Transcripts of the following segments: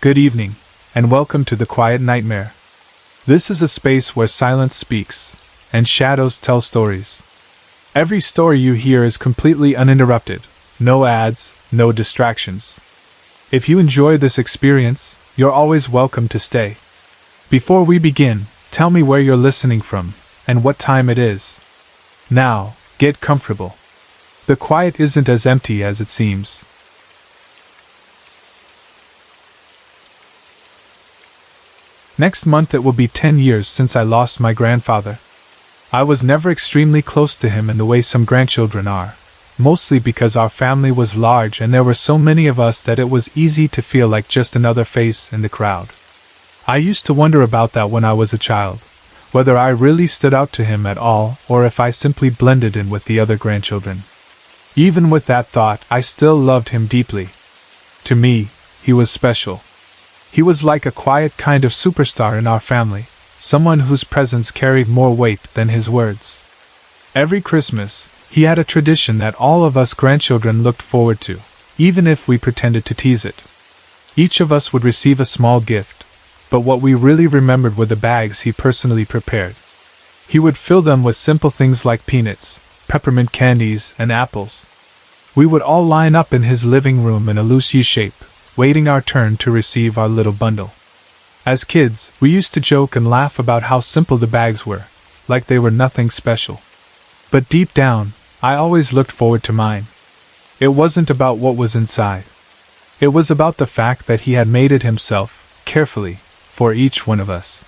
Good evening, and welcome to the Quiet Nightmare. This is a space where silence speaks, and shadows tell stories. Every story you hear is completely uninterrupted, no ads, no distractions. If you enjoy this experience, you're always welcome to stay. Before we begin, tell me where you're listening from, and what time it is. Now, get comfortable. The quiet isn't as empty as it seems. Next month it will be 10 years since I lost my grandfather. I was never extremely close to him in the way some grandchildren are, mostly because our family was large and there were so many of us that it was easy to feel like just another face in the crowd. I used to wonder about that when I was a child, whether I really stood out to him at all or if I simply blended in with the other grandchildren. Even with that thought, I still loved him deeply. To me, he was special. He was like a quiet kind of superstar in our family, someone whose presence carried more weight than his words. Every Christmas, he had a tradition that all of us grandchildren looked forward to, even if we pretended to tease it. Each of us would receive a small gift, but what we really remembered were the bags he personally prepared. He would fill them with simple things like peanuts, peppermint candies, and apples. We would all line up in his living room in a loose U shape, waiting our turn to receive our little bundle. As kids, we used to joke and laugh about how simple the bags were, like they were nothing special. But deep down, I always looked forward to mine. It wasn't about what was inside. It was about the fact that he had made it himself, carefully, for each one of us.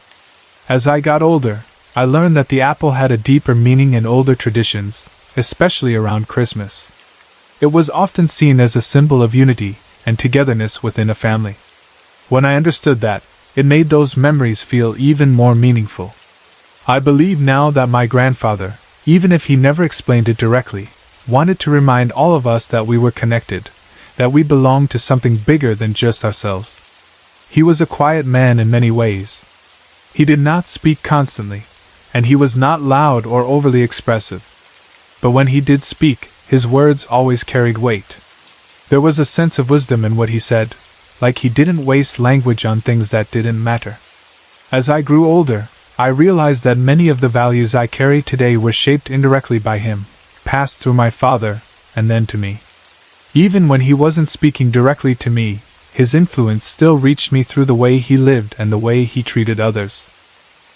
As I got older, I learned that the apple had a deeper meaning in older traditions, especially around Christmas. It was often seen as a symbol of unity and togetherness within a family. When I understood that, it made those memories feel even more meaningful. I believe now that my grandfather, even if he never explained it directly, wanted to remind all of us that we were connected, that we belonged to something bigger than just ourselves. He was a quiet man in many ways. He did not speak constantly, and he was not loud or overly expressive. But when he did speak, his words always carried weight. There was a sense of wisdom in what he said, like he didn't waste language on things that didn't matter. As I grew older, I realized that many of the values I carry today were shaped indirectly by him, passed through my father, and then to me. Even when he wasn't speaking directly to me, his influence still reached me through the way he lived and the way he treated others.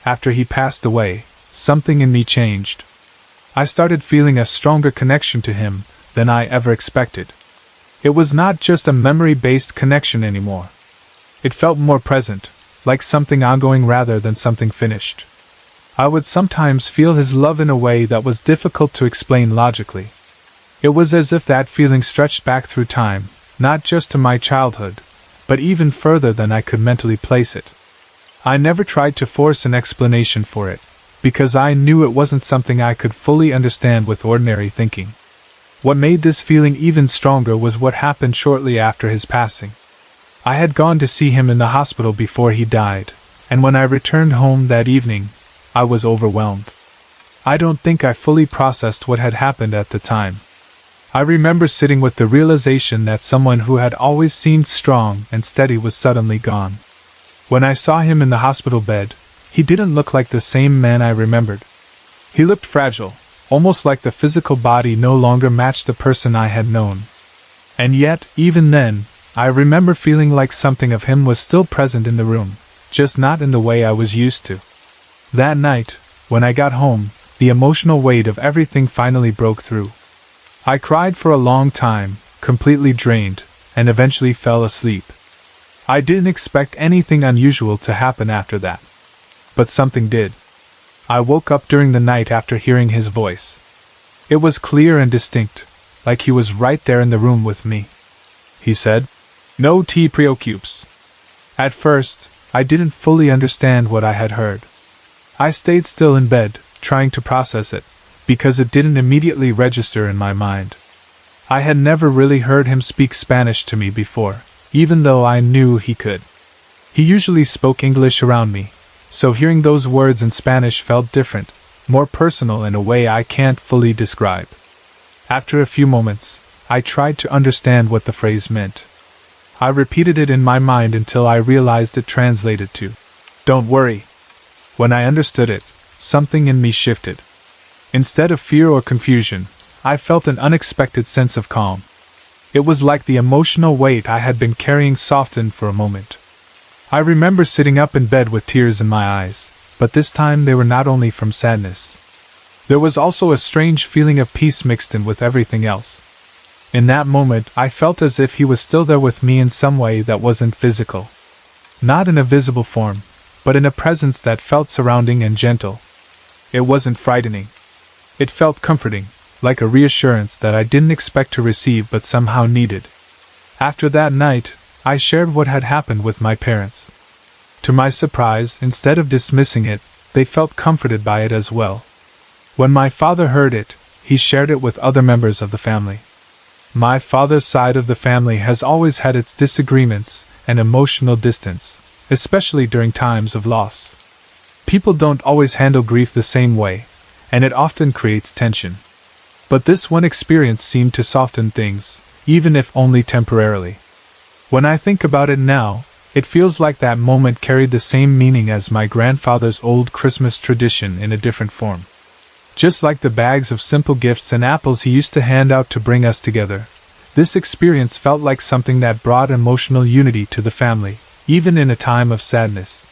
After he passed away, something in me changed. I started feeling a stronger connection to him than I ever expected. It was not just a memory-based connection anymore. It felt more present, like something ongoing rather than something finished. I would sometimes feel his love in a way that was difficult to explain logically. It was as if that feeling stretched back through time, not just to my childhood, but even further than I could mentally place it. I never tried to force an explanation for it, because I knew it wasn't something I could fully understand with ordinary thinking. What made this feeling even stronger was what happened shortly after his passing. I had gone to see him in the hospital before he died, and when I returned home that evening, I was overwhelmed. I don't think I fully processed what had happened at the time. I remember sitting with the realization that someone who had always seemed strong and steady was suddenly gone. When I saw him in the hospital bed, he didn't look like the same man I remembered. He looked fragile, almost like the physical body no longer matched the person I had known. And yet, even then, I remember feeling like something of him was still present in the room, just not in the way I was used to. That night, when I got home, the emotional weight of everything finally broke through. I cried for a long time, completely drained, and eventually fell asleep. I didn't expect anything unusual to happen after that. But something did. I woke up during the night after hearing his voice. It was clear and distinct, like he was right there in the room with me. He said, "No te preocupes." At first, I didn't fully understand what I had heard. I stayed still in bed, trying to process it, because it didn't immediately register in my mind. I had never really heard him speak Spanish to me before, even though I knew he could. He usually spoke English around me, so hearing those words in Spanish felt different, more personal in a way I can't fully describe. After a few moments, I tried to understand what the phrase meant. I repeated it in my mind until I realized it translated to, "Don't worry." When I understood it, something in me shifted. Instead of fear or confusion, I felt an unexpected sense of calm. It was like the emotional weight I had been carrying softened for a moment. I remember sitting up in bed with tears in my eyes, but this time they were not only from sadness. There was also a strange feeling of peace mixed in with everything else. In that moment, I felt as if he was still there with me in some way that wasn't physical. Not in a visible form, but in a presence that felt surrounding and gentle. It wasn't frightening. It felt comforting, like a reassurance that I didn't expect to receive but somehow needed. After that night, I shared what had happened with my parents. To my surprise, instead of dismissing it, they felt comforted by it as well. When my father heard it, he shared it with other members of the family. My father's side of the family has always had its disagreements and emotional distance, especially during times of loss. People don't always handle grief the same way, and it often creates tension. But this one experience seemed to soften things, even if only temporarily. When I think about it now, it feels like that moment carried the same meaning as my grandfather's old Christmas tradition in a different form. Just like the bags of simple gifts and apples he used to hand out to bring us together, this experience felt like something that brought emotional unity to the family, even in a time of sadness.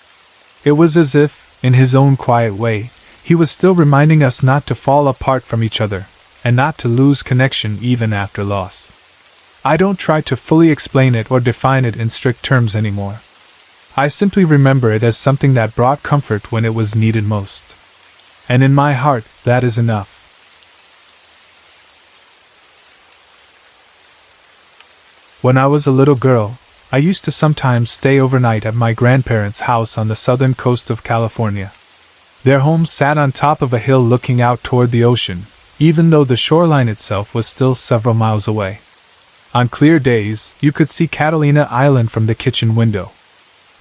It was as if, in his own quiet way, he was still reminding us not to fall apart from each other, and not to lose connection even after loss. I don't try to fully explain it or define it in strict terms anymore. I simply remember it as something that brought comfort when it was needed most. And in my heart, that is enough. When I was a little girl, I used to sometimes stay overnight at my grandparents' house on the southern coast of California. Their home sat on top of a hill looking out toward the ocean, even though the shoreline itself was still several miles away. On clear days, you could see Catalina Island from the kitchen window.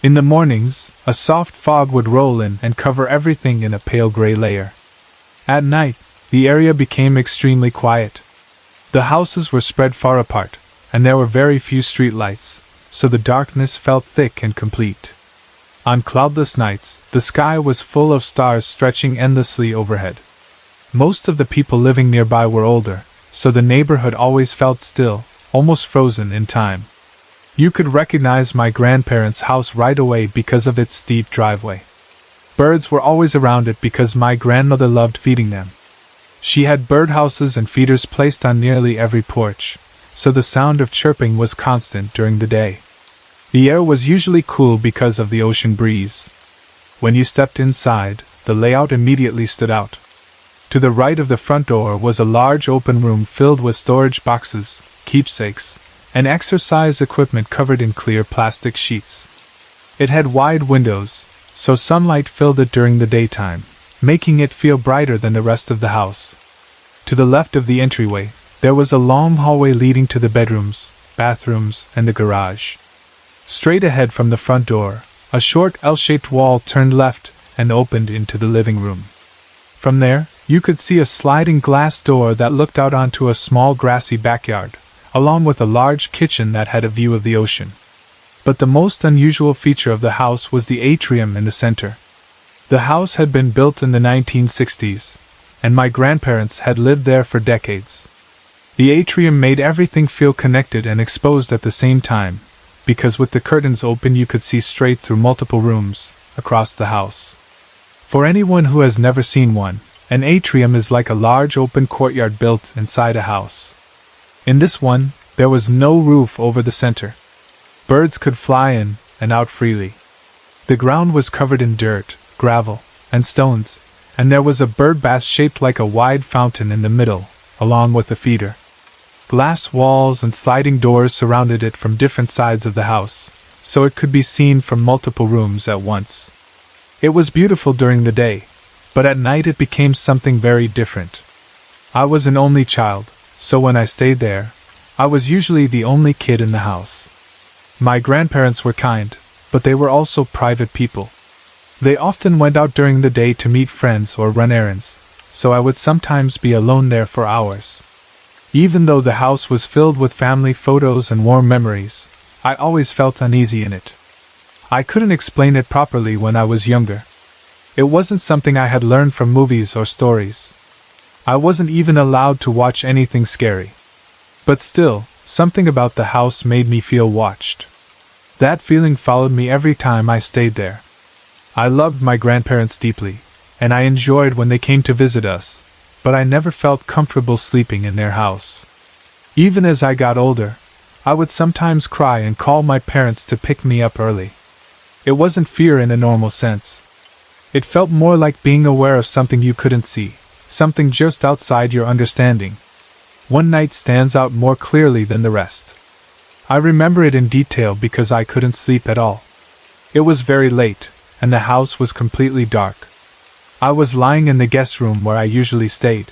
In the mornings, a soft fog would roll in and cover everything in a pale gray layer. At night, the area became extremely quiet. The houses were spread far apart, and there were very few street lights, so the darkness felt thick and complete. On cloudless nights, the sky was full of stars stretching endlessly overhead. Most of the people living nearby were older, so the neighborhood always felt still, almost frozen in time. You could recognize my grandparents' house right away because of its steep driveway. Birds were always around it because my grandmother loved feeding them. She had birdhouses and feeders placed on nearly every porch, so the sound of chirping was constant during the day. The air was usually cool because of the ocean breeze. When you stepped inside, the layout immediately stood out. To the right of the front door was a large open room filled with storage boxes, keepsakes, and exercise equipment covered in clear plastic sheets. It had wide windows, so sunlight filled it during the daytime, making it feel brighter than the rest of the house. To the left of the entryway, there was a long hallway leading to the bedrooms, bathrooms, and the garage. Straight ahead from the front door, a short L-shaped wall turned left and opened into the living room. From there, you could see a sliding glass door that looked out onto a small grassy backyard, along with a large kitchen that had a view of the ocean. But the most unusual feature of the house was the atrium in the center. The house had been built in the 1960s, and my grandparents had lived there for decades. The atrium made everything feel connected and exposed at the same time, because with the curtains open you could see straight through multiple rooms across the house. For anyone who has never seen one, an atrium is like a large open courtyard built inside a house. In this one, there was no roof over the center. Birds could fly in and out freely. The ground was covered in dirt, gravel, and stones, and there was a bird bath shaped like a wide fountain in the middle, along with a feeder. Glass walls and sliding doors surrounded it from different sides of the house, so it could be seen from multiple rooms at once. It was beautiful during the day, but at night it became something very different. I was an only child, so when I stayed there, I was usually the only kid in the house. My grandparents were kind, but they were also private people. They often went out during the day to meet friends or run errands, so I would sometimes be alone there for hours. Even though the house was filled with family photos and warm memories, I always felt uneasy in it. I couldn't explain it properly when I was younger. It wasn't something I had learned from movies or stories. I wasn't even allowed to watch anything scary. But still, something about the house made me feel watched. That feeling followed me every time I stayed there. I loved my grandparents deeply, and I enjoyed when they came to visit us, but I never felt comfortable sleeping in their house. Even as I got older, I would sometimes cry and call my parents to pick me up early. It wasn't fear in a normal sense. It felt more like being aware of something you couldn't see, something just outside your understanding. One night stands out more clearly than the rest. I remember it in detail because I couldn't sleep at all. It was very late, and the house was completely dark. I was lying in the guest room where I usually stayed.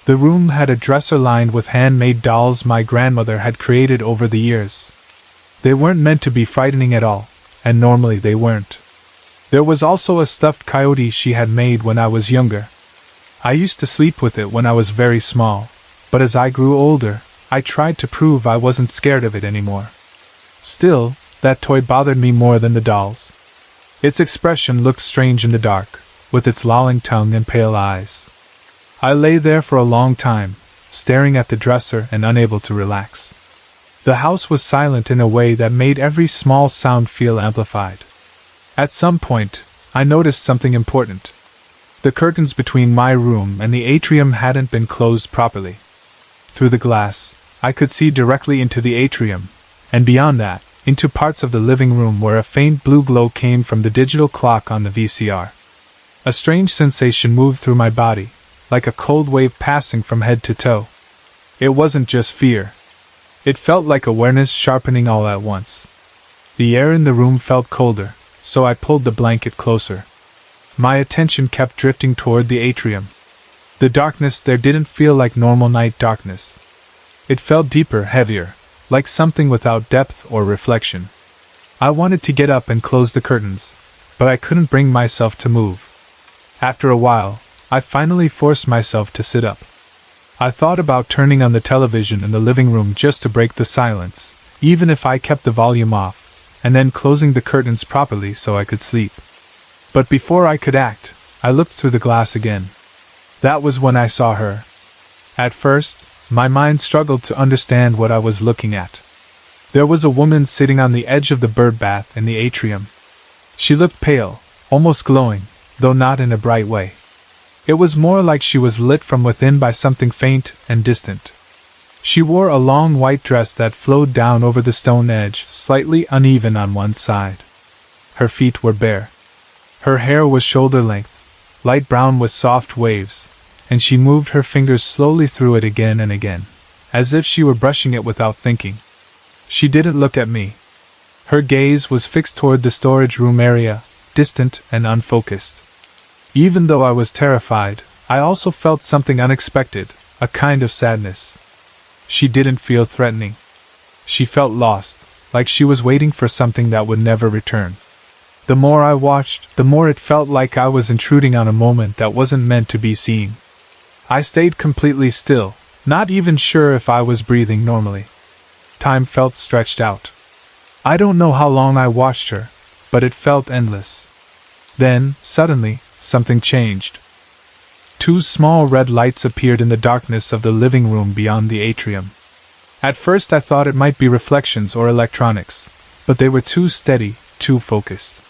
The room had a dresser lined with handmade dolls my grandmother had created over the years. They weren't meant to be frightening at all, and normally they weren't. There was also a stuffed coyote she had made when I was younger. I used to sleep with it when I was very small, but as I grew older, I tried to prove I wasn't scared of it anymore. Still, that toy bothered me more than the dolls. Its expression looked strange in the dark, with its lolling tongue and pale eyes. I lay there for a long time, staring at the dresser and unable to relax. The house was silent in a way that made every small sound feel amplified. At some point, I noticed something important. The curtains between my room and the atrium hadn't been closed properly. Through the glass, I could see directly into the atrium, and beyond that, into parts of the living room where a faint blue glow came from the digital clock on the VCR. A strange sensation moved through my body, like a cold wave passing from head to toe. It wasn't just fear. It felt like awareness sharpening all at once. The air in the room felt colder, so I pulled the blanket closer. My attention kept drifting toward the atrium. The darkness there didn't feel like normal night darkness. It felt deeper, heavier, like something without depth or reflection. I wanted to get up and close the curtains, but I couldn't bring myself to move. After a while, I finally forced myself to sit up. I thought about turning on the television in the living room just to break the silence, even if I kept the volume off, and then closing the curtains properly so I could sleep. But before I could act, I looked through the glass again. That was when I saw her. At first, my mind struggled to understand what I was looking at. There was a woman sitting on the edge of the bird bath in the atrium. She looked pale, almost glowing, though not in a bright way. It was more like she was lit from within by something faint and distant. She wore a long white dress that flowed down over the stone edge, slightly uneven on one side. Her feet were bare. Her hair was shoulder-length, light brown with soft waves, and she moved her fingers slowly through it again and again, as if she were brushing it without thinking. She didn't look at me. Her gaze was fixed toward the storage room area, distant and unfocused. Even though I was terrified, I also felt something unexpected, a kind of sadness. She didn't feel threatening. She felt lost, like she was waiting for something that would never return. The more I watched, the more it felt like I was intruding on a moment that wasn't meant to be seen. I stayed completely still, not even sure if I was breathing normally. Time felt stretched out. I don't know how long I watched her, but it felt endless. Then, suddenly, something changed. Two small red lights appeared in the darkness of the living room beyond the atrium. At first I thought it might be reflections or electronics, but they were too steady, too focused.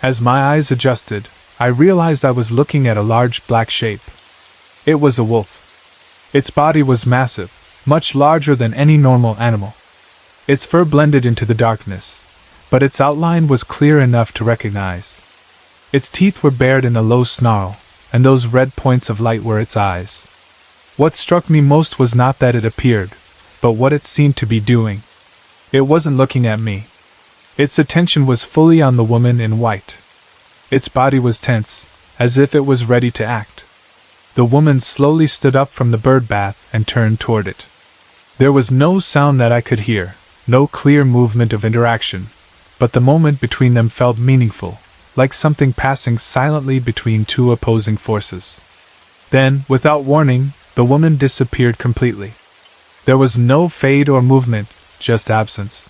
As my eyes adjusted, I realized I was looking at a large black shape. It was a wolf. Its body was massive, much larger than any normal animal. Its fur blended into the darkness, but its outline was clear enough to recognize. Its teeth were bared in a low snarl, and those red points of light were its eyes. What struck me most was not that it appeared, but what it seemed to be doing. It wasn't looking at me. Its attention was fully on the woman in white. Its body was tense, as if it was ready to act. The woman slowly stood up from the bird bath and turned toward it. There was no sound that I could hear, no clear movement of interaction, but the moment between them felt meaningful, like something passing silently between two opposing forces. Then, without warning, the woman disappeared completely. There was no fade or movement, just absence.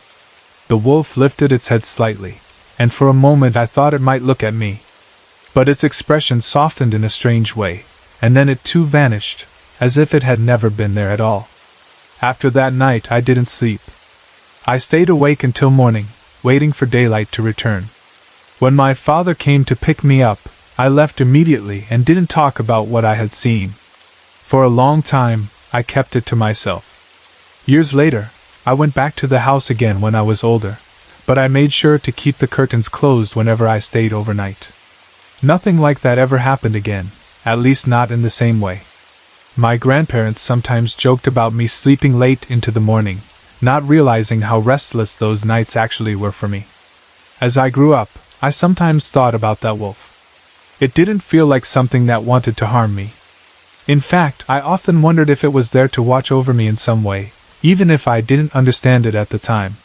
The wolf lifted its head slightly, and for a moment I thought it might look at me. But its expression softened in a strange way, and then it too vanished, as if it had never been there at all. After that night I didn't sleep. I stayed awake until morning, waiting for daylight to return. When my father came to pick me up, I left immediately and didn't talk about what I had seen. For a long time, I kept it to myself. Years later, I went back to the house again when I was older, but I made sure to keep the curtains closed whenever I stayed overnight. Nothing like that ever happened again, at least not in the same way. My grandparents sometimes joked about me sleeping late into the morning, not realizing how restless those nights actually were for me. As I grew up, I sometimes thought about that wolf. It didn't feel like something that wanted to harm me. In fact, I often wondered if it was there to watch over me in some way, even if I didn't understand it at the time.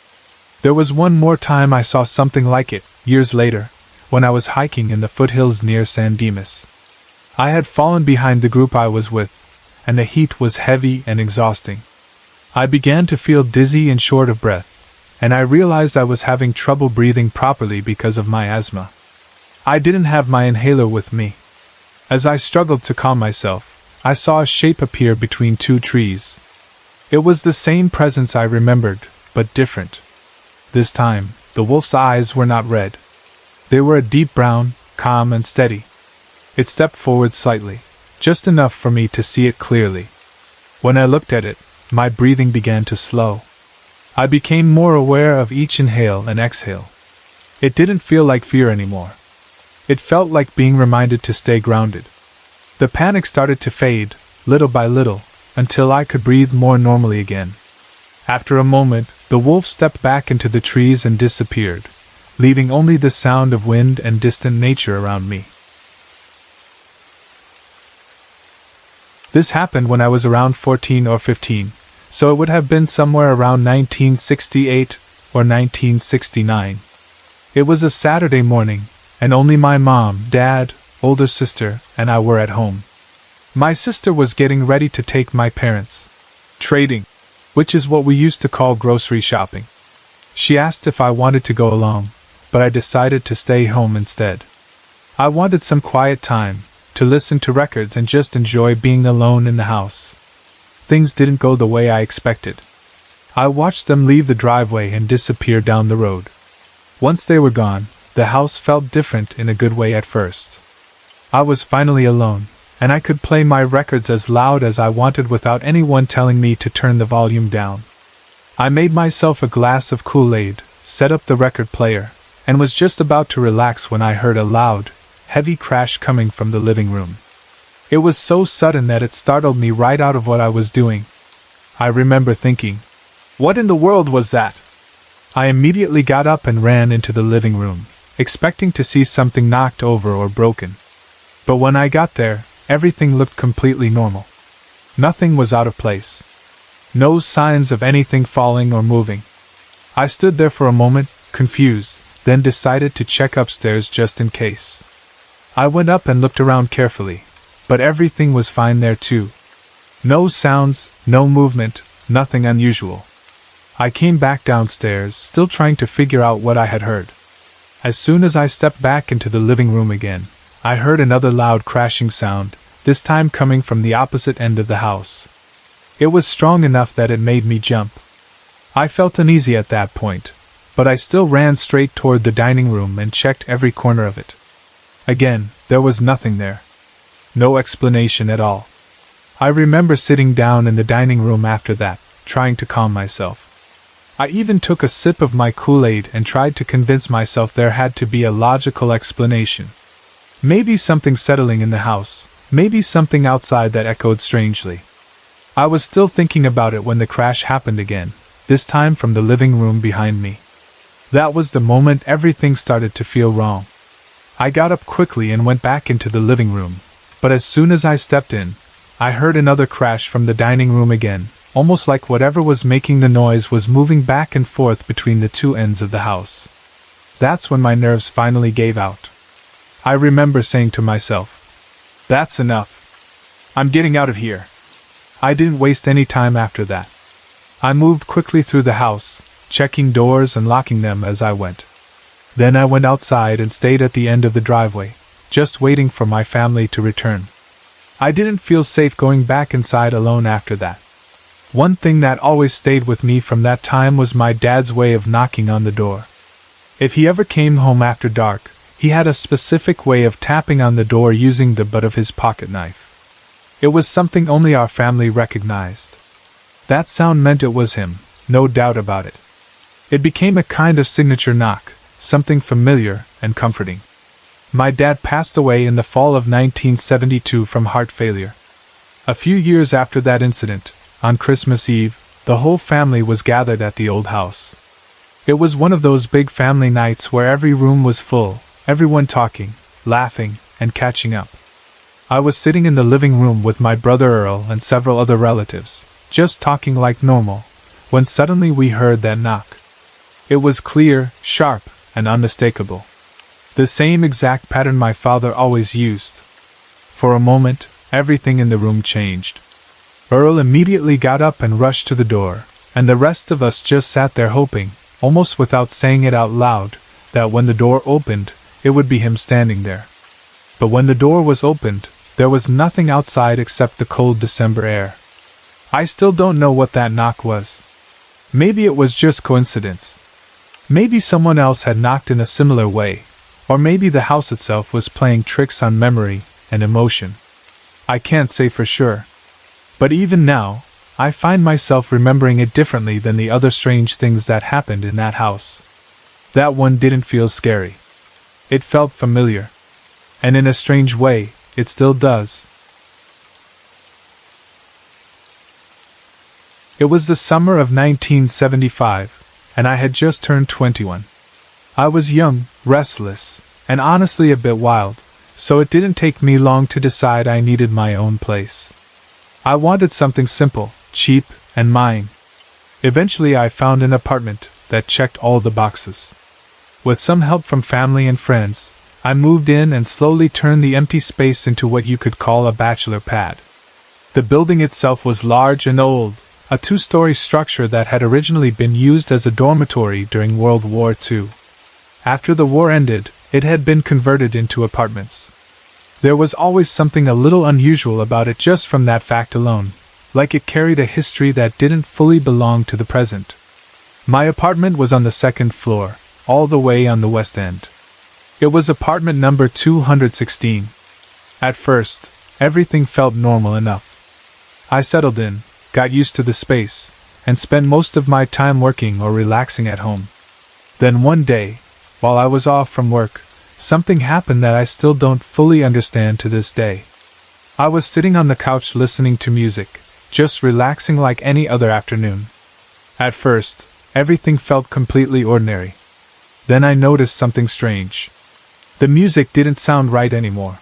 There was one more time I saw something like it, years later, when I was hiking in the foothills near San Dimas. I had fallen behind the group I was with, and the heat was heavy and exhausting. I began to feel dizzy and short of breath, and I realized I was having trouble breathing properly because of my asthma. I didn't have my inhaler with me. As I struggled to calm myself, I saw a shape appear between two trees. It was the same presence I remembered, but different. This time, the wolf's eyes were not red. They were a deep brown, calm and steady. It stepped forward slightly, just enough for me to see it clearly. When I looked at it, my breathing began to slow. I became more aware of each inhale and exhale. It didn't feel like fear anymore. It felt like being reminded to stay grounded. The panic started to fade, little by little, until I could breathe more normally again. After a moment, the wolf stepped back into the trees and disappeared, leaving only the sound of wind and distant nature around me. This happened when I was around 14 or 15, so it would have been somewhere around 1968 or 1969. It was a Saturday morning, and only my mom, dad, older sister, and I were at home. My sister was getting ready to take my parents trading, which is what we used to call grocery shopping. She asked if I wanted to go along, but I decided to stay home instead. I wanted some quiet time, to listen to records and just enjoy being alone in the house. Things didn't go the way I expected. I watched them leave the driveway and disappear down the road. Once they were gone, the house felt different in a good way at first. I was finally alone, and I could play my records as loud as I wanted without anyone telling me to turn the volume down. I made myself a glass of Kool-Aid, set up the record player, and was just about to relax when I heard a loud, heavy crash coming from the living room. It was so sudden that it startled me right out of what I was doing. I remember thinking, "What in the world was that?" I immediately got up and ran into the living room, expecting to see something knocked over or broken. But when I got there, everything looked completely normal. Nothing was out of place. No signs of anything falling or moving. I stood there for a moment, confused, then decided to check upstairs just in case. I went up and looked around carefully, but everything was fine there too. No sounds, no movement, nothing unusual. I came back downstairs, still trying to figure out what I had heard. As soon as I stepped back into the living room again, I heard another loud crashing sound, this time coming from the opposite end of the house. It was strong enough that it made me jump. I felt uneasy at that point, but I still ran straight toward the dining room and checked every corner of it. Again, there was nothing there. No explanation at all. I remember sitting down in the dining room after that, trying to calm myself. I even took a sip of my Kool-Aid and tried to convince myself there had to be a logical explanation. Maybe something settling in the house, maybe something outside that echoed strangely. I was still thinking about it when the crash happened again, this time from the living room behind me. That was the moment everything started to feel wrong. I got up quickly and went back into the living room, but as soon as I stepped in, I heard another crash from the dining room again, almost like whatever was making the noise was moving back and forth between the two ends of the house. That's when my nerves finally gave out. I remember saying to myself, "That's enough. I'm getting out of here." I didn't waste any time after that. I moved quickly through the house, checking doors and locking them as I went. Then I went outside and stayed at the end of the driveway, just waiting for my family to return. I didn't feel safe going back inside alone after that. One thing that always stayed with me from that time was my dad's way of knocking on the door. If he ever came home after dark, he had a specific way of tapping on the door using the butt of his pocket knife. It was something only our family recognized. That sound meant it was him, no doubt about it. It became a kind of signature knock, something familiar and comforting. My dad passed away in the fall of 1972 from heart failure. A few years after that incident, on Christmas Eve, the whole family was gathered at the old house. It was one of those big family nights where every room was full, everyone talking, laughing, and catching up. I was sitting in the living room with my brother Earl and several other relatives, just talking like normal, when suddenly we heard that knock. It was clear, sharp, and unmistakable. The same exact pattern my father always used. For a moment, everything in the room changed. Earl immediately got up and rushed to the door, and the rest of us just sat there hoping, almost without saying it out loud, that when the door opened, it would be him standing there. But when the door was opened, there was nothing outside except the cold December air. I still don't know what that knock was. Maybe it was just coincidence. Maybe someone else had knocked in a similar way, or maybe the house itself was playing tricks on memory and emotion. I can't say for sure. But even now, I find myself remembering it differently than the other strange things that happened in that house. That one didn't feel scary. It felt familiar. And in a strange way, it still does. It was the summer of 1975, and I had just turned 21. I was young, restless, and honestly a bit wild, so it didn't take me long to decide I needed my own place. I wanted something simple, cheap, and mine. Eventually I found an apartment that checked all the boxes. With some help from family and friends, I moved in and slowly turned the empty space into what you could call a bachelor pad. The building itself was large and old, a two-story structure that had originally been used as a dormitory during World War II. After the war ended, it had been converted into apartments. There was always something a little unusual about it just from that fact alone, like it carried a history that didn't fully belong to the present. My apartment was on the second floor, all the way on the west end. It was apartment number 216. At first, everything felt normal enough. I settled in, got used to the space, and spent most of my time working or relaxing at home. Then one day, while I was off from work, something happened that I still don't fully understand to this day. I was sitting on the couch listening to music, just relaxing like any other afternoon. At first, everything felt completely ordinary. Then I noticed something strange. The music didn't sound right anymore.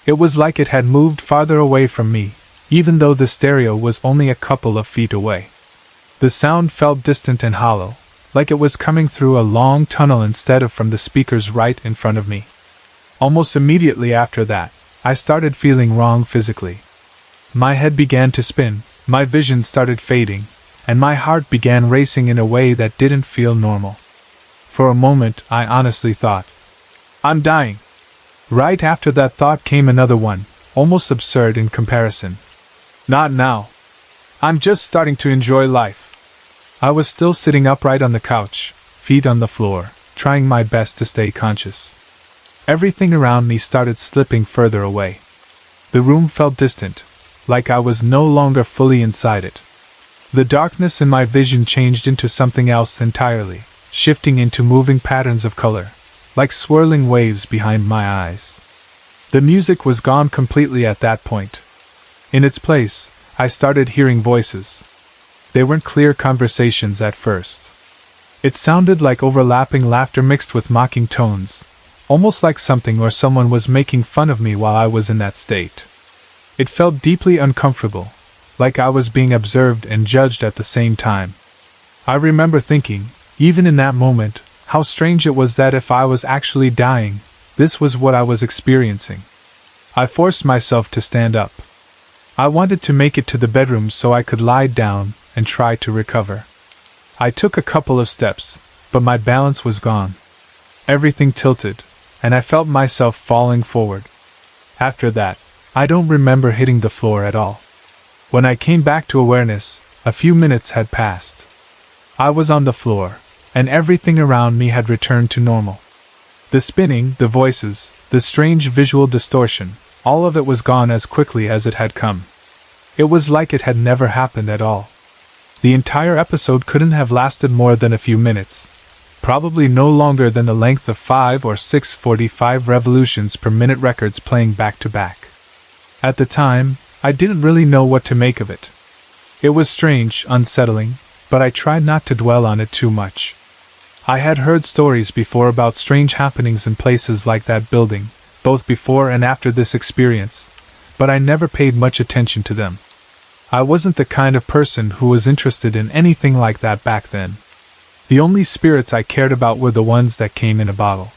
It was like it had moved farther away from me, even though the stereo was only a couple of feet away. The sound felt distant and hollow, like it was coming through a long tunnel instead of from the speakers right in front of me. Almost immediately after that, I started feeling wrong physically. My head began to spin, my vision started fading, and my heart began racing in a way that didn't feel normal. For a moment, I honestly thought, I'm dying. Right after that thought came another one, almost absurd in comparison. Not now. I'm just starting to enjoy life. I was still sitting upright on the couch, feet on the floor, trying my best to stay conscious. Everything around me started slipping further away. The room felt distant, like I was no longer fully inside it. The darkness in my vision changed into something else entirely, shifting into moving patterns of color, like swirling waves behind my eyes. The music was gone completely at that point. In its place, I started hearing voices. They weren't clear conversations at first. It sounded like overlapping laughter mixed with mocking tones, almost like something or someone was making fun of me while I was in that state. It felt deeply uncomfortable, like I was being observed and judged at the same time. I remember thinking, even in that moment, how strange it was that if I was actually dying, this was what I was experiencing. I forced myself to stand up. I wanted to make it to the bedroom so I could lie down and try to recover. I took a couple of steps, but my balance was gone. Everything tilted, and I felt myself falling forward. After that, I don't remember hitting the floor at all. When I came back to awareness, a few minutes had passed. I was on the floor, and everything around me had returned to normal. The spinning, the voices, the strange visual distortion, all of it was gone as quickly as it had come. It was like it had never happened at all. The entire episode couldn't have lasted more than a few minutes, probably no longer than the length of 5 or 6 45 revolutions per minute records playing back to back. At the time, I didn't really know what to make of it. It was strange, unsettling, but I tried not to dwell on it too much. I had heard stories before about strange happenings in places like that building, both before and after this experience, but I never paid much attention to them. I wasn't the kind of person who was interested in anything like that back then. The only spirits I cared about were the ones that came in a bottle.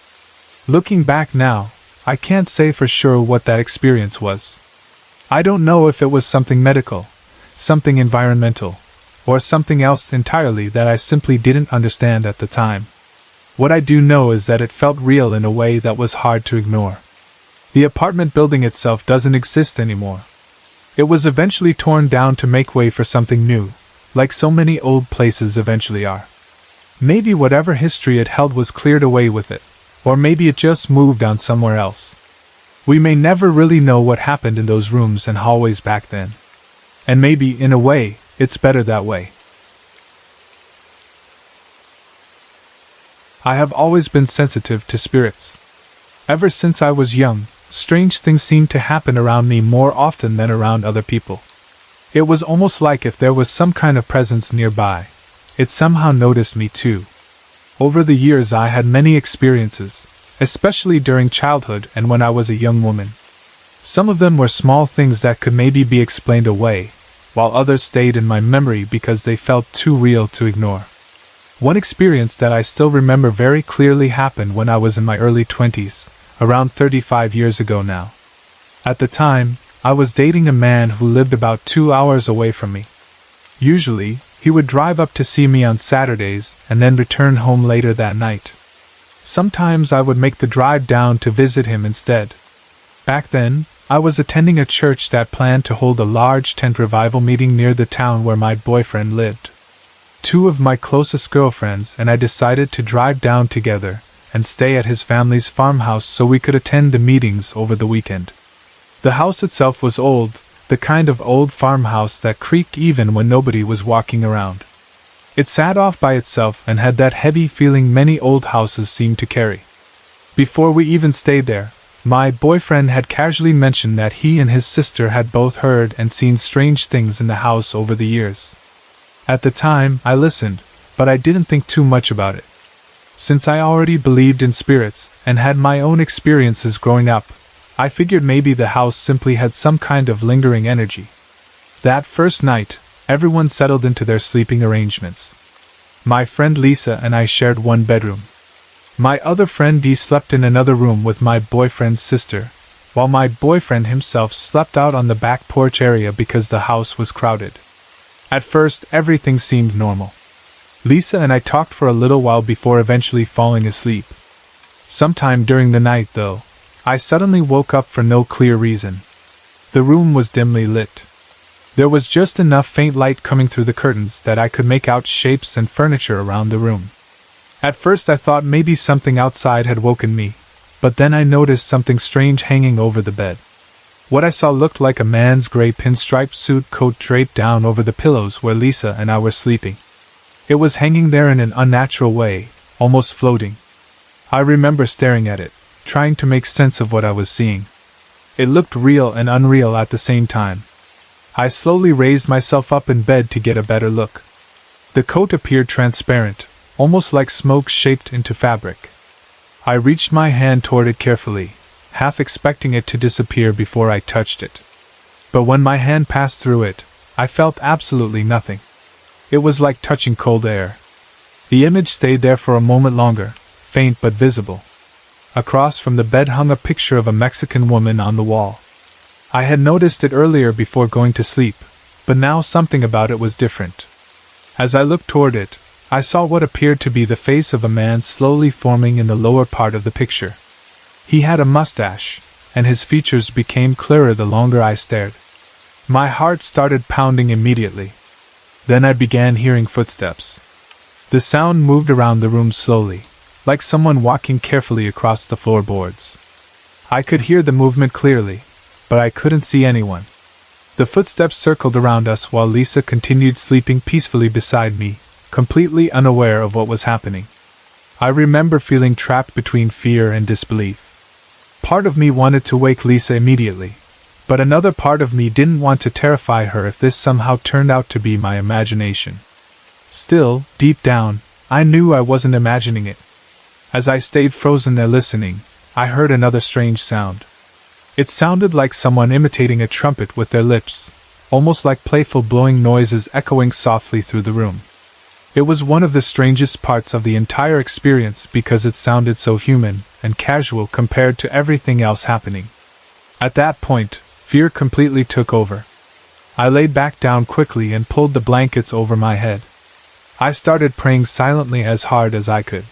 Looking back now, I can't say for sure what that experience was. I don't know if it was something medical, something environmental, or something else entirely that I simply didn't understand at the time. What I do know is that it felt real in a way that was hard to ignore. The apartment building itself doesn't exist anymore. It was eventually torn down to make way for something new, like so many old places eventually are. Maybe whatever history it held was cleared away with it, or maybe it just moved on somewhere else. We may never really know what happened in those rooms and hallways back then. And maybe, in a way, it's better that way. I have always been sensitive to spirits. Ever since I was young, strange things seemed to happen around me more often than around other people. It was almost like if there was some kind of presence nearby, it somehow noticed me too. Over the years I had many experiences, especially during childhood and when I was a young woman. Some of them were small things that could maybe be explained away, while others stayed in my memory because they felt too real to ignore. One experience that I still remember very clearly happened when I was in my early 20s, around 35 years ago now. At the time, I was dating a man who lived about 2 hours away from me. Usually, he would drive up to see me on Saturdays and then return home later that night. Sometimes I would make the drive down to visit him instead. Back then, I was attending a church that planned to hold a large tent revival meeting near the town where my boyfriend lived. 2 of my closest girlfriends and I decided to drive down together and stay at his family's farmhouse so we could attend the meetings over the weekend. The house itself was old, the kind of old farmhouse that creaked even when nobody was walking around. It sat off by itself and had that heavy feeling many old houses seem to carry. Before we even stayed there, my boyfriend had casually mentioned that he and his sister had both heard and seen strange things in the house over the years. At the time, I listened, but I didn't think too much about it. Since I already believed in spirits and had my own experiences growing up, I figured maybe the house simply had some kind of lingering energy. That first night, everyone settled into their sleeping arrangements. My friend Lisa and I shared one bedroom. My other friend Dee slept in another room with my boyfriend's sister, while my boyfriend himself slept out on the back porch area because the house was crowded. At first, everything seemed normal. Lisa and I talked for a little while before eventually falling asleep. Sometime during the night, though, I suddenly woke up for no clear reason. The room was dimly lit. There was just enough faint light coming through the curtains that I could make out shapes and furniture around the room. At first I thought maybe something outside had woken me, but then I noticed something strange hanging over the bed. What I saw looked like a man's gray pinstripe suit coat draped down over the pillows where Lisa and I were sleeping. It was hanging there in an unnatural way, almost floating. I remember staring at it, trying to make sense of what I was seeing. It looked real and unreal at the same time. I slowly raised myself up in bed to get a better look. The coat appeared transparent, almost like smoke shaped into fabric. I reached my hand toward it carefully, half expecting it to disappear before I touched it. But when my hand passed through it, I felt absolutely nothing. It was like touching cold air. The image stayed there for a moment longer, faint but visible. Across from the bed hung a picture of a Mexican woman on the wall. I had noticed it earlier before going to sleep, but now something about it was different. As I looked toward it, I saw what appeared to be the face of a man slowly forming in the lower part of the picture. He had a mustache, and his features became clearer the longer I stared. My heart started pounding immediately. Then I began hearing footsteps. The sound moved around the room slowly, like someone walking carefully across the floorboards. I could hear the movement clearly, but I couldn't see anyone. The footsteps circled around us while Lisa continued sleeping peacefully beside me, completely unaware of what was happening. I remember feeling trapped between fear and disbelief. Part of me wanted to wake Lisa immediately, but another part of me didn't want to terrify her if this somehow turned out to be my imagination. Still, deep down, I knew I wasn't imagining it. As I stayed frozen there listening, I heard another strange sound. It sounded like someone imitating a trumpet with their lips, almost like playful blowing noises echoing softly through the room. It was one of the strangest parts of the entire experience because it sounded so human and casual compared to everything else happening. At that point, fear completely took over. I laid back down quickly and pulled the blankets over my head. I started praying silently as hard as I could.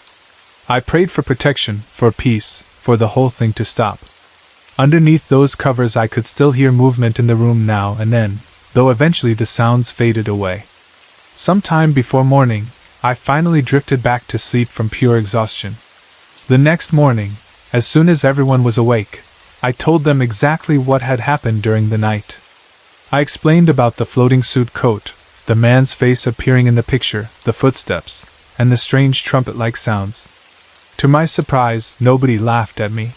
I prayed for protection, for peace, for the whole thing to stop. Underneath those covers I could still hear movement in the room now and then, though eventually the sounds faded away. Sometime before morning, I finally drifted back to sleep from pure exhaustion. The next morning, as soon as everyone was awake, I told them exactly what had happened during the night. I explained about the floating suit coat, the man's face appearing in the picture, the footsteps, and the strange trumpet-like sounds. To my surprise, nobody laughed at me.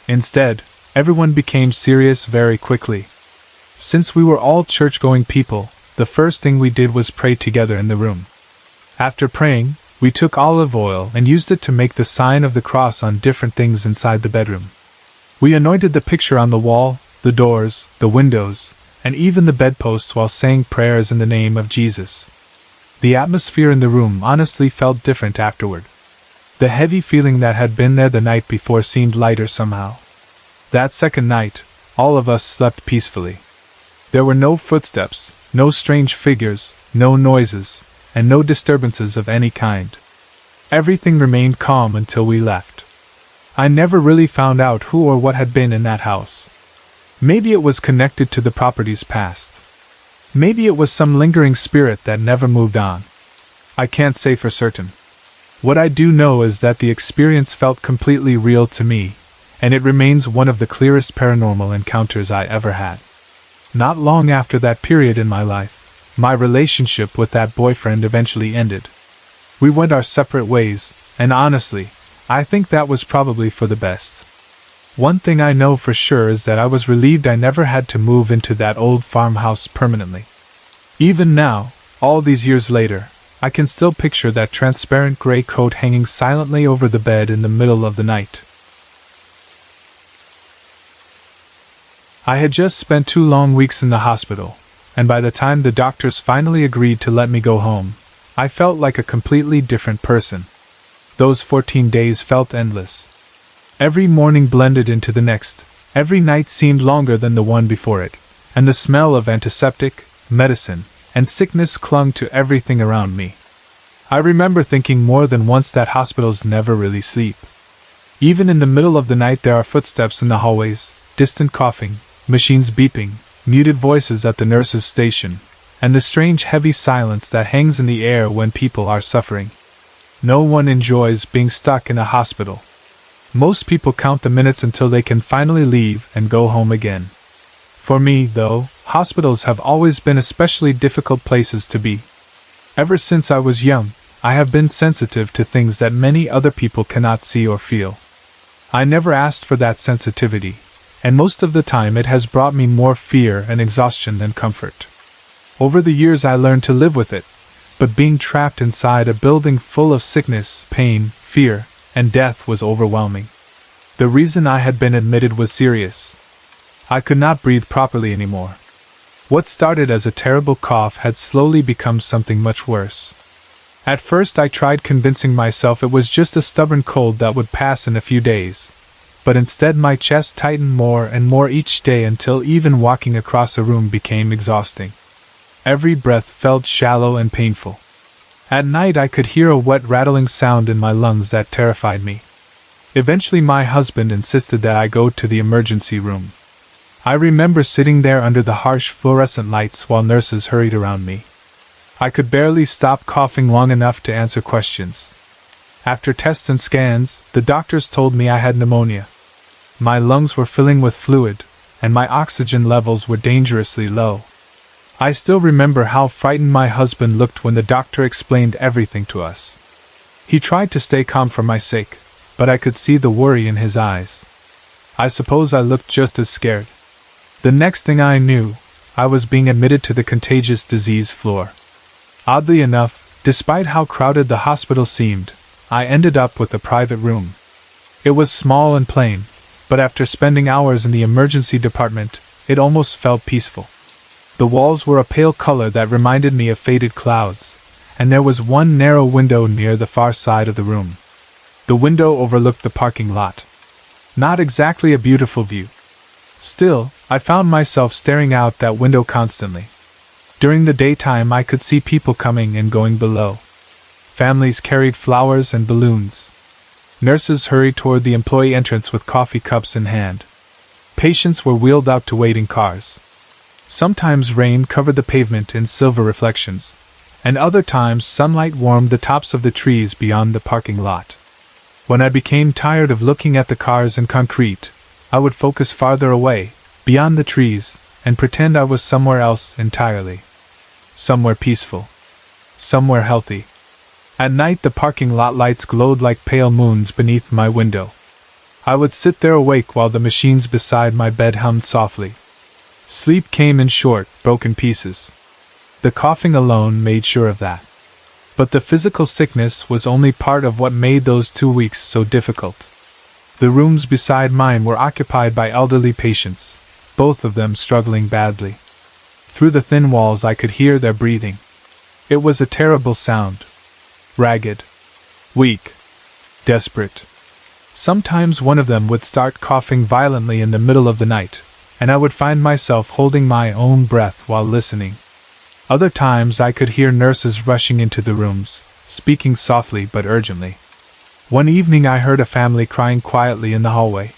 Instead, everyone became serious very quickly. Since we were all church-going people, the first thing we did was pray together in the room. After praying, we took olive oil and used it to make the sign of the cross on different things inside the bedroom. We anointed the picture on the wall, the doors, the windows, and even the bedposts while saying prayers in the name of Jesus. The atmosphere in the room honestly felt different afterward. The heavy feeling that had been there the night before seemed lighter somehow. That second night, all of us slept peacefully. There were no footsteps, no strange figures, no noises, and no disturbances of any kind. Everything remained calm until we left. I never really found out who or what had been in that house. Maybe it was connected to the property's past. Maybe it was some lingering spirit that never moved on. I can't say for certain. What I do know is that the experience felt completely real to me, and it remains one of the clearest paranormal encounters I ever had. Not long after that period in my life, my relationship with that boyfriend eventually ended. We went our separate ways, and honestly, I think that was probably for the best. One thing I know for sure is that I was relieved I never had to move into that old farmhouse permanently. Even now, all these years later, I can still picture that transparent gray coat hanging silently over the bed in the middle of the night. I had just spent 2 long weeks in the hospital, and by the time the doctors finally agreed to let me go home, I felt like a completely different person. Those 14 days felt endless. Every morning blended into the next, every night seemed longer than the one before it, and the smell of antiseptic, medicine, and sickness clung to everything around me. I remember thinking more than once that hospitals never really sleep. Even in the middle of the night there are footsteps in the hallways, distant coughing, machines beeping, muted voices at the nurse's station, and the strange heavy silence that hangs in the air when people are suffering. No one enjoys being stuck in a hospital. Most people count the minutes until they can finally leave and go home again. For me, though, hospitals have always been especially difficult places to be. Ever since I was young, I have been sensitive to things that many other people cannot see or feel. I never asked for that sensitivity, and most of the time it has brought me more fear and exhaustion than comfort. Over the years I learned to live with it, but being trapped inside a building full of sickness, pain, fear, and death was overwhelming. The reason I had been admitted was serious. I could not breathe properly anymore. What started as a terrible cough had slowly become something much worse. At first I tried convincing myself it was just a stubborn cold that would pass in a few days, but instead my chest tightened more and more each day until even walking across a room became exhausting. Every breath felt shallow and painful. At night I could hear a wet rattling sound in my lungs that terrified me. Eventually my husband insisted that I go to the emergency room. I remember sitting there under the harsh fluorescent lights while nurses hurried around me. I could barely stop coughing long enough to answer questions. After tests and scans, the doctors told me I had pneumonia. My lungs were filling with fluid, and my oxygen levels were dangerously low. I still remember how frightened my husband looked when the doctor explained everything to us. He tried to stay calm for my sake, but I could see the worry in his eyes. I suppose I looked just as scared. The next thing I knew, I was being admitted to the contagious disease floor. Oddly enough, despite how crowded the hospital seemed, I ended up with a private room. It was small and plain, but after spending hours in the emergency department, it almost felt peaceful. The walls were a pale color that reminded me of faded clouds, and there was one narrow window near the far side of the room. The window overlooked the parking lot. Not exactly a beautiful view. Still, I found myself staring out that window constantly. During the daytime I could see people coming and going below. Families carried flowers and balloons. Nurses hurried toward the employee entrance with coffee cups in hand. Patients were wheeled out to waiting cars. Sometimes rain covered the pavement in silver reflections, and other times sunlight warmed the tops of the trees beyond the parking lot. When I became tired of looking at the cars and concrete, I would focus farther away, beyond the trees, and pretend I was somewhere else entirely. Somewhere peaceful. Somewhere healthy. At night the parking lot lights glowed like pale moons beneath my window. I would sit there awake while the machines beside my bed hummed softly. Sleep came in short, broken pieces. The coughing alone made sure of that. But the physical sickness was only part of what made those 2 weeks so difficult. The rooms beside mine were occupied by elderly patients, both of them struggling badly. Through the thin walls I could hear their breathing. It was a terrible sound. Ragged. Weak. Desperate. Sometimes one of them would start coughing violently in the middle of the night, and I would find myself holding my own breath while listening. Other times I could hear nurses rushing into the rooms, speaking softly but urgently. One evening I heard a family crying quietly in the hallway.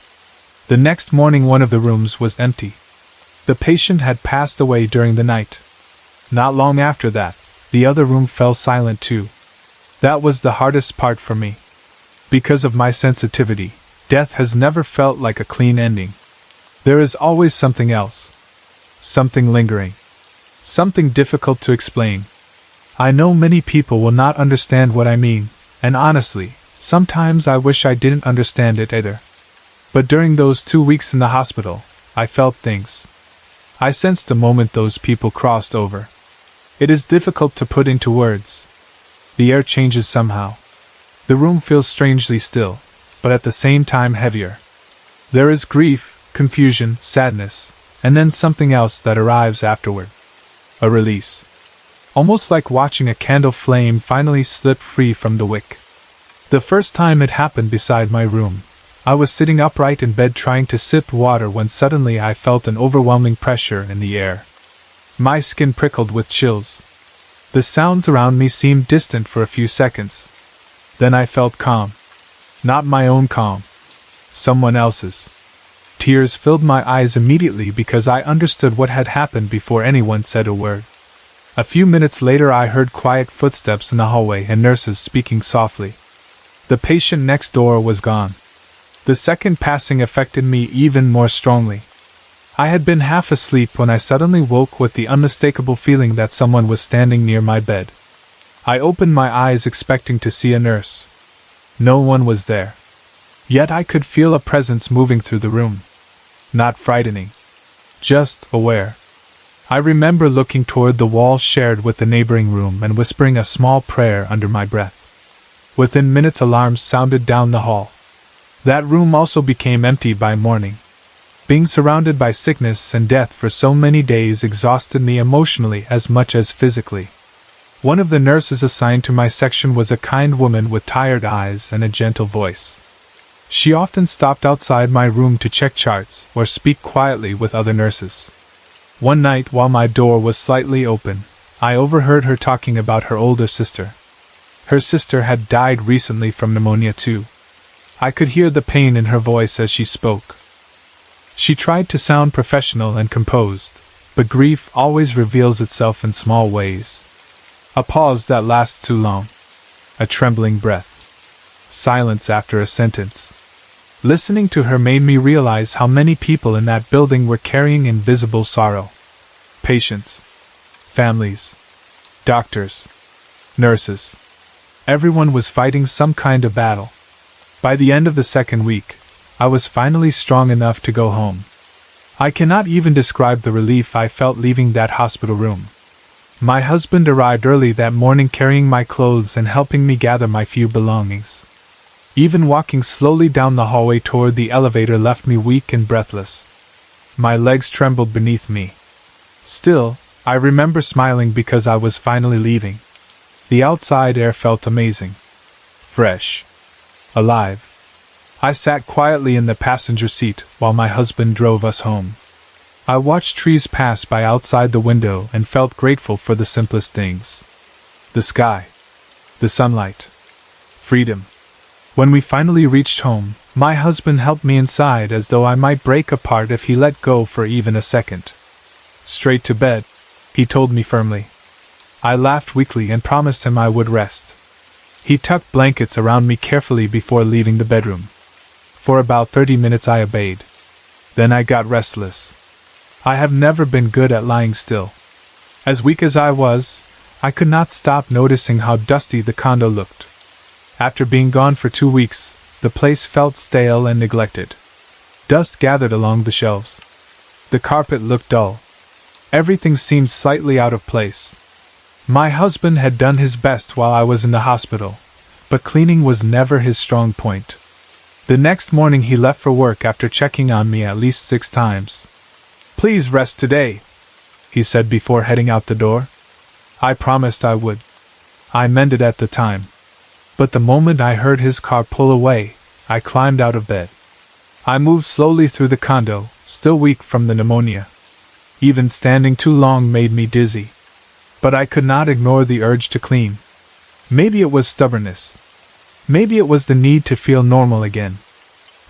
The next morning one of the rooms was empty. The patient had passed away during the night. Not long after that, the other room fell silent too. That was the hardest part for me. Because of my sensitivity, death has never felt like a clean ending. There is always something else. Something lingering. Something difficult to explain. I know many people will not understand what I mean, and honestly, sometimes I wish I didn't understand it either. But during those 2 weeks in the hospital, I felt things. I sensed the moment those people crossed over. It is difficult to put into words. The air changes somehow. The room feels strangely still, but at the same time heavier. There is grief, confusion, sadness, and then something else that arrives afterward. A release. Almost like watching a candle flame finally slip free from the wick. The first time it happened beside my room, I was sitting upright in bed trying to sip water when suddenly I felt an overwhelming pressure in the air. My skin prickled with chills. The sounds around me seemed distant for a few seconds. Then I felt calm. Not my own calm. Someone else's. Tears filled my eyes immediately because I understood what had happened before anyone said a word. A few minutes later I heard quiet footsteps in the hallway and nurses speaking softly. The patient next door was gone. The second passing affected me even more strongly. I had been half asleep when I suddenly woke with the unmistakable feeling that someone was standing near my bed. I opened my eyes expecting to see a nurse. No one was there. Yet I could feel a presence moving through the room. Not frightening. Just aware. I remember looking toward the wall shared with the neighboring room and whispering a small prayer under my breath. Within minutes alarms sounded down the hall. That room also became empty by morning. Being surrounded by sickness and death for so many days exhausted me emotionally as much as physically. One of the nurses assigned to my section was a kind woman with tired eyes and a gentle voice. She often stopped outside my room to check charts or speak quietly with other nurses. One night while my door was slightly open, I overheard her talking about her older sister. Her sister had died recently from pneumonia too. I could hear the pain in her voice as she spoke. She tried to sound professional and composed, but grief always reveals itself in small ways. A pause that lasts too long. A trembling breath. Silence after a sentence. Listening to her made me realize how many people in that building were carrying invisible sorrow. Patients. Families. Doctors. Nurses. Everyone was fighting some kind of battle. By the end of the second week, I was finally strong enough to go home. I cannot even describe the relief I felt leaving that hospital room. My husband arrived early that morning carrying my clothes and helping me gather my few belongings. Even walking slowly down the hallway toward the elevator left me weak and breathless. My legs trembled beneath me. Still, I remember smiling because I was finally leaving. The outside air felt amazing. Fresh. Alive. I sat quietly in the passenger seat while my husband drove us home. I watched trees pass by outside the window and felt grateful for the simplest things. The sky. The sunlight. Freedom. When we finally reached home, my husband helped me inside as though I might break apart if he let go for even a second. Straight to bed, he told me firmly. I laughed weakly and promised him I would rest. He tucked blankets around me carefully before leaving the bedroom. For about 30 minutes I obeyed. Then I got restless. I have never been good at lying still. As weak as I was, I could not stop noticing how dusty the condo looked. After being gone for 2 weeks, the place felt stale and neglected. Dust gathered along the shelves. The carpet looked dull. Everything seemed slightly out of place. My husband had done his best while I was in the hospital, but cleaning was never his strong point. The next morning he left for work after checking on me at least 6 times. "Please rest today," he said before heading out the door. I promised I would. I meant it at the time. But the moment I heard his car pull away, I climbed out of bed. I moved slowly through the condo, still weak from the pneumonia. Even standing too long made me dizzy. But I could not ignore the urge to clean. Maybe it was stubbornness. Maybe it was the need to feel normal again.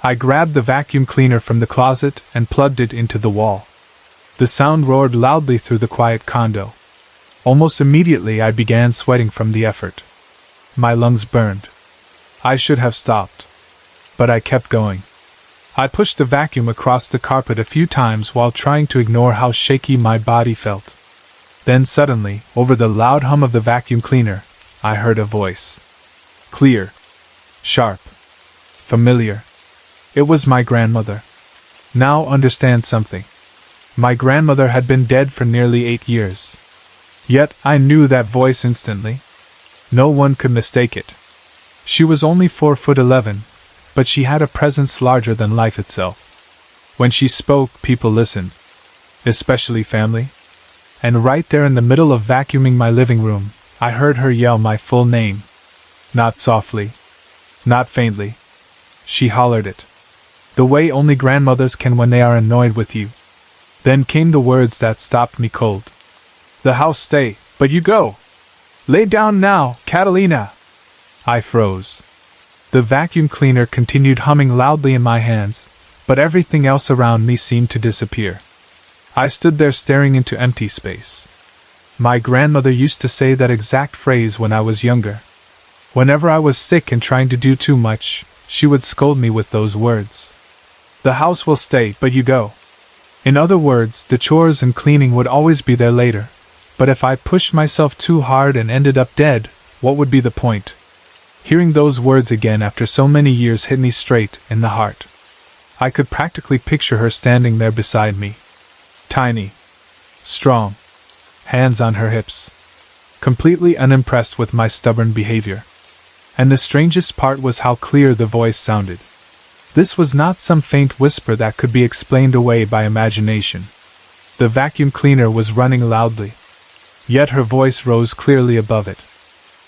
I grabbed the vacuum cleaner from the closet and plugged it into the wall. The sound roared loudly through the quiet condo. Almost immediately I began sweating from the effort. My lungs burned. I should have stopped. But I kept going. I pushed the vacuum across the carpet a few times while trying to ignore how shaky my body felt. Then suddenly, over the loud hum of the vacuum cleaner, I heard a voice. Clear. Sharp. Familiar. It was my grandmother. Now understand something. My grandmother had been dead for nearly 8 years. Yet I knew that voice instantly. No one could mistake it. She was only 4'11", but she had a presence larger than life itself. When she spoke, people listened, especially family. And right there in the middle of vacuuming my living room, I heard her yell my full name. Not softly. Not faintly. She hollered it. The way only grandmothers can when they are annoyed with you. Then came the words that stopped me cold. "The house stay, but you go. Lay down now, Catalina." I froze. The vacuum cleaner continued humming loudly in my hands, but everything else around me seemed to disappear. I stood there staring into empty space. My grandmother used to say that exact phrase when I was younger. Whenever I was sick and trying to do too much, she would scold me with those words. "The house will stay, but you go." In other words, the chores and cleaning would always be there later. But if I pushed myself too hard and ended up dead, what would be the point? Hearing those words again after so many years hit me straight in the heart. I could practically picture her standing there beside me. Tiny. Strong. Hands on her hips. Completely unimpressed with my stubborn behavior. And the strangest part was how clear the voice sounded. This was not some faint whisper that could be explained away by imagination. The vacuum cleaner was running loudly. Yet her voice rose clearly above it.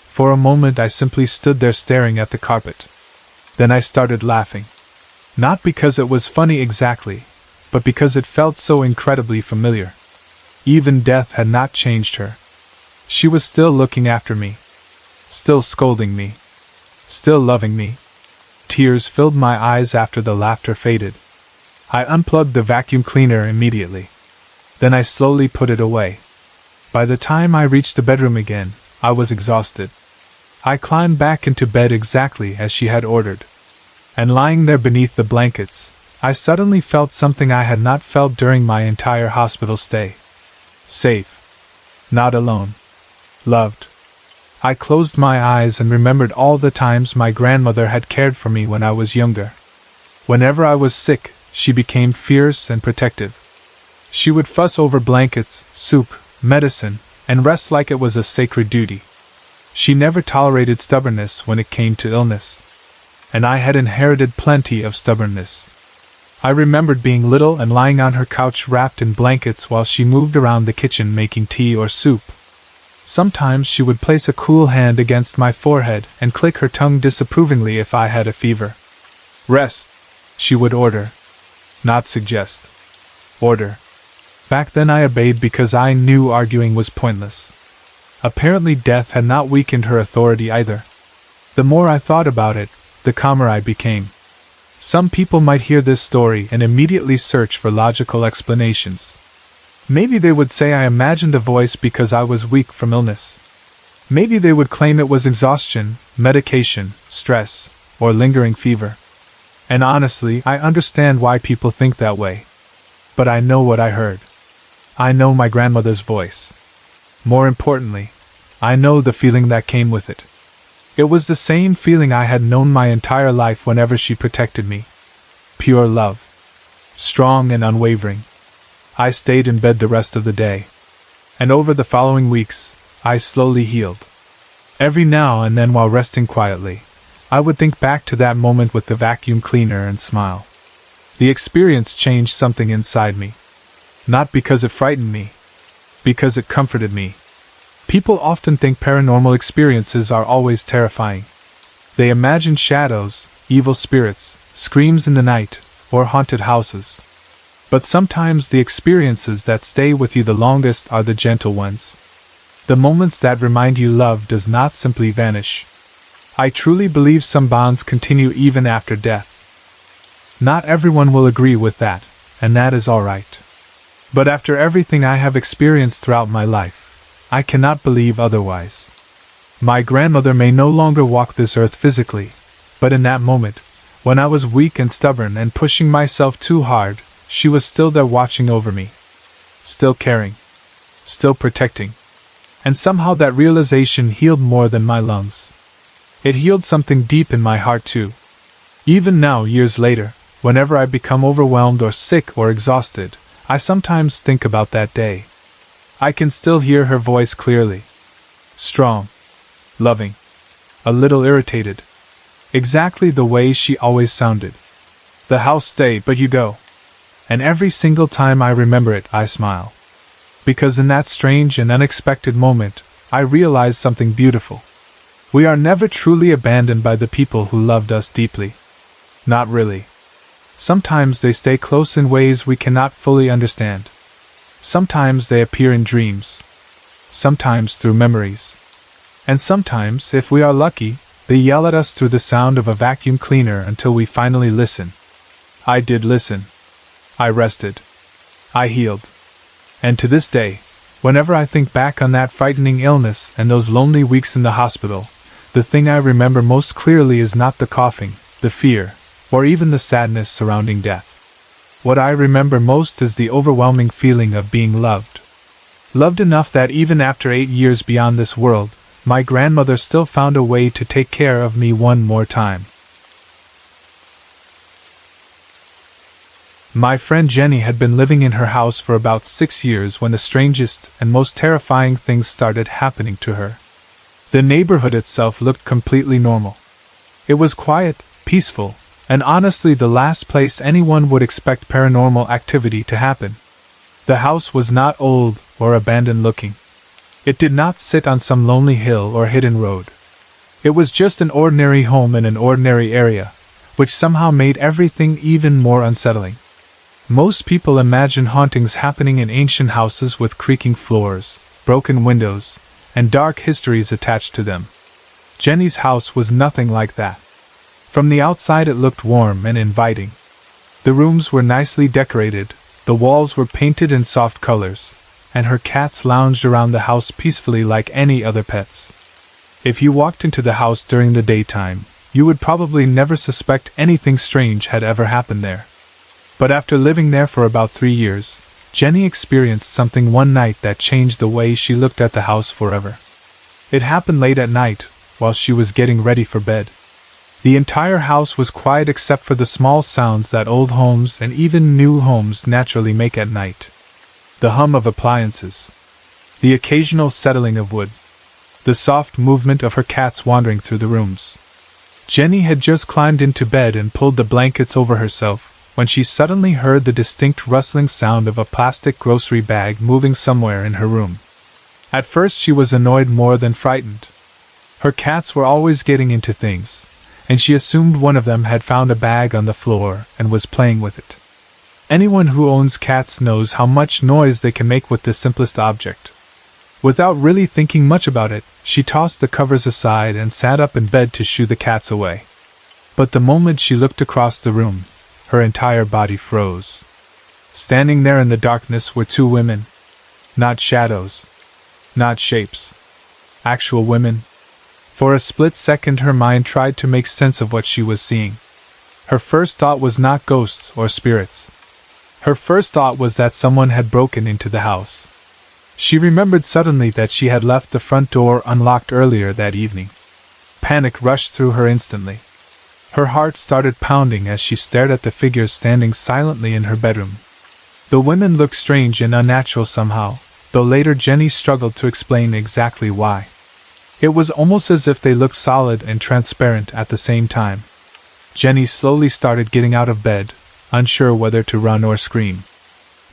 For a moment I simply stood there staring at the carpet. Then I started laughing. Not because it was funny exactly, but because it felt so incredibly familiar. Even death had not changed her. She was still looking after me. Still scolding me. Still loving me. Tears filled my eyes after the laughter faded. I unplugged the vacuum cleaner immediately. Then I slowly put it away. By the time I reached the bedroom again, I was exhausted. I climbed back into bed exactly as she had ordered. And lying there beneath the blankets, I suddenly felt something I had not felt during my entire hospital stay. Safe. Not alone. Loved. I closed my eyes and remembered all the times my grandmother had cared for me when I was younger. Whenever I was sick, she became fierce and protective. She would fuss over blankets, soup, medicine, and rest like it was a sacred duty. She never tolerated stubbornness when it came to illness. And I had inherited plenty of stubbornness. I remembered being little and lying on her couch wrapped in blankets while she moved around the kitchen making tea or soup. Sometimes she would place a cool hand against my forehead and click her tongue disapprovingly if I had a fever. Rest, she would order. Not suggest. Order. Back then I obeyed because I knew arguing was pointless. Apparently death had not weakened her authority either. The more I thought about it, the calmer I became. Some people might hear this story and immediately search for logical explanations. Maybe they would say I imagined a voice because I was weak from illness. Maybe they would claim it was exhaustion, medication, stress, or lingering fever. And honestly, I understand why people think that way. But I know what I heard. I know my grandmother's voice. More importantly, I know the feeling that came with it. It was the same feeling I had known my entire life whenever she protected me. Pure love. Strong and unwavering. I stayed in bed the rest of the day. And over the following weeks, I slowly healed. Every now and then while resting quietly, I would think back to that moment with the vacuum cleaner and smile. The experience changed something inside me. Not because it frightened me, because it comforted me. People often think paranormal experiences are always terrifying. They imagine shadows, evil spirits, screams in the night, or haunted houses. But sometimes the experiences that stay with you the longest are the gentle ones. The moments that remind you love does not simply vanish. I truly believe some bonds continue even after death. Not everyone will agree with that, and that is alright. But after everything I have experienced throughout my life, I cannot believe otherwise. My grandmother may no longer walk this earth physically, but in that moment, when I was weak and stubborn and pushing myself too hard, she was still there watching over me. Still caring. Still protecting. And somehow that realization healed more than my lungs. It healed something deep in my heart too. Even now, years later, whenever I become overwhelmed or sick or exhausted, I sometimes think about that day. I can still hear her voice clearly. Strong. Loving. A little irritated. Exactly the way she always sounded. The house stay, but you go. And every single time I remember it, I smile. Because in that strange and unexpected moment, I realize something beautiful. We are never truly abandoned by the people who loved us deeply. Not really. Sometimes they stay close in ways we cannot fully understand. Sometimes they appear in dreams. Sometimes through memories. And sometimes, if we are lucky, they yell at us through the sound of a vacuum cleaner until we finally listen. I did listen. I rested. I healed. And to this day, whenever I think back on that frightening illness and those lonely weeks in the hospital, the thing I remember most clearly is not the coughing, the fear, or even the sadness surrounding death. What I remember most is the overwhelming feeling of being loved. Loved enough that even after 8 years beyond this world, my grandmother still found a way to take care of me one more time. My friend Jenny had been living in her house for about 6 years when the strangest and most terrifying things started happening to her. The neighborhood itself looked completely normal. It was quiet, peaceful, and honestly the last place anyone would expect paranormal activity to happen. The house was not old or abandoned looking. It did not sit on some lonely hill or hidden road. It was just an ordinary home in an ordinary area, which somehow made everything even more unsettling. Most people imagine hauntings happening in ancient houses with creaking floors, broken windows, and dark histories attached to them. Jenny's house was nothing like that. From the outside it looked warm and inviting. The rooms were nicely decorated, the walls were painted in soft colors, and her cats lounged around the house peacefully like any other pets. If you walked into the house during the daytime, you would probably never suspect anything strange had ever happened there. But after living there for about 3 years, Jenny experienced something one night that changed the way she looked at the house forever. It happened late at night, while she was getting ready for bed. The entire house was quiet except for the small sounds that old homes and even new homes naturally make at night. The hum of appliances, the occasional settling of wood, the soft movement of her cats wandering through the rooms. Jenny had just climbed into bed and pulled the blankets over herself when she suddenly heard the distinct rustling sound of a plastic grocery bag moving somewhere in her room. At first she was annoyed more than frightened. Her cats were always getting into things, and she assumed one of them had found a bag on the floor and was playing with it. Anyone who owns cats knows how much noise they can make with the simplest object. Without really thinking much about it, she tossed the covers aside and sat up in bed to shoo the cats away. But the moment she looked across the room, her entire body froze. Standing there in the darkness were 2 women. Not shadows. Not shapes. Actual women. For a split second her mind tried to make sense of what she was seeing. Her first thought was not ghosts or spirits. Her first thought was that someone had broken into the house. She remembered suddenly that she had left the front door unlocked earlier that evening. Panic rushed through her instantly. Her heart started pounding as she stared at the figures standing silently in her bedroom. The women looked strange and unnatural somehow, though later Jenny struggled to explain exactly why. It was almost as if they looked solid and transparent at the same time. Jenny slowly started getting out of bed, unsure whether to run or scream.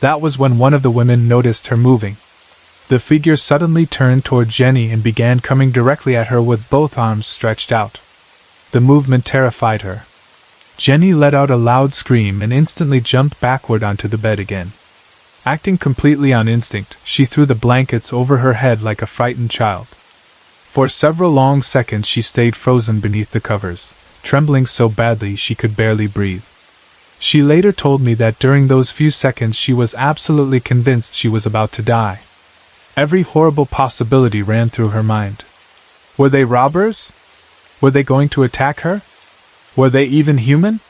That was when one of the women noticed her moving. The figure suddenly turned toward Jenny and began coming directly at her with both arms stretched out. The movement terrified her. Jenny let out a loud scream and instantly jumped backward onto the bed again. Acting completely on instinct, she threw the blankets over her head like a frightened child. For several long seconds she stayed frozen beneath the covers, trembling so badly she could barely breathe. She later told me that during those few seconds she was absolutely convinced she was about to die. Every horrible possibility ran through her mind. Were they robbers? Were they going to attack her? Were they even human?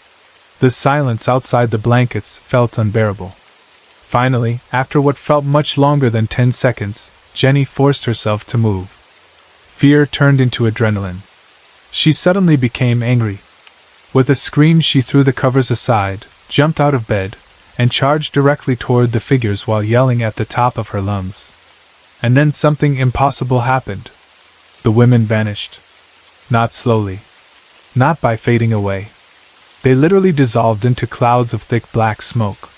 The silence outside the blankets felt unbearable. Finally, after what felt much longer than 10 seconds, Jenny forced herself to move. Fear turned into adrenaline. She suddenly became angry. With a scream she threw the covers aside, jumped out of bed, and charged directly toward the figures while yelling at the top of her lungs. And then something impossible happened. The women vanished. Not slowly. Not by fading away. They literally dissolved into clouds of thick black smoke.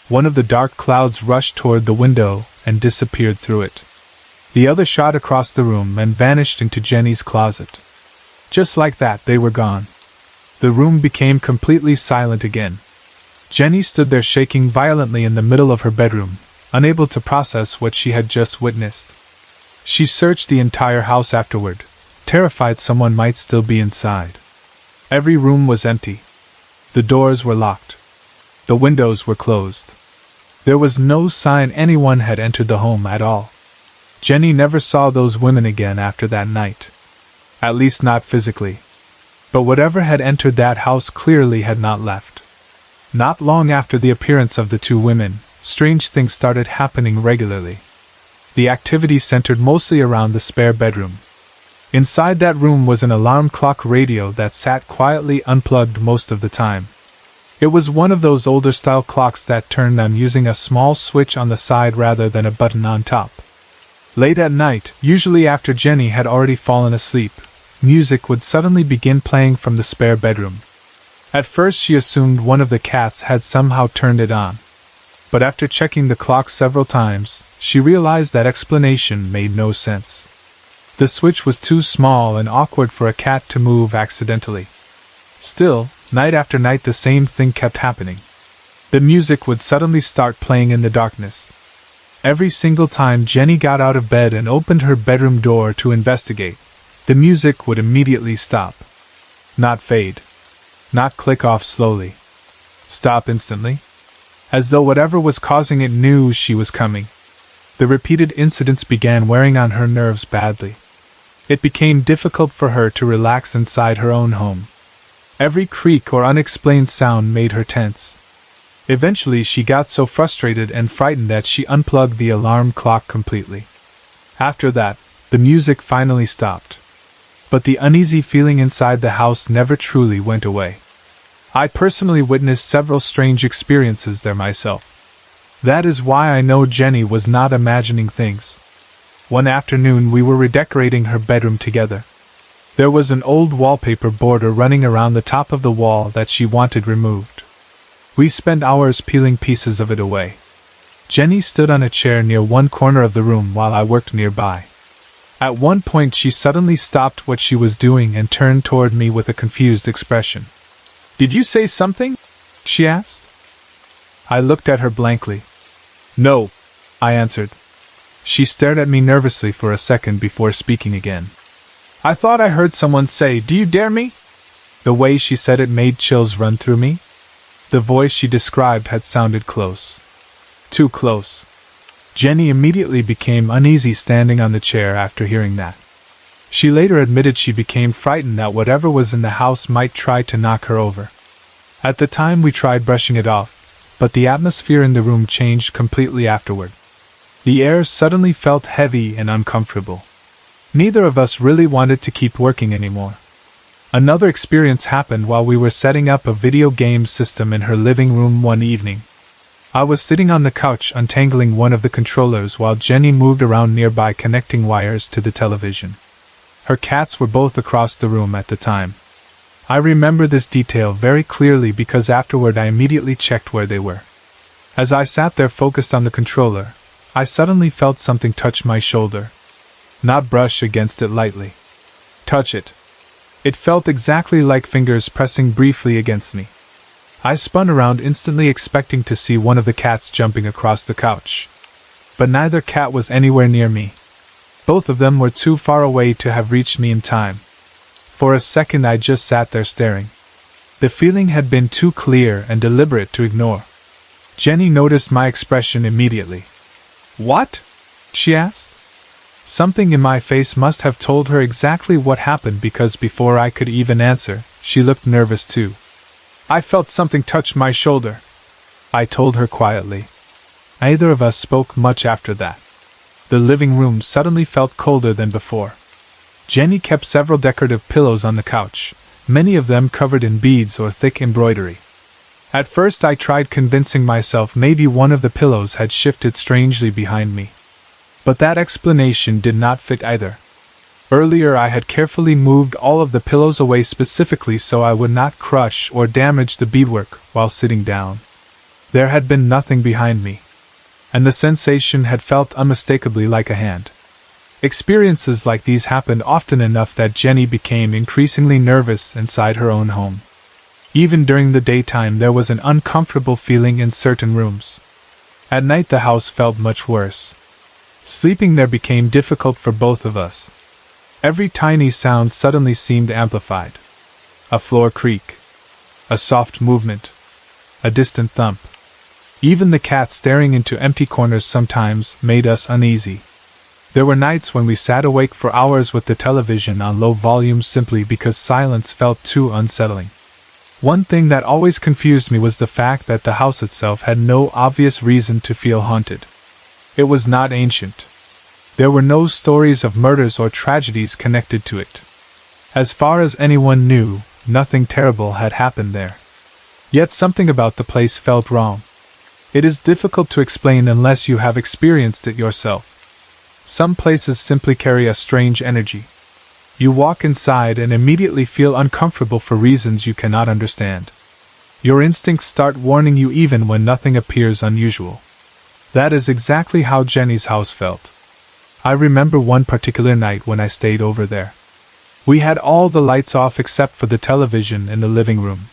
One of the dark clouds rushed toward the window and disappeared through it. The other shot across the room and vanished into Jenny's closet. Just like that, they were gone. The room became completely silent again. Jenny stood there shaking violently in the middle of her bedroom, unable to process what she had just witnessed. She searched the entire house afterward, terrified someone might still be inside. Every room was empty. The doors were locked. The windows were closed. There was no sign anyone had entered the home at all. Jenny never saw those women again after that night. At least not physically. But whatever had entered that house clearly had not left. Not long after the appearance of the 2 women, strange things started happening regularly. The activity centered mostly around the spare bedroom. Inside that room was an alarm clock radio that sat quietly unplugged most of the time. It was one of those older-style clocks that turned on using a small switch on the side rather than a button on top. Late at night, usually after Jenny had already fallen asleep, music would suddenly begin playing from the spare bedroom. At first she assumed one of the cats had somehow turned it on. But after checking the clock several times, she realized that explanation made no sense. The switch was too small and awkward for a cat to move accidentally. Still, night after night the same thing kept happening. The music would suddenly start playing in the darkness. Every single time Jenny got out of bed and opened her bedroom door to investigate, the music would immediately stop. Not fade. Not click off slowly. Stop instantly. As though whatever was causing it knew she was coming. The repeated incidents began wearing on her nerves badly. It became difficult for her to relax inside her own home. Every creak or unexplained sound made her tense. Eventually she got so frustrated and frightened that she unplugged the alarm clock completely. After that, the music finally stopped. But the uneasy feeling inside the house never truly went away. I personally witnessed several strange experiences there myself. That is why I know Jenny was not imagining things. One afternoon we were redecorating her bedroom together. There was an old wallpaper border running around the top of the wall that she wanted removed. We spent hours peeling pieces of it away. Jenny stood on a chair near one corner of the room while I worked nearby. At one point she suddenly stopped what she was doing and turned toward me with a confused expression. "Did you say something?" she asked. I looked at her blankly. "No," I answered. She stared at me nervously for a second before speaking again. "I thought I heard someone say, 'Do you dare me?'" The way she said it made chills run through me. The voice she described had sounded close. Too close. Jenny immediately became uneasy standing on the chair after hearing that. She later admitted she became frightened that whatever was in the house might try to knock her over. At the time we tried brushing it off, but the atmosphere in the room changed completely afterward. The air suddenly felt heavy and uncomfortable. Neither of us really wanted to keep working anymore. Another experience happened while we were setting up a video game system in her living room one evening. I was sitting on the couch untangling one of the controllers while Jenny moved around nearby connecting wires to the television. Her cats were both across the room at the time. I remember this detail very clearly because afterward I immediately checked where they were. As I sat there focused on the controller, I suddenly felt something touch my shoulder. Not brush against it lightly. Touch it. It felt exactly like fingers pressing briefly against me. I spun around instantly expecting to see one of the cats jumping across the couch. But neither cat was anywhere near me. Both of them were too far away to have reached me in time. For a second I just sat there staring. The feeling had been too clear and deliberate to ignore. Jenny noticed my expression immediately. "What?" she asked. Something in my face must have told her exactly what happened because before I could even answer, she looked nervous too. "I felt something touch my shoulder," I told her quietly. Neither of us spoke much after that. The living room suddenly felt colder than before. Jenny kept several decorative pillows on the couch, many of them covered in beads or thick embroidery. At first I tried convincing myself maybe one of the pillows had shifted strangely behind me. But that explanation did not fit either. Earlier I had carefully moved all of the pillows away specifically so I would not crush or damage the beadwork while sitting down. There had been nothing behind me, and the sensation had felt unmistakably like a hand. Experiences like these happened often enough that Jenny became increasingly nervous inside her own home. Even during the daytime there was an uncomfortable feeling in certain rooms. At night the house felt much worse. Sleeping there became difficult for both of us. Every tiny sound suddenly seemed amplified. A floor creak. A soft movement. A distant thump. Even the cat staring into empty corners sometimes made us uneasy. There were nights when we sat awake for hours with the television on low volume simply because silence felt too unsettling. One thing that always confused me was the fact that the house itself had no obvious reason to feel haunted. It was not ancient. There were no stories of murders or tragedies connected to it. As far as anyone knew, nothing terrible had happened there. Yet something about the place felt wrong. It is difficult to explain unless you have experienced it yourself. Some places simply carry a strange energy. You walk inside and immediately feel uncomfortable for reasons you cannot understand. Your instincts start warning you even when nothing appears unusual. That is exactly how Jenny's house felt. I remember one particular night when I stayed over there. We had all the lights off except for the television in the living room.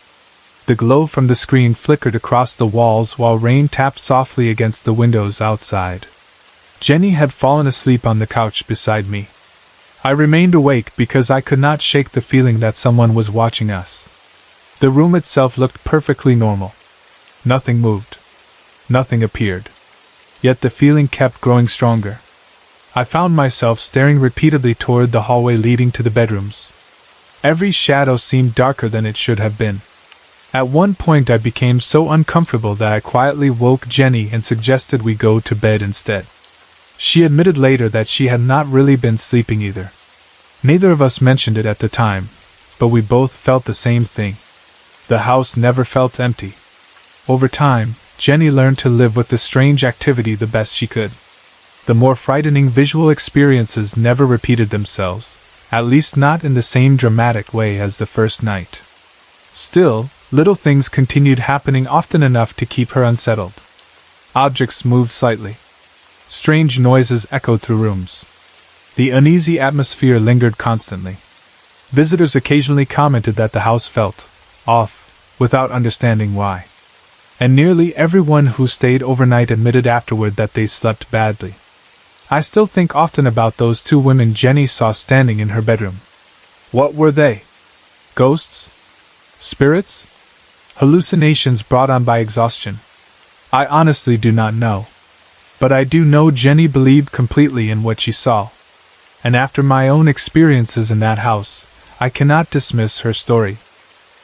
The glow from the screen flickered across the walls while rain tapped softly against the windows outside. Jenny had fallen asleep on the couch beside me. I remained awake because I could not shake the feeling that someone was watching us. The room itself looked perfectly normal. Nothing moved. Nothing appeared. Yet the feeling kept growing stronger. I found myself staring repeatedly toward the hallway leading to the bedrooms. Every shadow seemed darker than it should have been. At one point I became so uncomfortable that I quietly woke Jenny and suggested we go to bed instead. She admitted later that she had not really been sleeping either. Neither of us mentioned it at the time, but we both felt the same thing. The house never felt empty. Over time, Jenny learned to live with the strange activity the best she could. The more frightening visual experiences never repeated themselves, at least not in the same dramatic way as the first night. Still, little things continued happening often enough to keep her unsettled. Objects moved slightly. Strange noises echoed through rooms. The uneasy atmosphere lingered constantly. Visitors occasionally commented that the house felt off, without understanding why. And nearly everyone who stayed overnight admitted afterward that they slept badly. I still think often about those two women Jenny saw standing in her bedroom. What were they? Ghosts? Spirits? Hallucinations brought on by exhaustion? I honestly do not know. But I do know Jenny believed completely in what she saw. And after my own experiences in that house, I cannot dismiss her story.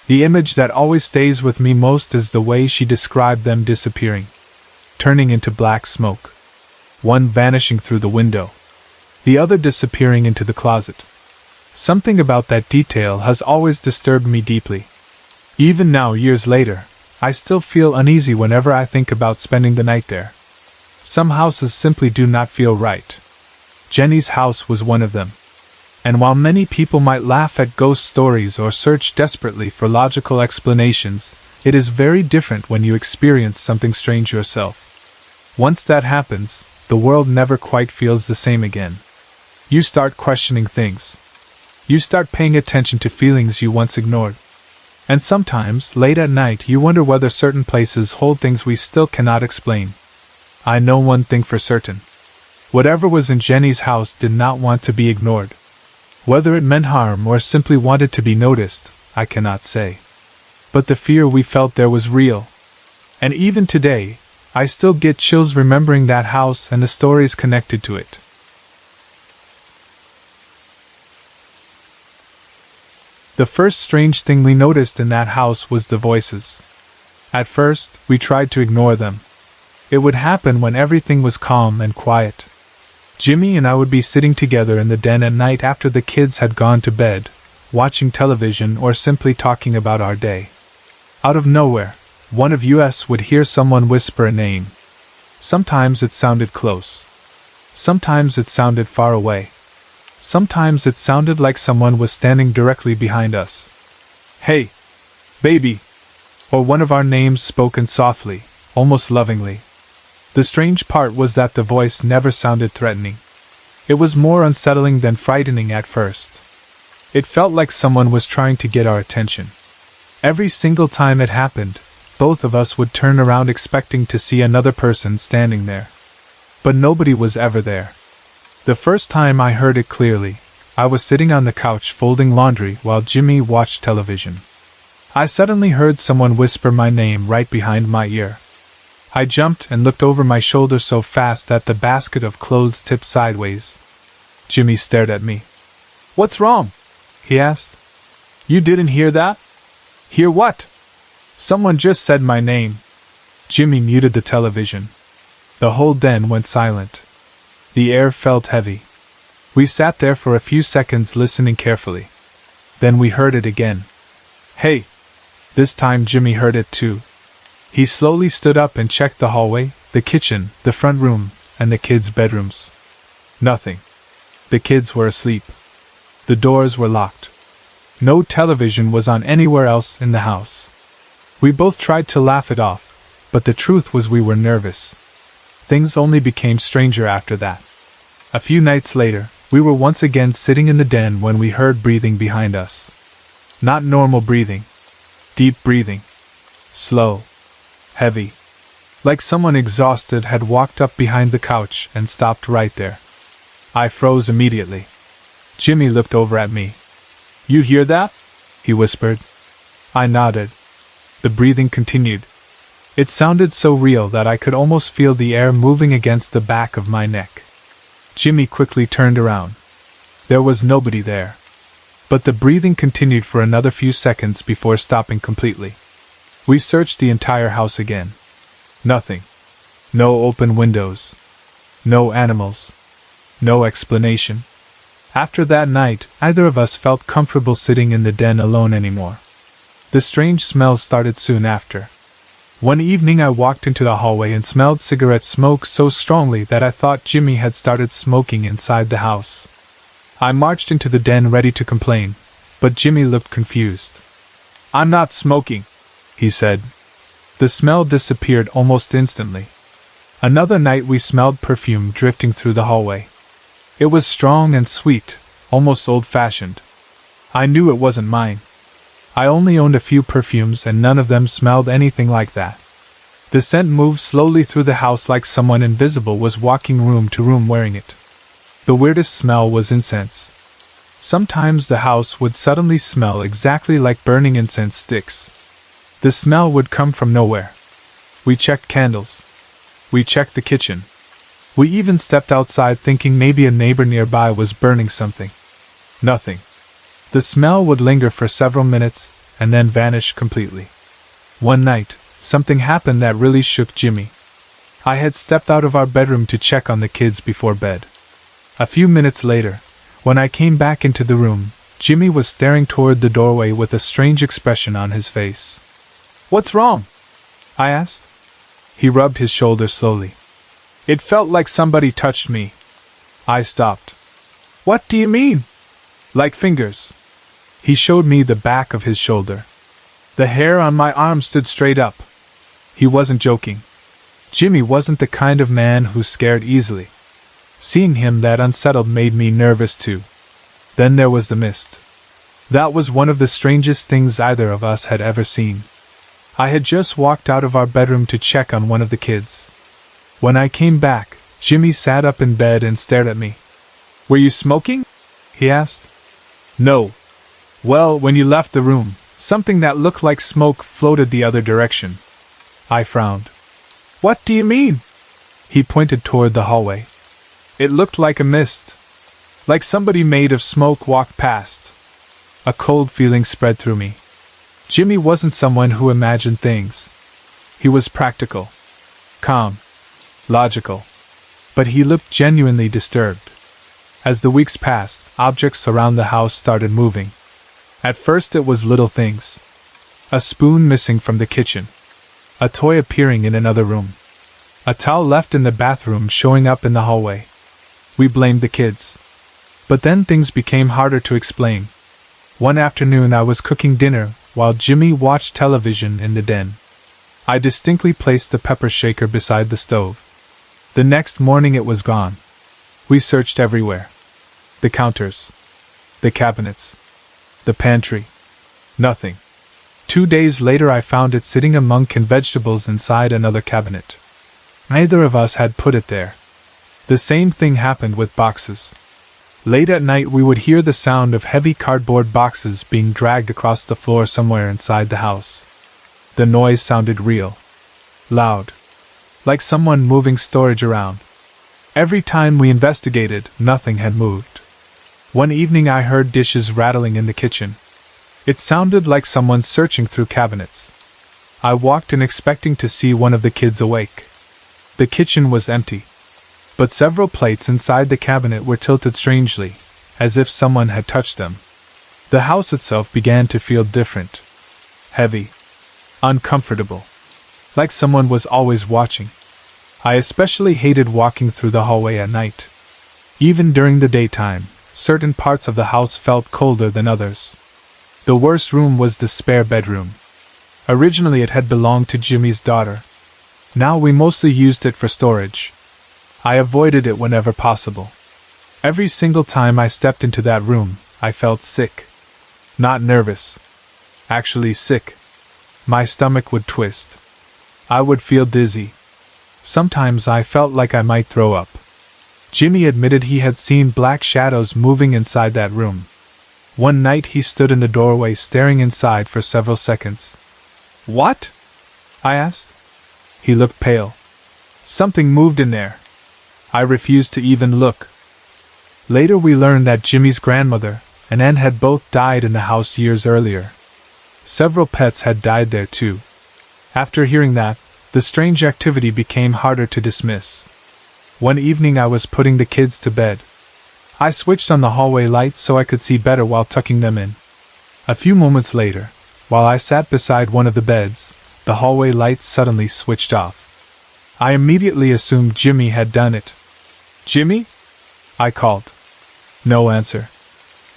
The image that always stays with me most is the way she described them disappearing, turning into black smoke. One vanishing through the window, the other disappearing into the closet. Something about that detail has always disturbed me deeply. Even now, years later, I still feel uneasy whenever I think about spending the night there. Some houses simply do not feel right. Jenny's house was one of them. And while many people might laugh at ghost stories or search desperately for logical explanations, it is very different when you experience something strange yourself. Once that happens, the world never quite feels the same again. You start questioning things. You start paying attention to feelings you once ignored. And sometimes, late at night, you wonder whether certain places hold things we still cannot explain. I know one thing for certain. Whatever was in Jenny's house did not want to be ignored. Whether it meant harm or simply wanted to be noticed, I cannot say. But the fear we felt there was real. And even today, I still get chills remembering that house and the stories connected to it. The first strange thing we noticed in that house was the voices. At first, we tried to ignore them. It would happen when everything was calm and quiet. Jimmy and I would be sitting together in the den at night after the kids had gone to bed, watching television or simply talking about our day. Out of nowhere, one of us would hear someone whisper a name. Sometimes it sounded close. Sometimes it sounded far away. Sometimes it sounded like someone was standing directly behind us. Hey, baby! Or one of our names spoken softly, almost lovingly. The strange part was that the voice never sounded threatening. It was more unsettling than frightening at first. It felt like someone was trying to get our attention. Every single time it happened, both of us would turn around expecting to see another person standing there. But nobody was ever there. The first time I heard it clearly, I was sitting on the couch folding laundry while Jimmy watched television. I suddenly heard someone whisper my name right behind my ear. I jumped and looked over my shoulder so fast that the basket of clothes tipped sideways. Jimmy stared at me. "What's wrong?" he asked. "You didn't hear that?" "Hear what?" "Someone just said my name." Jimmy muted the television. The whole den went silent. The air felt heavy. We sat there for a few seconds listening carefully. Then we heard it again. "Hey!" This time Jimmy heard it too. He slowly stood up and checked the hallway, the kitchen, the front room, and the kids' bedrooms. Nothing. The kids were asleep. The doors were locked. No television was on anywhere else in the house. We both tried to laugh it off, but the truth was we were nervous. Things only became stranger after that. A few nights later, we were once again sitting in the den when we heard breathing behind us. Not normal breathing. Deep breathing. Slow. Heavy. Like someone exhausted had walked up behind the couch and stopped right there. I froze immediately. Jimmy looked over at me. "You hear that?" he whispered. I nodded. The breathing continued. It sounded so real that I could almost feel the air moving against the back of my neck. Jimmy quickly turned around. There was nobody there. But the breathing continued for another few seconds before stopping completely. We searched the entire house again. Nothing. No open windows. No animals. No explanation. After that night, neither of us felt comfortable sitting in the den alone anymore. The strange smells started soon after. One evening I walked into the hallway and smelled cigarette smoke so strongly that I thought Jimmy had started smoking inside the house. I marched into the den ready to complain, but Jimmy looked confused. "I'm not smoking," he said. The smell disappeared almost instantly. Another night we smelled perfume drifting through the hallway. It was strong and sweet, almost old-fashioned. I knew it wasn't mine. I only owned a few perfumes and none of them smelled anything like that. The scent moved slowly through the house like someone invisible was walking room to room wearing it. The weirdest smell was incense. Sometimes the house would suddenly smell exactly like burning incense sticks. The smell would come from nowhere. We checked candles. We checked the kitchen. We even stepped outside thinking maybe a neighbor nearby was burning something. Nothing. The smell would linger for several minutes, and then vanish completely. One night, something happened that really shook Jimmy. I had stepped out of our bedroom to check on the kids before bed. A few minutes later, when I came back into the room, Jimmy was staring toward the doorway with a strange expression on his face. "What's wrong?" I asked. He rubbed his shoulder slowly. "It felt like somebody touched me." I stopped. "What do you mean?" "Like fingers." He showed me the back of his shoulder. The hair on my arm stood straight up. He wasn't joking. Jimmy wasn't the kind of man who's scared easily. Seeing him that unsettled made me nervous too. Then there was the mist. That was one of the strangest things either of us had ever seen. I had just walked out of our bedroom to check on one of the kids. When I came back, Jimmy sat up in bed and stared at me. "Were you smoking?" he asked. "No." "Well, when you left the room, something that looked like smoke floated the other direction." I frowned. "What do you mean?" He pointed toward the hallway. "It looked like a mist. Like somebody made of smoke walked past." A cold feeling spread through me. Jimmy wasn't someone who imagined things. He was practical, calm, logical. But he looked genuinely disturbed. As the weeks passed, objects around the house started moving. At first it was little things. A spoon missing from the kitchen. A toy appearing in another room. A towel left in the bathroom showing up in the hallway. We blamed the kids. But then things became harder to explain. One afternoon I was cooking dinner while Jimmy watched television in the den. I distinctly placed the pepper shaker beside the stove. The next morning it was gone. We searched everywhere. The counters. The cabinets. The pantry. Nothing. 2 days later I found it sitting among canned vegetables inside another cabinet. Neither of us had put it there. The same thing happened with boxes. Late at night we would hear the sound of heavy cardboard boxes being dragged across the floor somewhere inside the house. The noise sounded real. Loud. Like someone moving storage around. Every time we investigated, nothing had moved. One evening I heard dishes rattling in the kitchen. It sounded like someone searching through cabinets. I walked in expecting to see one of the kids awake. The kitchen was empty. But several plates inside the cabinet were tilted strangely, as if someone had touched them. The house itself began to feel different. Heavy. Uncomfortable. Like someone was always watching. I especially hated walking through the hallway at night. Even during the daytime, certain parts of the house felt colder than others. The worst room was the spare bedroom. Originally it had belonged to Jimmy's daughter. Now we mostly used it for storage. I avoided it whenever possible. Every single time I stepped into that room, I felt sick. Not nervous. Actually sick. My stomach would twist. I would feel dizzy. Sometimes I felt like I might throw up. Jimmy admitted he had seen black shadows moving inside that room. One night he stood in the doorway staring inside for several seconds. "What?" I asked. He looked pale. "Something moved in there." I refused to even look. Later we learned that Jimmy's grandmother and aunt had both died in the house years earlier. Several pets had died there too. After hearing that, the strange activity became harder to dismiss. One evening I was putting the kids to bed. I switched on the hallway lights so I could see better while tucking them in. A few moments later, while I sat beside one of the beds, the hallway lights suddenly switched off. I immediately assumed Jimmy had done it. "Jimmy?" I called. No answer.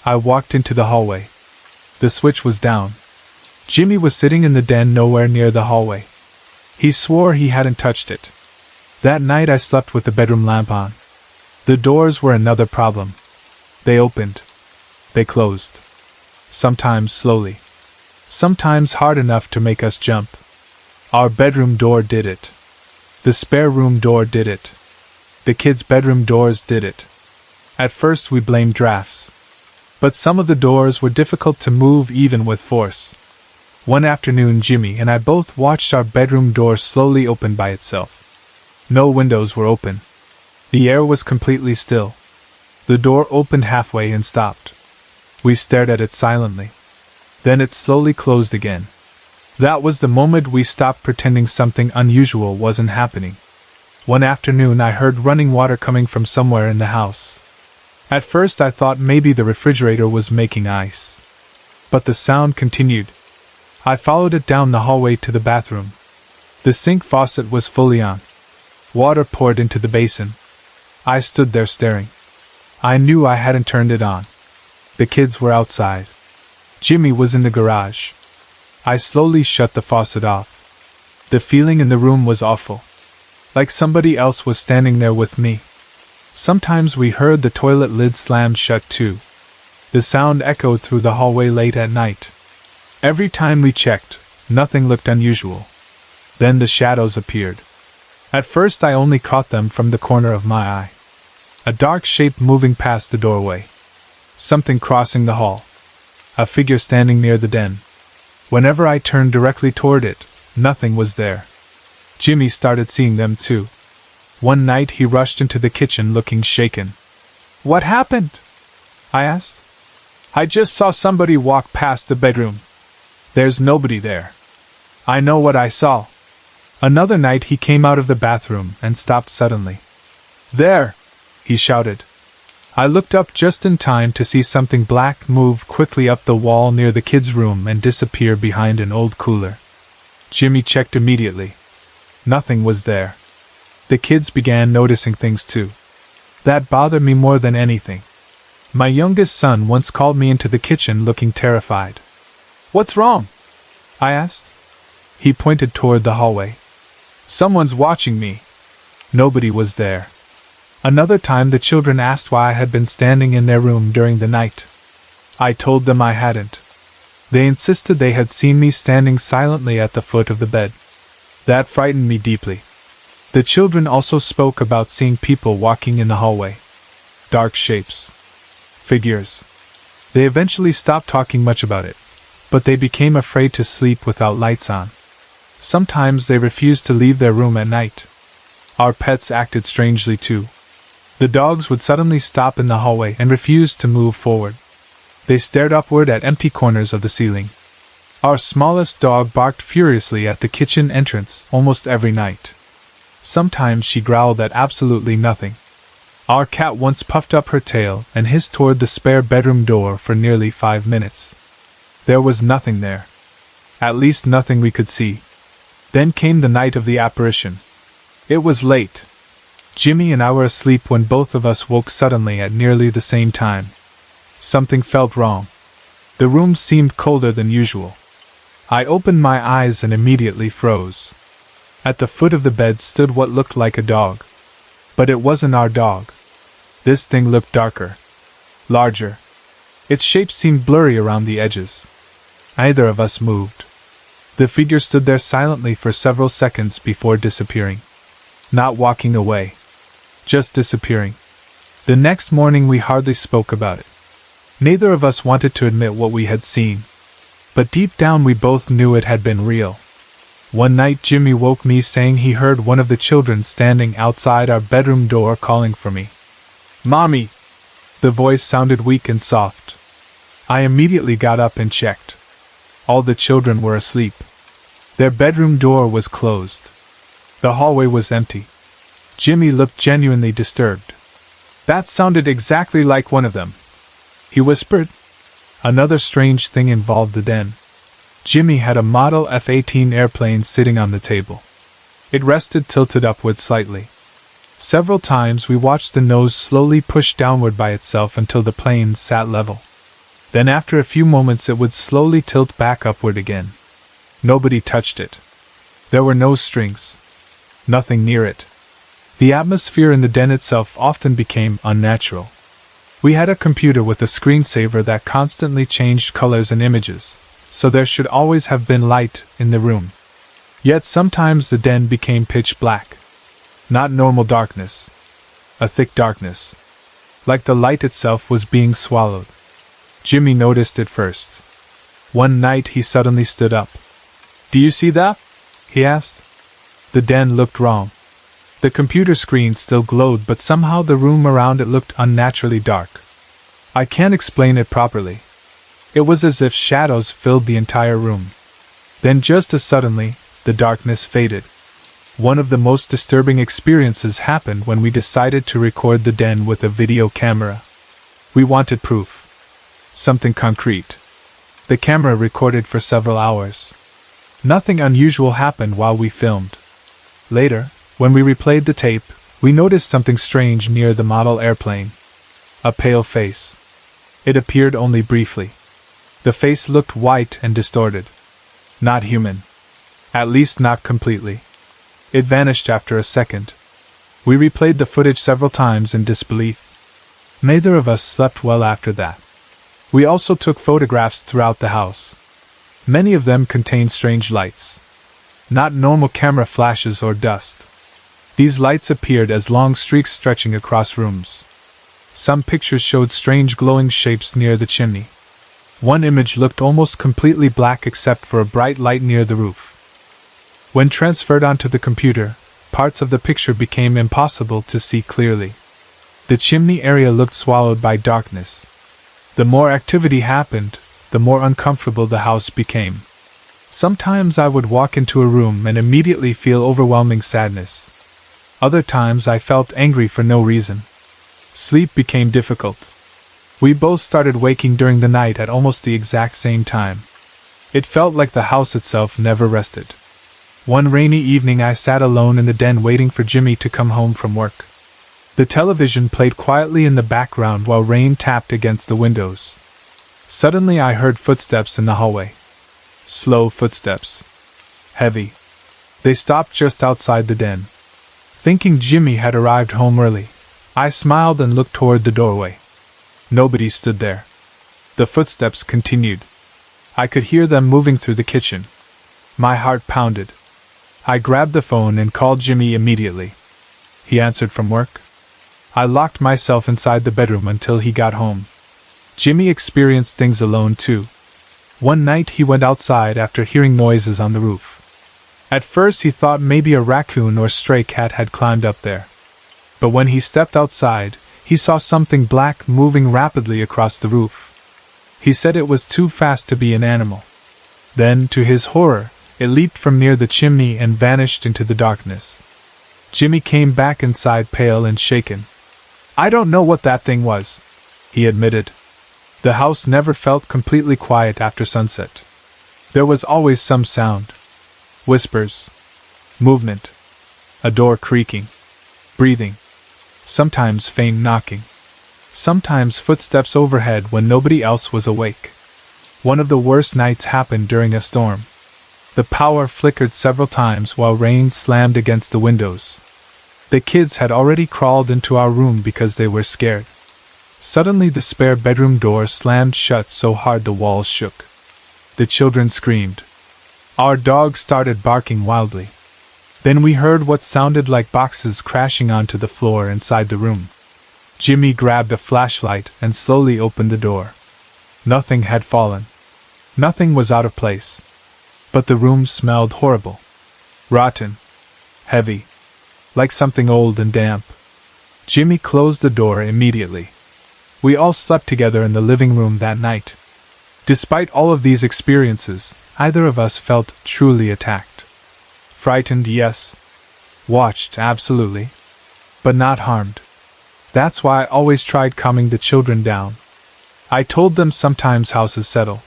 I walked into the hallway. The switch was down. Jimmy was sitting in the den nowhere near the hallway. He swore he hadn't touched it. That night I slept with the bedroom lamp on. The doors were another problem. They opened. They closed. Sometimes slowly. Sometimes hard enough to make us jump. Our bedroom door did it. The spare room door did it. The kids' bedroom doors did it. At first we blamed drafts. But some of the doors were difficult to move even with force. One afternoon Jimmy and I both watched our bedroom door slowly open by itself. No windows were open. The air was completely still. The door opened halfway and stopped. We stared at it silently. Then it slowly closed again. That was the moment we stopped pretending something unusual wasn't happening. One afternoon I heard running water coming from somewhere in the house. At first I thought maybe the refrigerator was making ice. But the sound continued. I followed it down the hallway to the bathroom. The sink faucet was fully on. Water poured into the basin. I stood there staring. I knew I hadn't turned it on. The kids were outside. Jimmy was in the garage. I slowly shut the faucet off. The feeling in the room was awful. Like somebody else was standing there with me. Sometimes we heard the toilet lid slam shut too. The sound echoed through the hallway late at night. Every time we checked, nothing looked unusual. Then the shadows appeared. At first I only caught them from the corner of my eye. A dark shape moving past the doorway. Something crossing the hall. A figure standing near the den. Whenever I turned directly toward it, nothing was there. Jimmy started seeing them too. One night he rushed into the kitchen looking shaken. "What happened?" I asked. "I just saw somebody walk past the bedroom. There's nobody there." "I know what I saw." Another night he came out of the bathroom and stopped suddenly. "There!" he shouted. I looked up just in time to see something black move quickly up the wall near the kids' room and disappear behind an old cooler. Jimmy checked immediately. Nothing was there. The kids began noticing things too. That bothered me more than anything. My youngest son once called me into the kitchen looking terrified. "What's wrong?" I asked. He pointed toward the hallway. "Someone's watching me." Nobody was there. Another time the children asked why I had been standing in their room during the night. I told them I hadn't. They insisted they had seen me standing silently at the foot of the bed. That frightened me deeply. The children also spoke about seeing people walking in the hallway. Dark shapes. Figures. They eventually stopped talking much about it, but they became afraid to sleep without lights on. Sometimes they refused to leave their room at night. Our pets acted strangely too. The dogs would suddenly stop in the hallway and refuse to move forward. They stared upward at empty corners of the ceiling. Our smallest dog barked furiously at the kitchen entrance almost every night. Sometimes she growled at absolutely nothing. Our cat once puffed up her tail and hissed toward the spare bedroom door for nearly 5 minutes. There was nothing there. At least nothing we could see. Then came the night of the apparition. It was late. Jimmy and I were asleep when both of us woke suddenly at nearly the same time. Something felt wrong. The room seemed colder than usual. I opened my eyes and immediately froze. At the foot of the bed stood what looked like a dog. But it wasn't our dog. This thing looked darker. Larger. Its shape seemed blurry around the edges. Neither of us moved. The figure stood there silently for several seconds before disappearing. Not walking away. Just disappearing. The next morning we hardly spoke about it. Neither of us wanted to admit what we had seen. But deep down we both knew it had been real. One night Jimmy woke me saying he heard one of the children standing outside our bedroom door calling for me. "Mommy!" The voice sounded weak and soft. I immediately got up and checked. All the children were asleep. Their bedroom door was closed. The hallway was empty. Jimmy looked genuinely disturbed. "That sounded exactly like one of them," he whispered. Another strange thing involved the den. Jimmy had a model F-18 airplane sitting on the table. It rested tilted upward slightly. Several times we watched the nose slowly push downward by itself until the plane sat level. Then after a few moments it would slowly tilt back upward again. Nobody touched it. There were no strings. Nothing near it. The atmosphere in the den itself often became unnatural. We had a computer with a screensaver that constantly changed colors and images, so there should always have been light in the room. Yet sometimes the den became pitch black. Not normal darkness. A thick darkness. Like the light itself was being swallowed. Jimmy noticed it first. One night he suddenly stood up. "Do you see that?" he asked. The den looked wrong. The computer screen still glowed, but somehow the room around it looked unnaturally dark. I can't explain it properly. It was as if shadows filled the entire room. Then just as suddenly, the darkness faded. One of the most disturbing experiences happened when we decided to record the den with a video camera. We wanted proof. Something concrete. The camera recorded for several hours. Nothing unusual happened while we filmed. Later, when we replayed the tape, we noticed something strange near the model airplane. A pale face. It appeared only briefly. The face looked white and distorted. Not human. At least not completely. It vanished after a second. We replayed the footage several times in disbelief. Neither of us slept well after that. We also took photographs throughout the house. Many of them contained strange lights. Not normal camera flashes or dust. These lights appeared as long streaks stretching across rooms. Some pictures showed strange glowing shapes near the chimney. One image looked almost completely black except for a bright light near the roof. When transferred onto the computer, parts of the picture became impossible to see clearly. The chimney area looked swallowed by darkness. The more activity happened, the more uncomfortable the house became. Sometimes I would walk into a room and immediately feel overwhelming sadness. Other times I felt angry for no reason. Sleep became difficult. We both started waking during the night at almost the exact same time. It felt like the house itself never rested. One rainy evening I sat alone in the den waiting for Jimmy to come home from work. The television played quietly in the background while rain tapped against the windows. Suddenly I heard footsteps in the hallway. Slow footsteps. Heavy. They stopped just outside the den. Thinking Jimmy had arrived home early, I smiled and looked toward the doorway. Nobody stood there. The footsteps continued. I could hear them moving through the kitchen. My heart pounded. I grabbed the phone and called Jimmy immediately. He answered from work. I locked myself inside the bedroom until he got home. Jimmy experienced things alone too. One night he went outside after hearing noises on the roof. At first he thought maybe a raccoon or stray cat had climbed up there. But when he stepped outside, he saw something black moving rapidly across the roof. He said it was too fast to be an animal. Then, to his horror, it leaped from near the chimney and vanished into the darkness. Jimmy came back inside pale and shaken. "I don't know what that thing was," he admitted. The house never felt completely quiet after sunset. There was always some sound. Whispers. Movement. A door creaking. Breathing. Sometimes faint knocking. Sometimes footsteps overhead when nobody else was awake. One of the worst nights happened during a storm. The power flickered several times while rain slammed against the windows. The kids had already crawled into our room because they were scared. Suddenly the spare bedroom door slammed shut so hard the walls shook. The children screamed. Our dog started barking wildly. Then we heard what sounded like boxes crashing onto the floor inside the room. Jimmy grabbed a flashlight and slowly opened the door. Nothing had fallen. Nothing was out of place. But the room smelled horrible. Rotten. Heavy. Like something old and damp. Jimmy closed the door immediately. We all slept together in the living room that night. Despite all of these experiences, neither of us felt truly attacked. Frightened, yes. Watched, absolutely. But not harmed. That's why I always tried calming the children down. I told them sometimes houses settle.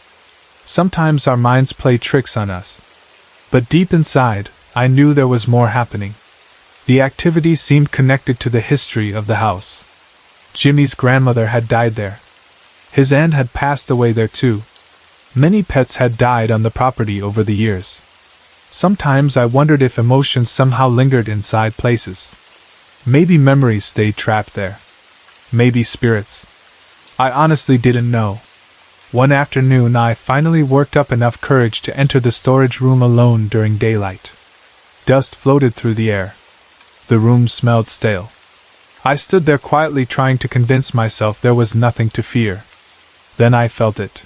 Sometimes our minds play tricks on us. But deep inside, I knew there was more happening. The activity seemed connected to the history of the house. Jimmy's grandmother had died there. His aunt had passed away there too. Many pets had died on the property over the years. Sometimes I wondered if emotions somehow lingered inside places. Maybe memories stayed trapped there. Maybe spirits. I honestly didn't know. One afternoon I finally worked up enough courage to enter the storage room alone during daylight. Dust floated through the air. The room smelled stale. I stood there quietly trying to convince myself there was nothing to fear. Then I felt it.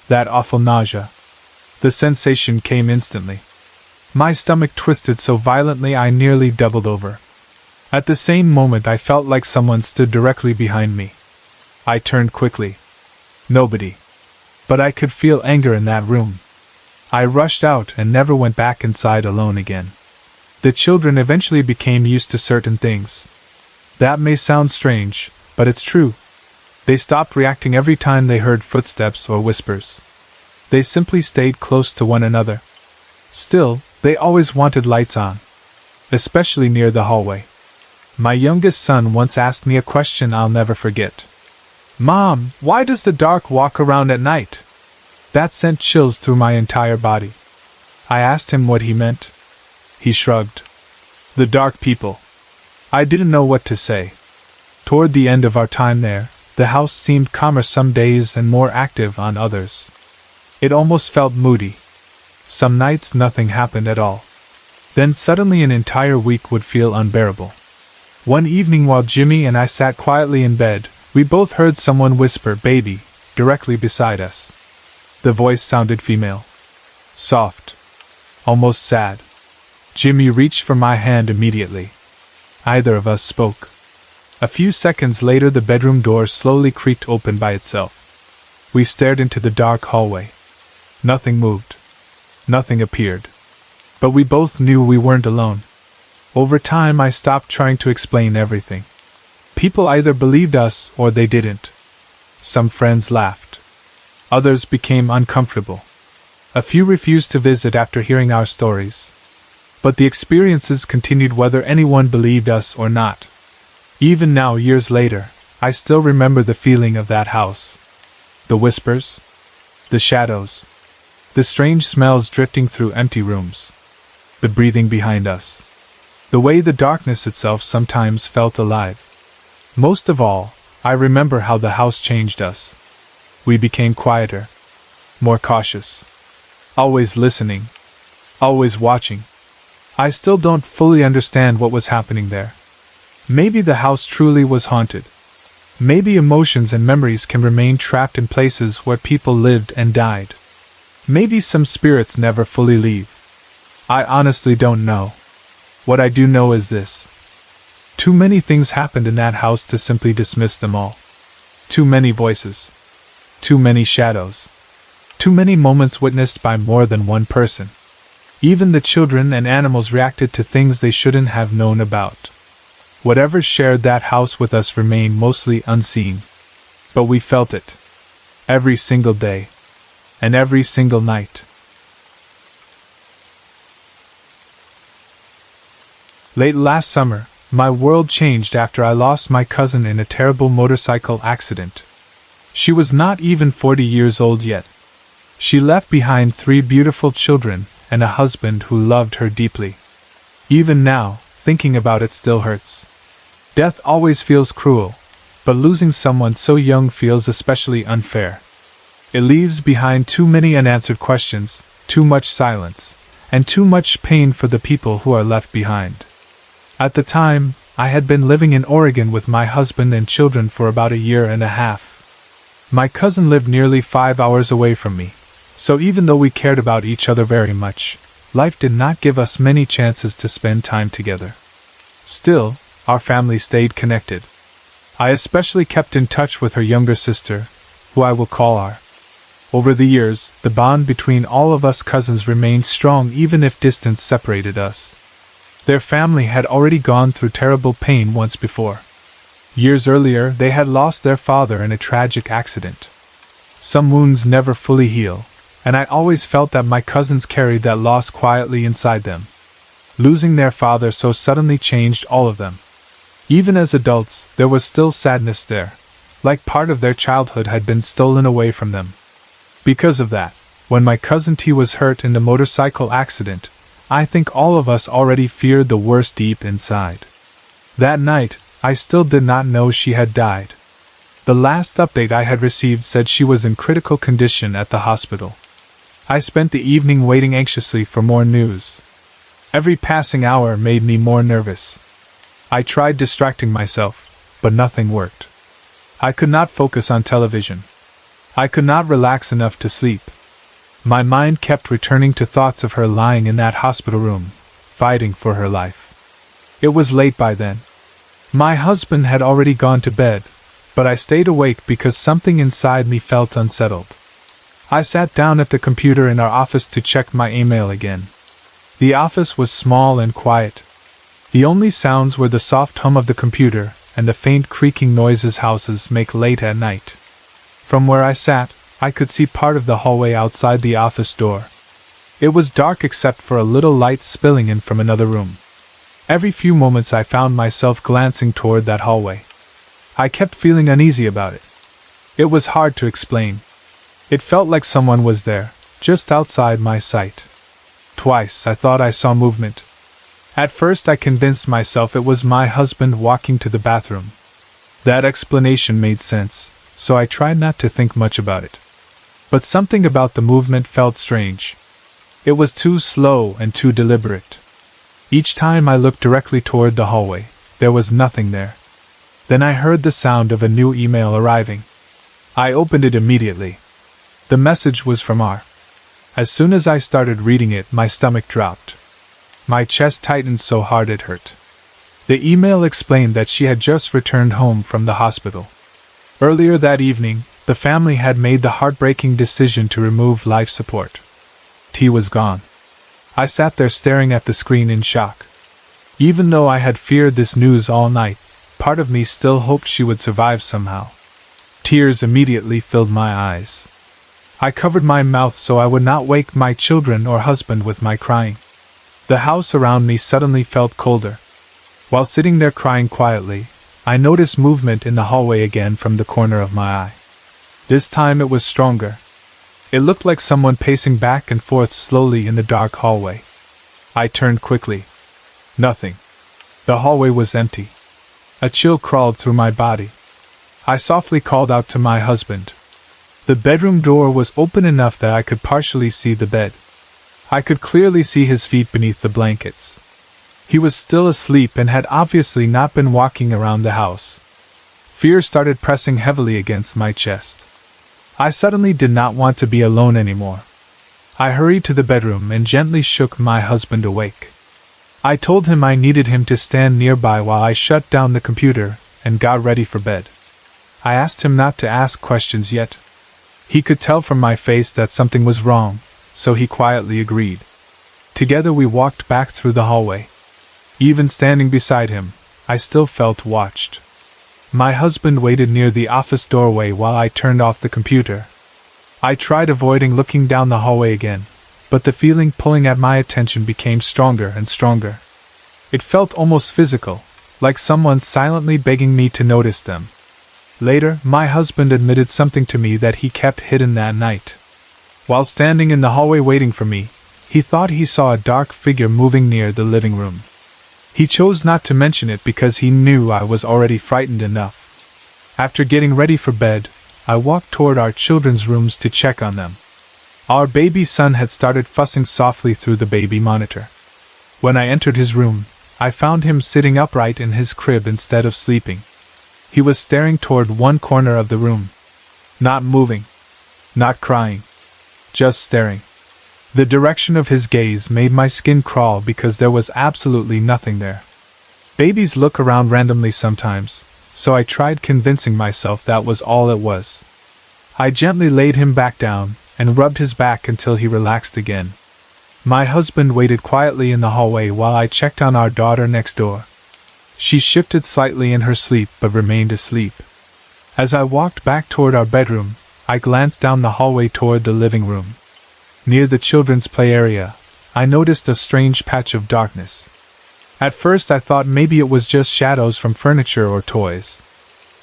That awful nausea. The sensation came instantly. My stomach twisted so violently I nearly doubled over. At the same moment I felt like someone stood directly behind me. I turned quickly. Nobody. But I could feel anger in that room. I rushed out and never went back inside alone again. The children eventually became used to certain things. That may sound strange, but it's true. They stopped reacting every time they heard footsteps or whispers. They simply stayed close to one another. Still, they always wanted lights on. Especially near the hallway. My youngest son once asked me a question I'll never forget. "Mom, why does the dark walk around at night?" That sent chills through my entire body. I asked him what he meant. He shrugged. The dark people. I didn't know what to say. Toward the end of our time there, the house seemed calmer some days and more active on others. It almost felt moody. Some nights nothing happened at all. Then suddenly an entire week would feel unbearable. One evening while Jimmy and I sat quietly in bed, we both heard someone whisper "baby" directly beside us. The voice sounded female. Soft. Almost sad. Jimmy reached for my hand immediately. Neither of us spoke. A few seconds later the bedroom door slowly creaked open by itself. We stared into the dark hallway. Nothing moved. Nothing appeared. But we both knew we weren't alone. Over time I stopped trying to explain everything. People either believed us or they didn't. Some friends laughed. Others became uncomfortable. A few refused to visit after hearing our stories. But the experiences continued whether anyone believed us or not. Even now, years later, I still remember the feeling of that house. The whispers. The shadows. The strange smells drifting through empty rooms. The breathing behind us. The way the darkness itself sometimes felt alive. Most of all, I remember how the house changed us. We became quieter. More cautious. Always listening. Always watching. I still don't fully understand what was happening there. Maybe the house truly was haunted. Maybe emotions and memories can remain trapped in places where people lived and died. Maybe some spirits never fully leave. I honestly don't know. What I do know is this. Too many things happened in that house to simply dismiss them all. Too many voices. Too many shadows. Too many moments witnessed by more than one person. Even the children and animals reacted to things they shouldn't have known about. Whatever shared that house with us remained mostly unseen. But we felt it. Every single day. And every single night. Late last summer, my world changed after I lost my cousin in a terrible motorcycle accident. She was not even 40 years old yet. She left behind 3 beautiful children and a husband who loved her deeply. Even now, thinking about it still hurts. Death always feels cruel, but losing someone so young feels especially unfair. It leaves behind too many unanswered questions, too much silence, and too much pain for the people who are left behind. At the time, I had been living in Oregon with my husband and children for about a year and a half. My cousin lived nearly 5 hours away from me, so even though we cared about each other very much, life did not give us many chances to spend time together. Still, our family stayed connected. I especially kept in touch with her younger sister, who I will call R. Over the years, the bond between all of us cousins remained strong even if distance separated us. Their family had already gone through terrible pain once before. Years earlier, they had lost their father in a tragic accident. Some wounds never fully heal, and I always felt that my cousins carried that loss quietly inside them. Losing their father so suddenly changed all of them. Even as adults, there was still sadness there, like part of their childhood had been stolen away from them. Because of that, when my cousin T was hurt in the motorcycle accident, I think all of us already feared the worst deep inside. That night, I still did not know she had died. The last update I had received said she was in critical condition at the hospital. I spent the evening waiting anxiously for more news. Every passing hour made me more nervous. I tried distracting myself, but nothing worked. I could not focus on television. I could not relax enough to sleep. My mind kept returning to thoughts of her lying in that hospital room, fighting for her life. It was late by then. My husband had already gone to bed, but I stayed awake because something inside me felt unsettled. I sat down at the computer in our office to check my email again. The office was small and quiet. The only sounds were the soft hum of the computer and the faint creaking noises houses make late at night. From where I sat, I could see part of the hallway outside the office door. It was dark except for a little light spilling in from another room. Every few moments I found myself glancing toward that hallway. I kept feeling uneasy about it. It was hard to explain. It felt like someone was there, just outside my sight. Twice I thought I saw movement. At first I convinced myself it was my husband walking to the bathroom. That explanation made sense, so I tried not to think much about it. But something about the movement felt strange. It was too slow and too deliberate. Each time I looked directly toward the hallway, there was nothing there. Then I heard the sound of a new email arriving. I opened it immediately. The message was from R. As soon as I started reading it, my stomach dropped. My chest tightened so hard it hurt. The email explained that she had just returned home from the hospital. Earlier that evening, the family had made the heartbreaking decision to remove life support. T was gone. I sat there staring at the screen in shock. Even though I had feared this news all night, part of me still hoped she would survive somehow. Tears immediately filled my eyes. I covered my mouth so I would not wake my children or husband with my crying. The house around me suddenly felt colder. While sitting there crying quietly, I noticed movement in the hallway again from the corner of my eye. This time it was stronger. It looked like someone pacing back and forth slowly in the dark hallway. I turned quickly. Nothing. The hallway was empty. A chill crawled through my body. I softly called out to my husband. The bedroom door was open enough that I could partially see the bed. I could clearly see his feet beneath the blankets. He was still asleep and had obviously not been walking around the house. Fear started pressing heavily against my chest. I suddenly did not want to be alone anymore. I hurried to the bedroom and gently shook my husband awake. I told him I needed him to stand nearby while I shut down the computer and got ready for bed. I asked him not to ask questions yet. He could tell from my face that something was wrong, so he quietly agreed. Together we walked back through the hallway. Even standing beside him, I still felt watched. My husband waited near the office doorway while I turned off the computer. I tried avoiding looking down the hallway again, but the feeling pulling at my attention became stronger and stronger. It felt almost physical, like someone silently begging me to notice them. Later, my husband admitted something to me that he kept hidden that night. While standing in the hallway waiting for me, he thought he saw a dark figure moving near the living room. He chose not to mention it because he knew I was already frightened enough. After getting ready for bed, I walked toward our children's rooms to check on them. Our baby son had started fussing softly through the baby monitor. When I entered his room, I found him sitting upright in his crib instead of sleeping. He was staring toward one corner of the room. Not moving. Not crying. Just staring. The direction of his gaze made my skin crawl because there was absolutely nothing there. Babies look around randomly sometimes, so I tried convincing myself that was all it was. I gently laid him back down and rubbed his back until he relaxed again. My husband waited quietly in the hallway while I checked on our daughter next door. She shifted slightly in her sleep but remained asleep. As I walked back toward our bedroom, I glanced down the hallway toward the living room. Near the children's play area, I noticed a strange patch of darkness. At first I thought maybe it was just shadows from furniture or toys.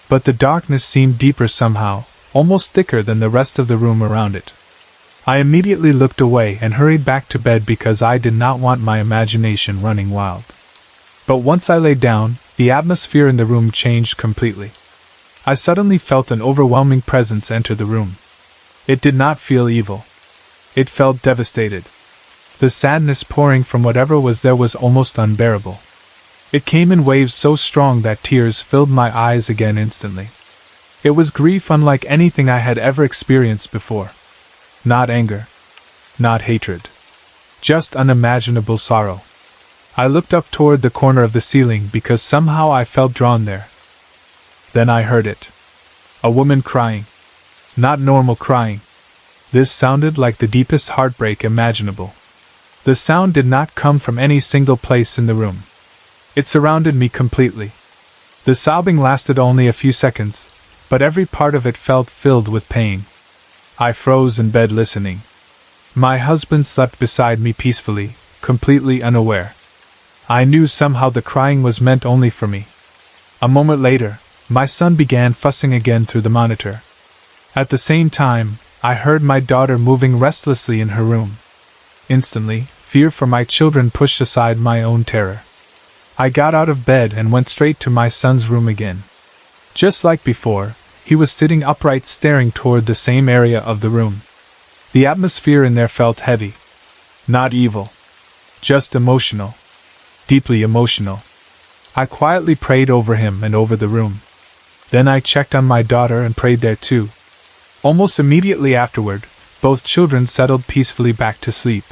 But the darkness seemed deeper somehow, almost thicker than the rest of the room around it. I immediately looked away and hurried back to bed because I did not want my imagination running wild. But once I lay down, the atmosphere in the room changed completely. I suddenly felt an overwhelming presence enter the room. It did not feel evil. It felt devastated. The sadness pouring from whatever was there was almost unbearable. It came in waves so strong that tears filled my eyes again instantly. It was grief unlike anything I had ever experienced before. Not anger. Not hatred. Just unimaginable sorrow. I looked up toward the corner of the ceiling because somehow I felt drawn there. Then I heard it. A woman crying. Not normal crying. This sounded like the deepest heartbreak imaginable. The sound did not come from any single place in the room. It surrounded me completely. The sobbing lasted only a few seconds, but every part of it felt filled with pain. I froze in bed listening. My husband slept beside me peacefully, completely unaware. I knew somehow the crying was meant only for me. A moment later, my son began fussing again through the monitor. At the same time, I heard my daughter moving restlessly in her room. Instantly, fear for my children pushed aside my own terror. I got out of bed and went straight to my son's room again. Just like before, he was sitting upright staring toward the same area of the room. The atmosphere in there felt heavy. Not evil. Just emotional. Deeply emotional. I quietly prayed over him and over the room. Then I checked on my daughter and prayed there too. Almost immediately afterward, both children settled peacefully back to sleep.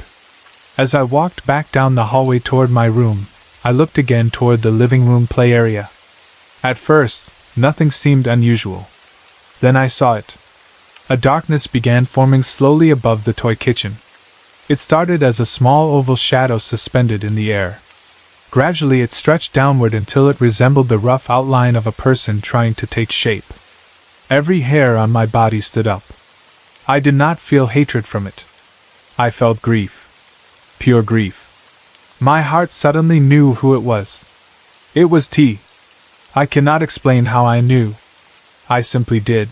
As I walked back down the hallway toward my room, I looked again toward the living room play area. At first, nothing seemed unusual. Then I saw it. A darkness began forming slowly above the toy kitchen. It started as a small oval shadow suspended in the air. Gradually it stretched downward until it resembled the rough outline of a person trying to take shape. Every hair on my body stood up. I did not feel hatred from it. I felt grief. Pure grief. My heart suddenly knew who it was. It was T. I cannot explain how I knew. I simply did.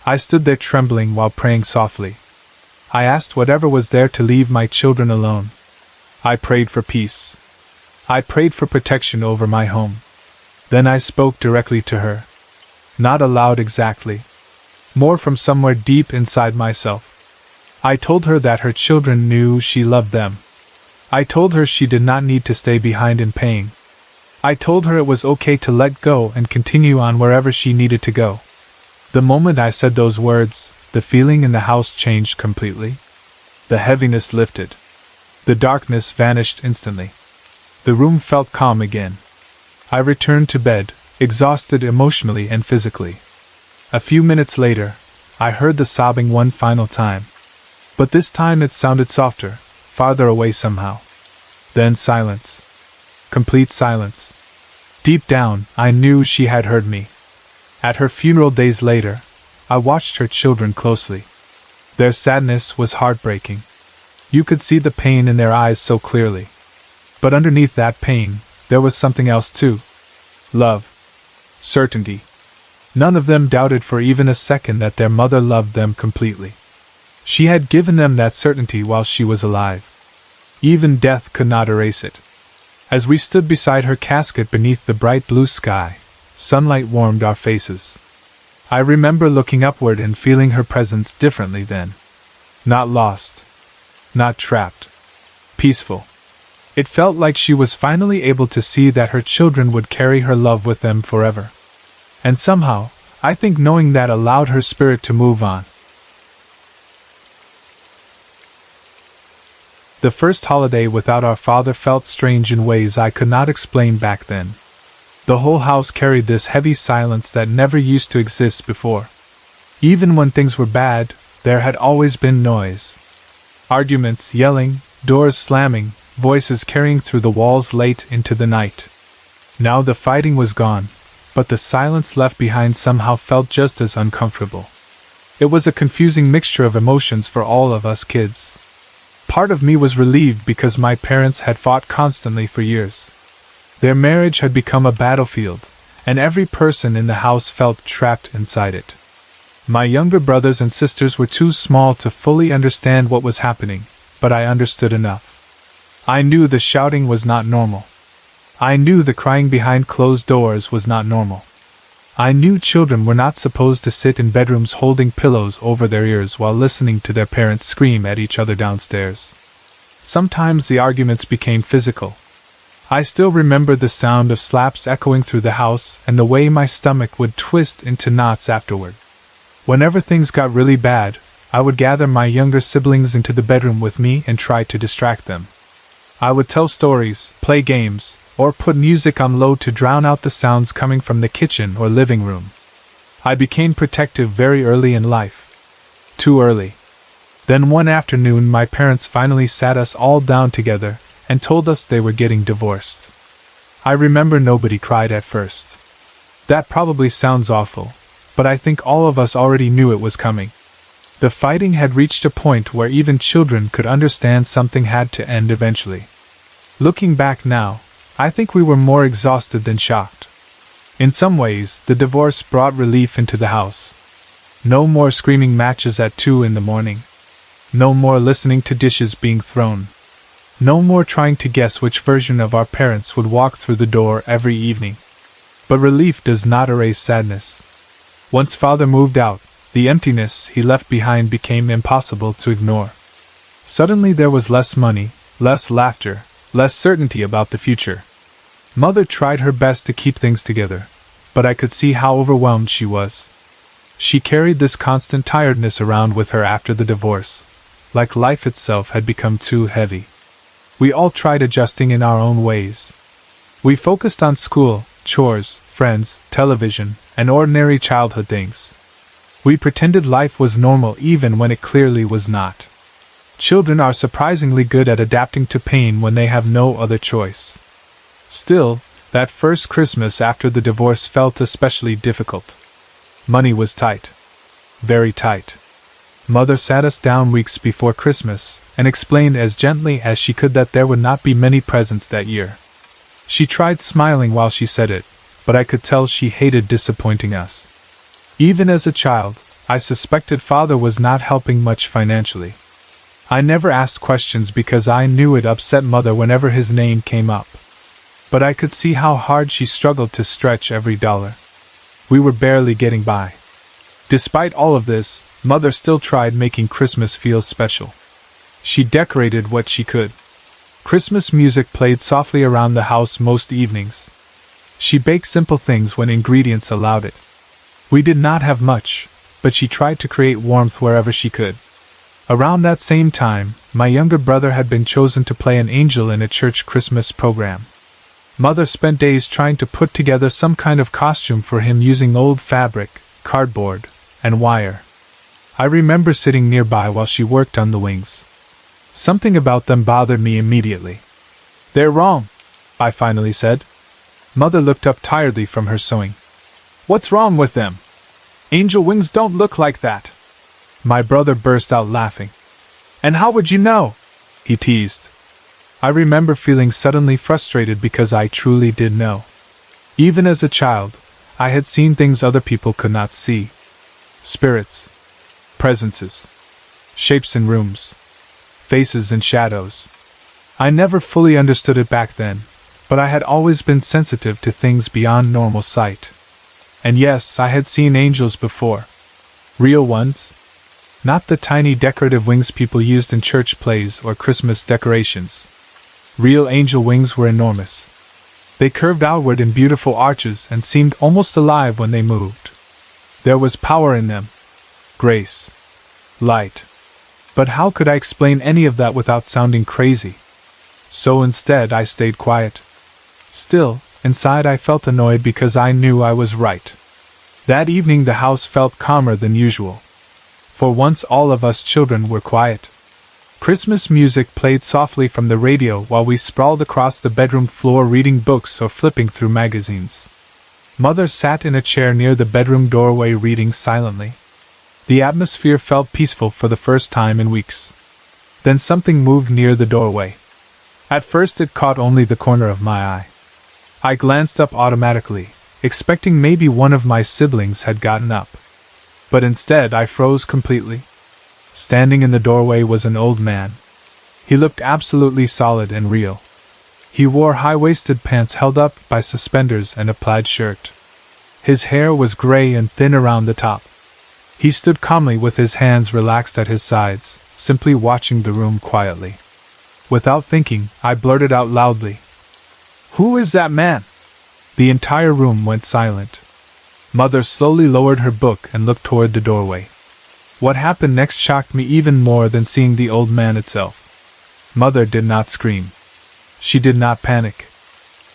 I stood there trembling while praying softly. I asked whatever was there to leave my children alone. I prayed for peace. I prayed for protection over my home. Then I spoke directly to her. Not aloud exactly. More from somewhere deep inside myself. I told her that her children knew she loved them. I told her she did not need to stay behind in pain. I told her it was okay to let go and continue on wherever she needed to go. The moment I said those words, the feeling in the house changed completely. The heaviness lifted. The darkness vanished instantly. The room felt calm again. I returned to bed, exhausted emotionally and physically. A few minutes later, I heard the sobbing one final time. But this time it sounded softer, farther away somehow. Then silence. Complete silence. Deep down, I knew she had heard me. At her funeral days later, I watched her children closely. Their sadness was heartbreaking. You could see the pain in their eyes so clearly. But underneath that pain, there was something else too. Love. Certainty. None of them doubted for even a second that their mother loved them completely. She had given them that certainty while she was alive. Even death could not erase it. As we stood beside her casket beneath the bright blue sky, sunlight warmed our faces. I remember looking upward and feeling her presence differently then. Not lost. Not trapped. Peaceful. It felt like she was finally able to see that her children would carry her love with them forever. And somehow, I think knowing that allowed her spirit to move on. The first holiday without our father felt strange in ways I could not explain back then. The whole house carried this heavy silence that never used to exist before. Even when things were bad, there had always been noise. Arguments, yelling, doors slamming, voices carrying through the walls late into the night. Now the fighting was gone, but the silence left behind somehow felt just as uncomfortable. It was a confusing mixture of emotions for all of us kids. Part of me was relieved because my parents had fought constantly for years. Their marriage had become a battlefield, and every person in the house felt trapped inside it. My younger brothers and sisters were too small to fully understand what was happening, but I understood enough. I knew the shouting was not normal. I knew the crying behind closed doors was not normal. I knew children were not supposed to sit in bedrooms holding pillows over their ears while listening to their parents scream at each other downstairs. Sometimes the arguments became physical. I still remember the sound of slaps echoing through the house and the way my stomach would twist into knots afterward. Whenever things got really bad, I would gather my younger siblings into the bedroom with me and try to distract them. I would tell stories, play games, or put music on low to drown out the sounds coming from the kitchen or living room. I became protective very early in life. Too early. Then one afternoon my parents finally sat us all down together and told us they were getting divorced. I remember nobody cried at first. That probably sounds awful, but I think all of us already knew it was coming. The fighting had reached a point where even children could understand something had to end eventually. Looking back now, I think we were more exhausted than shocked. In some ways, the divorce brought relief into the house. No more screaming matches at 2 in the morning. No more listening to dishes being thrown. No more trying to guess which version of our parents would walk through the door every evening. But relief does not erase sadness. Once Father moved out, the emptiness he left behind became impossible to ignore. Suddenly there was less money, less laughter, less certainty about the future. Mother tried her best to keep things together, but I could see how overwhelmed she was. She carried this constant tiredness around with her after the divorce, like life itself had become too heavy. We all tried adjusting in our own ways. We focused on school, chores, friends, television, and ordinary childhood things. We pretended life was normal even when it clearly was not. Children are surprisingly good at adapting to pain when they have no other choice. Still, that first Christmas after the divorce felt especially difficult. Money was tight. Very tight. Mother sat us down weeks before Christmas and explained as gently as she could that there would not be many presents that year. She tried smiling while she said it, but I could tell she hated disappointing us. Even as a child, I suspected Father was not helping much financially. I never asked questions because I knew it upset Mother whenever his name came up. But I could see how hard she struggled to stretch every dollar. We were barely getting by. Despite all of this, Mother still tried making Christmas feel special. She decorated what she could. Christmas music played softly around the house most evenings. She baked simple things when ingredients allowed it. We did not have much, but she tried to create warmth wherever she could. Around that same time, my younger brother had been chosen to play an angel in a church Christmas program. Mother spent days trying to put together some kind of costume for him using old fabric, cardboard, and wire. I remember sitting nearby while she worked on the wings. Something about them bothered me immediately. "They're wrong," I finally said. Mother looked up tiredly from her sewing. "What's wrong with them? Angel wings don't look like that." My brother burst out laughing. "And how would you know?" he teased. I remember feeling suddenly frustrated because I truly did know. Even as a child, I had seen things other people could not see. Spirits. Presences. Shapes in rooms. Faces and shadows. I never fully understood it back then, but I had always been sensitive to things beyond normal sight. And yes, I had seen angels before. Real ones. Not the tiny decorative wings people used in church plays or Christmas decorations. Real angel wings were enormous. They curved outward in beautiful arches and seemed almost alive when they moved. There was power in them. Grace. Light. But how could I explain any of that without sounding crazy? So instead I stayed quiet. Still, inside I felt annoyed because I knew I was right. That evening the house felt calmer than usual. For once all of us children were quiet. Christmas music played softly from the radio while we sprawled across the bedroom floor reading books or flipping through magazines. Mother sat in a chair near the bedroom doorway reading silently. The atmosphere felt peaceful for the first time in weeks. Then something moved near the doorway. At first it caught only the corner of my eye. I glanced up automatically, expecting maybe one of my siblings had gotten up. But instead I froze completely. Standing in the doorway was an old man. He looked absolutely solid and real. He wore high-waisted pants held up by suspenders and a plaid shirt. His hair was gray and thin around the top. He stood calmly with his hands relaxed at his sides, simply watching the room quietly. Without thinking, I blurted out loudly, "Who is that man?" The entire room went silent. Mother slowly lowered her book and looked toward the doorway. What happened next shocked me even more than seeing the old man itself. Mother did not scream. She did not panic.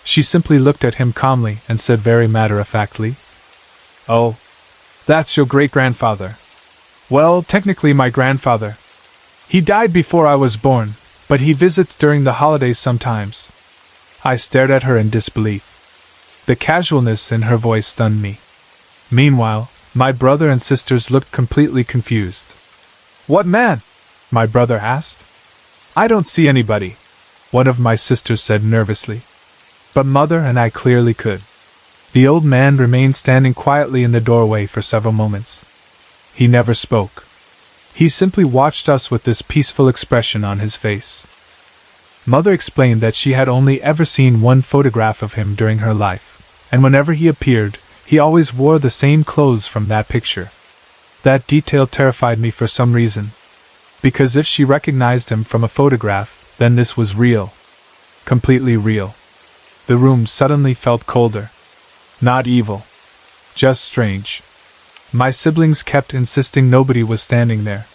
She simply looked at him calmly and said very matter-of-factly, "Oh, that's your great-grandfather. Well, technically my grandfather. He died before I was born, but he visits during the holidays sometimes." I stared at her in disbelief. The casualness in her voice stunned me. Meanwhile, my brother and sisters looked completely confused. "What man?" my brother asked. "I don't see anybody," one of my sisters said nervously. But Mother and I clearly could. The old man remained standing quietly in the doorway for several moments. He never spoke. He simply watched us with this peaceful expression on his face. Mother explained that she had only ever seen one photograph of him during her life, and whenever he appeared, he always wore the same clothes from that picture. That detail terrified me for some reason. Because if she recognized him from a photograph, then this was real. Completely real. The room suddenly felt colder. Not evil. Just strange. My siblings kept insisting nobody was standing there.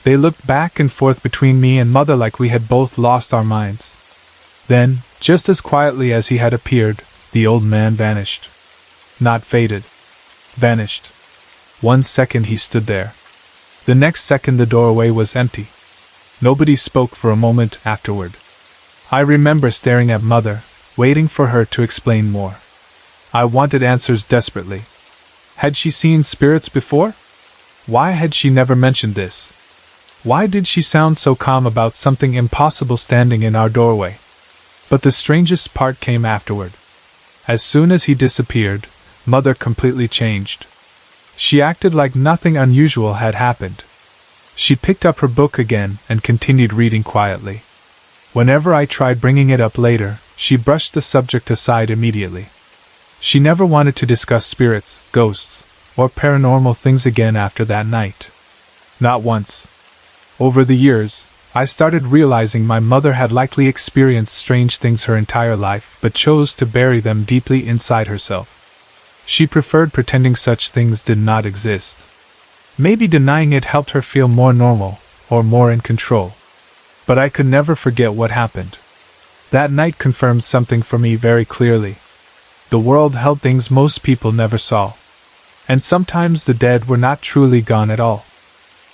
They looked back and forth between me and Mother like we had both lost our minds. Then, just as quietly as he had appeared, the old man vanished. Not faded. Vanished. 1 second he stood there. The next second the doorway was empty. Nobody spoke for a moment afterward. I remember staring at Mother, waiting for her to explain more. I wanted answers desperately. Had she seen spirits before? Why had she never mentioned this? Why did she sound so calm about something impossible standing in our doorway? But the strangest part came afterward. As soon as he disappeared, Mother completely changed. She acted like nothing unusual had happened. She picked up her book again and continued reading quietly. Whenever I tried bringing it up later, she brushed the subject aside immediately. She never wanted to discuss spirits, ghosts, or paranormal things again after that night. Not once. Over the years, I started realizing my mother had likely experienced strange things her entire life, but chose to bury them deeply inside herself. She preferred pretending such things did not exist. Maybe denying it helped her feel more normal, or more in control. But I could never forget what happened. That night confirmed something for me very clearly. The world held things most people never saw. And sometimes the dead were not truly gone at all.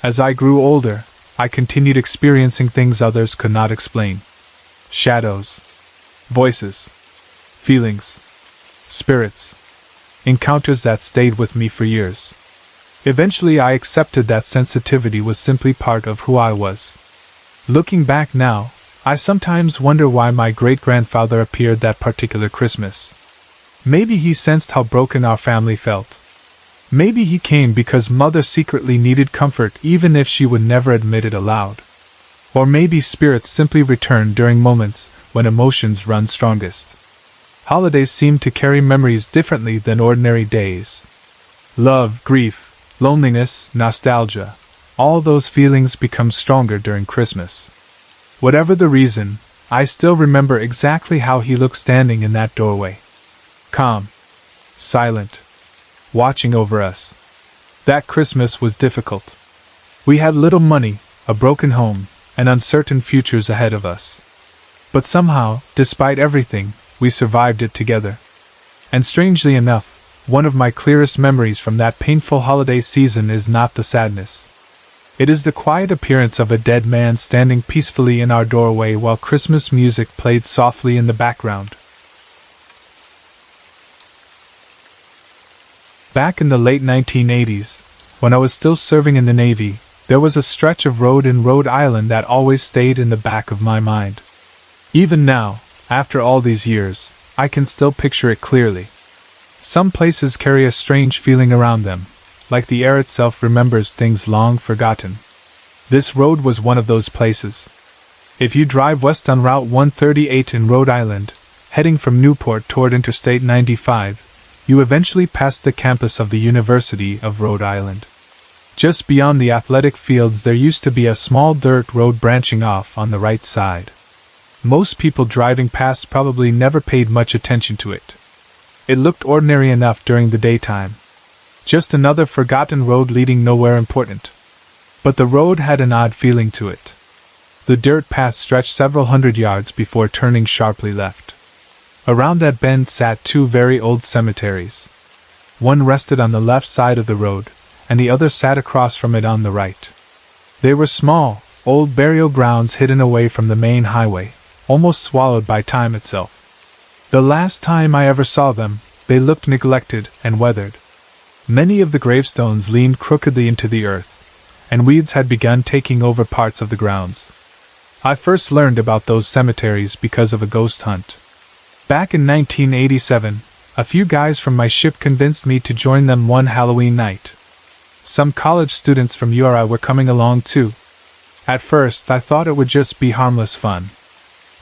As I grew older, I continued experiencing things others could not explain. Shadows. Voices. Feelings. Spirits. Encounters that stayed with me for years. Eventually I accepted that sensitivity was simply part of who I was. Looking back now, I sometimes wonder why my great-grandfather appeared that particular Christmas. Maybe he sensed how broken our family felt. Maybe he came because Mother secretly needed comfort even if she would never admit it aloud. Or maybe spirits simply returned during moments when emotions run strongest. Holidays seem to carry memories differently than ordinary days. Love, grief, loneliness, nostalgia, all those feelings become stronger during Christmas. Whatever the reason, I still remember exactly how he looked standing in that doorway. Calm. Silent. Watching over us. That Christmas was difficult. We had little money, a broken home, and uncertain futures ahead of us. But somehow, despite everything, we survived it together. And strangely enough, one of my clearest memories from that painful holiday season is not the sadness. It is the quiet appearance of a dead man standing peacefully in our doorway while Christmas music played softly in the background. Back in the late 1980s, when I was still serving in the Navy, there was a stretch of road in Rhode Island that always stayed in the back of my mind. Even now, after all these years, I can still picture it clearly. Some places carry a strange feeling around them, like the air itself remembers things long forgotten. This road was one of those places. If you drive west on Route 138 in Rhode Island, heading from Newport toward Interstate 95, you eventually pass the campus of the University of Rhode Island. Just beyond the athletic fields there used to be a small dirt road branching off on the right side. Most people driving past probably never paid much attention to it. It looked ordinary enough during the daytime. Just another forgotten road leading nowhere important. But the road had an odd feeling to it. The dirt path stretched several hundred yards before turning sharply left. Around that bend sat two very old cemeteries. One rested on the left side of the road, and the other sat across from it on the right. They were small, old burial grounds hidden away from the main highway, almost swallowed by time itself. The last time I ever saw them, they looked neglected and weathered. Many of the gravestones leaned crookedly into the earth, and weeds had begun taking over parts of the grounds. I first learned about those cemeteries because of a ghost hunt. Back in 1987, a few guys from my ship convinced me to join them one Halloween night. Some college students from URI were coming along too. At first, I thought it would just be harmless fun.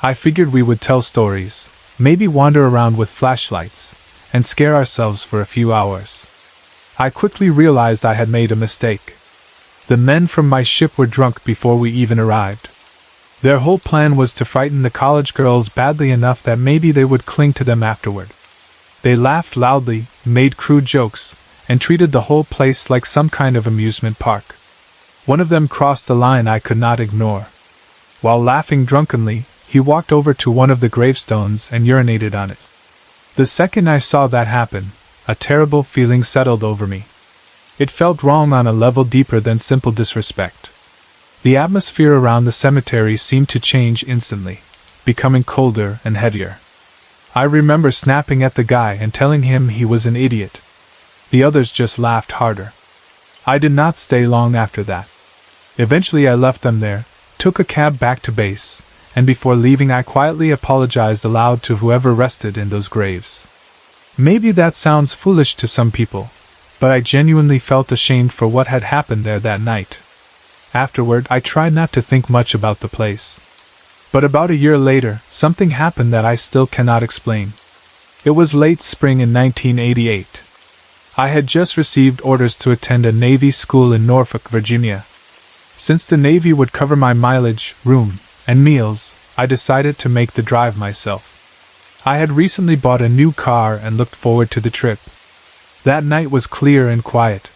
I figured we would tell stories, maybe wander around with flashlights, and scare ourselves for a few hours. I quickly realized I had made a mistake. The men from my ship were drunk before we even arrived. Their whole plan was to frighten the college girls badly enough that maybe they would cling to them afterward. They laughed loudly, made crude jokes, and treated the whole place like some kind of amusement park. One of them crossed a line I could not ignore. While laughing drunkenly, he walked over to one of the gravestones and urinated on it. The second I saw that happen, a terrible feeling settled over me. It felt wrong on a level deeper than simple disrespect. The atmosphere around the cemetery seemed to change instantly, becoming colder and heavier. I remember snapping at the guy and telling him he was an idiot. The others just laughed harder. I did not stay long after that. Eventually I left them there, took a cab back to base, and before leaving I quietly apologized aloud to whoever rested in those graves. Maybe that sounds foolish to some people, but I genuinely felt ashamed for what had happened there that night. Afterward, I tried not to think much about the place. But about a year later, something happened that I still cannot explain. It was late spring in 1988. I had just received orders to attend a Navy school in Norfolk, Virginia. Since the Navy would cover my mileage, room, and meals, I decided to make the drive myself. I had recently bought a new car and looked forward to the trip. That night was clear and quiet.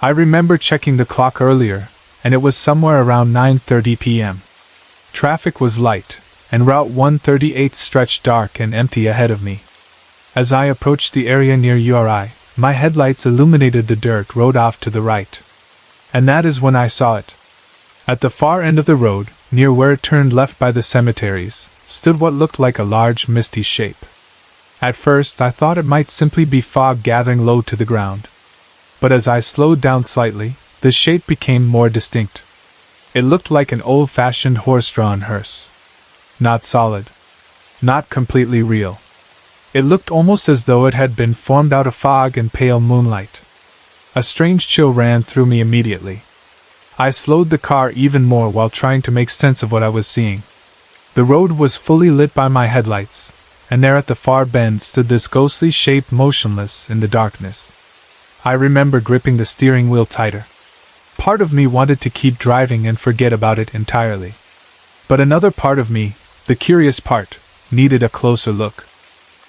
I remember checking the clock earlier, and it was somewhere around 9:30 p.m. Traffic was light, and Route 138 stretched dark and empty ahead of me. As I approached the area near URI, my headlights illuminated the dirt road off to the right. And that is when I saw it. At the far end of the road, near where it turned left by the cemeteries, stood what looked like a large misty shape. At first I thought it might simply be fog gathering low to the ground. But as I slowed down slightly, the shape became more distinct. It looked like an old-fashioned horse-drawn hearse. Not solid. Not completely real. It looked almost as though it had been formed out of fog and pale moonlight. A strange chill ran through me immediately. I slowed the car even more while trying to make sense of what I was seeing. The road was fully lit by my headlights, and there at the far bend stood this ghostly shape motionless in the darkness. I remember gripping the steering wheel tighter. Part of me wanted to keep driving and forget about it entirely. But another part of me, The curious part needed a closer look.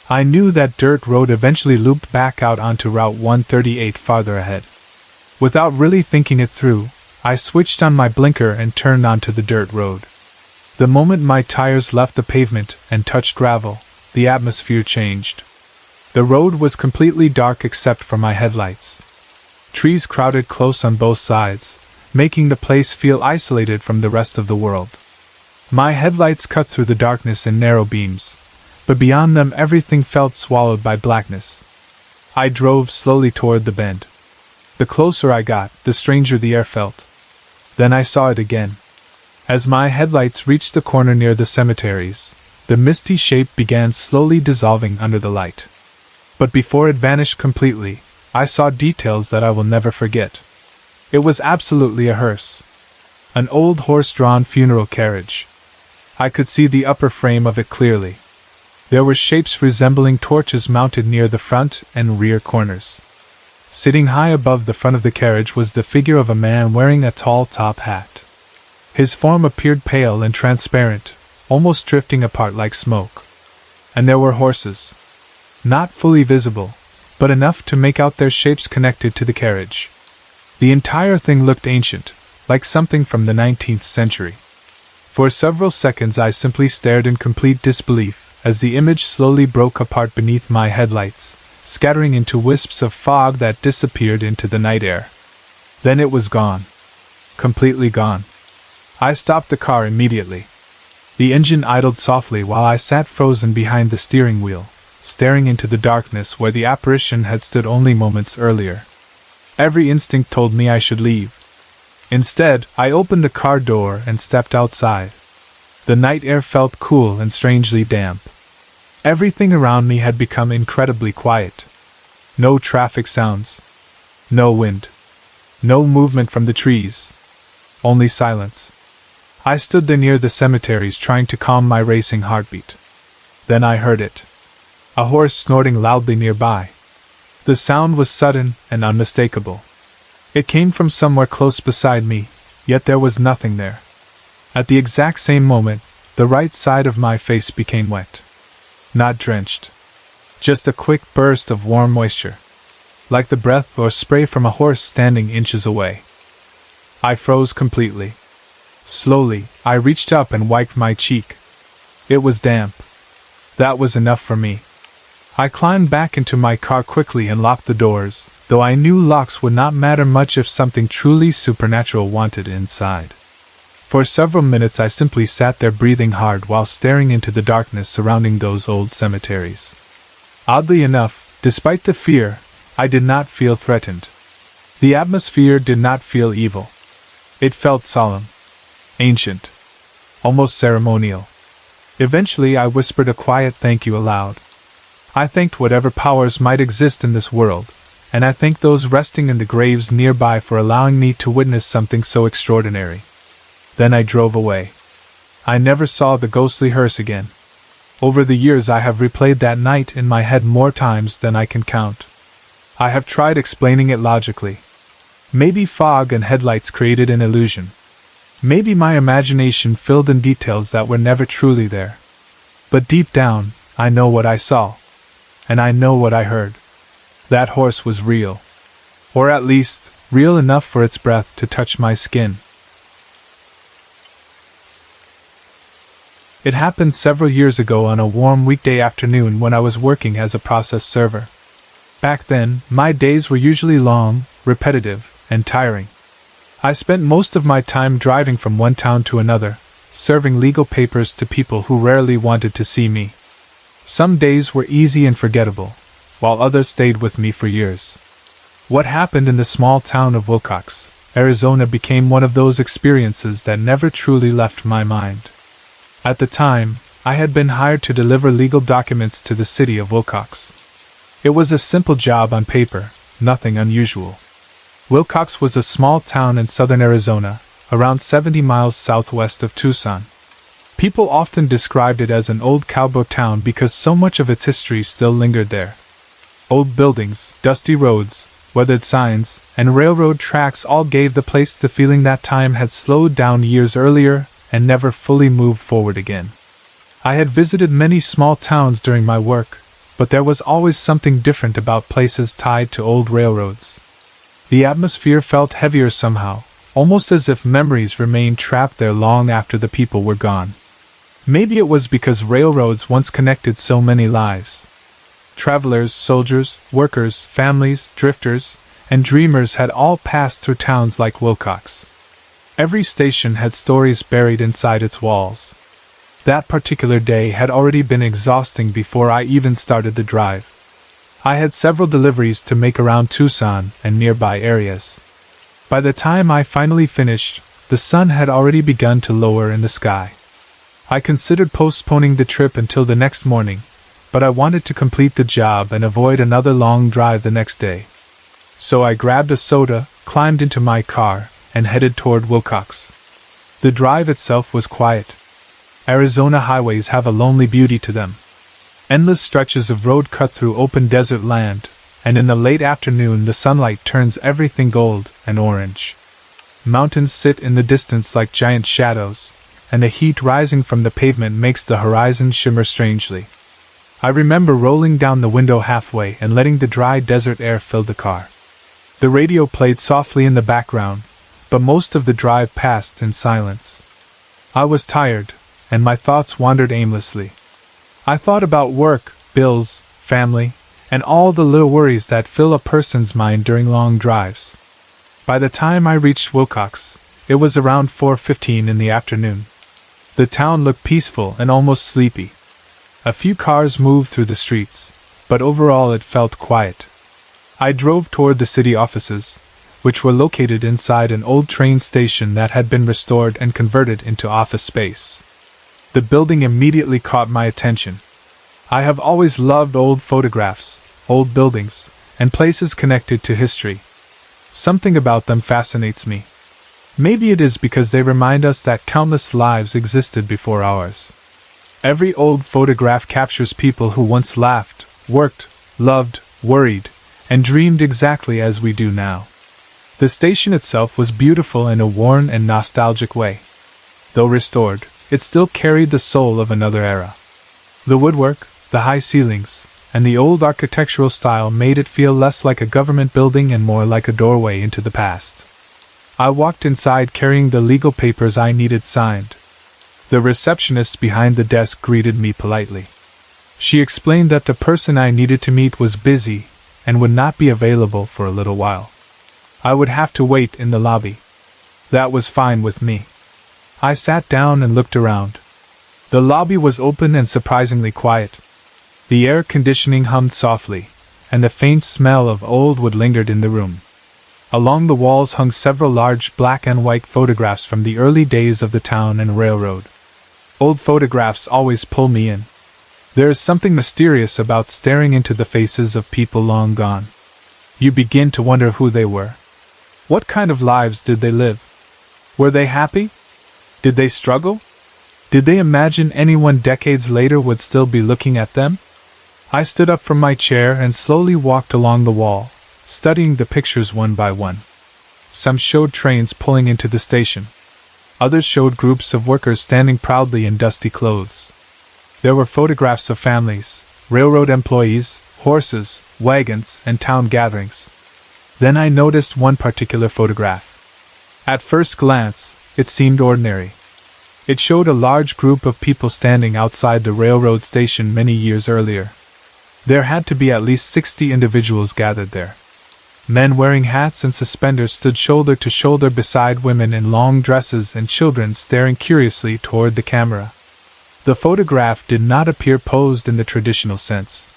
I knew that dirt road eventually looped back out onto Route 138 farther ahead. Without really thinking it through, I switched on my blinker and turned onto the dirt road. The moment my tires left the pavement and touched gravel, the atmosphere changed. The road was completely dark except for my headlights. Trees crowded close on both sides, making the place feel isolated from the rest of the world. My headlights cut through the darkness in narrow beams, but beyond them everything felt swallowed by blackness. I drove slowly toward the bend. The closer I got, the stranger the air felt. Then I saw it again. As my headlights reached the corner near the cemeteries, the misty shape began slowly dissolving under the light. But before it vanished completely, I saw details that I will never forget. It was absolutely a hearse. An old horse-drawn funeral carriage. I could see the upper frame of it clearly. There were shapes resembling torches mounted near the front and rear corners. Sitting high above the front of the carriage was the figure of a man wearing a tall top hat. His form appeared pale and transparent, almost drifting apart like smoke. And there were horses. Not fully visible, but enough to make out their shapes connected to the carriage. The entire thing looked ancient, like something from the 19th century. For several seconds I simply stared in complete disbelief as the image slowly broke apart beneath my headlights, scattering into wisps of fog that disappeared into the night air. Then it was gone. Completely gone. I stopped the car immediately. The engine idled softly while I sat frozen behind the steering wheel, staring into the darkness where the apparition had stood only moments earlier. Every instinct told me I should leave. Instead, I opened the car door and stepped outside. The night air felt cool and strangely damp. Everything around me had become incredibly quiet. No traffic sounds. No wind. No movement from the trees. Only silence. I stood there near the cemeteries trying to calm my racing heartbeat. Then I heard it. A horse snorting loudly nearby. The sound was sudden and unmistakable. It came from somewhere close beside me, yet there was nothing there. At the exact same moment, the right side of my face became wet. Not drenched. Just a quick burst of warm moisture. Like the breath or spray from a horse standing inches away. I froze completely. Slowly, I reached up and wiped my cheek. It was damp. That was enough for me. I climbed back into my car quickly and locked the doors, though I knew locks would not matter much if something truly supernatural wanted inside. For several minutes I simply sat there breathing hard while staring into the darkness surrounding those old cemeteries. Oddly enough, despite the fear, I did not feel threatened. The atmosphere did not feel evil. It felt solemn. Ancient. Almost ceremonial. Eventually I whispered a quiet thank you aloud. I thanked whatever powers might exist in this world, and I thanked those resting in the graves nearby for allowing me to witness something so extraordinary. Then I drove away. I never saw the ghostly hearse again. Over the years I have replayed that night in my head more times than I can count. I have tried explaining it logically. Maybe fog and headlights created an illusion. Maybe my imagination filled in details that were never truly there. But deep down, I know what I saw. And I know what I heard. That horse was real. Or at least, real enough for its breath to touch my skin. It happened several years ago on a warm weekday afternoon when I was working as a process server. Back then, my days were usually long, repetitive, and tiring. I spent most of my time driving from one town to another, serving legal papers to people who rarely wanted to see me. Some days were easy and forgettable, while others stayed with me for years. What happened in the small town of Wilcox, Arizona became one of those experiences that never truly left my mind. At the time, I had been hired to deliver legal documents to the city of Wilcox. It was a simple job on paper, nothing unusual. Wilcox was a small town in southern Arizona, around 70 miles southwest of Tucson. People often described it as an old cowboy town because so much of its history still lingered there. Old buildings, dusty roads, weathered signs, and railroad tracks all gave the place the feeling that time had slowed down years earlier and never fully moved forward again. I had visited many small towns during my work, but there was always something different about places tied to old railroads. The atmosphere felt heavier somehow, almost as if memories remained trapped there long after the people were gone. Maybe it was because railroads once connected so many lives. Travelers, soldiers, workers, families, drifters, and dreamers had all passed through towns like Wilcox. Every station had stories buried inside its walls. That particular day had already been exhausting before I even started the drive. I had several deliveries to make around Tucson and nearby areas. By the time I finally finished, the sun had already begun to lower in the sky. I considered postponing the trip until the next morning, but I wanted to complete the job and avoid another long drive the next day. So I grabbed a soda, climbed into my car, and headed toward Wilcox. The drive itself was quiet. Arizona highways have a lonely beauty to them. Endless stretches of road cut through open desert land, and in the late afternoon the sunlight turns everything gold and orange. Mountains sit in the distance like giant shadows, and the heat rising from the pavement makes the horizon shimmer strangely. I remember rolling down the window halfway and letting the dry desert air fill the car. The radio played softly in the background, but most of the drive passed in silence. I was tired, and my thoughts wandered aimlessly. I thought about work, bills, family, and all the little worries that fill a person's mind during long drives. By the time I reached Wilcox, it was around 4:15 in the afternoon. The town looked peaceful and almost sleepy. A few cars moved through the streets, but overall it felt quiet. I drove toward the city offices, which were located inside an old train station that had been restored and converted into office space. The building immediately caught my attention. I have always loved old photographs, old buildings, and places connected to history. Something about them fascinates me. Maybe it is because they remind us that countless lives existed before ours. Every old photograph captures people who once laughed, worked, loved, worried, and dreamed exactly as we do now. The station itself was beautiful in a worn and nostalgic way. Though restored, it still carried the soul of another era. The woodwork, the high ceilings, and the old architectural style made it feel less like a government building and more like a doorway into the past. I walked inside carrying the legal papers I needed signed. The receptionist behind the desk greeted me politely. She explained that the person I needed to meet was busy and would not be available for a little while. I would have to wait in the lobby. That was fine with me. I sat down and looked around. The lobby was open and surprisingly quiet. The air conditioning hummed softly, and the faint smell of old wood lingered in the room. Along the walls hung several large black and white photographs from the early days of the town and railroad. Old photographs always pull me in. There is something mysterious about staring into the faces of people long gone. You begin to wonder who they were. What kind of lives did they live? Were they happy? Did they struggle? Did they imagine anyone decades later would still be looking at them? I stood up from my chair and slowly walked along the wall, studying the pictures one by one. Some showed trains pulling into the station. Others showed groups of workers standing proudly in dusty clothes. There were photographs of families, railroad employees, horses, wagons, and town gatherings. Then I noticed one particular photograph. At first glance, it seemed ordinary. It showed a large group of people standing outside the railroad station many years earlier. There had to be at least 60 individuals gathered there. Men wearing hats and suspenders stood shoulder to shoulder beside women in long dresses and children staring curiously toward the camera. The photograph did not appear posed in the traditional sense.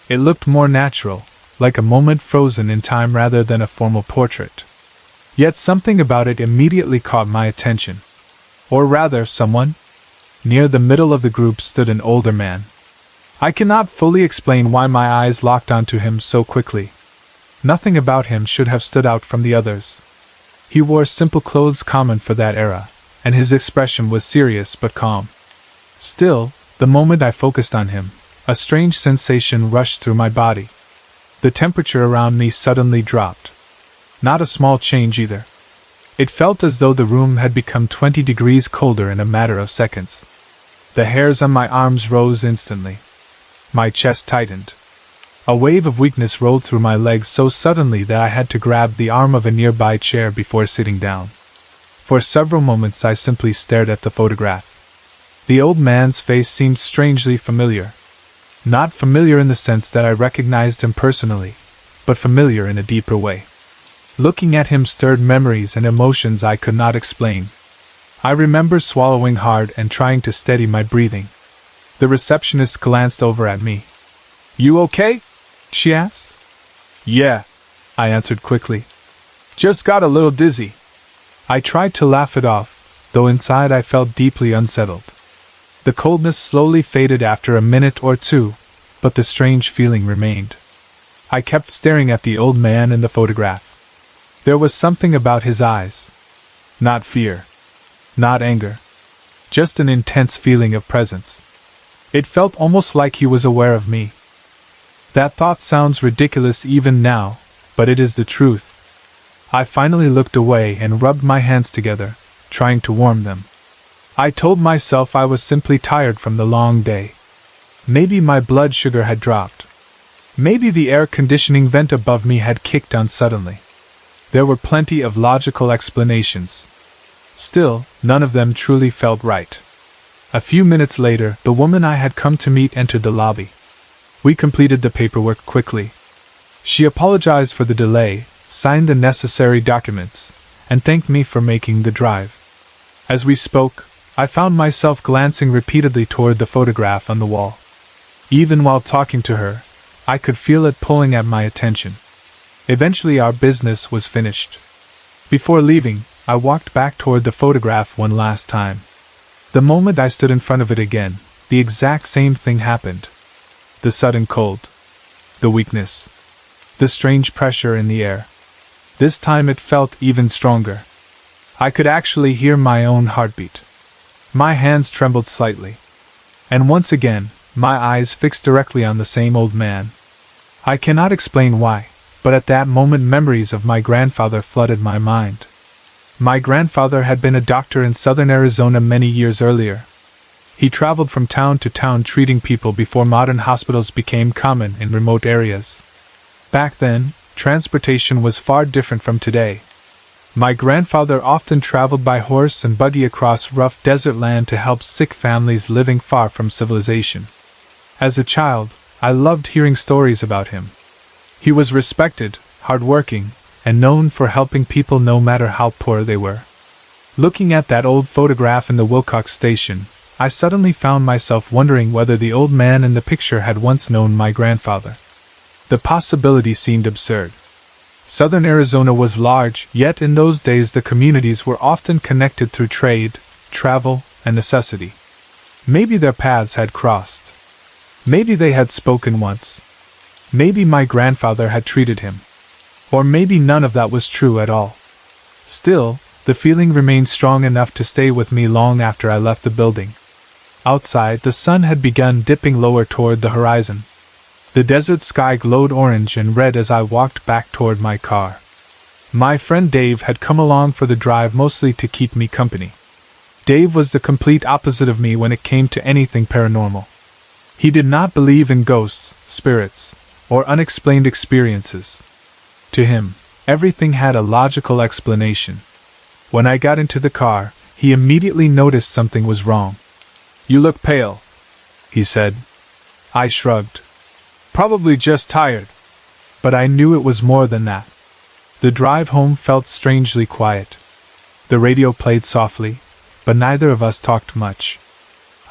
It looked more natural, like a moment frozen in time rather than a formal portrait. Yet something about it immediately caught my attention. Or rather, someone. Near the middle of the group stood an older man. I cannot fully explain why my eyes locked onto him so quickly. Nothing about him should have stood out from the others. He wore simple clothes common for that era, and his expression was serious but calm. Still, the moment I focused on him, a strange sensation rushed through my body. The temperature around me suddenly dropped. Not a small change either. It felt as though the room had become 20 degrees colder in a matter of seconds. The hairs on my arms rose instantly. My chest tightened. A wave of weakness rolled through my legs so suddenly that I had to grab the arm of a nearby chair before sitting down. For several moments I simply stared at the photograph. The old man's face seemed strangely familiar. Not familiar in the sense that I recognized him personally, but familiar in a deeper way. Looking at him stirred memories and emotions I could not explain. I remember swallowing hard and trying to steady my breathing. The receptionist glanced over at me. "You okay?" she asked. "Yeah," I answered quickly. "Just got a little dizzy." I tried to laugh it off, though inside I felt deeply unsettled. The coldness slowly faded after a minute or two, but the strange feeling remained. I kept staring at the old man in the photograph. There was something about his eyes. Not fear. Not anger. Just an intense feeling of presence. It felt almost like he was aware of me. That thought sounds ridiculous even now, but it is the truth. I finally looked away and rubbed my hands together, trying to warm them. I told myself I was simply tired from the long day. Maybe my blood sugar had dropped. Maybe the air conditioning vent above me had kicked on suddenly. There were plenty of logical explanations. Still, none of them truly felt right. A few minutes later, the woman I had come to meet entered the lobby. We completed the paperwork quickly. She apologized for the delay, signed the necessary documents, and thanked me for making the drive. As we spoke, I found myself glancing repeatedly toward the photograph on the wall. Even while talking to her, I could feel it pulling at my attention. Eventually our business was finished. Before leaving, I walked back toward the photograph one last time. The moment I stood in front of it again, the exact same thing happened. The sudden cold. The weakness. The strange pressure in the air. This time it felt even stronger. I could actually hear my own heartbeat. My hands trembled slightly. And once again, my eyes fixed directly on the same old man. I cannot explain why, but at that moment memories of my grandfather flooded my mind. My grandfather had been a doctor in southern Arizona many years earlier. He traveled from town to town treating people before modern hospitals became common in remote areas. Back then, transportation was far different from today. My grandfather often traveled by horse and buggy across rough desert land to help sick families living far from civilization. As a child, I loved hearing stories about him. He was respected, hardworking, and known for helping people no matter how poor they were. Looking at that old photograph in the Wilcox station, I suddenly found myself wondering whether the old man in the picture had once known my grandfather. The possibility seemed absurd. Southern Arizona was large, yet in those days the communities were often connected through trade, travel, and necessity. Maybe their paths had crossed. Maybe they had spoken once. Maybe my grandfather had treated him. Or maybe none of that was true at all. Still, the feeling remained strong enough to stay with me long after I left the building. Outside, the sun had begun dipping lower toward the horizon. The desert sky glowed orange and red as I walked back toward my car. My friend Dave had come along for the drive mostly to keep me company. Dave was the complete opposite of me when it came to anything paranormal. He did not believe in ghosts, spirits, or unexplained experiences. To him, everything had a logical explanation. When I got into the car, he immediately noticed something was wrong. "You look pale," he said. I shrugged. "Probably just tired." But I knew it was more than that. The drive home felt strangely quiet. The radio played softly, but neither of us talked much.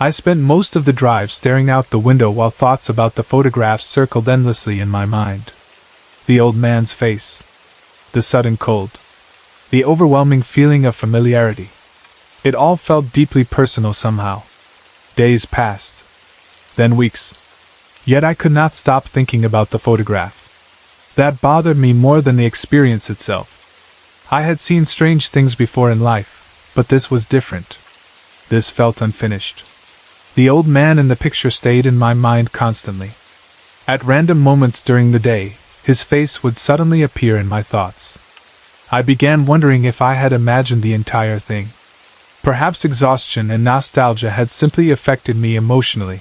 I spent most of the drive staring out the window while thoughts about the photographs circled endlessly in my mind. The old man's face. The sudden cold. The overwhelming feeling of familiarity. It all felt deeply personal somehow. Days passed. Then weeks. Yet I could not stop thinking about the photograph. That bothered me more than the experience itself. I had seen strange things before in life, but this was different. This felt unfinished. The old man in the picture stayed in my mind constantly. At random moments during the day, his face would suddenly appear in my thoughts. I began wondering if I had imagined the entire thing. Perhaps exhaustion and nostalgia had simply affected me emotionally.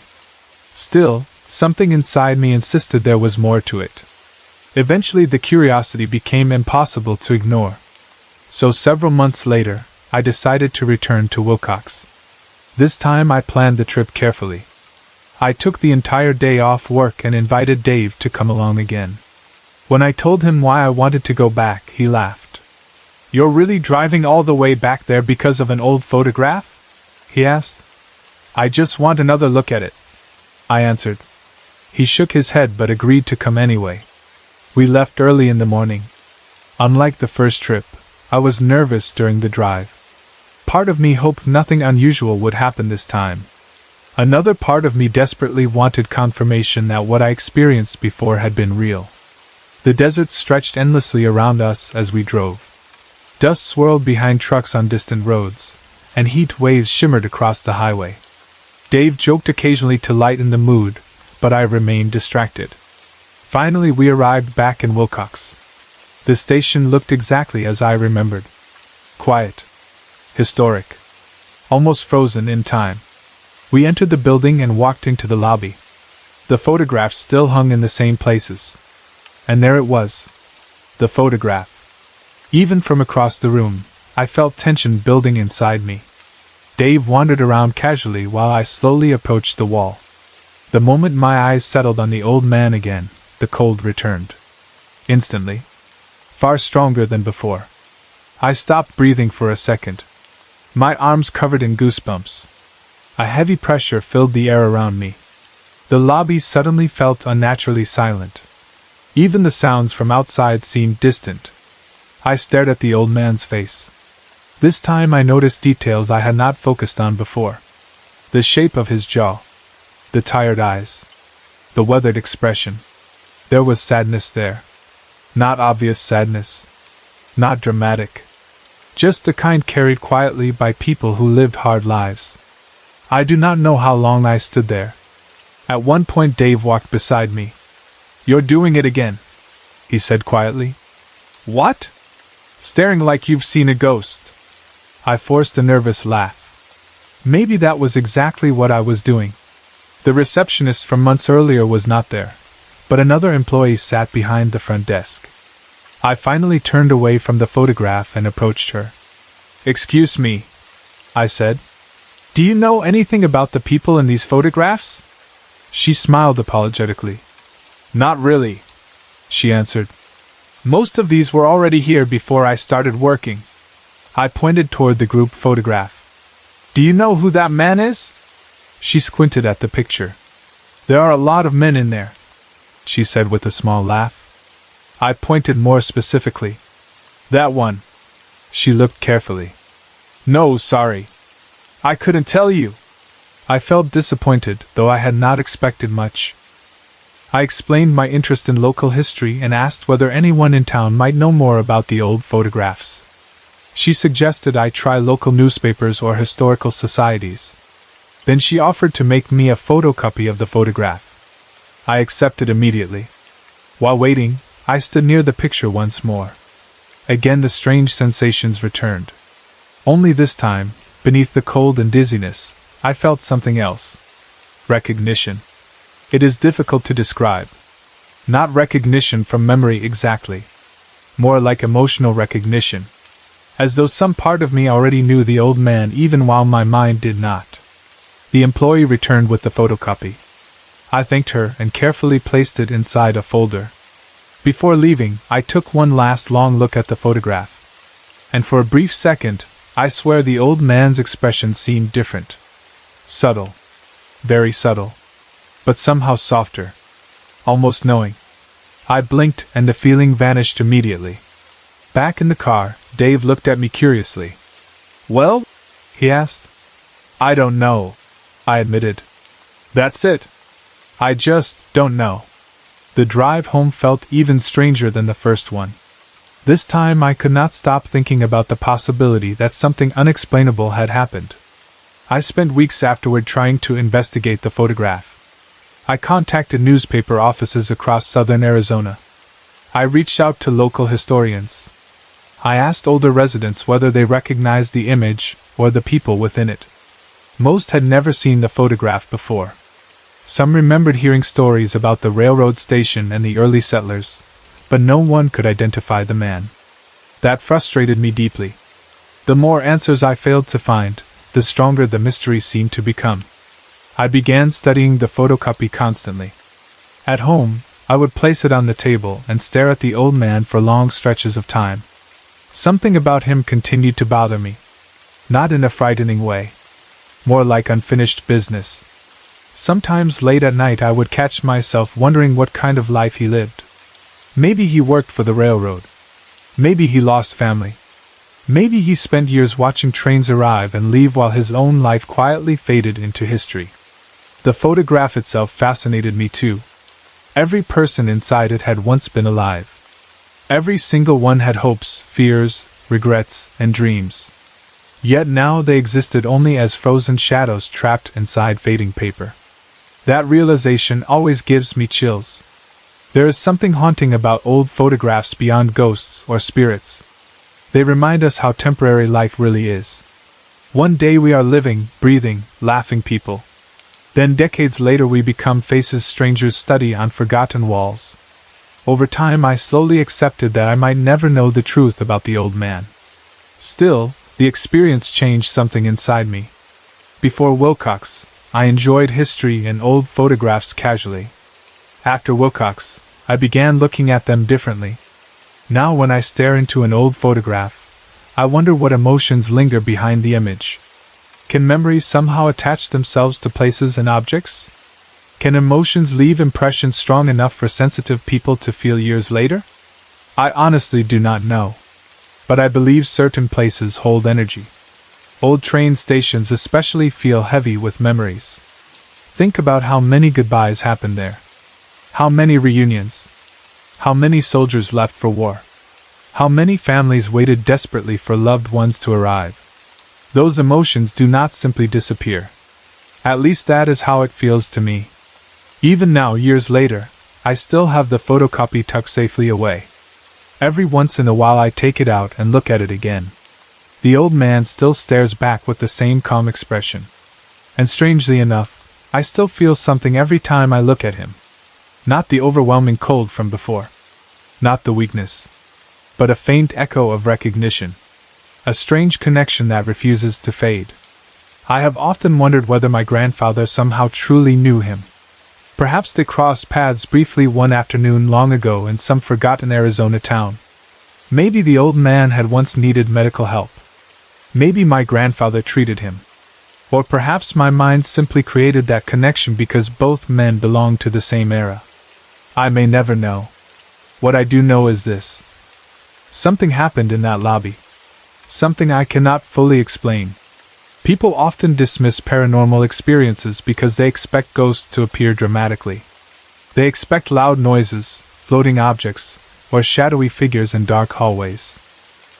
Still, something inside me insisted there was more to it. Eventually the curiosity became impossible to ignore. So several months later, I decided to return to Wilcox. This time I planned the trip carefully. I took the entire day off work and invited Dave to come along again. When I told him why I wanted to go back, he laughed. "You're really driving all the way back there because of an old photograph?" he asked. "I just want another look at it," I answered. He shook his head but agreed to come anyway. We left early in the morning. Unlike the first trip, I was nervous during the drive. Part of me hoped nothing unusual would happen this time. Another part of me desperately wanted confirmation that what I experienced before had been real. The desert stretched endlessly around us as we drove. Dust swirled behind trucks on distant roads, and heat waves shimmered across the highway. Dave joked occasionally to lighten the mood, but I remained distracted. Finally we arrived back in Wilcox. The station looked exactly as I remembered. Quiet. Historic. Almost frozen in time. We entered the building and walked into the lobby. The photographs still hung in the same places. And there it was. The photograph. Even from across the room, I felt tension building inside me. Dave wandered around casually while I slowly approached the wall. The moment my eyes settled on the old man again, the cold returned. Instantly. Far stronger than before. I stopped breathing for a second. My arms covered in goosebumps. A heavy pressure filled the air around me. The lobby suddenly felt unnaturally silent. Even the sounds from outside seemed distant. I stared at the old man's face. This time I noticed details I had not focused on before. The shape of his jaw. The tired eyes. The weathered expression. There was sadness there. Not obvious sadness. Not dramatic. Just the kind carried quietly by people who lived hard lives. I do not know how long I stood there. At one point Dave walked beside me. "You're doing it again," he said quietly. "What?" "Staring like you've seen a ghost." I forced a nervous laugh. Maybe that was exactly what I was doing. The receptionist from months earlier was not there, but another employee sat behind the front desk. I finally turned away from the photograph and approached her. "Excuse me," I said. "Do you know anything about the people in these photographs?" She smiled apologetically. "Not really," she answered. "Most of these were already here before I started working." I pointed toward the group photograph. "Do you know who that man is?" She squinted at the picture. "There are a lot of men in there," she said with a small laugh. I pointed more specifically. "That one." She looked carefully. "No, sorry. I couldn't tell you." I felt disappointed, though I had not expected much. I explained my interest in local history and asked whether anyone in town might know more about the old photographs. She suggested I try local newspapers or historical societies. Then she offered to make me a photocopy of the photograph. I accepted immediately. While waiting, I stood near the picture once more. Again the strange sensations returned. Only this time, beneath the cold and dizziness, I felt something else. Recognition. It is difficult to describe. Not recognition from memory exactly. More like emotional recognition. As though some part of me already knew the old man even while my mind did not. The employee returned with the photocopy. I thanked her and carefully placed it inside a folder. Before leaving, I took one last long look at the photograph. And for a brief second, I swear the old man's expression seemed different. Subtle. Very subtle. But somehow softer. Almost knowing. I blinked and the feeling vanished immediately. Back in the car, Dave looked at me curiously. "Well?" he asked. "I don't know," I admitted. "That's it. I just don't know." The drive home felt even stranger than the first one. This time I could not stop thinking about the possibility that something unexplainable had happened. I spent weeks afterward trying to investigate the photograph. I contacted newspaper offices across southern Arizona. I reached out to local historians. I asked older residents whether they recognized the image or the people within it. Most had never seen the photograph before. Some remembered hearing stories about the railroad station and the early settlers, but no one could identify the man. That frustrated me deeply. The more answers I failed to find, the stronger the mystery seemed to become. I began studying the photocopy constantly. At home, I would place it on the table and stare at the old man for long stretches of time. Something about him continued to bother me. Not in a frightening way. More like unfinished business. Sometimes late at night I would catch myself wondering what kind of life he lived. Maybe he worked for the railroad. Maybe he lost family. Maybe he spent years watching trains arrive and leave while his own life quietly faded into history. The photograph itself fascinated me too. Every person inside it had once been alive. Every single one had hopes, fears, regrets, and dreams. Yet now they existed only as frozen shadows trapped inside fading paper. That realization always gives me chills. There is something haunting about old photographs beyond ghosts or spirits. They remind us how temporary life really is. One day we are living, breathing, laughing people. Then decades later we become faces strangers study on forgotten walls. Over time I slowly accepted that I might never know the truth about the old man. Still, the experience changed something inside me. Before Wilcox, I enjoyed history and old photographs casually. After Wilcox, I began looking at them differently. Now when I stare into an old photograph, I wonder what emotions linger behind the image. Can memories somehow attach themselves to places and objects? Can emotions leave impressions strong enough for sensitive people to feel years later? I honestly do not know. But I believe certain places hold energy. Old train stations especially feel heavy with memories. Think about how many goodbyes happened there. How many reunions? How many soldiers left for war? How many families waited desperately for loved ones to arrive? Those emotions do not simply disappear. At least that is how it feels to me. Even now, years later, I still have the photocopy tucked safely away. Every once in a while I take it out and look at it again. The old man still stares back with the same calm expression. And strangely enough, I still feel something every time I look at him. Not the overwhelming cold from before. Not the weakness. But a faint echo of recognition. A strange connection that refuses to fade. I have often wondered whether my grandfather somehow truly knew him. Perhaps they crossed paths briefly one afternoon long ago in some forgotten Arizona town. Maybe the old man had once needed medical help. Maybe my grandfather treated him. Or perhaps my mind simply created that connection because both men belonged to the same era. I may never know. What I do know is this. Something happened in that lobby. Something I cannot fully explain. People often dismiss paranormal experiences because they expect ghosts to appear dramatically. They expect loud noises, floating objects, or shadowy figures in dark hallways.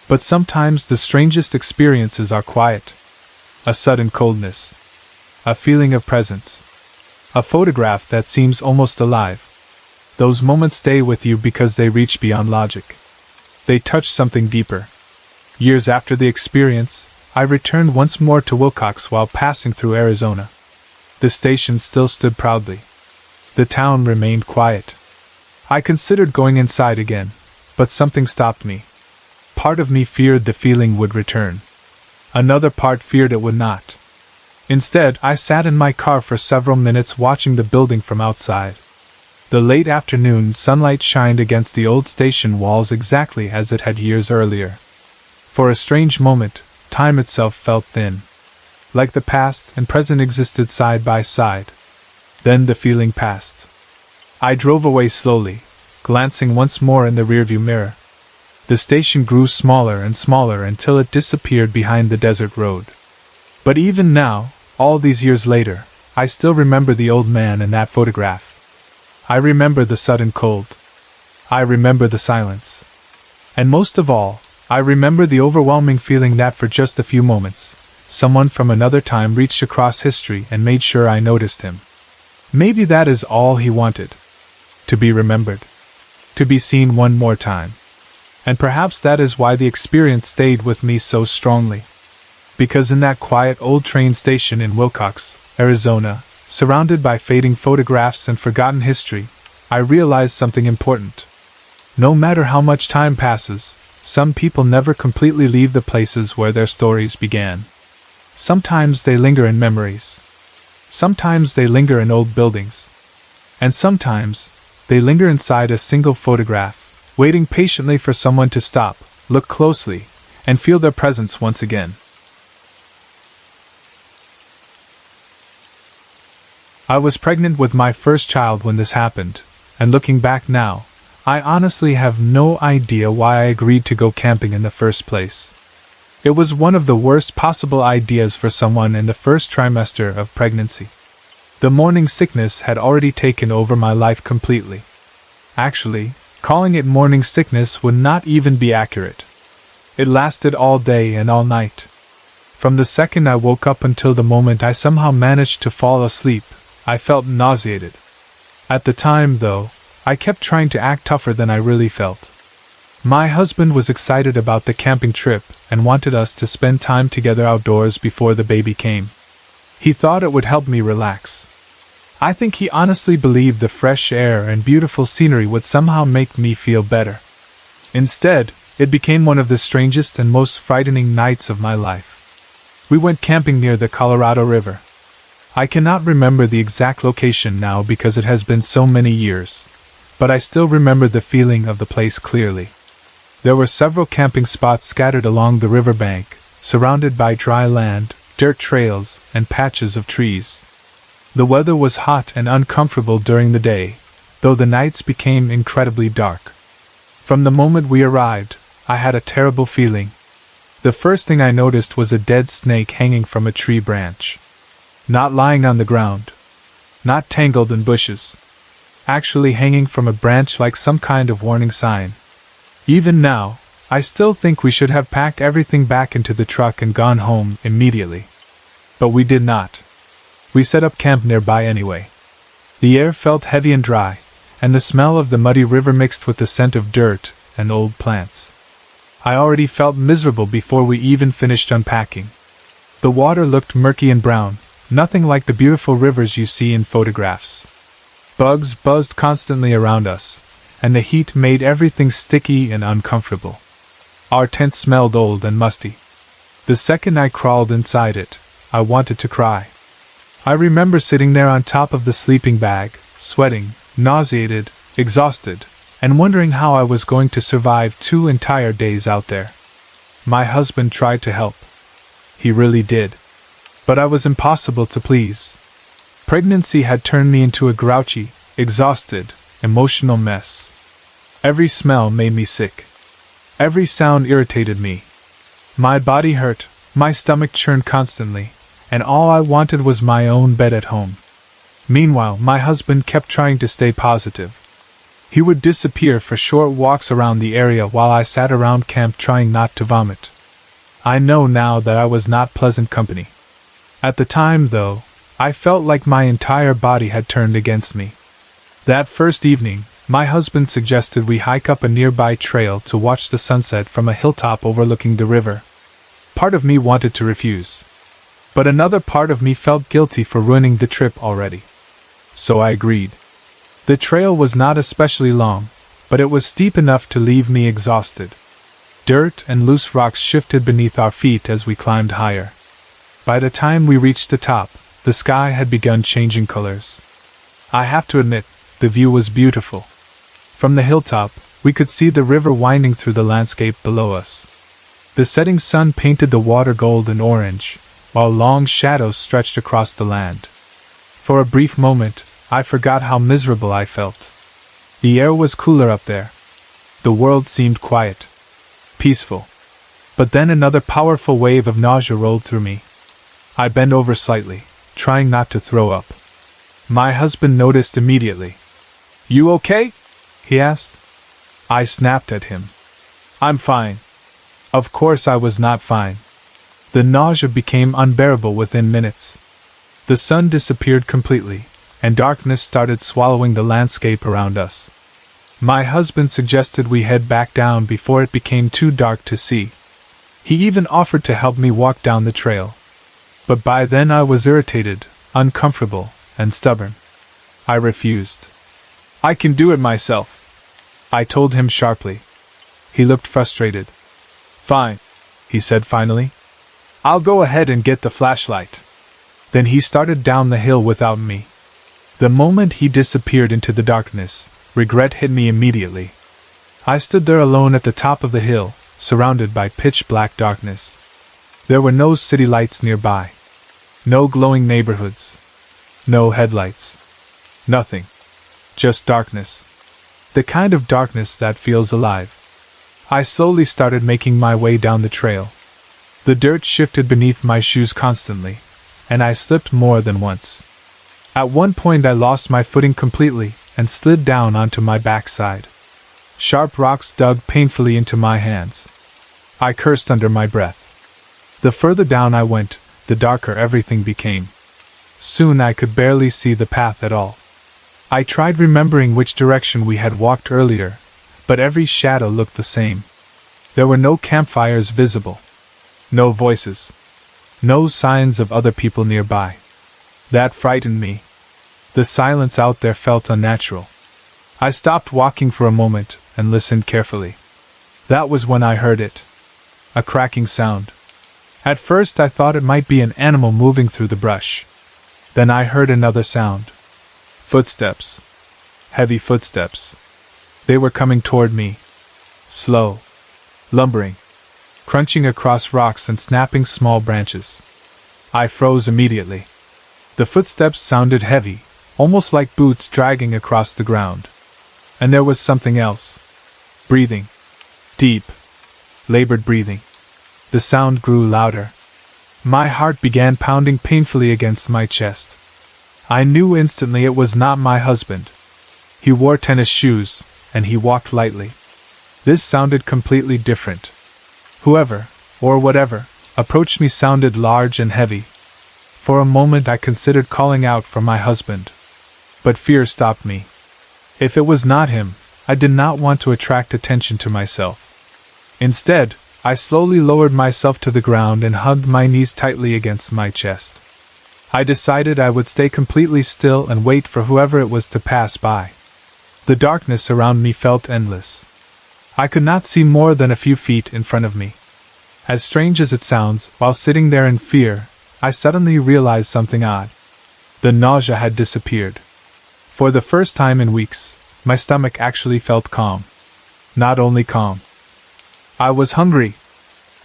But sometimes the strangest experiences are quiet. A sudden coldness. A feeling of presence. A photograph that seems almost alive. Those moments stay with you because they reach beyond logic. They touch something deeper. Years after the experience, I returned once more to Wilcox while passing through Arizona. The station still stood proudly. The town remained quiet. I considered going inside again, but something stopped me. Part of me feared the feeling would return. Another part feared it would not. Instead, I sat in my car for several minutes watching the building from outside. The late afternoon sunlight shined against the old station walls exactly as it had years earlier. For a strange moment, time itself felt thin. Like the past and present existed side by side. Then the feeling passed. I drove away slowly, glancing once more in the rearview mirror. The station grew smaller and smaller until it disappeared behind the desert road. But even now, all these years later, I still remember the old man in that photograph. I remember the sudden cold. I remember the silence. And most of all, I remember the overwhelming feeling that for just a few moments, someone from another time reached across history and made sure I noticed him. Maybe that is all he wanted. To be remembered. To be seen one more time. And perhaps that is why the experience stayed with me so strongly. Because in that quiet old train station in Wilcox, Arizona, surrounded by fading photographs and forgotten history, I realized something important. No matter how much time passes, some people never completely leave the places where their stories began. Sometimes they linger in memories. Sometimes they linger in old buildings. And sometimes they linger inside a single photograph, waiting patiently for someone to stop, look closely, and feel their presence once again. I was pregnant with my first child when this happened, and looking back now, I honestly have no idea why I agreed to go camping in the first place. It was one of the worst possible ideas for someone in the first trimester of pregnancy. The morning sickness had already taken over my life completely. Actually, calling it morning sickness would not even be accurate. It lasted all day and all night. From the second I woke up until the moment I somehow managed to fall asleep, I felt nauseated. At the time, though, I kept trying to act tougher than I really felt. My husband was excited about the camping trip and wanted us to spend time together outdoors before the baby came. He thought it would help me relax. I think he honestly believed the fresh air and beautiful scenery would somehow make me feel better. Instead, it became one of the strangest and most frightening nights of my life. We went camping near the Colorado River. I cannot remember the exact location now because it has been so many years, but I still remember the feeling of the place clearly. There were several camping spots scattered along the riverbank, surrounded by dry land, dirt trails, and patches of trees. The weather was hot and uncomfortable during the day, though the nights became incredibly dark. From the moment we arrived, I had a terrible feeling. The first thing I noticed was a dead snake hanging from a tree branch. Not lying on the ground. Not tangled in bushes. Actually hanging from a branch like some kind of warning sign. Even now, I still think we should have packed everything back into the truck and gone home immediately. But we did not. We set up camp nearby anyway. The air felt heavy and dry, and the smell of the muddy river mixed with the scent of dirt and old plants. I already felt miserable before we even finished unpacking. The water looked murky and brown, nothing like the beautiful rivers you see in photographs. Bugs buzzed constantly around us, and the heat made everything sticky and uncomfortable. Our tent smelled old and musty. The second I crawled inside it, I wanted to cry. I remember sitting there on top of the sleeping bag, sweating, nauseated, exhausted, and wondering how I was going to survive 2 entire days out there. My husband tried to help. He really did. But I was impossible to please. Pregnancy had turned me into a grouchy, exhausted, emotional mess. Every smell made me sick. Every sound irritated me. My body hurt, my stomach churned constantly, and all I wanted was my own bed at home. Meanwhile, my husband kept trying to stay positive. He would disappear for short walks around the area while I sat around camp trying not to vomit. I know now that I was not pleasant company. At the time, though, I felt like my entire body had turned against me. That first evening, my husband suggested we hike up a nearby trail to watch the sunset from a hilltop overlooking the river. Part of me wanted to refuse. But another part of me felt guilty for ruining the trip already. So I agreed. The trail was not especially long, but it was steep enough to leave me exhausted. Dirt and loose rocks shifted beneath our feet as we climbed higher. By the time we reached the top, the sky had begun changing colors. I have to admit, the view was beautiful. From the hilltop, we could see the river winding through the landscape below us. The setting sun painted the water gold and orange, while long shadows stretched across the land. For a brief moment, I forgot how miserable I felt. The air was cooler up there. The world seemed quiet, peaceful. But then another powerful wave of nausea rolled through me. I bent over slightly, trying not to throw up. My husband noticed immediately. "You okay?" he asked. I snapped at him. "I'm fine." Of course I was not fine. The nausea became unbearable within minutes. The sun disappeared completely, and darkness started swallowing the landscape around us. My husband suggested we head back down before it became too dark to see. He even offered to help me walk down the trail. But by then I was irritated, uncomfortable, and stubborn. I refused. "I can do it myself," I told him sharply. He looked frustrated. "Fine," he said finally. "I'll go ahead and get the flashlight." Then he started down the hill without me. The moment he disappeared into the darkness, regret hit me immediately. I stood there alone at the top of the hill, surrounded by pitch-black darkness. There were no city lights nearby. No glowing neighborhoods. No headlights. Nothing. Just darkness. The kind of darkness that feels alive. I slowly started making my way down the trail. The dirt shifted beneath my shoes constantly, and I slipped more than once. At one point I lost my footing completely and slid down onto my backside. Sharp rocks dug painfully into my hands. I cursed under my breath. The further down I went, the darker everything became. Soon I could barely see the path at all. I tried remembering which direction we had walked earlier, but every shadow looked the same. There were no campfires visible. No voices. No signs of other people nearby. That frightened me. The silence out there felt unnatural. I stopped walking for a moment and listened carefully. That was when I heard it. A cracking sound. At first I thought it might be an animal moving through the brush. Then I heard another sound. Footsteps. Heavy footsteps. They were coming toward me. Slow. Lumbering. Crunching across rocks and snapping small branches. I froze immediately. The footsteps sounded heavy, almost like boots dragging across the ground. And there was something else. Breathing. Deep. Labored breathing. The sound grew louder. My heart began pounding painfully against my chest. I knew instantly it was not my husband. He wore tennis shoes, and he walked lightly. This sounded completely different. Whoever, or whatever, approached me sounded large and heavy. For a moment I considered calling out for my husband. But fear stopped me. If it was not him, I did not want to attract attention to myself. Instead, I slowly lowered myself to the ground and hugged my knees tightly against my chest. I decided I would stay completely still and wait for whoever it was to pass by. The darkness around me felt endless. I could not see more than a few feet in front of me. As strange as it sounds, while sitting there in fear, I suddenly realized something odd. The nausea had disappeared. For the first time in weeks, my stomach actually felt calm. Not only calm. I was hungry.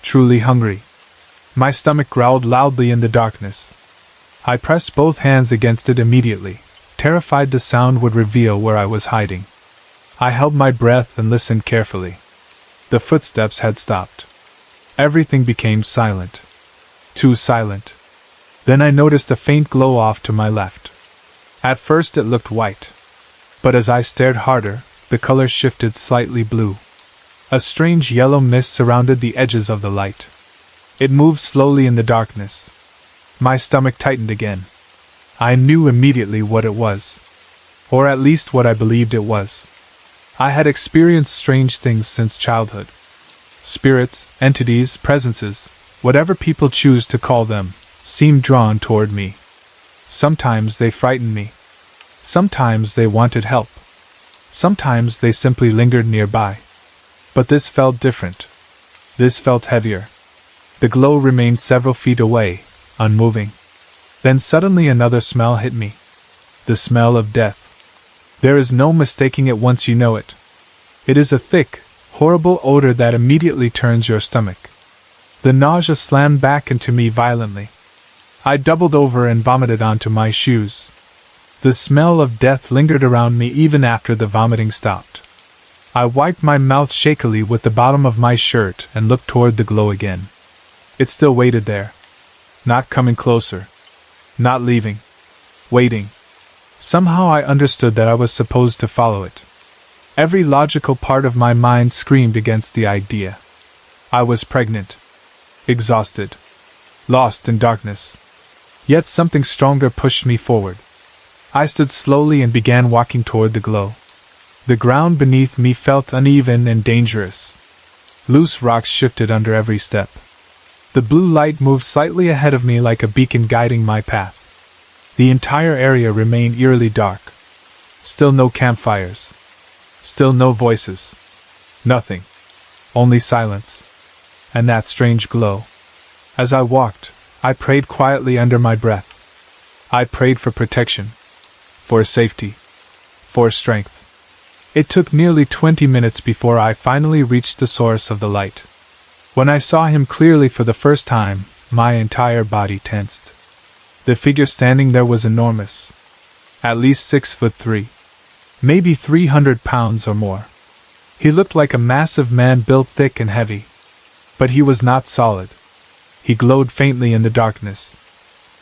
Truly hungry. My stomach growled loudly in the darkness. I pressed both hands against it immediately, terrified the sound would reveal where I was hiding. I held my breath and listened carefully. The footsteps had stopped. Everything became silent. Too silent. Then I noticed a faint glow off to my left. At first it looked white. But as I stared harder, the color shifted slightly blue. A strange yellow mist surrounded the edges of the light. It moved slowly in the darkness. My stomach tightened again. I knew immediately what it was. Or at least what I believed it was. I had experienced strange things since childhood. Spirits, entities, presences, whatever people choose to call them, seemed drawn toward me. Sometimes they frightened me. Sometimes they wanted help. Sometimes they simply lingered nearby. But this felt different. This felt heavier. The glow remained several feet away, unmoving. Then suddenly another smell hit me. The smell of death. There is no mistaking it once you know it. It is a thick, horrible odor that immediately turns your stomach. The nausea slammed back into me violently. I doubled over and vomited onto my shoes. The smell of death lingered around me even after the vomiting stopped. I wiped my mouth shakily with the bottom of my shirt and looked toward the glow again. It still waited there. Not coming closer. Not leaving. Waiting. Somehow I understood that I was supposed to follow it. Every logical part of my mind screamed against the idea. I was pregnant. Exhausted. Lost in darkness. Yet something stronger pushed me forward. I stood slowly and began walking toward the glow. The ground beneath me felt uneven and dangerous. Loose rocks shifted under every step. The blue light moved slightly ahead of me like a beacon guiding my path. The entire area remained eerily dark. Still no campfires. Still no voices. Nothing. Only silence. And that strange glow. As I walked, I prayed quietly under my breath. I prayed for protection. For safety. For strength. It took nearly 20 minutes before I finally reached the source of the light. When I saw him clearly for the first time, my entire body tensed. The figure standing there was enormous. At least 6'3". Maybe 300 pounds or more. He looked like a massive man built thick and heavy. But he was not solid. He glowed faintly in the darkness.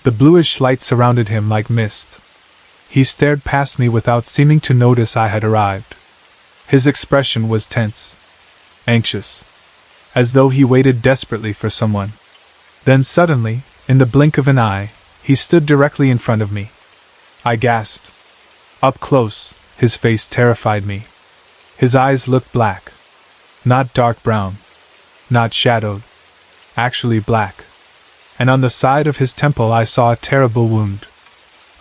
The bluish light surrounded him like mist. He stared past me without seeming to notice I had arrived. His expression was tense. Anxious. As though he waited desperately for someone. Then suddenly, in the blink of an eye, he stood directly in front of me. I gasped. Up close, his face terrified me. His eyes looked black. Not dark brown. Not shadowed. Actually black. And on the side of his temple I saw a terrible wound.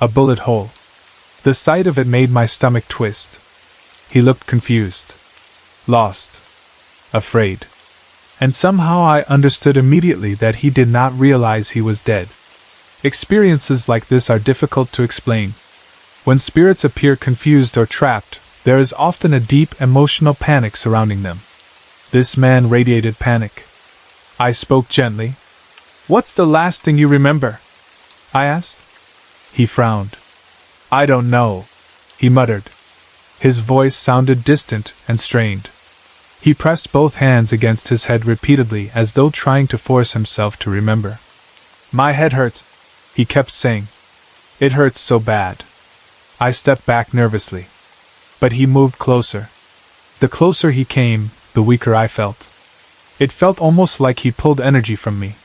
A bullet hole. The sight of it made my stomach twist. He looked confused. Lost. Afraid. And somehow I understood immediately that he did not realize he was dead. Experiences like this are difficult to explain. When spirits appear confused or trapped, there is often a deep emotional panic surrounding them. This man radiated panic. I spoke gently. "What's the last thing you remember?" I asked. He frowned. "I don't know," he muttered. His voice sounded distant and strained. He pressed both hands against his head repeatedly as though trying to force himself to remember. "My head hurts," he kept saying. "It hurts so bad." I stepped back nervously. But he moved closer. The closer he came, the weaker I felt. It felt almost like he pulled energy from me.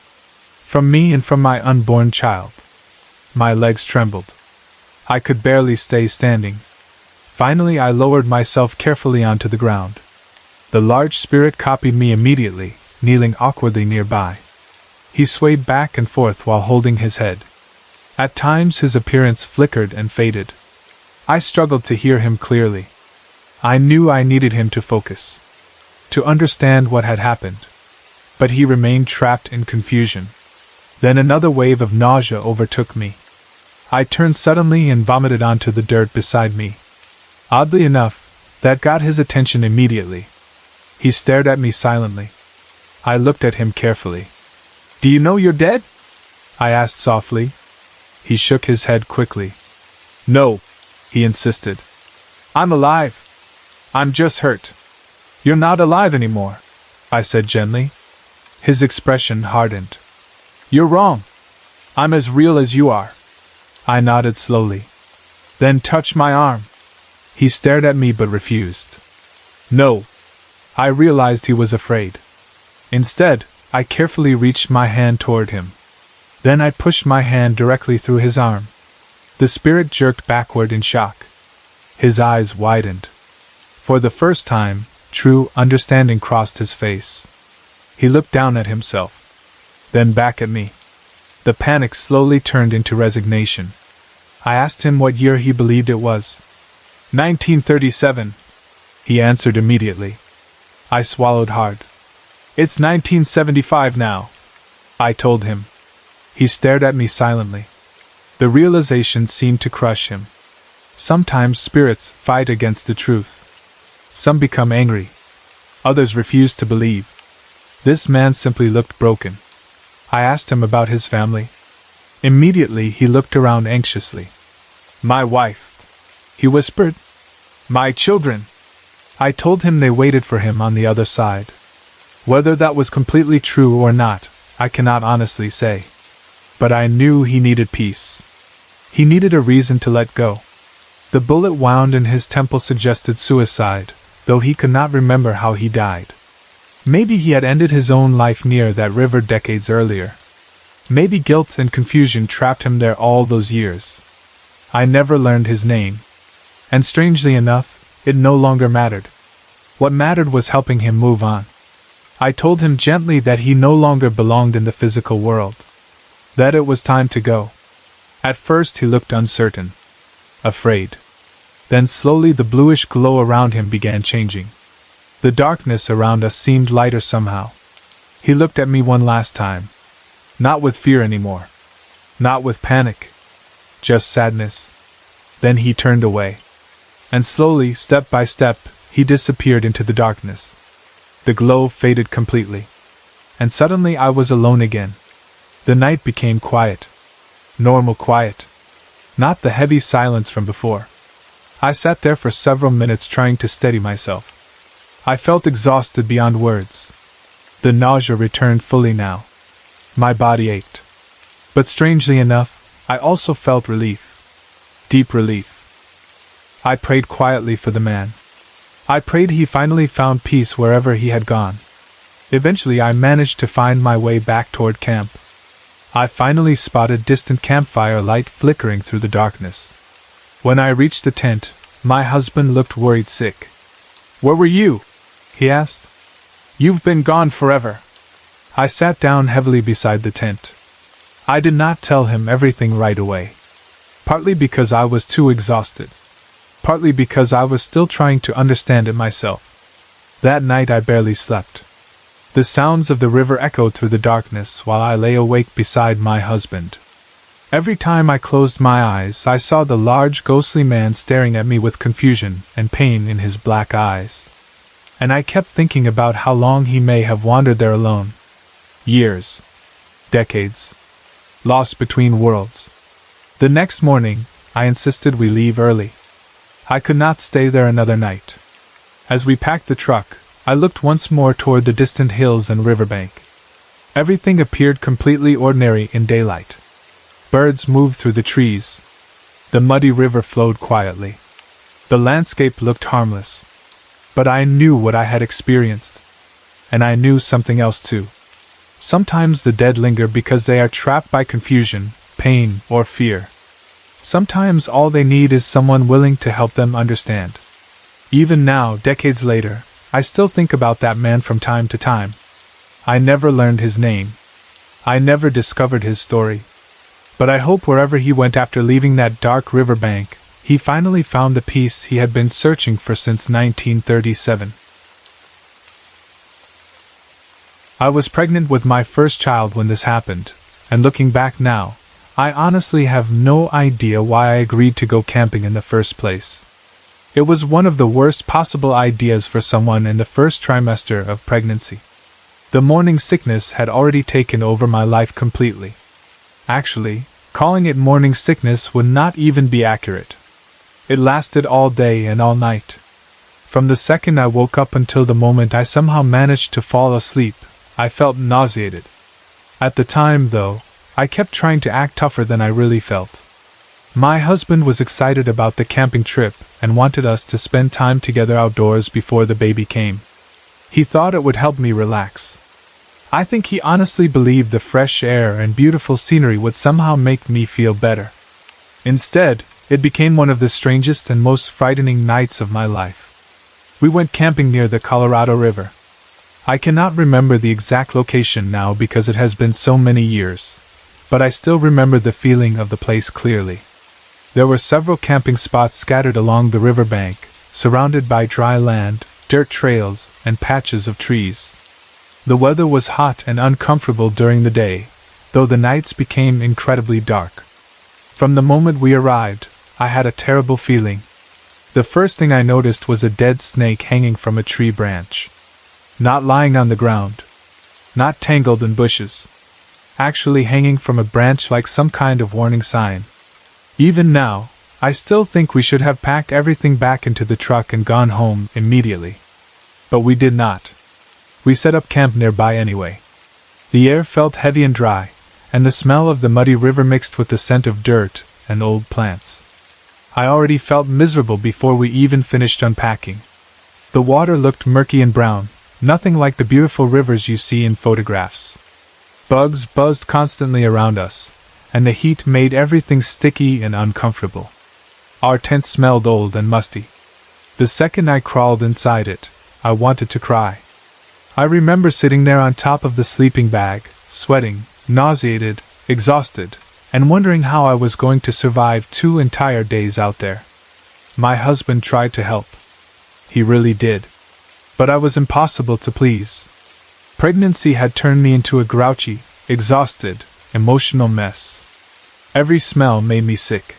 From me and from my unborn child. My legs trembled. I could barely stay standing. Finally I lowered myself carefully onto the ground. The large spirit copied me immediately, kneeling awkwardly nearby. He swayed back and forth while holding his head. At times his appearance flickered and faded. I struggled to hear him clearly. I knew I needed him to focus. To understand what had happened. But he remained trapped in confusion. Then another wave of nausea overtook me. I turned suddenly and vomited onto the dirt beside me. Oddly enough, that got his attention immediately. He stared at me silently. I looked at him carefully. "Do you know you're dead?" I asked softly. He shook his head quickly. "No," he insisted. "I'm alive. I'm just hurt." "You're not alive anymore," I said gently. His expression hardened. "You're wrong. I'm as real as you are." I nodded slowly. "Then touch my arm." He stared at me but refused. "No." I realized he was afraid. Instead, I carefully reached my hand toward him. Then I pushed my hand directly through his arm. The spirit jerked backward in shock. His eyes widened. For the first time, true understanding crossed his face. He looked down at himself. Then back at me. The panic slowly turned into resignation. I asked him what year he believed it was. 1937, he answered immediately. I swallowed hard. It's 1975 now, I told him. He stared at me silently. The realization seemed to crush him. Sometimes spirits fight against the truth. Some become angry. Others refuse to believe. This man simply looked broken. I asked him about his family. Immediately he looked around anxiously. "My wife," he whispered. "My children." I told him they waited for him on the other side. Whether that was completely true or not, I cannot honestly say. But I knew he needed peace. He needed a reason to let go. The bullet wound in his temple suggested suicide, though he could not remember how he died. Maybe he had ended his own life near that river decades earlier. Maybe guilt and confusion trapped him there all those years. I never learned his name. And strangely enough, It no longer mattered. What mattered was helping him move on. I told him gently that he no longer belonged in the physical world. That it was time to go. At first he looked uncertain. Afraid. Then slowly the bluish glow around him began changing. The darkness around us seemed lighter somehow. He looked at me one last time. Not with fear anymore. Not with panic. Just sadness. Then he turned away. And slowly, step by step, he disappeared into the darkness. The glow faded completely. And suddenly I was alone again. The night became quiet. Normal quiet. Not the heavy silence from before. I sat there for several minutes trying to steady myself. I felt exhausted beyond words. The nausea returned fully now. My body ached. But strangely enough, I also felt relief. Deep relief. I prayed quietly for the man. I prayed he finally found peace wherever he had gone. Eventually I managed to find my way back toward camp. I finally spotted distant campfire light flickering through the darkness. When I reached the tent, my husband looked worried sick. "Where were you?" he asked. "You've been gone forever." I sat down heavily beside the tent. I did not tell him everything right away. Partly because I was too exhausted. Partly because I was still trying to understand it myself. That night I barely slept. The sounds of the river echoed through the darkness while I lay awake beside my husband. Every time I closed my eyes, I saw the large ghostly man staring at me with confusion and pain in his black eyes. And I kept thinking about how long he may have wandered there alone. Years. Decades. Lost between worlds. The next morning, I insisted we leave early. I could not stay there another night. As we packed the truck, I looked once more toward the distant hills and riverbank. Everything appeared completely ordinary in daylight. Birds moved through the trees. The muddy river flowed quietly. The landscape looked harmless. But I knew what I had experienced. And I knew something else too. Sometimes the dead linger because they are trapped by confusion, pain, or fear. Sometimes all they need is someone willing to help them understand. Even now, decades later, I still think about that man from time to time. I never learned his name. I never discovered his story. But I hope wherever he went after leaving that dark riverbank, he finally found the peace he had been searching for since 1937. I was pregnant with my first child when this happened, and looking back now, I honestly have no idea why I agreed to go camping in the first place. It was one of the worst possible ideas for someone in the first trimester of pregnancy. The morning sickness had already taken over my life completely. Actually, calling it morning sickness would not even be accurate. It lasted all day and all night. From the second I woke up until the moment I somehow managed to fall asleep, I felt nauseated. At the time, though, I kept trying to act tougher than I really felt. My husband was excited about the camping trip and wanted us to spend time together outdoors before the baby came. He thought it would help me relax. I think he honestly believed the fresh air and beautiful scenery would somehow make me feel better. Instead, it became one of the strangest and most frightening nights of my life. We went camping near the Colorado River. I cannot remember the exact location now because it has been so many years, but I still remember the feeling of the place clearly. There were several camping spots scattered along the riverbank, surrounded by dry land, dirt trails, and patches of trees. The weather was hot and uncomfortable during the day, though the nights became incredibly dark. From the moment we arrived, I had a terrible feeling. The first thing I noticed was a dead snake hanging from a tree branch. Not lying on the ground. Not tangled in bushes. Actually hanging from a branch like some kind of warning sign. Even now, I still think we should have packed everything back into the truck and gone home immediately. But we did not. We set up camp nearby anyway. The air felt heavy and dry, and the smell of the muddy river mixed with the scent of dirt and old plants. I already felt miserable before we even finished unpacking. The water looked murky and brown, nothing like the beautiful rivers you see in photographs. Bugs buzzed constantly around us, and the heat made everything sticky and uncomfortable. Our tent smelled old and musty. The second I crawled inside it, I wanted to cry. I remember sitting there on top of the sleeping bag, sweating, nauseated, exhausted, and wondering how I was going to survive 2 entire days out there. My husband tried to help. He really did. But I was impossible to please. Pregnancy had turned me into a grouchy, exhausted, emotional mess. Every smell made me sick.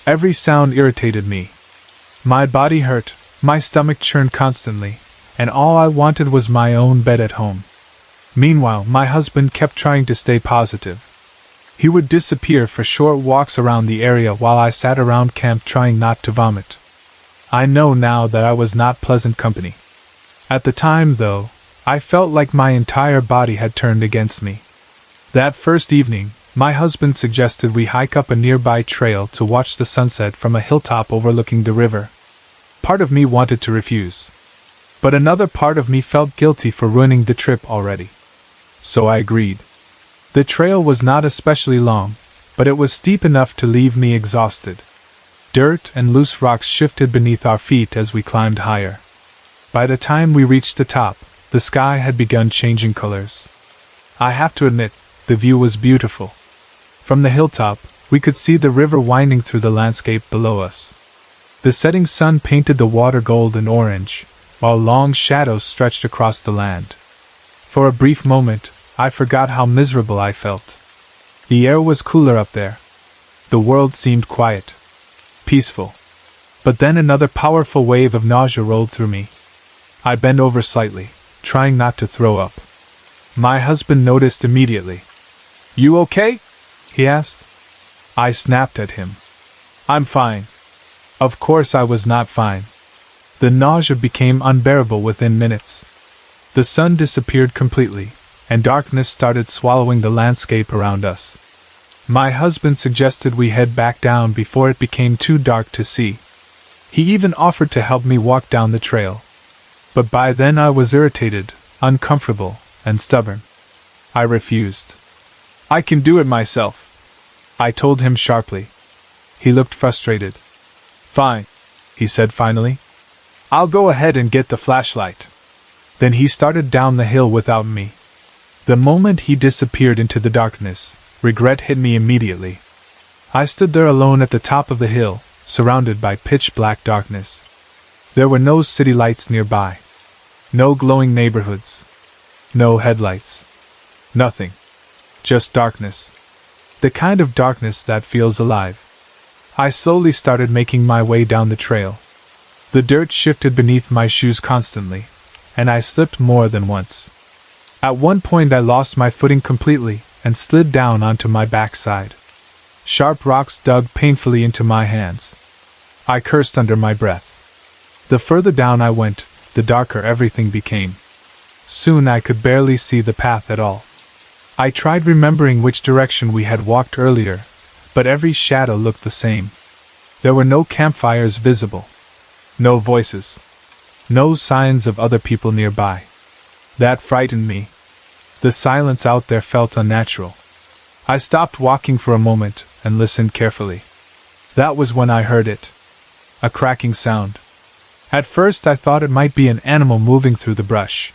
Every sound irritated me. My body hurt, my stomach churned constantly, and all I wanted was my own bed at home. Meanwhile, my husband kept trying to stay positive. He would disappear for short walks around the area while I sat around camp trying not to vomit. I know now that I was not pleasant company. At the time, though, I felt like my entire body had turned against me. That first evening, my husband suggested we hike up a nearby trail to watch the sunset from a hilltop overlooking the river. Part of me wanted to refuse, but another part of me felt guilty for ruining the trip already. So I agreed. The trail was not especially long, but it was steep enough to leave me exhausted. Dirt and loose rocks shifted beneath our feet as we climbed higher. By the time we reached the top, the sky had begun changing colors. I have to admit, the view was beautiful. From the hilltop, we could see the river winding through the landscape below us. The setting sun painted the water gold and orange, while long shadows stretched across the land. For a brief moment, I forgot how miserable I felt. The air was cooler up there. The world seemed quiet, peaceful. But then another powerful wave of nausea rolled through me. I bent over slightly, trying not to throw up. My husband noticed immediately. "You okay?" he asked. I snapped at him. "I'm fine." Of course I was not fine. The nausea became unbearable within minutes. The sun disappeared completely, and darkness started swallowing the landscape around us. My husband suggested we head back down before it became too dark to see. He even offered to help me walk down the trail. But by then I was irritated, uncomfortable, and stubborn. I refused. "I can do it myself," I told him sharply. He looked frustrated. "Fine," he said finally. "I'll go ahead and get the flashlight." Then he started down the hill without me. The moment he disappeared into the darkness, regret hit me immediately. I stood there alone at the top of the hill, surrounded by pitch-black darkness. There were no city lights nearby. No glowing neighborhoods. No headlights. Nothing. Just darkness. The kind of darkness that feels alive. I slowly started making my way down the trail. The dirt shifted beneath my shoes constantly, and I slipped more than once. At one point I lost my footing completely and slid down onto my backside. Sharp rocks dug painfully into my hands. I cursed under my breath. The further down I went, the darker everything became. Soon I could barely see the path at all. I tried remembering which direction we had walked earlier, but every shadow looked the same. There were no campfires visible. No voices. No signs of other people nearby. That frightened me. The silence out there felt unnatural. I stopped walking for a moment and listened carefully. That was when I heard it. A cracking sound. At first I thought it might be an animal moving through the brush.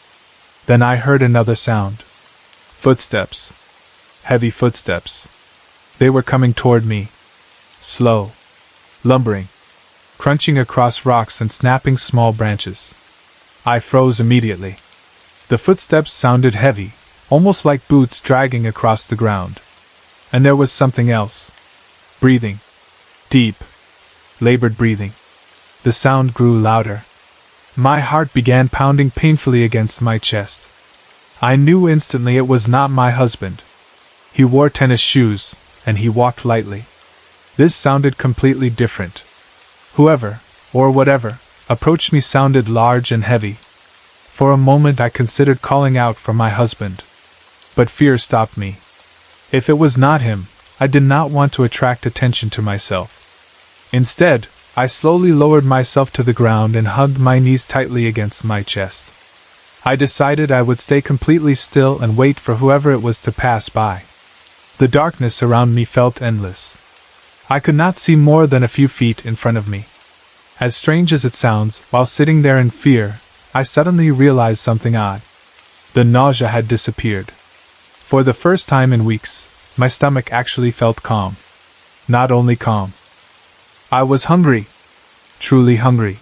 Then I heard another sound. Footsteps. Heavy footsteps. They were coming toward me. Slow. Lumbering. Crunching across rocks and snapping small branches. I froze immediately. The footsteps sounded heavy, almost like boots dragging across the ground. And there was something else. Breathing. Deep. Labored breathing. The sound grew louder. My heart began pounding painfully against my chest. I knew instantly it was not my husband. He wore tennis shoes, and he walked lightly. This sounded completely different. Whoever, or whatever, approached me sounded large and heavy. For a moment I considered calling out for my husband. But fear stopped me. If it was not him, I did not want to attract attention to myself. Instead, I slowly lowered myself to the ground and hugged my knees tightly against my chest. I decided I would stay completely still and wait for whoever it was to pass by. The darkness around me felt endless. I could not see more than a few feet in front of me. As strange as it sounds, while sitting there in fear, I suddenly realized something odd. The nausea had disappeared. For the first time in weeks, my stomach actually felt calm. Not only calm. I was hungry. Truly hungry.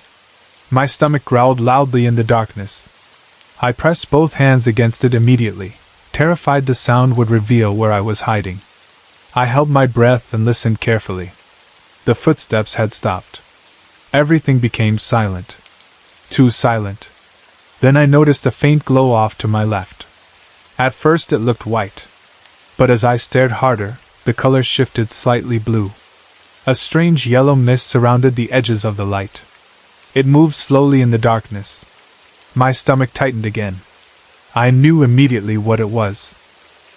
My stomach growled loudly in the darkness. I pressed both hands against it immediately, terrified the sound would reveal where I was hiding. I held my breath and listened carefully. The footsteps had stopped. Everything became silent. Too silent. Then I noticed a faint glow off to my left. At first it looked white. But as I stared harder, the color shifted slightly blue. A strange yellow mist surrounded the edges of the light. It moved slowly in the darkness. My stomach tightened again. I knew immediately what it was.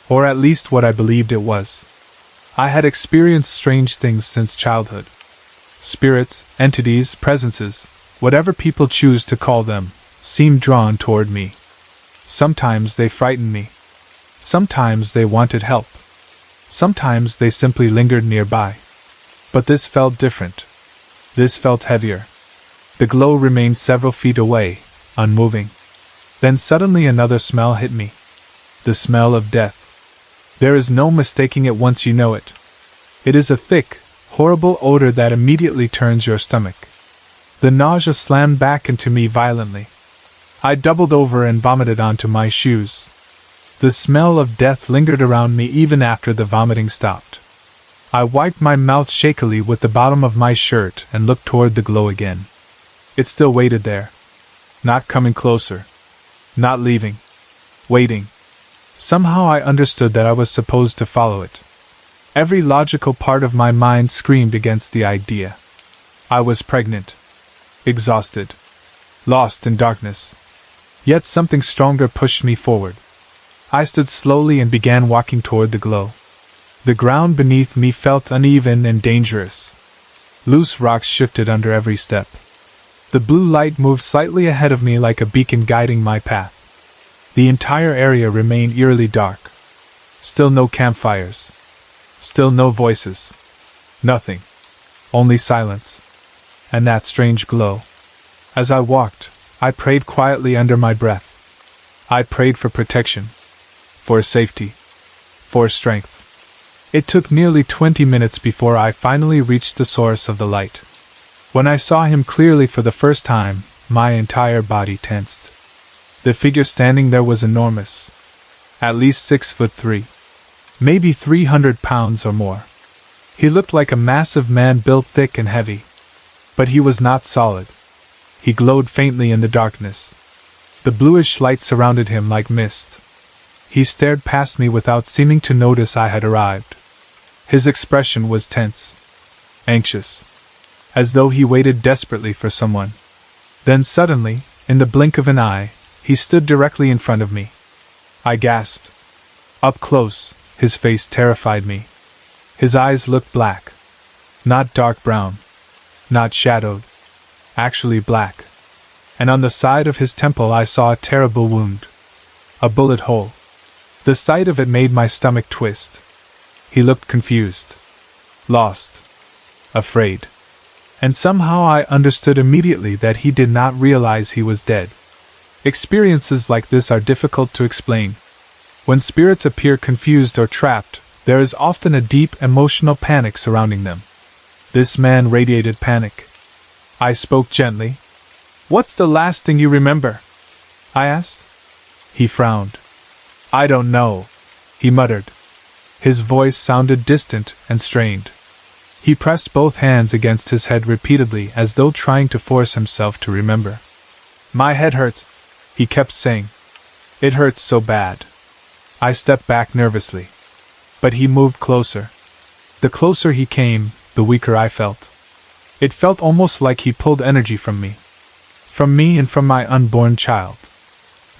Or at least what I believed it was. I had experienced strange things since childhood. Spirits, entities, presences, whatever people choose to call them, seemed drawn toward me. Sometimes they frightened me. Sometimes they wanted help. Sometimes they simply lingered nearby. But this felt different. This felt heavier. The glow remained several feet away, unmoving. Then suddenly another smell hit me. The smell of death. There is no mistaking it once you know it. It is a thick, horrible odor that immediately turns your stomach. The nausea slammed back into me violently. I doubled over and vomited onto my shoes. The smell of death lingered around me even after the vomiting stopped. I wiped my mouth shakily with the bottom of my shirt and looked toward the glow again. It still waited there. Not coming closer. Not leaving. Waiting. Somehow I understood that I was supposed to follow it. Every logical part of my mind screamed against the idea. I was pregnant. Exhausted. Lost in darkness. Yet something stronger pushed me forward. I stood slowly and began walking toward the glow. The ground beneath me felt uneven and dangerous. Loose rocks shifted under every step. The blue light moved slightly ahead of me like a beacon guiding my path. The entire area remained eerily dark. Still no campfires. Still no voices. Nothing. Only silence. And that strange glow. As I walked, I prayed quietly under my breath. I prayed for protection. For safety. For strength. It took nearly 20 minutes before I finally reached the source of the light. When I saw him clearly for the first time, my entire body tensed. The figure standing there was enormous. At least 6'3". Maybe 300 pounds or more. He looked like a massive man built thick and heavy. But he was not solid. He glowed faintly in the darkness. The bluish light surrounded him like mist. He stared past me without seeming to notice I had arrived. His expression was tense. Anxious. As though he waited desperately for someone. Then suddenly, in the blink of an eye, he stood directly in front of me. I gasped. Up close, his face terrified me. His eyes looked black. Not dark brown. Not shadowed. Actually black. And on the side of his temple I saw a terrible wound. A bullet hole. The sight of it made my stomach twist. He looked confused. Lost. Afraid. And somehow I understood immediately that he did not realize he was dead. Experiences like this are difficult to explain. When spirits appear confused or trapped, there is often a deep emotional panic surrounding them. This man radiated panic. I spoke gently. "What's the last thing you remember?" I asked. He frowned. "I don't know," he muttered. His voice sounded distant and strained. He pressed both hands against his head repeatedly as though trying to force himself to remember. "My head hurts," he kept saying. "It hurts so bad." I stepped back nervously. But he moved closer. The closer he came, the weaker I felt. It felt almost like he pulled energy from me. From me and from my unborn child.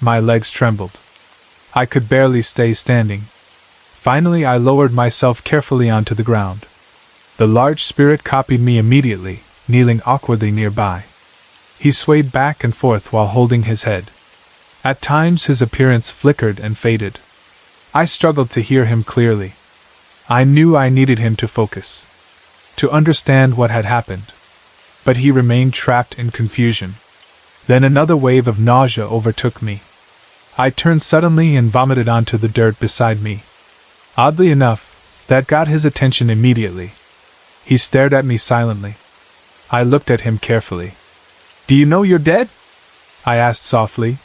My legs trembled. I could barely stay standing. Finally I lowered myself carefully onto the ground. The large spirit copied me immediately, kneeling awkwardly nearby. He swayed back and forth while holding his head. At times his appearance flickered and faded. I struggled to hear him clearly. I knew I needed him to focus. To understand what had happened. but he remained trapped in confusion. Then another wave of nausea overtook me. I turned suddenly and vomited onto the dirt beside me. Oddly enough, that got his attention immediately. He stared at me silently. I looked at him carefully. "Do you know you're dead?" I asked softly.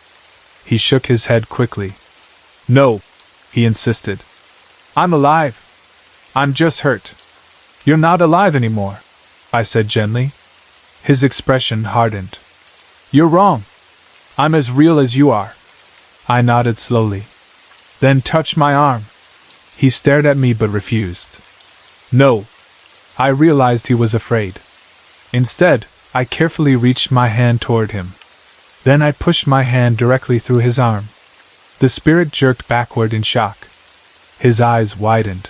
He shook his head quickly. "No," he insisted. "I'm alive. I'm just hurt." "You're not alive anymore," I said gently. His expression hardened. "You're wrong. I'm as real as you are." I nodded slowly. "Then touch my arm." He stared at me but refused. "No." I realized he was afraid. Instead, I carefully reached my hand toward him. Then I pushed my hand directly through his arm. The spirit jerked backward in shock. His eyes widened.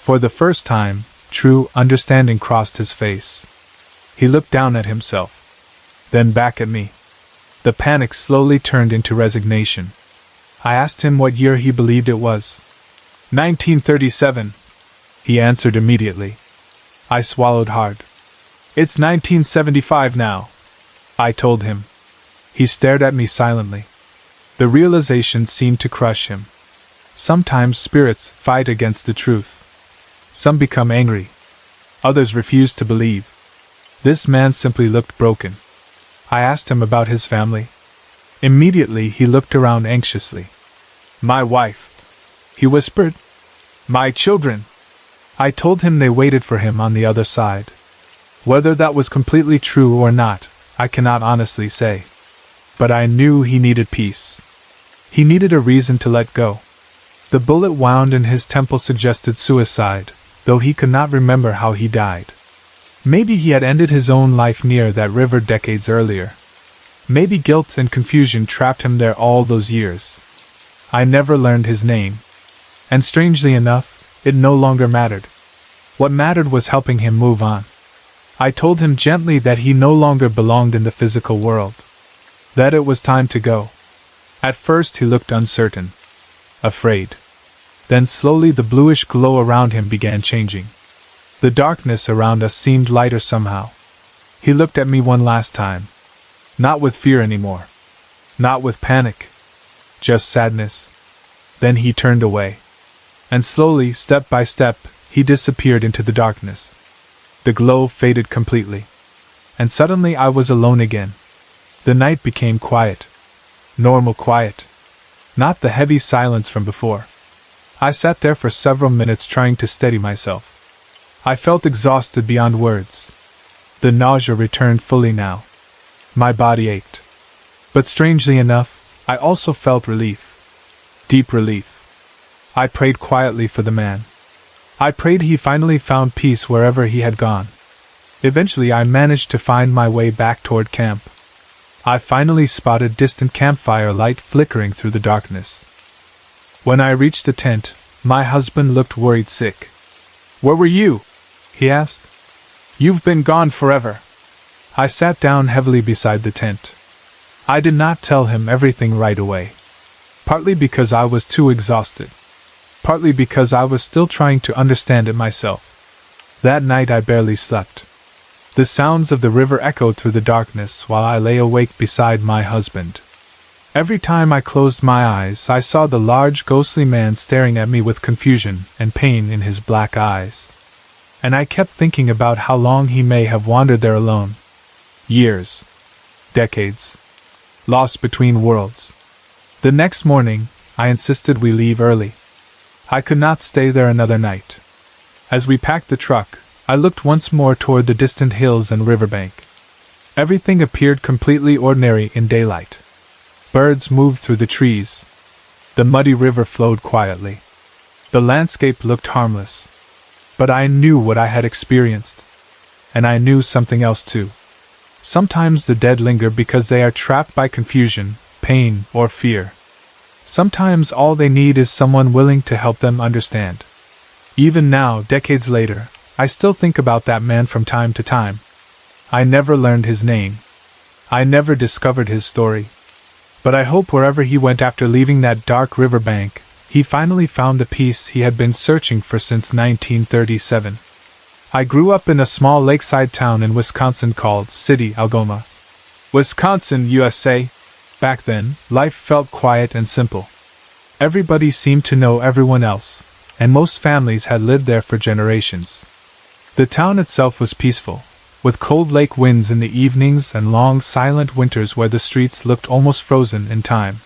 For the first time, true understanding crossed his face. He looked down at himself, then back at me. The panic slowly turned into resignation. I asked him what year he believed it was. 1937, he answered immediately. I swallowed hard. It's 1975 now, I told him. He stared at me silently. The realization seemed to crush him. Sometimes spirits fight against the truth. Some become angry. Others refuse to believe. This man simply looked broken. I asked him about his family. Immediately he looked around anxiously. "My wife," he whispered. "My children." I told him they waited for him on the other side. Whether that was completely true or not, I cannot honestly say. But I knew he needed peace. He needed a reason to let go. The bullet wound in his temple suggested suicide, though he could not remember how he died. Maybe he had ended his own life near that river decades earlier. Maybe guilt and confusion trapped him there all those years. I never learned his name. And strangely enough, it no longer mattered. What mattered was helping him move on. I told him gently that he no longer belonged in the physical world. That it was time to go. At first he looked uncertain, afraid. Then slowly the bluish glow around him began changing. The darkness around us seemed lighter somehow. He looked at me one last time. Not with fear anymore. Not with panic. Just sadness. Then he turned away. And slowly, step by step, he disappeared into the darkness. The glow faded completely. And suddenly I was alone again. The night became quiet. Normal quiet. Not the heavy silence from before. I sat there for several minutes trying to steady myself. I felt exhausted beyond words. The nausea returned fully now. My body ached. But strangely enough, I also felt relief. Deep relief. I prayed quietly for the man. I prayed he finally found peace wherever he had gone. Eventually I managed to find my way back toward camp. I finally spotted distant campfire light flickering through the darkness. When I reached the tent, my husband looked worried sick. "Where were you?" he asked. "You've been gone forever." I sat down heavily beside the tent. I did not tell him everything right away. Partly because I was too exhausted. Partly because I was still trying to understand it myself. That night I barely slept. The sounds of the river echoed through the darkness while I lay awake beside my husband. Every time I closed my eyes, I saw the large ghostly man staring at me with confusion and pain in his black eyes. And I kept thinking about how long he may have wandered there alone. Years. Decades. Lost between worlds. The next morning, I insisted we leave early. I could not stay there another night. As we packed the truck, I looked once more toward the distant hills and riverbank. Everything appeared completely ordinary in daylight. Birds moved through the trees. The muddy river flowed quietly. The landscape looked harmless. But I knew what I had experienced. And I knew something else too. Sometimes the dead linger because they are trapped by confusion, pain, or fear. Sometimes all they need is someone willing to help them understand. Even now, decades later, I still think about that man from time to time. I never learned his name. I never discovered his story. But I hope wherever he went after leaving that dark riverbank, he finally found the peace he had been searching for since 1937. I grew up in a small lakeside town in Wisconsin called City Algoma, Wisconsin, USA. Back then, life felt quiet and simple. Everybody seemed to know everyone else, and most families had lived there for generations. The town itself was peaceful, with cold lake winds in the evenings and long silent winters where the streets looked almost frozen in time.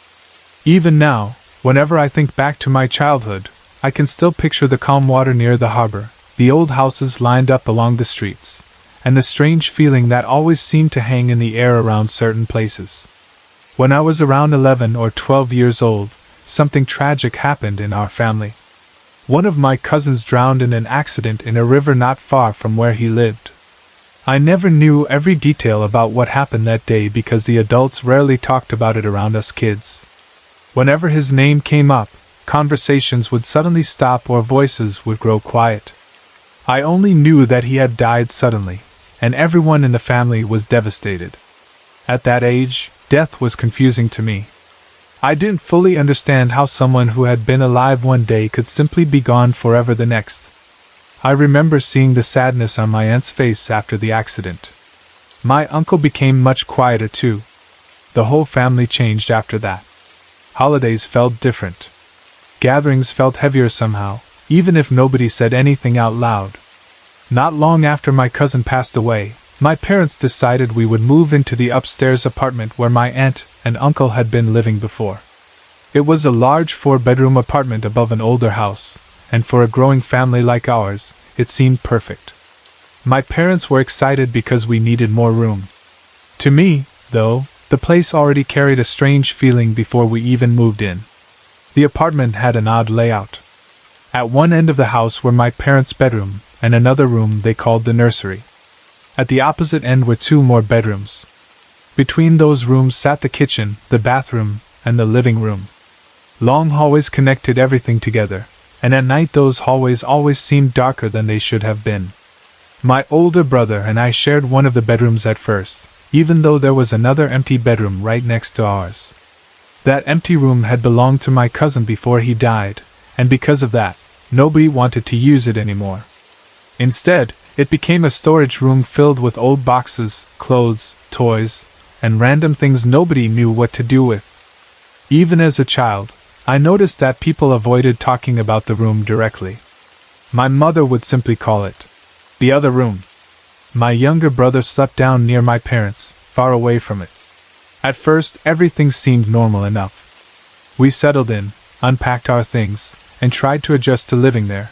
Even now, whenever I think back to my childhood, I can still picture the calm water near the harbor, the old houses lined up along the streets, and the strange feeling that always seemed to hang in the air around certain places. When I was around 11 or 12 years old, something tragic happened in our family. One of my cousins drowned in an accident in a river not far from where he lived. I never knew every detail about what happened that day because the adults rarely talked about it around us kids. Whenever his name came up, conversations would suddenly stop or voices would grow quiet. I only knew that he had died suddenly, and everyone in the family was devastated. At that age, death was confusing to me. I didn't fully understand how someone who had been alive one day could simply be gone forever the next. I remember seeing the sadness on my aunt's face after the accident. My uncle became much quieter too. The whole family changed after that. Holidays felt different. Gatherings felt heavier somehow, even if nobody said anything out loud. Not long after my cousin passed away, my parents decided we would move into the upstairs apartment where my aunt and uncle had been living before. It was a large 4-bedroom apartment above an older house, and for a growing family like ours, it seemed perfect. My parents were excited because we needed more room. To me, though, the place already carried a strange feeling before we even moved in. The apartment had an odd layout. At one end of the house were my parents' bedroom, and another room they called the nursery. At the opposite end were 2 more bedrooms. Between those rooms sat the kitchen, the bathroom, and the living room. Long hallways connected everything together, and at night those hallways always seemed darker than they should have been. My older brother and I shared one of the bedrooms at first, even though there was another empty bedroom right next to ours. That empty room had belonged to my cousin before he died, and because of that, nobody wanted to use it anymore. Instead, it became a storage room filled with old boxes, clothes, toys, and random things nobody knew what to do with. Even as a child, I noticed that people avoided talking about the room directly. My mother would simply call it the other room. My younger brother slept down near my parents, far away from it. At first, everything seemed normal enough. We settled in, unpacked our things, and tried to adjust to living there.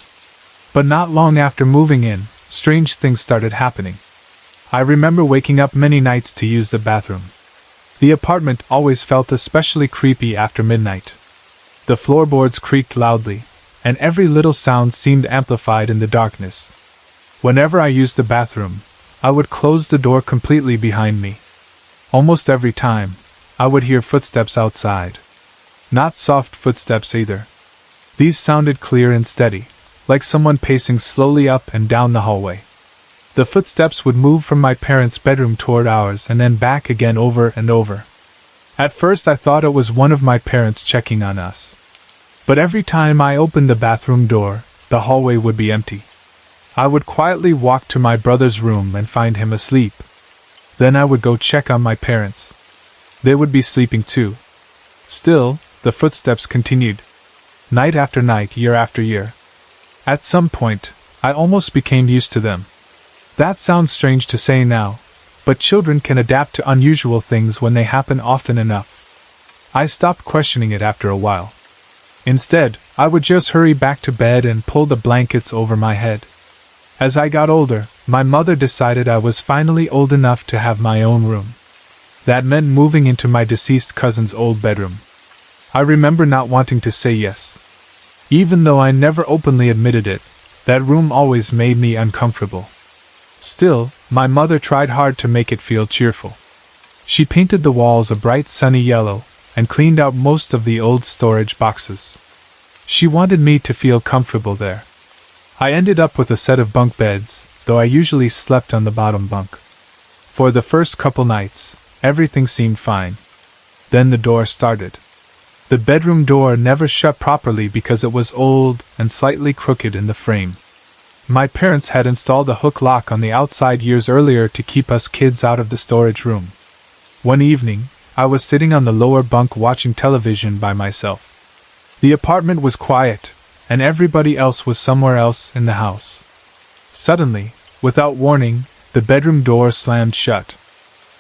But not long after moving in, strange things started happening. I remember waking up many nights to use the bathroom. The apartment always felt especially creepy after midnight. The floorboards creaked loudly, and every little sound seemed amplified in the darkness. Whenever I used the bathroom, I would close the door completely behind me. Almost every time, I would hear footsteps outside. Not soft footsteps either. These sounded clear and steady, like someone pacing slowly up and down the hallway. The footsteps would move from my parents' bedroom toward ours and then back again over and over. At first I thought it was one of my parents checking on us. But every time I opened the bathroom door, the hallway would be empty. I would quietly walk to my brother's room and find him asleep. Then I would go check on my parents. They would be sleeping too. Still, the footsteps continued. Night after night, year after year. At some point, I almost became used to them. That sounds strange to say now, but children can adapt to unusual things when they happen often enough. I stopped questioning it after a while. Instead, I would just hurry back to bed and pull the blankets over my head. As I got older, my mother decided I was finally old enough to have my own room. That meant moving into my deceased cousin's old bedroom. I remember not wanting to say yes. Even though I never openly admitted it, that room always made me uncomfortable. Still, my mother tried hard to make it feel cheerful. She painted the walls a bright sunny yellow, and cleaned out most of the old storage boxes. She wanted me to feel comfortable there. I ended up with a set of bunk beds, though I usually slept on the bottom bunk. For the first couple nights, everything seemed fine. Then the door started. The bedroom door never shut properly because it was old and slightly crooked in the frame. My parents had installed a hook lock on the outside years earlier to keep us kids out of the storage room. One evening, I was sitting on the lower bunk watching television by myself. The apartment was quiet, and everybody else was somewhere else in the house. Suddenly, without warning, the bedroom door slammed shut.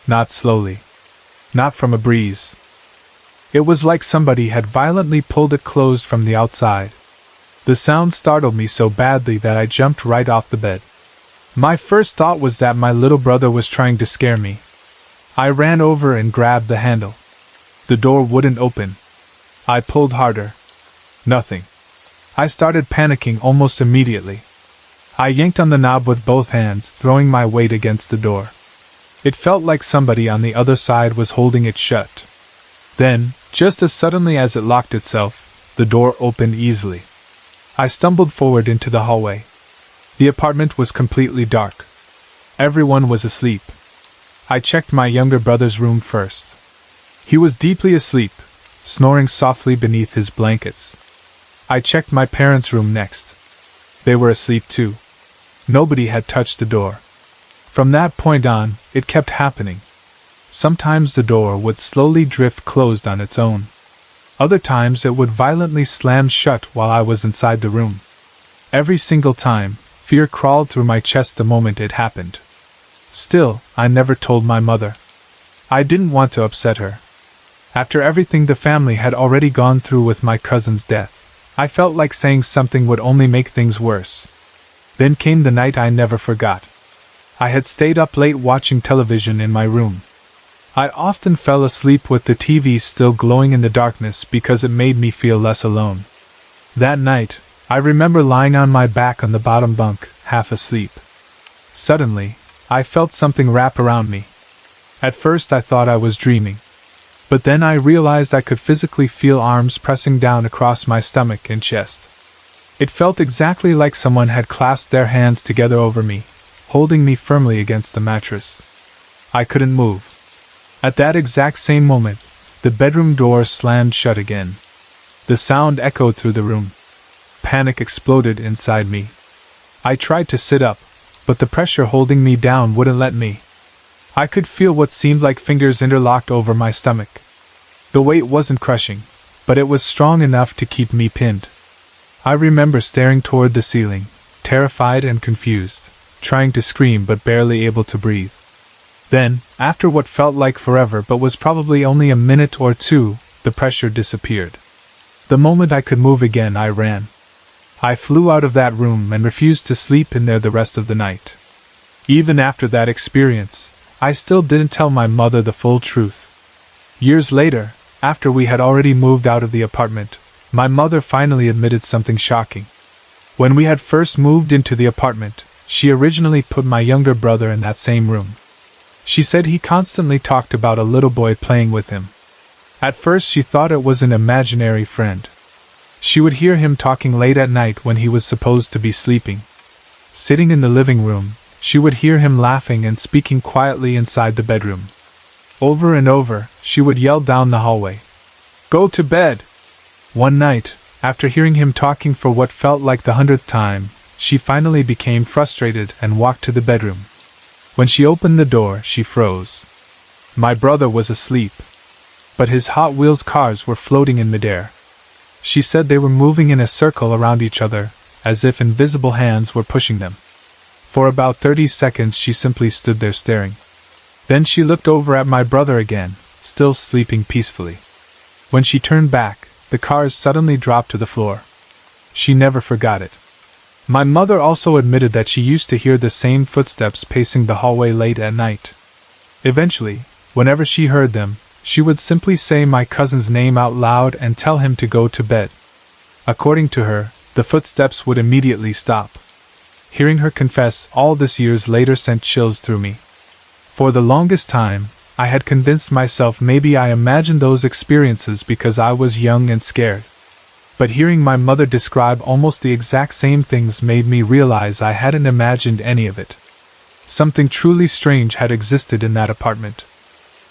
Not slowly. Not from a breeze. It was like somebody had violently pulled it closed from the outside. The sound startled me so badly that I jumped right off the bed. My first thought was that my little brother was trying to scare me. I ran over and grabbed the handle. The door wouldn't open. I pulled harder. Nothing. I started panicking almost immediately. I yanked on the knob with both hands, throwing my weight against the door. It felt like somebody on the other side was holding it shut. Then, just as suddenly as it locked itself, the door opened easily. I stumbled forward into the hallway. The apartment was completely dark. Everyone was asleep. I checked my younger brother's room first. He was deeply asleep, snoring softly beneath his blankets. I checked my parents' room next. They were asleep too. Nobody had touched the door. From that point on, it kept happening. Sometimes the door would slowly drift closed on its own. Other times it would violently slam shut while I was inside the room. Every single time, fear crawled through my chest the moment it happened. Still, I never told my mother. I didn't want to upset her. After everything the family had already gone through with my cousin's death, I felt like saying something would only make things worse. Then came the night I never forgot. I had stayed up late watching television in my room. I often fell asleep with the TV still glowing in the darkness because it made me feel less alone. That night, I remember lying on my back on the bottom bunk, half asleep. Suddenly, I felt something wrap around me. At first I thought I was dreaming. But then I realized I could physically feel arms pressing down across my stomach and chest. It felt exactly like someone had clasped their hands together over me, holding me firmly against the mattress. I couldn't move. At that exact same moment, the bedroom door slammed shut again. The sound echoed through the room. Panic exploded inside me. I tried to sit up, but the pressure holding me down wouldn't let me. I could feel what seemed like fingers interlocked over my stomach. The weight wasn't crushing, but it was strong enough to keep me pinned. I remember staring toward the ceiling, terrified and confused, trying to scream but barely able to breathe. Then, after what felt like forever but was probably only a minute or two, the pressure disappeared. The moment I could move again, I ran. I flew out of that room and refused to sleep in there the rest of the night. Even after that experience, I still didn't tell my mother the full truth. Years later, after we had already moved out of the apartment, my mother finally admitted something shocking. When we had first moved into the apartment, she originally put my younger brother in that same room. She said he constantly talked about a little boy playing with him. At first she thought it was an imaginary friend. She would hear him talking late at night when he was supposed to be sleeping. Sitting in the living room, she would hear him laughing and speaking quietly inside the bedroom. Over and over, she would yell down the hallway, "Go to bed!" One night, after hearing him talking for what felt like the 100th time, she finally became frustrated and walked to the bedroom. When she opened the door, she froze. My brother was asleep, but his Hot Wheels cars were floating in midair. She said they were moving in a circle around each other, as if invisible hands were pushing them. For about 30 seconds she simply stood there staring. Then she looked over at my brother again, still sleeping peacefully. When she turned back, the cars suddenly dropped to the floor. She never forgot it. My mother also admitted that she used to hear the same footsteps pacing the hallway late at night. Eventually, whenever she heard them, she would simply say my cousin's name out loud and tell him to go to bed. According to her, the footsteps would immediately stop. Hearing her confess all this years later sent chills through me. For the longest time, I had convinced myself maybe I imagined those experiences because I was young and scared. But hearing my mother describe almost the exact same things made me realize I hadn't imagined any of it. Something truly strange had existed in that apartment.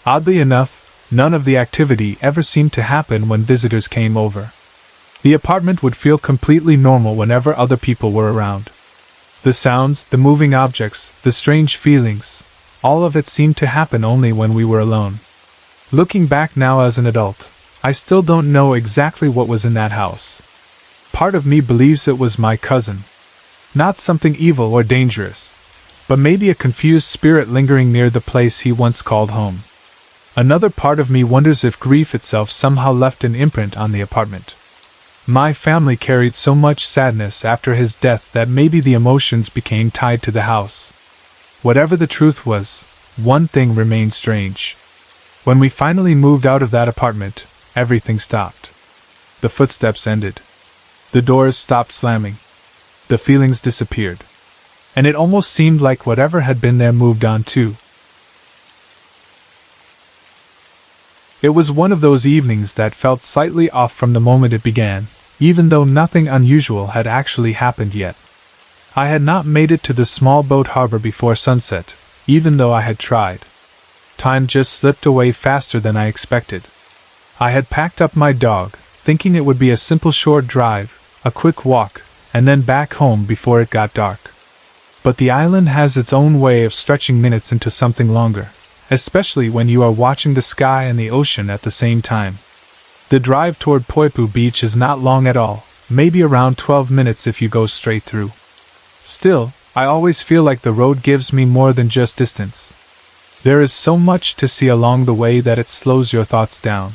Oddly enough, none of the activity ever seemed to happen when visitors came over. The apartment would feel completely normal whenever other people were around. The sounds, the moving objects, the strange feelings, all of it seemed to happen only when we were alone. Looking back now as an adult, I still don't know exactly what was in that house. Part of me believes it was my cousin. Not something evil or dangerous, but maybe a confused spirit lingering near the place he once called home. Another part of me wonders if grief itself somehow left an imprint on the apartment. My family carried so much sadness after his death that maybe the emotions became tied to the house. Whatever the truth was, one thing remained strange. When we finally moved out of that apartment, everything stopped. The footsteps ended. The doors stopped slamming. The feelings disappeared. And it almost seemed like whatever had been there moved on too. It was one of those evenings that felt slightly off from the moment it began, even though nothing unusual had actually happened yet. I had not made it to the small boat harbor before sunset, even though I had tried. Time just slipped away faster than I expected. I had packed up my dog, thinking it would be a simple short drive, a quick walk, and then back home before it got dark. But the island has its own way of stretching minutes into something longer, especially when you are watching the sky and the ocean at the same time. The drive toward Poipu Beach is not long at all, maybe around 12 minutes if you go straight through. Still, I always feel like the road gives me more than just distance. There is so much to see along the way that it slows your thoughts down.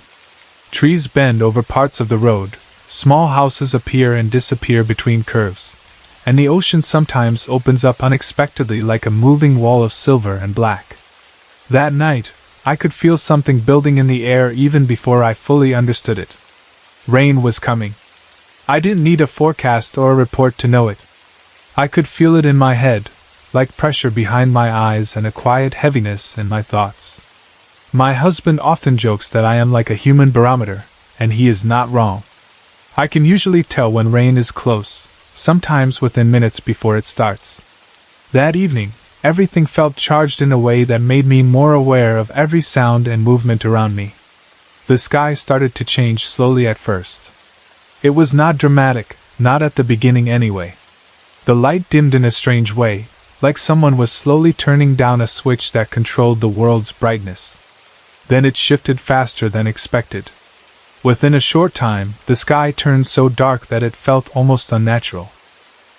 Trees bend over parts of the road, small houses appear and disappear between curves, and the ocean sometimes opens up unexpectedly like a moving wall of silver and black. That night, I could feel something building in the air even before I fully understood it. Rain was coming. I didn't need a forecast or a report to know it. I could feel it in my head, like pressure behind my eyes and a quiet heaviness in my thoughts. My husband often jokes that I am like a human barometer, and he is not wrong. I can usually tell when rain is close, sometimes within minutes before it starts. That evening, everything felt charged in a way that made me more aware of every sound and movement around me. The sky started to change slowly at first. It was not dramatic, not at the beginning anyway. The light dimmed in a strange way, like someone was slowly turning down a switch that controlled the world's brightness. Then it shifted faster than expected. Within a short time, the sky turned so dark that it felt almost unnatural.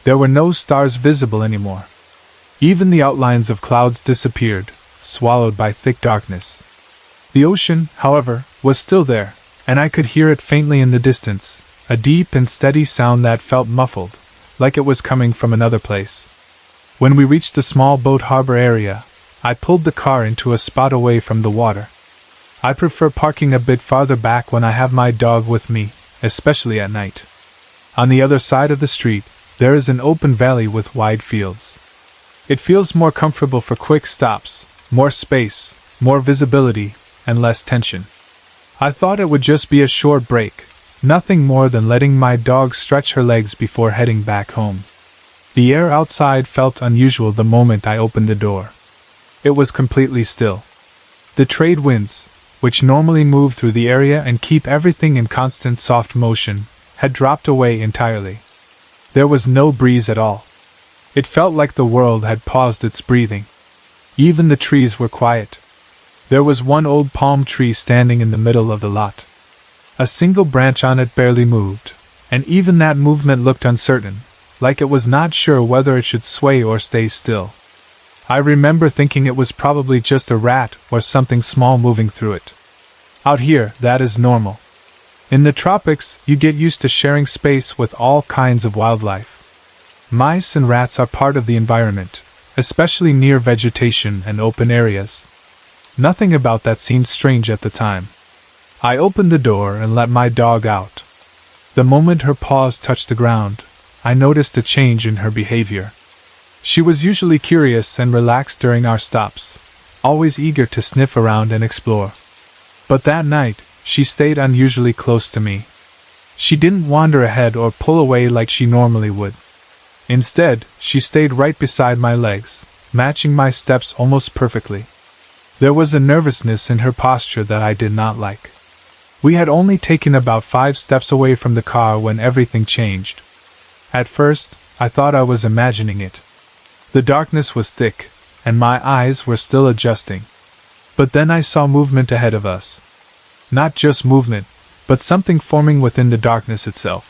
There were no stars visible anymore. Even the outlines of clouds disappeared, swallowed by thick darkness. The ocean, however, was still there, and I could hear it faintly in the distance, a deep and steady sound that felt muffled, like it was coming from another place. When we reached the small boat harbor area, I pulled the car into a spot away from the water. I prefer parking a bit farther back when I have my dog with me, especially at night. On the other side of the street, there is an open valley with wide fields. It feels more comfortable for quick stops, more space, more visibility, and less tension. I thought it would just be a short break, nothing more than letting my dog stretch her legs before heading back home. The air outside felt unusual the moment I opened the door. It was completely still. The trade winds, which normally move through the area and keep everything in constant soft motion, had dropped away entirely. There was no breeze at all. It felt like the world had paused its breathing. Even the trees were quiet. There was one old palm tree standing in the middle of the lot. A single branch on it barely moved, and even that movement looked uncertain, like it was not sure whether it should sway or stay still. I remember thinking it was probably just a rat or something small moving through it. Out here, that is normal. In the tropics, you get used to sharing space with all kinds of wildlife. Mice and rats are part of the environment, especially near vegetation and open areas. Nothing about that seemed strange at the time. I opened the door and let my dog out. The moment her paws touched the ground, I noticed a change in her behavior. She was usually curious and relaxed during our stops, always eager to sniff around and explore. But that night, she stayed unusually close to me. She didn't wander ahead or pull away like she normally would. Instead, she stayed right beside my legs, matching my steps almost perfectly. There was a nervousness in her posture that I did not like. We had only taken about 5 steps away from the car when everything changed. At first, I thought I was imagining it, The darkness was thick, and my eyes were still adjusting. But then I saw movement ahead of us. Not just movement, but something forming within the darkness itself.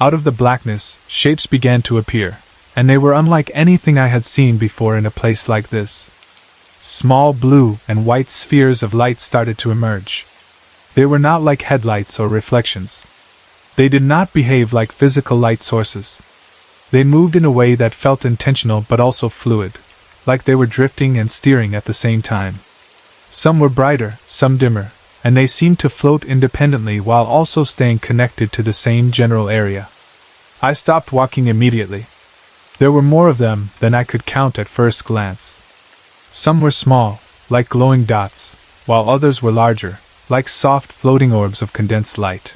Out of the blackness, shapes began to appear, and they were unlike anything I had seen before in a place like this. Small blue and white spheres of light started to emerge. They were not like headlights or reflections. They did not behave like physical light sources. They moved in a way that felt intentional but also fluid, like they were drifting and steering at the same time. Some were brighter, some dimmer, and they seemed to float independently while also staying connected to the same general area. I stopped walking immediately. There were more of them than I could count at first glance. Some were small, like glowing dots, while others were larger, like soft floating orbs of condensed light.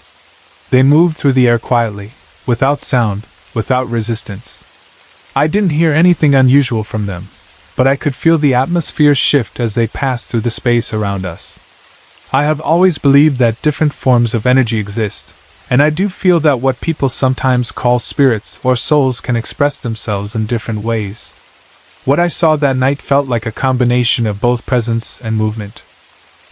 They moved through the air quietly, without sound, without resistance. I didn't hear anything unusual from them, but I could feel the atmosphere shift as they passed through the space around us. I have always believed that different forms of energy exist, and I do feel that what people sometimes call spirits or souls can express themselves in different ways. What I saw that night felt like a combination of both presence and movement.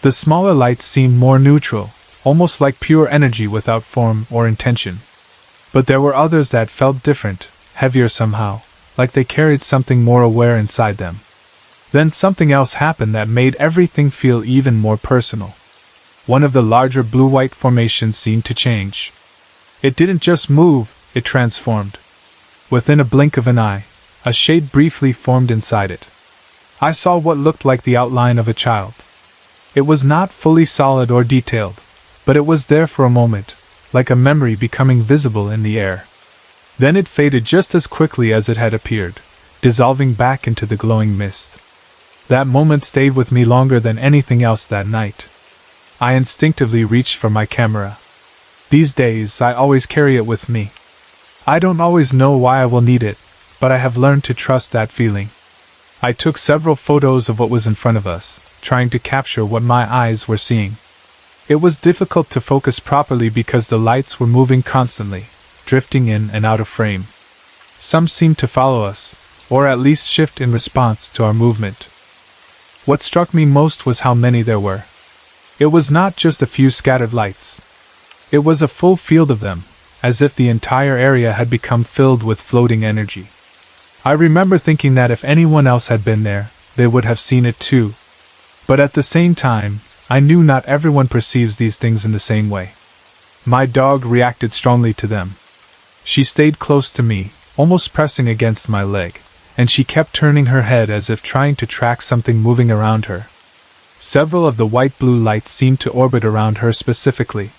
The smaller lights seemed more neutral, almost like pure energy without form or intention. But there were others that felt different, heavier somehow, like they carried something more aware inside them. Then something else happened that made everything feel even more personal. One of the larger blue-white formations seemed to change. It didn't just move, it transformed. Within a blink of an eye, a shade briefly formed inside it. I saw what looked like the outline of a child. It was not fully solid or detailed, but it was there for a moment, like a memory becoming visible in the air. Then it faded just as quickly as it had appeared, dissolving back into the glowing mist. That moment stayed with me longer than anything else that night. I instinctively reached for my camera. These days, I always carry it with me. I don't always know why I will need it, but I have learned to trust that feeling. I took several photos of what was in front of us, trying to capture what my eyes were seeing. It was difficult to focus properly because the lights were moving constantly, drifting in and out of frame. Some seemed to follow us, or at least shift in response to our movement. What struck me most was how many there were. It was not just a few scattered lights. It was a full field of them, as if the entire area had become filled with floating energy. I remember thinking that if anyone else had been there, they would have seen it too. But at the same time, I knew not everyone perceives these things in the same way. My dog reacted strongly to them. She stayed close to me, almost pressing against my leg, and she kept turning her head as if trying to track something moving around her. Several of the white-blue lights seemed to orbit around her specifically.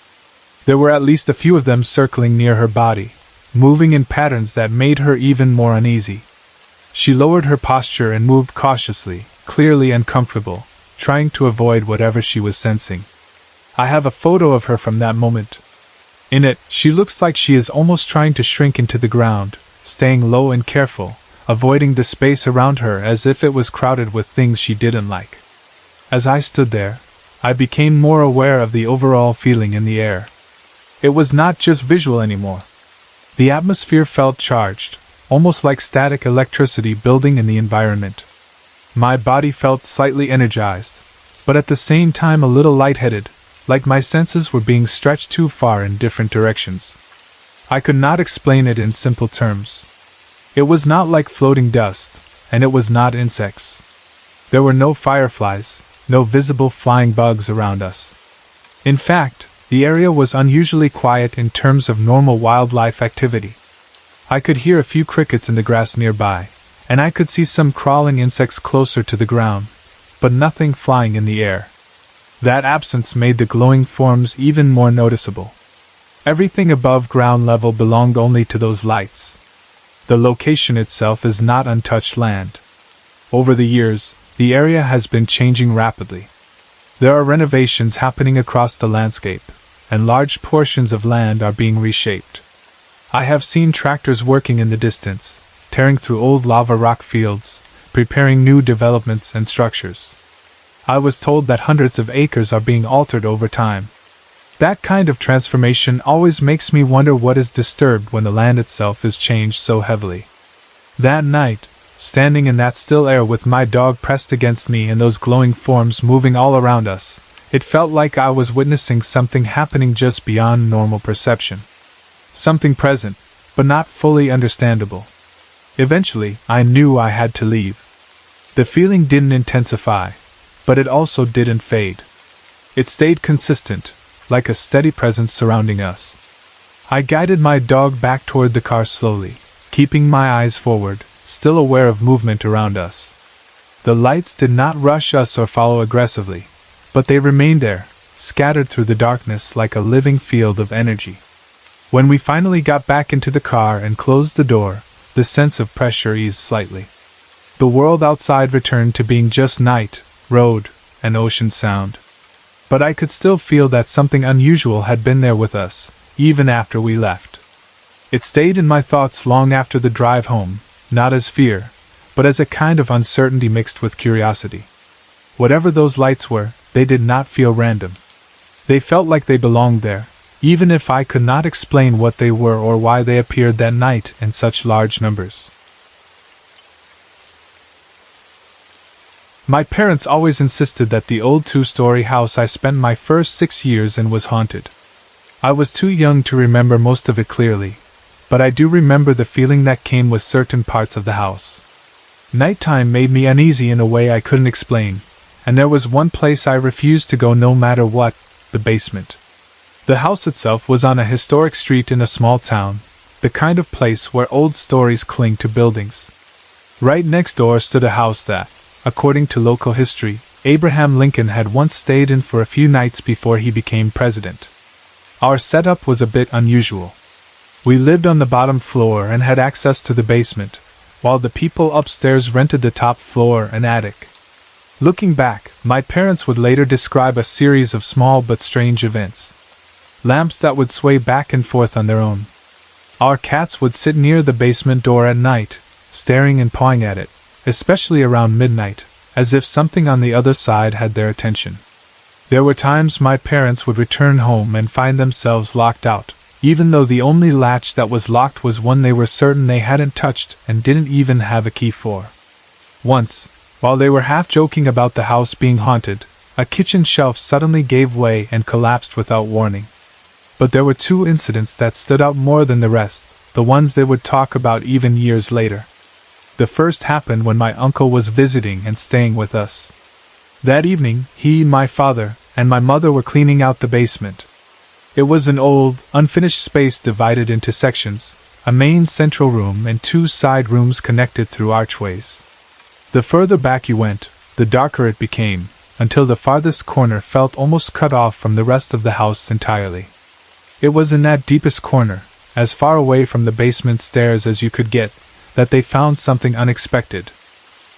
There were at least a few of them circling near her body, moving in patterns that made her even more uneasy. She lowered her posture and moved cautiously, clearly uncomfortable, trying to avoid whatever she was sensing. I have a photo of her from that moment. In it, she looks like she is almost trying to shrink into the ground, staying low and careful, avoiding the space around her as if it was crowded with things she didn't like. As I stood there, I became more aware of the overall feeling in the air. It was not just visual anymore. The atmosphere felt charged, almost like static electricity building in the environment. My body felt slightly energized, but at the same time a little lightheaded, like my senses were being stretched too far in different directions. I could not explain it in simple terms. It was not like floating dust, and it was not insects. There were no fireflies, no visible flying bugs around us. In fact, the area was unusually quiet in terms of normal wildlife activity. I could hear a few crickets in the grass nearby, and I could see some crawling insects closer to the ground, but nothing flying in the air. That absence made the glowing forms even more noticeable. Everything above ground level belonged only to those lights. The location itself is not untouched land. Over the years, the area has been changing rapidly. There are renovations happening across the landscape, and large portions of land are being reshaped. I have seen tractors working in the distance, tearing through old lava rock fields, preparing new developments and structures. I was told that hundreds of acres are being altered over time. That kind of transformation always makes me wonder what is disturbed when the land itself is changed so heavily. That night, standing in that still air with my dog pressed against me and those glowing forms moving all around us, it felt like I was witnessing something happening just beyond normal perception. Something present, but not fully understandable. Eventually, I knew I had to leave. The feeling didn't intensify, but it also didn't fade. It stayed consistent, like a steady presence surrounding us. I guided my dog back toward the car slowly, keeping my eyes forward, still aware of movement around us. The lights did not rush us or follow aggressively, but they remained there, scattered through the darkness like a living field of energy. When we finally got back into the car and closed the door, the sense of pressure eased slightly. The world outside returned to being just night, road, and ocean sound. But I could still feel that something unusual had been there with us, even after we left. It stayed in my thoughts long after the drive home, not as fear, but as a kind of uncertainty mixed with curiosity. Whatever those lights were, they did not feel random. They felt like they belonged there, even if I could not explain what they were or why they appeared that night in such large numbers. My parents always insisted that the old two-story house I spent my first 6 years in was haunted. I was too young to remember most of it clearly, but I do remember the feeling that came with certain parts of the house. Nighttime made me uneasy in a way I couldn't explain, and there was one place I refused to go no matter what: the basement. The house itself was on a historic street in a small town, the kind of place where old stories cling to buildings. Right next door stood a house that, according to local history, Abraham Lincoln had once stayed in for a few nights before he became president. Our setup was a bit unusual. We lived on the bottom floor and had access to the basement, while the people upstairs rented the top floor and attic. Looking back, my parents would later describe a series of small but strange events. Lamps that would sway back and forth on their own. Our cats would sit near the basement door at night, staring and pawing at it, especially around midnight, as if something on the other side had their attention. There were times my parents would return home and find themselves locked out, even though the only latch that was locked was one they were certain they hadn't touched and didn't even have a key for. Once, while they were half joking about the house being haunted, a kitchen shelf suddenly gave way and collapsed without warning. But there were two incidents that stood out more than the rest, the ones they would talk about even years later. The first happened when my uncle was visiting and staying with us. That evening, he, my father, and my mother were cleaning out the basement. It was an old, unfinished space divided into sections, a main central room and 2 side rooms connected through archways. The further back you went, the darker it became, until the farthest corner felt almost cut off from the rest of the house entirely. It was in that deepest corner, as far away from the basement stairs as you could get, that they found something unexpected.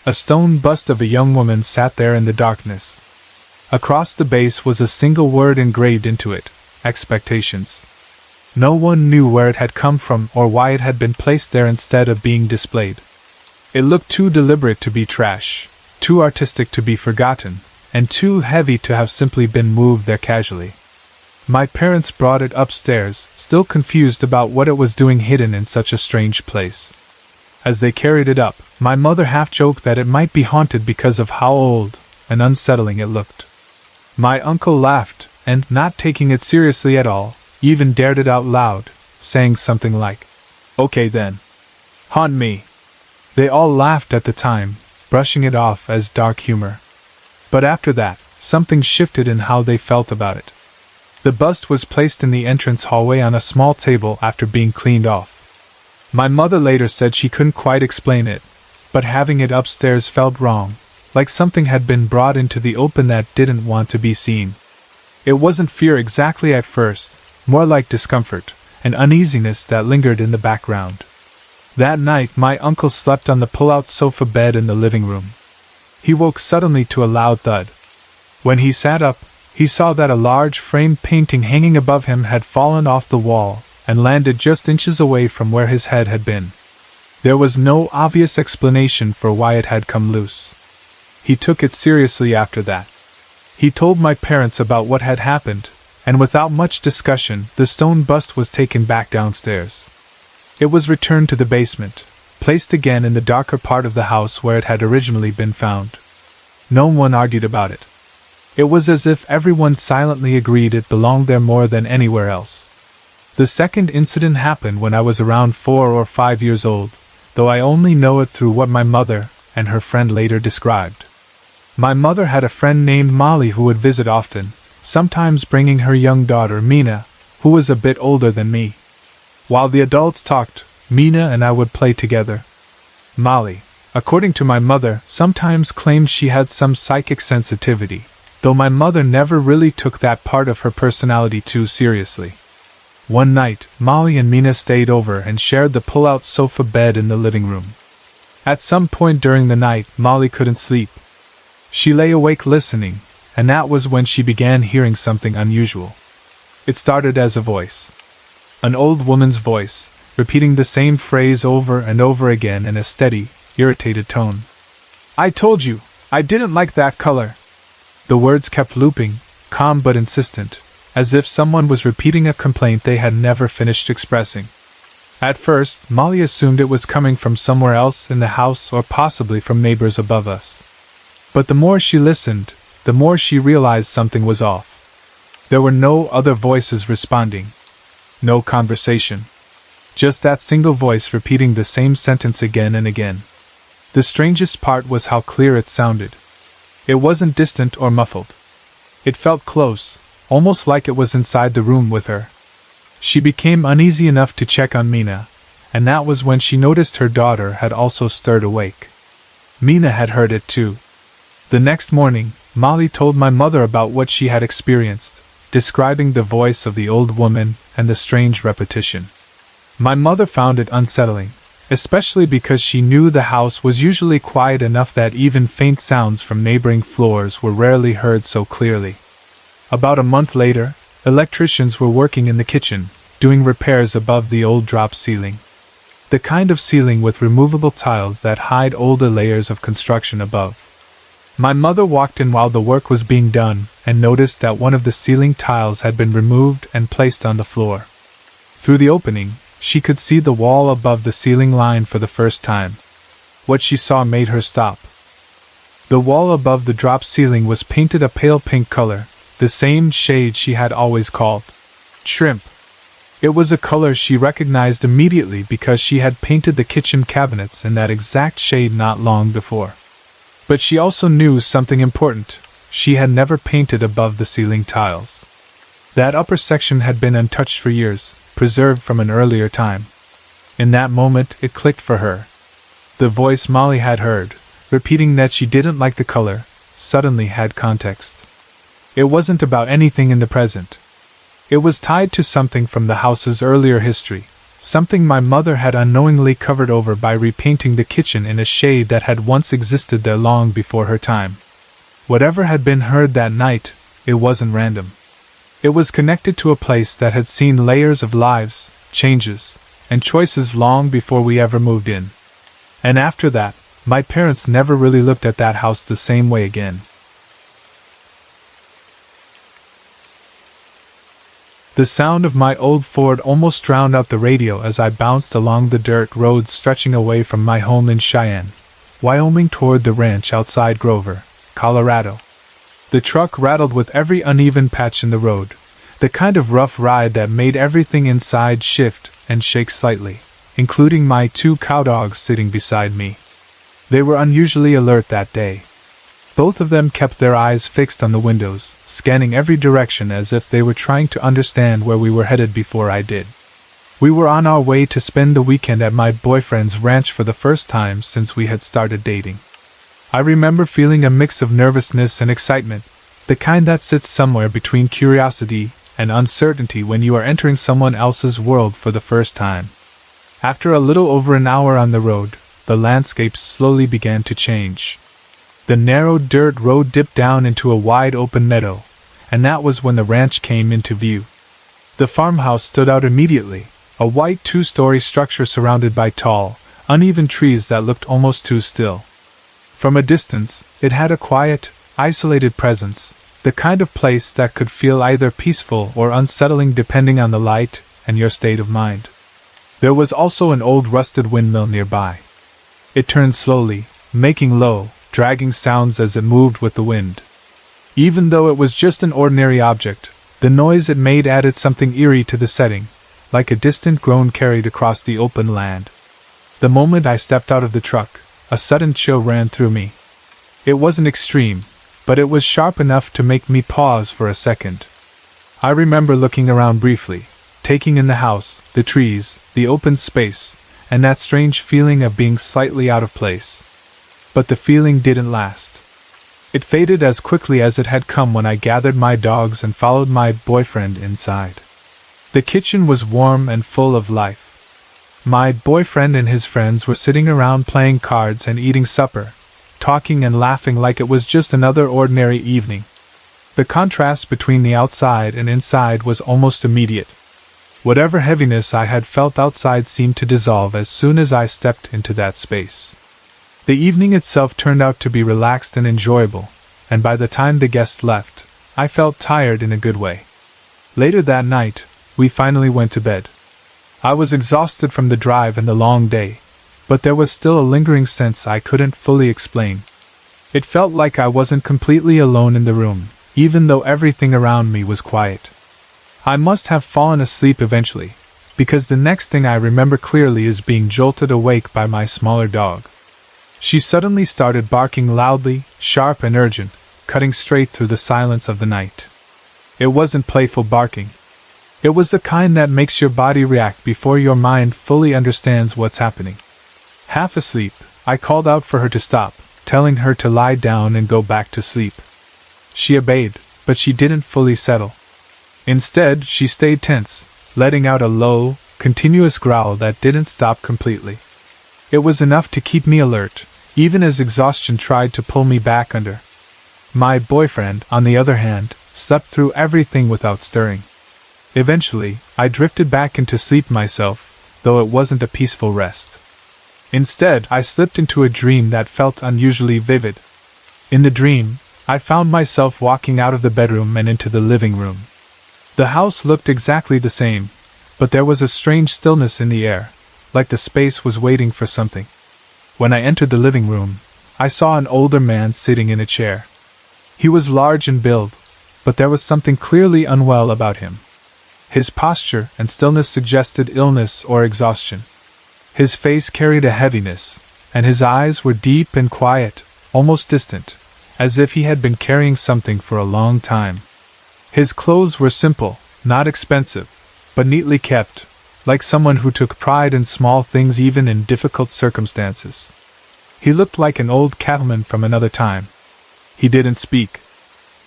A stone bust of a young woman sat there in the darkness. Across the base was a single word engraved into it: expectations. No one knew where it had come from or why it had been placed there instead of being displayed. It looked too deliberate to be trash, too artistic to be forgotten, and too heavy to have simply been moved there casually. My parents brought it upstairs, still confused about what it was doing hidden in such a strange place. As they carried it up, my mother half joked that it might be haunted because of how old and unsettling it looked. My uncle laughed, and, not taking it seriously at all, even dared it out loud, saying something like, "Okay then. Haunt me." They all laughed at the time, brushing it off as dark humor. But after that, something shifted in how they felt about it. The bust was placed in the entrance hallway on a small table after being cleaned off. My mother later said she couldn't quite explain it, but having it upstairs felt wrong, like something had been brought into the open that didn't want to be seen. It wasn't fear exactly at first, more like discomfort, and uneasiness that lingered in the background. That night my uncle slept on the pull-out sofa bed in the living room. He woke suddenly to a loud thud. When he sat up, he saw that a large framed painting hanging above him had fallen off the wall and landed just inches away from where his head had been. There was no obvious explanation for why it had come loose. He took it seriously after that. He told my parents about what had happened, and without much discussion, the stone bust was taken back downstairs. It was returned to the basement, placed again in the darker part of the house where it had originally been found. No one argued about it. It was as if everyone silently agreed it belonged there more than anywhere else. The second incident happened when I was around 4 or 5 years old, though I only know it through what my mother and her friend later described. My mother had a friend named Molly who would visit often, sometimes bringing her young daughter Mina, who was a bit older than me. While the adults talked, Mina and I would play together. Molly, according to my mother, sometimes claimed she had some psychic sensitivity, though my mother never really took that part of her personality too seriously. One night, Molly and Mina stayed over and shared the pull-out sofa bed in the living room. At some point during the night, Molly couldn't sleep. She lay awake listening, and that was when she began hearing something unusual. It started as a voice. An old woman's voice, repeating the same phrase over and over again in a steady, irritated tone. "I told you, I didn't like that color." The words kept looping, calm but insistent, as if someone was repeating a complaint they had never finished expressing. At first, Molly assumed it was coming from somewhere else in the house or possibly from neighbors above us. But the more she listened, the more she realized something was off. There were no other voices responding. No conversation. Just that single voice repeating the same sentence again and again. The strangest part was how clear it sounded. It wasn't distant or muffled. It felt close, almost like it was inside the room with her. She became uneasy enough to check on Mina, and that was when she noticed her daughter had also stirred awake. Mina had heard it too. The next morning, Molly told my mother about what she had experienced, describing the voice of the old woman and the strange repetition. My mother found it unsettling, especially because she knew the house was usually quiet enough that even faint sounds from neighboring floors were rarely heard so clearly. About a month later, electricians were working in the kitchen, doing repairs above the old drop ceiling. The kind of ceiling with removable tiles that hide older layers of construction above. My mother walked in while the work was being done and noticed that one of the ceiling tiles had been removed and placed on the floor. Through the opening, she could see the wall above the ceiling line for the first time. What she saw made her stop. The wall above the drop ceiling was painted a pale pink color, the same shade she had always called shrimp. It was a color she recognized immediately because she had painted the kitchen cabinets in that exact shade not long before. But she also knew something important. She had never painted above the ceiling tiles. That upper section had been untouched for years, preserved from an earlier time. In that moment, it clicked for her. The voice Molly had heard, repeating that she didn't like the color, suddenly had context. It wasn't about anything in the present. It was tied to something from the house's earlier history, something my mother had unknowingly covered over by repainting the kitchen in a shade that had once existed there long before her time. Whatever had been heard that night, it wasn't random. It was connected to a place that had seen layers of lives, changes, and choices long before we ever moved in. And after that, my parents never really looked at that house the same way again. The sound of my old Ford almost drowned out the radio as I bounced along the dirt road stretching away from my home in Cheyenne, Wyoming toward the ranch outside Grover, Colorado. The truck rattled with every uneven patch in the road, the kind of rough ride that made everything inside shift and shake slightly, including my 2 cowdogs sitting beside me. They were unusually alert that day. Both of them kept their eyes fixed on the windows, scanning every direction as if they were trying to understand where we were headed before I did. We were on our way to spend the weekend at my boyfriend's ranch for the first time since we had started dating. I remember feeling a mix of nervousness and excitement, the kind that sits somewhere between curiosity and uncertainty when you are entering someone else's world for the first time. After a little over an hour on the road, the landscape slowly began to change. The narrow dirt road dipped down into a wide open meadow, and that was when the ranch came into view. The farmhouse stood out immediately, a white 2-story structure surrounded by tall, uneven trees that looked almost too still. From a distance, it had a quiet, isolated presence, the kind of place that could feel either peaceful or unsettling depending on the light and your state of mind. There was also an old rusted windmill nearby, It turned slowly, making low, dragging sounds as it moved with the wind. Even though it was just an ordinary object, the noise it made added something eerie to the setting, like a distant groan carried across the open land. The moment I stepped out of the truck, a sudden chill ran through me. It wasn't extreme, but it was sharp enough to make me pause for a second. I remember looking around briefly, taking in the house, the trees, the open space, and that strange feeling of being slightly out of place. But the feeling didn't last. It faded as quickly as it had come when I gathered my dogs and followed my boyfriend inside. The kitchen was warm and full of life. My boyfriend and his friends were sitting around playing cards and eating supper, talking and laughing like it was just another ordinary evening. The contrast between the outside and inside was almost immediate. Whatever heaviness I had felt outside seemed to dissolve as soon as I stepped into that space. The evening itself turned out to be relaxed and enjoyable, and by the time the guests left, I felt tired in a good way. Later that night, we finally went to bed. I was exhausted from the drive and the long day, but there was still a lingering sense I couldn't fully explain. It felt like I wasn't completely alone in the room, even though everything around me was quiet. I must have fallen asleep eventually, because the next thing I remember clearly is being jolted awake by my smaller dog. She suddenly started barking loudly, sharp and urgent, cutting straight through the silence of the night. It wasn't playful barking. It was the kind that makes your body react before your mind fully understands what's happening. Half asleep, I called out for her to stop, telling her to lie down and go back to sleep. She obeyed, but she didn't fully settle. Instead, she stayed tense, letting out a low, continuous growl that didn't stop completely. It was enough to keep me alert, even as exhaustion tried to pull me back under. My boyfriend, on the other hand, slept through everything without stirring. Eventually, I drifted back into sleep myself, though it wasn't a peaceful rest. Instead, I slipped into a dream that felt unusually vivid. In the dream, I found myself walking out of the bedroom and into the living room. The house looked exactly the same, but there was a strange stillness in the air, like the space was waiting for something. When I entered the living room, I saw an older man sitting in a chair. He was large in build, but there was something clearly unwell about him. His posture and stillness suggested illness or exhaustion. His face carried a heaviness, and his eyes were deep and quiet, almost distant, as if he had been carrying something for a long time. His clothes were simple, not expensive, but neatly kept, like someone who took pride in small things even in difficult circumstances. He looked like an old cattleman from another time. He didn't speak.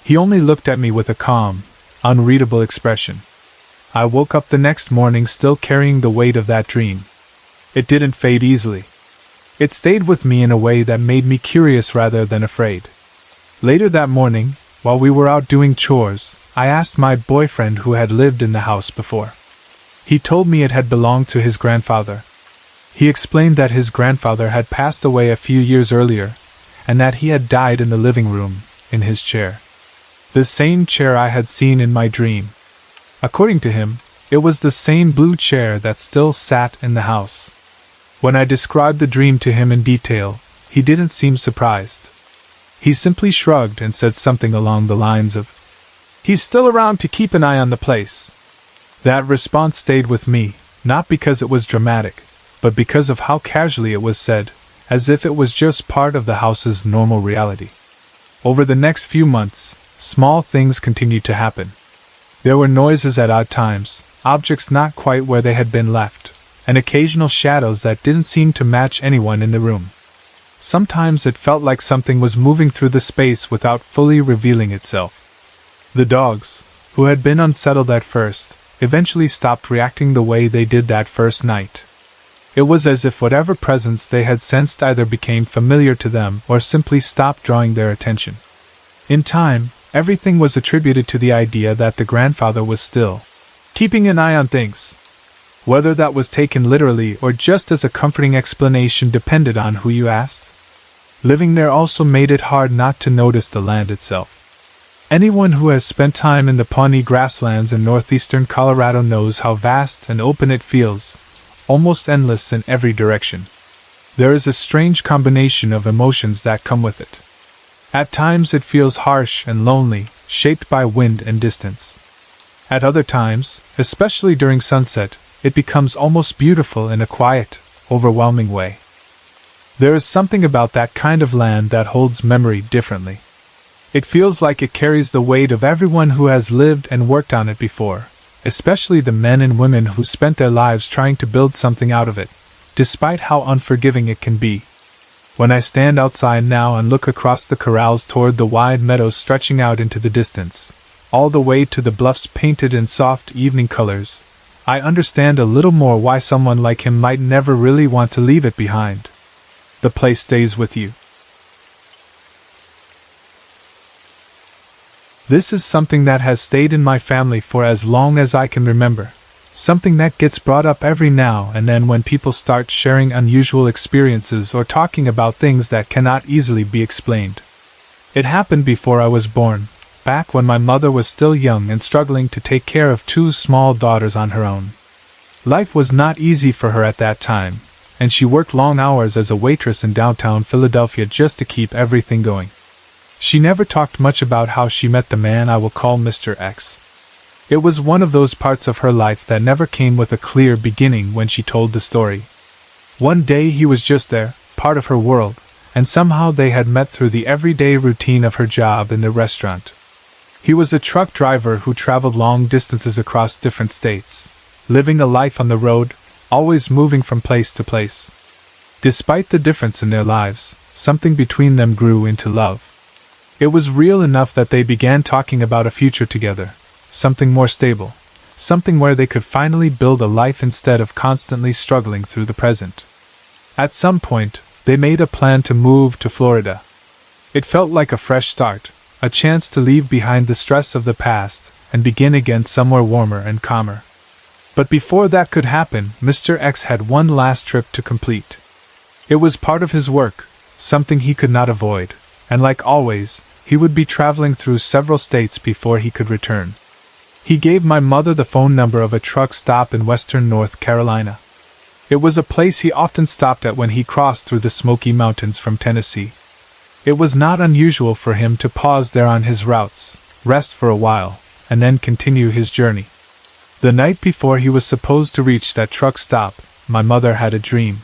He only looked at me with a calm, unreadable expression. I woke up the next morning still carrying the weight of that dream. It didn't fade easily. It stayed with me in a way that made me curious rather than afraid. Later that morning, while we were out doing chores, I asked my boyfriend who had lived in the house before. He told me it had belonged to his grandfather. He explained that his grandfather had passed away a few years earlier, and that he had died in the living room, in his chair. The same chair I had seen in my dream. According to him, it was the same blue chair that still sat in the house. When I described the dream to him in detail, he didn't seem surprised. He simply shrugged and said something along the lines of, "He's still around to keep an eye on the place." That response stayed with me, not because it was dramatic, but because of how casually it was said, as if it was just part of the house's normal reality. Over the next few months, small things continued to happen. There were noises at odd times, objects not quite where they had been left, and occasional shadows that didn't seem to match anyone in the room. Sometimes it felt like something was moving through the space without fully revealing itself. The dogs, who had been unsettled at first, eventually stopped reacting the way they did that first night. It was as if whatever presence they had sensed either became familiar to them or simply stopped drawing their attention. In time, everything was attributed to the idea that the grandfather was still keeping an eye on things. Whether that was taken literally or just as a comforting explanation depended on who you asked. Living there also made it hard not to notice the land itself. Anyone who has spent time in the Pawnee grasslands in northeastern Colorado knows how vast and open it feels, almost endless in every direction. There is a strange combination of emotions that come with it. At times it feels harsh and lonely, shaped by wind and distance. At other times, especially during sunset, it becomes almost beautiful in a quiet, overwhelming way. There is something about that kind of land that holds memory differently. It feels like it carries the weight of everyone who has lived and worked on it before, especially the men and women who spent their lives trying to build something out of it, despite how unforgiving it can be. When I stand outside now and look across the corrals toward the wide meadows stretching out into the distance, all the way to the bluffs painted in soft evening colors, I understand a little more why someone like him might never really want to leave it behind. The place stays with you. This is something that has stayed in my family for as long as I can remember. Something that gets brought up every now and then when people start sharing unusual experiences or talking about things that cannot easily be explained. It happened before I was born, back when my mother was still young and struggling to take care of 2 small daughters on her own. Life was not easy for her at that time, and she worked long hours as a waitress in downtown Philadelphia just to keep everything going. She never talked much about how she met the man I will call Mr. X. It was one of those parts of her life that never came with a clear beginning when she told the story. One day he was just there, part of her world, and somehow they had met through the everyday routine of her job in the restaurant. He was a truck driver who traveled long distances across different states, living a life on the road, always moving from place to place. Despite the difference in their lives, something between them grew into love. It was real enough that they began talking about a future together, something more stable, something where they could finally build a life instead of constantly struggling through the present. At some point, they made a plan to move to Florida. It felt like a fresh start, a chance to leave behind the stress of the past and begin again somewhere warmer and calmer. But before that could happen, Mr. X had one last trip to complete. It was part of his work, something he could not avoid, and like always, he would be traveling through several states before he could return. He gave my mother the phone number of a truck stop in western North Carolina. It was a place he often stopped at when he crossed through the Smoky Mountains from Tennessee. It was not unusual for him to pause there on his routes, rest for a while, and then continue his journey. The night before he was supposed to reach that truck stop, my mother had a dream.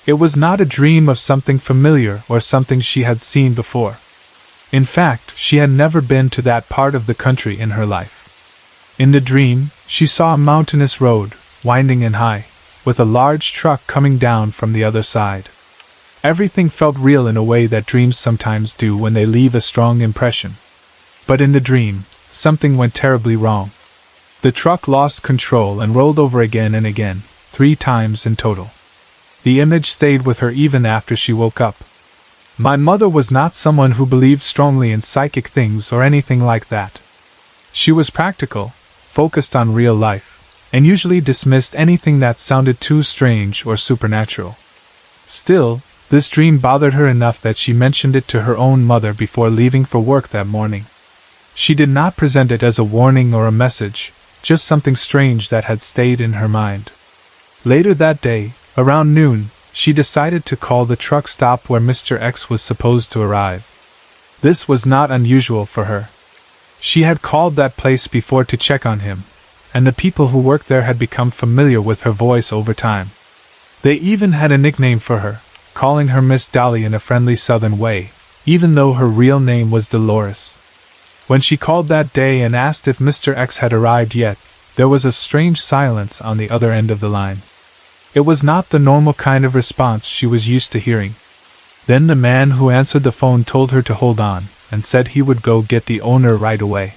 It was not a dream of something familiar or something she had seen before. In fact, she had never been to that part of the country in her life. In the dream, she saw a mountainous road, winding and high, with a large truck coming down from the other side. Everything felt real in a way that dreams sometimes do when they leave a strong impression. But in the dream, something went terribly wrong. The truck lost control and rolled over again and again, 3 times in total. The image stayed with her even after she woke up. My mother was not someone who believed strongly in psychic things or anything like that. She was practical, focused on real life, and usually dismissed anything that sounded too strange or supernatural. Still, this dream bothered her enough that she mentioned it to her own mother before leaving for work that morning. She did not present it as a warning or a message, just something strange that had stayed in her mind. Later that day, around noon, she decided to call the truck stop where Mr. X was supposed to arrive. This was not unusual for her. She had called that place before to check on him, and the people who worked there had become familiar with her voice over time. They even had a nickname for her, calling her Miss Dolly in a friendly Southern way, even though her real name was Dolores. When she called that day and asked if Mr. X had arrived yet, there was a strange silence on the other end of the line. It was not the normal kind of response she was used to hearing. Then the man who answered the phone told her to hold on, and said he would go get the owner right away.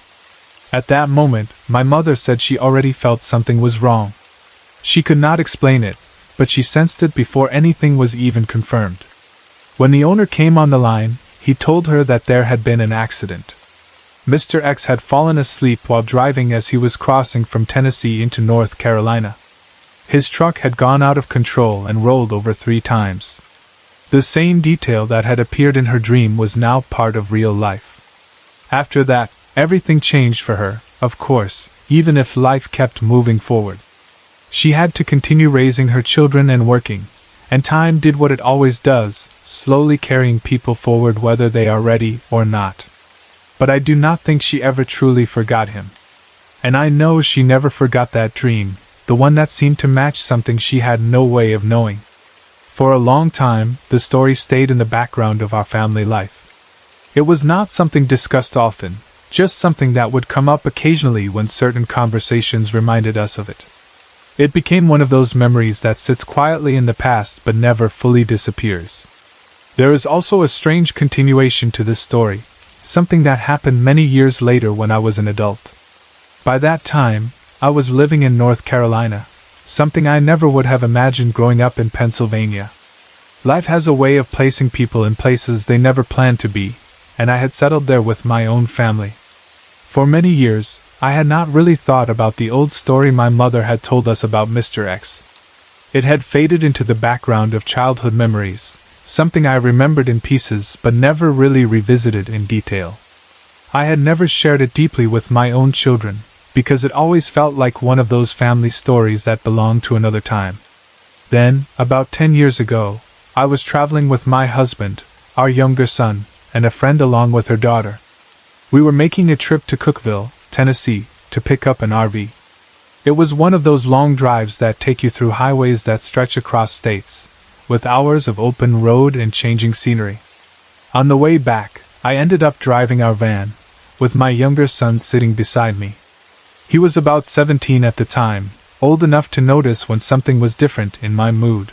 At that moment, my mother said she already felt something was wrong. She could not explain it, but she sensed it before anything was even confirmed. When the owner came on the line, he told her that there had been an accident. Mr. X had fallen asleep while driving as he was crossing from Tennessee into North Carolina. His truck had gone out of control and rolled over 3 times. The same detail that had appeared in her dream was now part of real life. After that, everything changed for her, of course, even if life kept moving forward. She had to continue raising her children and working, And time did what it always does, slowly carrying people forward whether they are ready or not. But I do not think she ever truly forgot him. And I know she never forgot that dream, the one that seemed to match something she had no way of knowing. For a long time, the story stayed in the background of our family life. It was not something discussed often, just something that would come up occasionally when certain conversations reminded us of it. It became one of those memories that sits quietly in the past but never fully disappears. There is also a strange continuation to this story, something that happened many years later when I was an adult. By that time, I was living in North Carolina, something I never would have imagined growing up in Pennsylvania. Life has a way of placing people in places they never planned to be, and I had settled there with my own family. For many years, I had not really thought about the old story my mother had told us about Mr. X. It had faded into the background of childhood memories, something I remembered in pieces but never really revisited in detail. I had never shared it deeply with my own children, because it always felt like one of those family stories that belonged to another time. Then, about 10 years ago, I was traveling with my husband, our younger son, and a friend along with her daughter. We were making a trip to Cookeville, Tennessee, to pick up an RV. It was one of those long drives that take you through highways that stretch across states, with hours of open road and changing scenery. On the way back, I ended up driving our van, with my younger son sitting beside me. He was about 17 at the time, old enough to notice when something was different in my mood.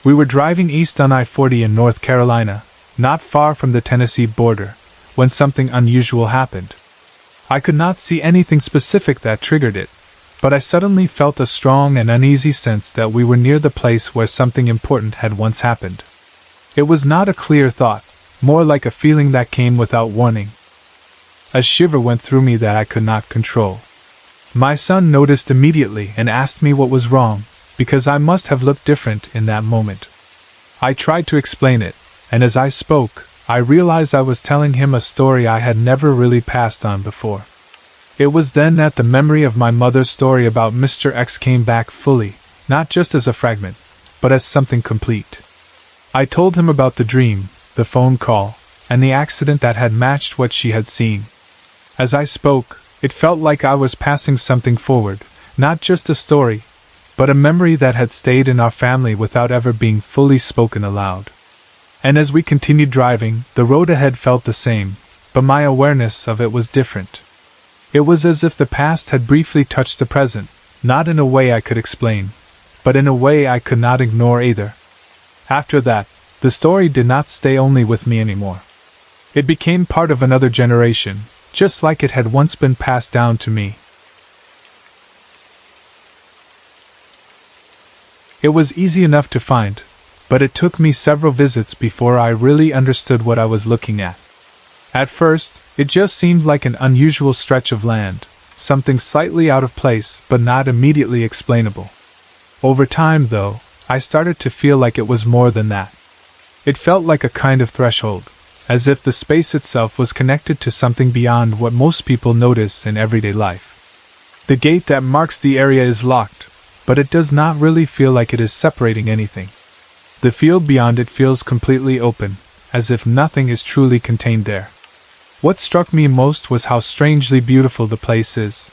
We were driving east on I-40 in North Carolina, not far from the Tennessee border, when something unusual happened. I could not see anything specific that triggered it, but I suddenly felt a strong and uneasy sense that we were near the place where something important had once happened. It was not a clear thought, more like a feeling that came without warning. A shiver went through me that I could not control. My son noticed immediately and asked me what was wrong, because I must have looked different in that moment. I tried to explain it, and as I spoke, I realized I was telling him a story I had never really passed on before. It was then that the memory of my mother's story about Mr. X came back fully, not just as a fragment, but as something complete. I told him about the dream, the phone call, and the accident that had matched what she had seen. As I spoke, it felt like I was passing something forward, not just a story, but a memory that had stayed in our family without ever being fully spoken aloud. And as we continued driving, the road ahead felt the same, but my awareness of it was different. It was as if the past had briefly touched the present, not in a way I could explain, but in a way I could not ignore either. After that, the story did not stay only with me anymore. It became part of another generation, just like it had once been passed down to me. It was easy enough to find, but it took me several visits before I really understood what I was looking at. At first, it just seemed like an unusual stretch of land, something slightly out of place but not immediately explainable. Over time, though, I started to feel like it was more than that. It felt like a kind of threshold, as if the space itself was connected to something beyond what most people notice in everyday life. The gate that marks the area is locked, but it does not really feel like it is separating anything. The field beyond it feels completely open, as if nothing is truly contained there. What struck me most was how strangely beautiful the place is.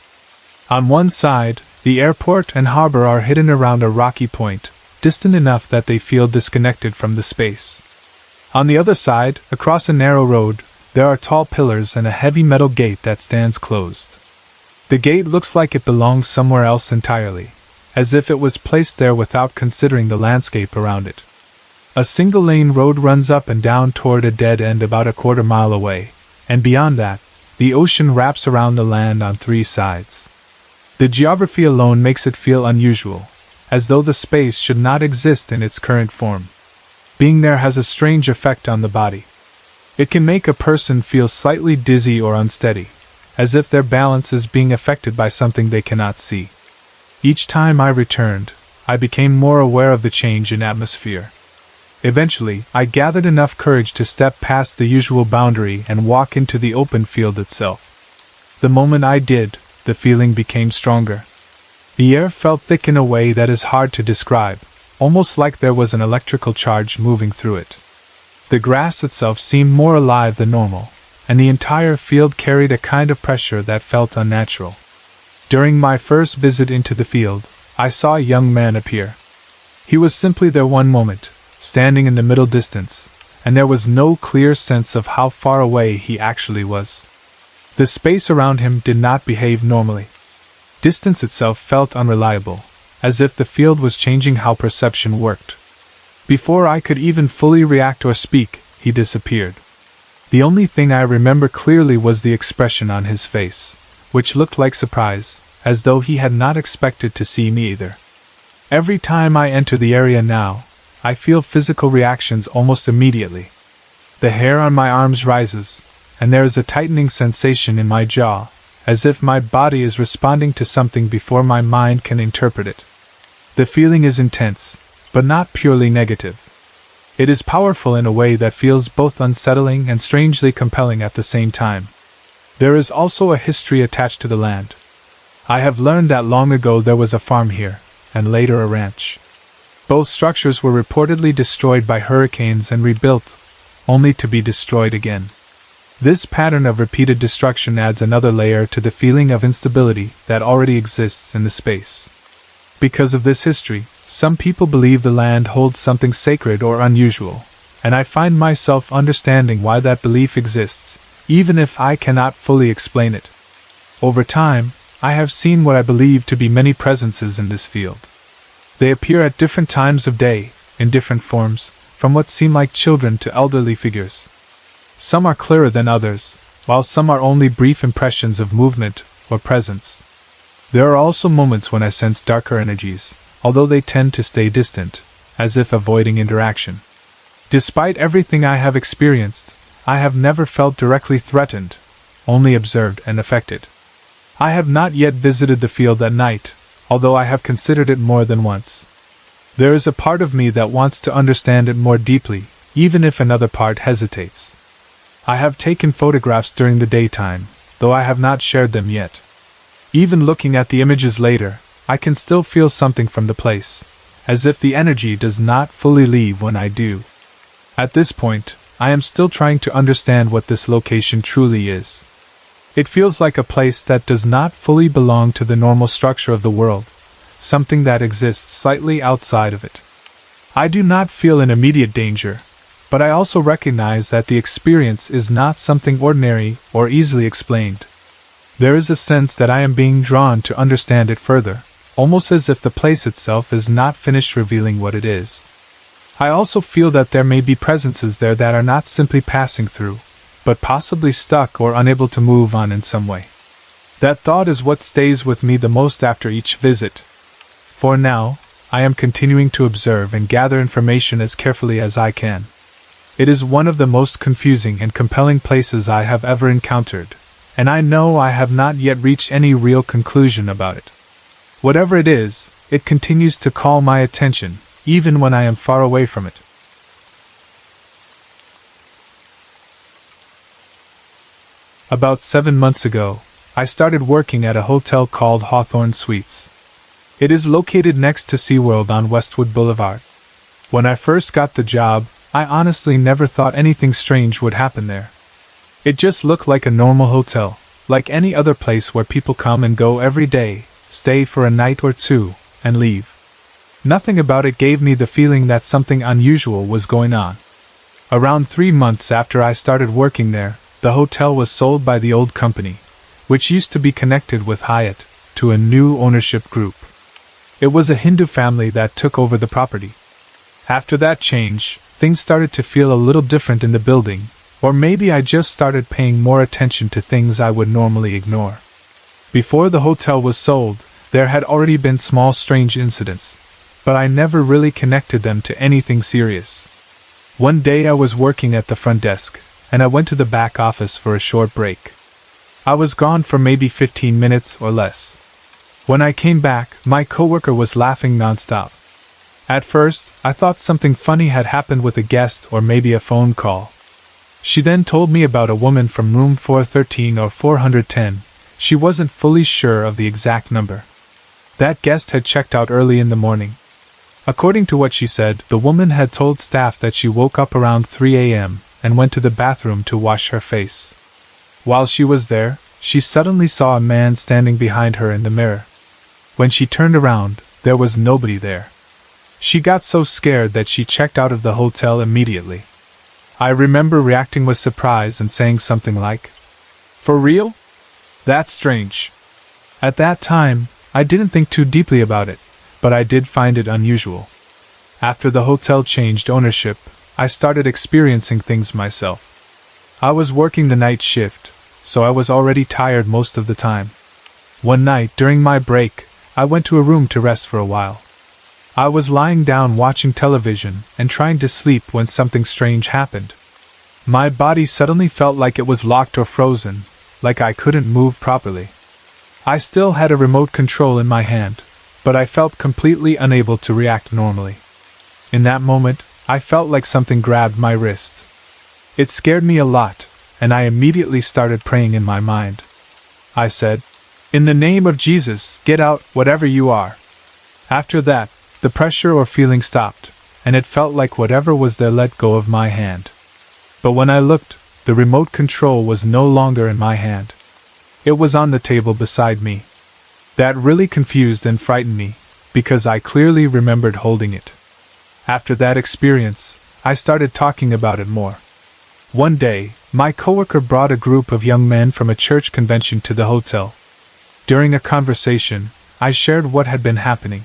On one side, the airport and harbor are hidden around a rocky point, distant enough that they feel disconnected from the space. On the other side, across a narrow road, there are tall pillars and a heavy metal gate that stands closed. The gate looks like it belongs somewhere else entirely, as if it was placed there without considering the landscape around it. A single-lane road runs up and down toward a dead end about a quarter mile away, and beyond that, the ocean wraps around the land on three sides. The geography alone makes it feel unusual, as though the space should not exist in its current form. Being there has a strange effect on the body. It can make a person feel slightly dizzy or unsteady, as if their balance is being affected by something they cannot see. Each time I returned, I became more aware of the change in atmosphere. Eventually, I gathered enough courage to step past the usual boundary and walk into the open field itself. The moment I did, the feeling became stronger. The air felt thick in a way that is hard to describe, almost like there was an electrical charge moving through it. The grass itself seemed more alive than normal, and the entire field carried a kind of pressure that felt unnatural. During my first visit into the field, I saw a young man appear. He was simply there one moment, standing in the middle distance, and there was no clear sense of how far away he actually was. The space around him did not behave normally. Distance itself felt unreliable, as if the field was changing how perception worked. Before I could even fully react or speak, he disappeared. The only thing I remember clearly was the expression on his face, which looked like surprise, as though he had not expected to see me either. Every time I enter the area now, I feel physical reactions almost immediately. The hair on my arms rises, and there is a tightening sensation in my jaw, as if my body is responding to something before my mind can interpret it. The feeling is intense, but not purely negative. It is powerful in a way that feels both unsettling and strangely compelling at the same time. There is also a history attached to the land. I have learned that long ago there was a farm here, and later a ranch. Both structures were reportedly destroyed by hurricanes and rebuilt, only to be destroyed again. This pattern of repeated destruction adds another layer to the feeling of instability that already exists in the space. Because of this history, some people believe the land holds something sacred or unusual, and I find myself understanding why that belief exists, even if I cannot fully explain it. Over time, I have seen what I believe to be many presences in this field. They appear at different times of day, in different forms, from what seem like children to elderly figures. Some are clearer than others, while some are only brief impressions of movement or presence. There are also moments when I sense darker energies, although they tend to stay distant, as if avoiding interaction. Despite everything I have experienced, I have never felt directly threatened, only observed and affected. I have not yet visited the field at night, although I have considered it more than once. There is a part of me that wants to understand it more deeply, even if another part hesitates. I have taken photographs during the daytime, though I have not shared them yet. Even looking at the images later, I can still feel something from the place, as if the energy does not fully leave when I do. At this point, I am still trying to understand what this location truly is. It feels like a place that does not fully belong to the normal structure of the world, something that exists slightly outside of it. I do not feel in immediate danger, but I also recognize that the experience is not something ordinary or easily explained. There is a sense that I am being drawn to understand it further, almost as if the place itself is not finished revealing what it is. I also feel that there may be presences there that are not simply passing through, but possibly stuck or unable to move on in some way. That thought is what stays with me the most after each visit. For now, I am continuing to observe and gather information as carefully as I can. It is one of the most confusing and compelling places I have ever encountered, and I know I have not yet reached any real conclusion about it. Whatever it is, it continues to call my attention, even when I am far away from it. About 7 months ago, I started working at a hotel called Hawthorne Suites. It is located next to SeaWorld on Westwood Boulevard. When I first got the job, I honestly never thought anything strange would happen there. It just looked like a normal hotel, like any other place where people come and go every day, stay for a night or two, and leave. Nothing about it gave me the feeling that something unusual was going on. Around 3 months after I started working there, the hotel was sold by the old company, which used to be connected with Hyatt, to a new ownership group. It was a Hindu family that took over the property. After that change, things started to feel a little different in the building, or maybe I just started paying more attention to things I would normally ignore. Before the hotel was sold, there had already been small strange incidents, but I never really connected them to anything serious. One day I was working at the front desk, and I went to the back office for a short break. I was gone for maybe 15 minutes or less. When I came back, my coworker was laughing nonstop. At first, I thought something funny had happened with a guest or maybe a phone call. She then told me about a woman from room 413 or 410. She wasn't fully sure of the exact number. That guest had checked out early in the morning. According to what she said, the woman had told staff that she woke up around 3 a.m. and went to the bathroom to wash her face. While she was there, she suddenly saw a man standing behind her in the mirror. When she turned around, there was nobody there. She got so scared that she checked out of the hotel immediately. I remember reacting with surprise and saying something like, "For real? That's strange." At that time, I didn't think too deeply about it, but I did find it unusual. After the hotel changed ownership, I started experiencing things myself. I was working the night shift, so I was already tired most of the time. One night during my break, I went to a room to rest for a while. I was lying down watching television and trying to sleep when something strange happened. My body suddenly felt like it was locked or frozen, like I couldn't move properly. I still had a remote control in my hand, but I felt completely unable to react normally. In that moment, I felt like something grabbed my wrist. It scared me a lot, and I immediately started praying in my mind. I said, "In the name of Jesus, get out, whatever you are." After that, the pressure or feeling stopped, and it felt like whatever was there let go of my hand. But when I looked, the remote control was no longer in my hand. It was on the table beside me. That really confused and frightened me, because I clearly remembered holding it. After that experience, I started talking about it more. One day, my coworker brought a group of young men from a church convention to the hotel. During a conversation, I shared what had been happening.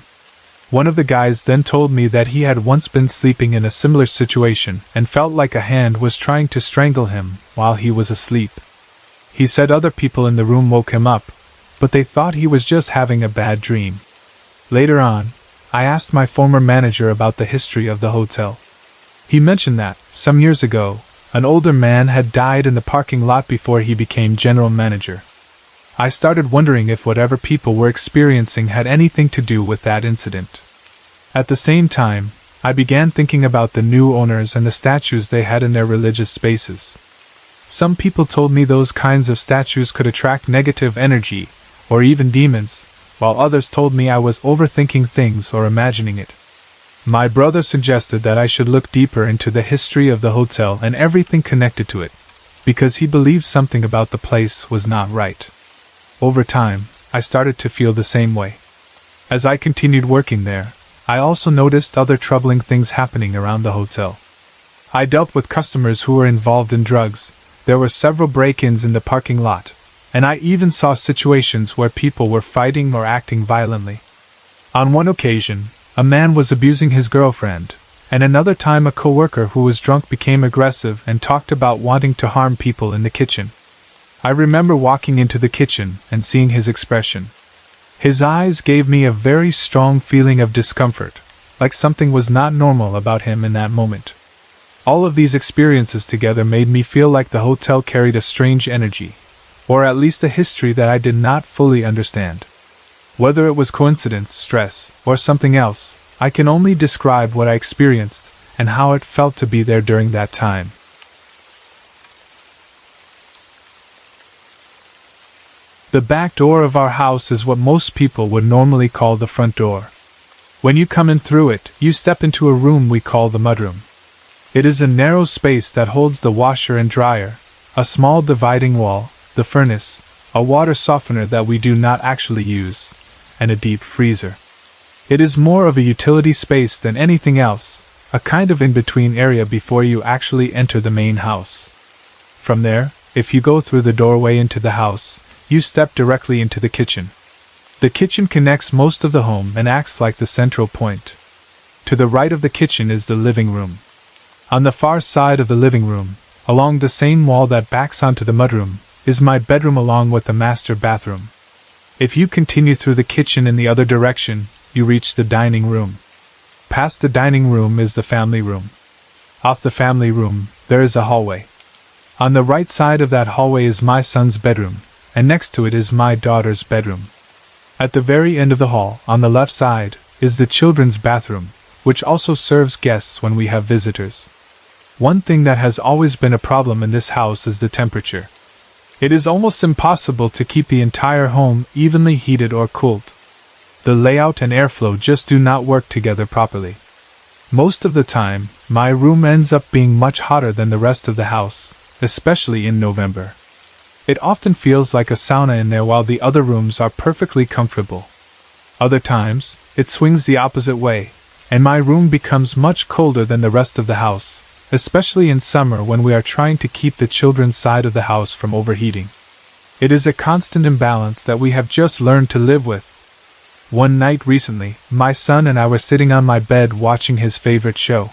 One of the guys then told me that he had once been sleeping in a similar situation and felt like a hand was trying to strangle him while he was asleep. He said other people in the room woke him up, but they thought he was just having a bad dream. Later on, I asked my former manager about the history of the hotel. He mentioned that, some years ago, an older man had died in the parking lot before he became general manager. I started wondering if whatever people were experiencing had anything to do with that incident. At the same time, I began thinking about the new owners and the statues they had in their religious spaces. Some people told me those kinds of statues could attract negative energy, or even demons, while others told me I was overthinking things or imagining it. My brother suggested that I should look deeper into the history of the hotel and everything connected to it, because he believed something about the place was not right. Over time, I started to feel the same way. As I continued working there, I also noticed other troubling things happening around the hotel. I dealt with customers who were involved in drugs, there were several break-ins in the parking lot, and I even saw situations where people were fighting or acting violently. On one occasion, a man was abusing his girlfriend, and another time a coworker who was drunk became aggressive and talked about wanting to harm people in the kitchen. I remember walking into the kitchen and seeing his expression. His eyes gave me a very strong feeling of discomfort, like something was not normal about him in that moment. All of these experiences together made me feel like the hotel carried a strange energy, or at least a history that I did not fully understand. Whether it was coincidence, stress, or something else, I can only describe what I experienced and how it felt to be there during that time. The back door of our house is what most people would normally call the front door. When you come in through it, you step into a room we call the mudroom. It is a narrow space that holds the washer and dryer, a small dividing wall, the furnace, a water softener that we do not actually use, and a deep freezer. It is more of a utility space than anything else, a kind of in-between area before you actually enter the main house. From there, if you go through the doorway into the house, you step directly into the kitchen. The kitchen connects most of the home and acts like the central point. To the right of the kitchen is the living room. On the far side of the living room, along the same wall that backs onto the mudroom, is my bedroom along with the master bathroom. If you continue through the kitchen in the other direction, you reach the dining room. Past the dining room is the family room. Off the family room, there is a hallway. On the right side of that hallway is my son's bedroom, and next to it is my daughter's bedroom. At the very end of the hall, on the left side, is the children's bathroom, which also serves guests when we have visitors. One thing that has always been a problem in this house is the temperature. It is almost impossible to keep the entire home evenly heated or cooled. The layout and airflow just do not work together properly. Most of the time, my room ends up being much hotter than the rest of the house, especially in November. It often feels like a sauna in there while the other rooms are perfectly comfortable. Other times, it swings the opposite way, and my room becomes much colder than the rest of the house, especially in summer when we are trying to keep the children's side of the house from overheating. It is a constant imbalance that we have just learned to live with. One night recently, my son and I were sitting on my bed watching his favorite show.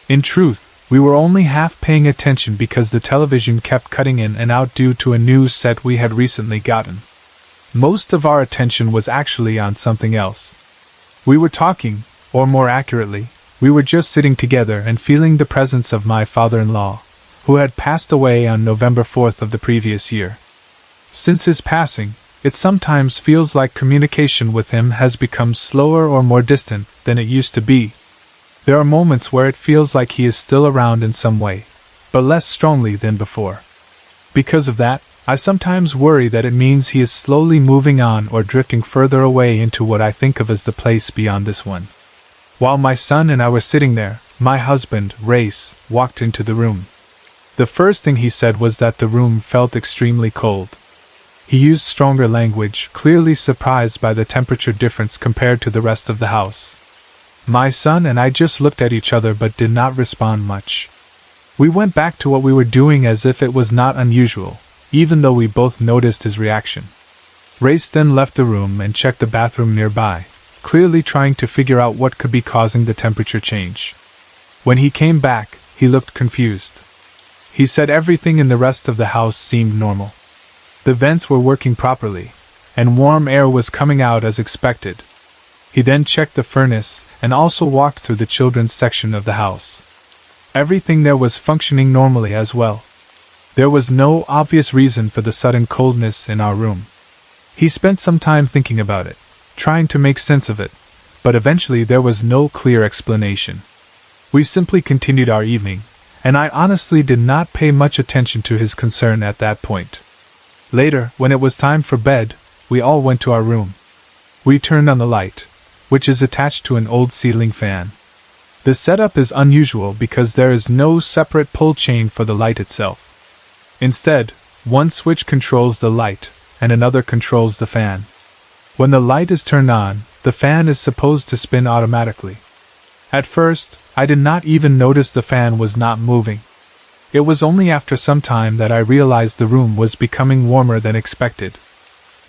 In truth, we were only half paying attention because the television kept cutting in and out due to a new set we had recently gotten. Most of our attention was actually on something else. We were talking, or more accurately, we were just sitting together and feeling the presence of my father-in-law, who had passed away on November 4th of the previous year. Since his passing, it sometimes feels like communication with him has become slower or more distant than it used to be. There are moments where it feels like he is still around in some way, but less strongly than before. Because of that, I sometimes worry that it means he is slowly moving on or drifting further away into what I think of as the place beyond this one. While my son and I were sitting there, my husband, Race, walked into the room. The first thing he said was that the room felt extremely cold. He used stronger language, clearly surprised by the temperature difference compared to the rest of the house. My son and I just looked at each other but did not respond much. We went back to what we were doing as if it was not unusual, even though we both noticed his reaction. Race then left the room and checked the bathroom nearby, clearly trying to figure out what could be causing the temperature change. When he came back, he looked confused. He said everything in the rest of the house seemed normal. The vents were working properly, and warm air was coming out as expected. He then checked the furnace and also walked through the children's section of the house. Everything there was functioning normally as well. There was no obvious reason for the sudden coldness in our room. He spent some time thinking about it, trying to make sense of it, but eventually there was no clear explanation. We simply continued our evening, and I honestly did not pay much attention to his concern at that point. Later, when it was time for bed, we all went to our room. We turned on the light, which is attached to an old ceiling fan. The setup is unusual because there is no separate pull chain for the light itself. Instead, one switch controls the light, and another controls the fan. When the light is turned on, the fan is supposed to spin automatically. At first, I did not even notice the fan was not moving. It was only after some time that I realized the room was becoming warmer than expected.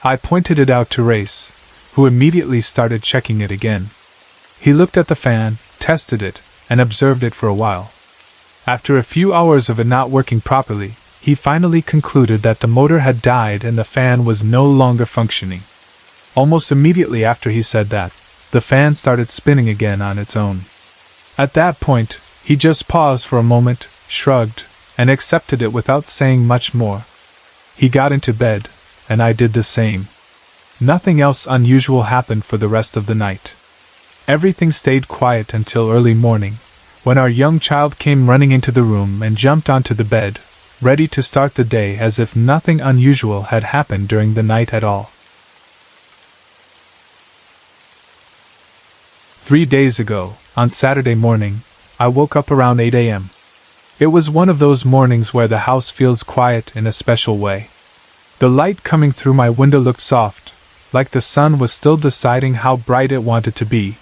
I pointed it out to Race, who immediately started checking it again. He looked at the fan, tested it, and observed it for a while. After a few hours of it not working properly, he finally concluded that the motor had died and the fan was no longer functioning. Almost immediately after he said that, the fan started spinning again on its own. At that point, he just paused for a moment, shrugged, and accepted it without saying much more. He got into bed, and I did the same. Nothing else unusual happened for the rest of the night. Everything stayed quiet until early morning, when our young child came running into the room and jumped onto the bed, ready to start the day as if nothing unusual had happened during the night at all. 3 days ago, on Saturday morning, I woke up around 8 a.m. It was one of those mornings where the house feels quiet in a special way. The light coming through my window looked soft, like the sun was still deciding how bright it wanted to be.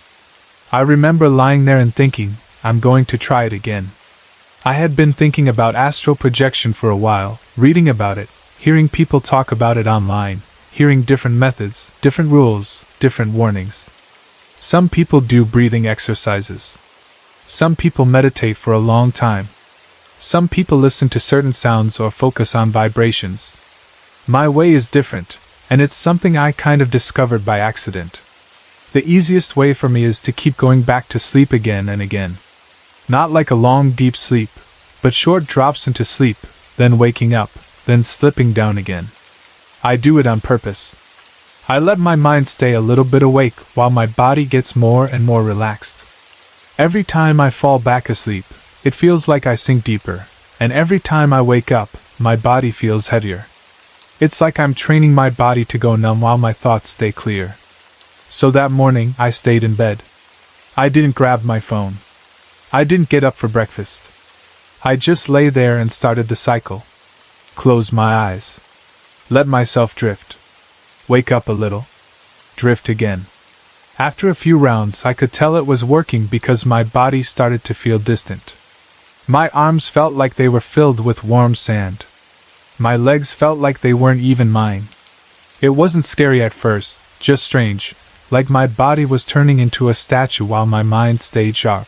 I remember lying there and thinking, I'm going to try it again. I had been thinking about astral projection for a while, reading about it, hearing people talk about it online, hearing different methods, different rules, different warnings. Some people do breathing exercises. Some people meditate for a long time. Some people listen to certain sounds or focus on vibrations. My way is different, and it's something I kind of discovered by accident. The easiest way for me is to keep going back to sleep again and again. Not like a long deep sleep, but short drops into sleep, then waking up, then slipping down again. I do it on purpose. I let my mind stay a little bit awake while my body gets more and more relaxed. Every time I fall back asleep, it feels like I sink deeper, and every time I wake up, my body feels heavier. It's like I'm training my body to go numb while my thoughts stay clear. So that morning, I stayed in bed. I didn't grab my phone. I didn't get up for breakfast. I just lay there and started the cycle. Close my eyes. Let myself drift. Wake up a little. Drift again. After a few rounds, I could tell it was working because my body started to feel distant. My arms felt like they were filled with warm sand. My legs felt like they weren't even mine. It wasn't scary at first, just strange, like my body was turning into a statue while my mind stayed sharp.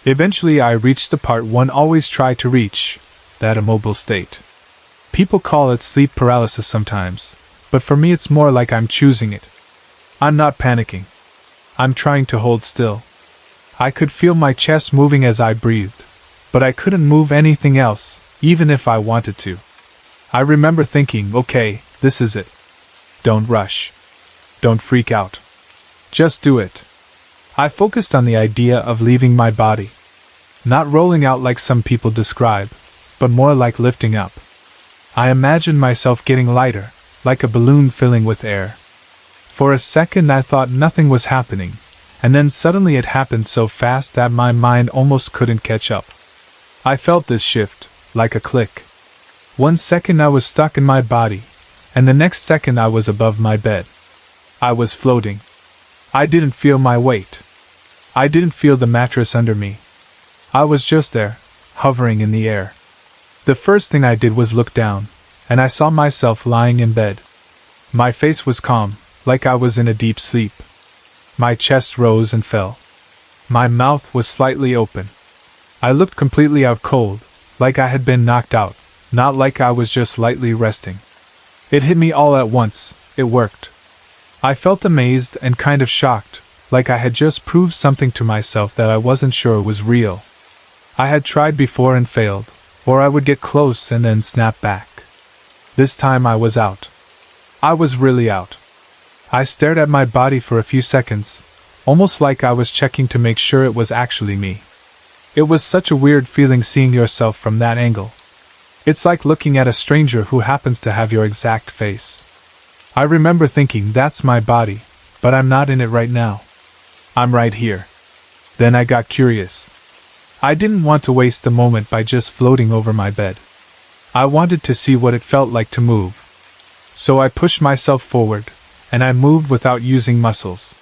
Eventually I reached the part one always tried to reach, that immobile state. People call it sleep paralysis sometimes, but for me it's more like I'm choosing it. I'm not panicking. I'm trying to hold still. I could feel my chest moving as I breathed, but I couldn't move anything else, even if I wanted to. I remember thinking, okay, this is it. Don't rush. Don't freak out. Just do it. I focused on the idea of leaving my body. Not rolling out like some people describe, but more like lifting up. I imagined myself getting lighter, like a balloon filling with air. For a second I thought nothing was happening, and then suddenly it happened so fast that my mind almost couldn't catch up. I felt this shift, like a click. 1 second I was stuck in my body, and the next second I was above my bed. I was floating. I didn't feel my weight. I didn't feel the mattress under me. I was just there, hovering in the air. The first thing I did was look down, and I saw myself lying in bed. My face was calm, like I was in a deep sleep. My chest rose and fell. My mouth was slightly open. I looked completely out cold, like I had been knocked out, not like I was just lightly resting. It hit me all at once, it worked. I felt amazed and kind of shocked, like I had just proved something to myself that I wasn't sure was real. I had tried before and failed, or I would get close and then snap back. This time I was out. I was really out. I stared at my body for a few seconds, almost like I was checking to make sure it was actually me. It was such a weird feeling seeing yourself from that angle. It's like looking at a stranger who happens to have your exact face. I remember thinking, that's my body, but I'm not in it right now. I'm right here. Then I got curious. I didn't want to waste the moment by just floating over my bed. I wanted to see what it felt like to move. So I pushed myself forward, and I moved without using muscles.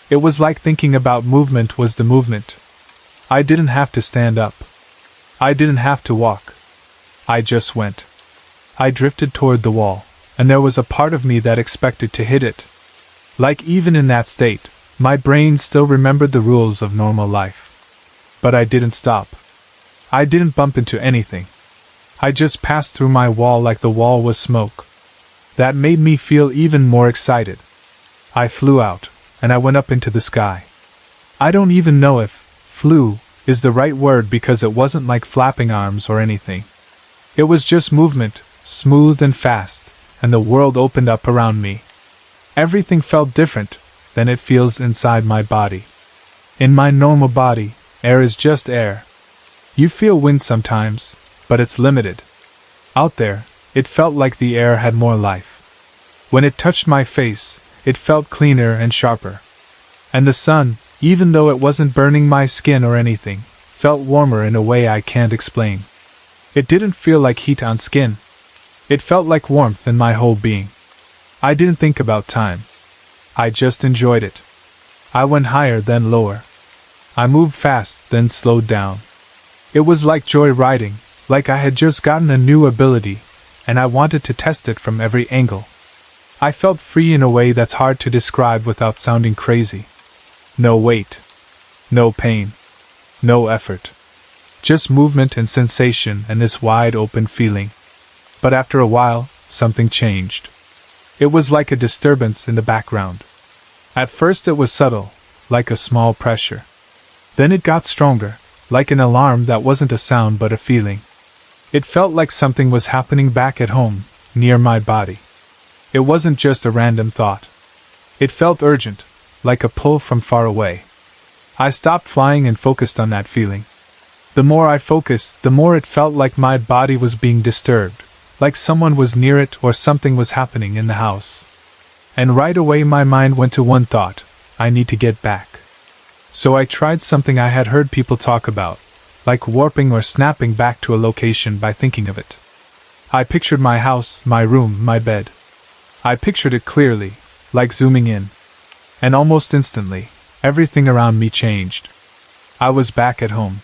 It was like thinking about movement was the movement. I didn't have to stand up. I didn't have to walk. I just went. I drifted toward the wall, and there was a part of me that expected to hit it. Like even in that state, my brain still remembered the rules of normal life. But I didn't stop. I didn't bump into anything. I just passed through my wall like the wall was smoke. That made me feel even more excited. I flew out, and I went up into the sky. I don't even know if flew is the right word because it wasn't like flapping arms or anything. It was just movement, smooth and fast, and the world opened up around me. Everything felt different than it feels inside my body. In my normal body, air is just air. You feel wind sometimes, but it's limited. Out there, it felt like the air had more life. When it touched my face, it felt cleaner and sharper. And the sun, even though it wasn't burning my skin or anything, felt warmer in a way I can't explain. It didn't feel like heat on skin. It felt like warmth in my whole being. I didn't think about time. I just enjoyed it. I went higher, then lower. I moved fast, then slowed down. It was like joy riding, like I had just gotten a new ability, and I wanted to test it from every angle. I felt free in a way that's hard to describe without sounding crazy. No weight. No pain. No effort. Just movement and sensation and this wide open feeling. But after a while, something changed. It was like a disturbance in the background. At first it was subtle, like a small pressure. Then it got stronger, like an alarm that wasn't a sound but a feeling. It felt like something was happening back at home, near my body. It wasn't just a random thought. It felt urgent, like a pull from far away. I stopped flying and focused on that feeling. The more I focused, the more it felt like my body was being disturbed, like someone was near it or something was happening in the house. And right away my mind went to one thought: I need to get back. So I tried something I had heard people talk about, like warping or snapping back to a location by thinking of it. I pictured my house, my room, my bed. I pictured it clearly, like zooming in. And almost instantly, everything around me changed. I was back at home.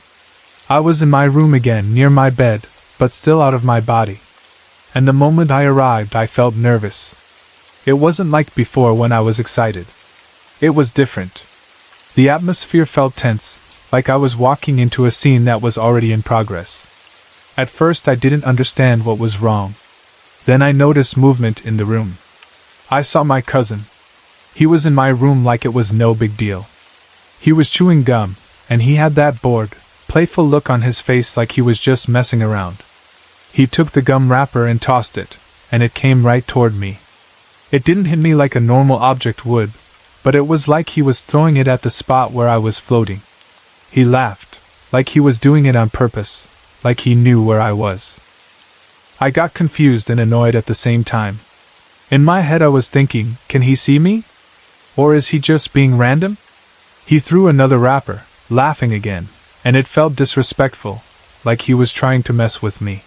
I was in my room again, near my bed, but still out of my body. And the moment I arrived, I felt nervous. It wasn't like before when I was excited. It was different. The atmosphere felt tense, like I was walking into a scene that was already in progress. At first I didn't understand what was wrong. Then I noticed movement in the room. I saw my cousin. He was in my room like it was no big deal. He was chewing gum, and he had that bored, playful look on his face like he was just messing around. He took the gum wrapper and tossed it, and it came right toward me. It didn't hit me like a normal object would, but it was like he was throwing it at the spot where I was floating. He laughed, like he was doing it on purpose, like he knew where I was. I got confused and annoyed at the same time. In my head I was thinking, can he see me? Or is he just being random? He threw another wrapper, laughing again, and it felt disrespectful, like he was trying to mess with me.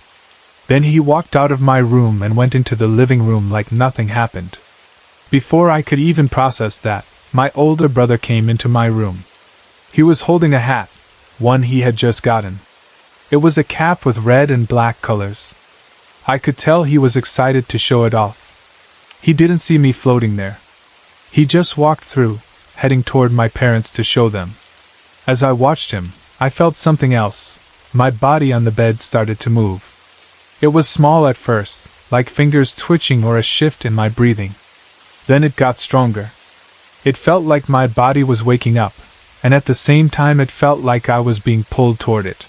Then he walked out of my room and went into the living room like nothing happened. Before I could even process that, my older brother came into my room. He was holding a hat, one he had just gotten. It was a cap with red and black colors. I could tell he was excited to show it off. He didn't see me floating there. He just walked through, heading toward my parents to show them. As I watched him, I felt something else. My body on the bed started to move. It was small at first, like fingers twitching or a shift in my breathing. Then it got stronger. It felt like my body was waking up, and at the same time it felt like I was being pulled toward it.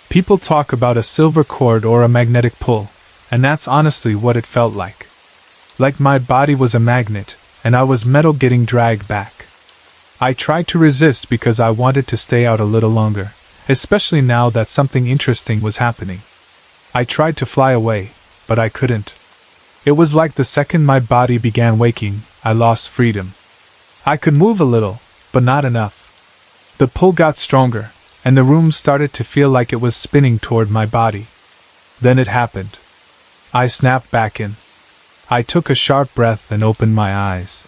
People talk about a silver cord or a magnetic pull, and that's honestly what it felt like. Like my body was a magnet, and I was metal getting dragged back. I tried to resist because I wanted to stay out a little longer, especially now that something interesting was happening. I tried to fly away, but I couldn't. It was like the second my body began waking, I lost freedom. I could move a little, but not enough. The pull got stronger, and the room started to feel like it was spinning toward my body. Then it happened. I snapped back in. I took a sharp breath and opened my eyes.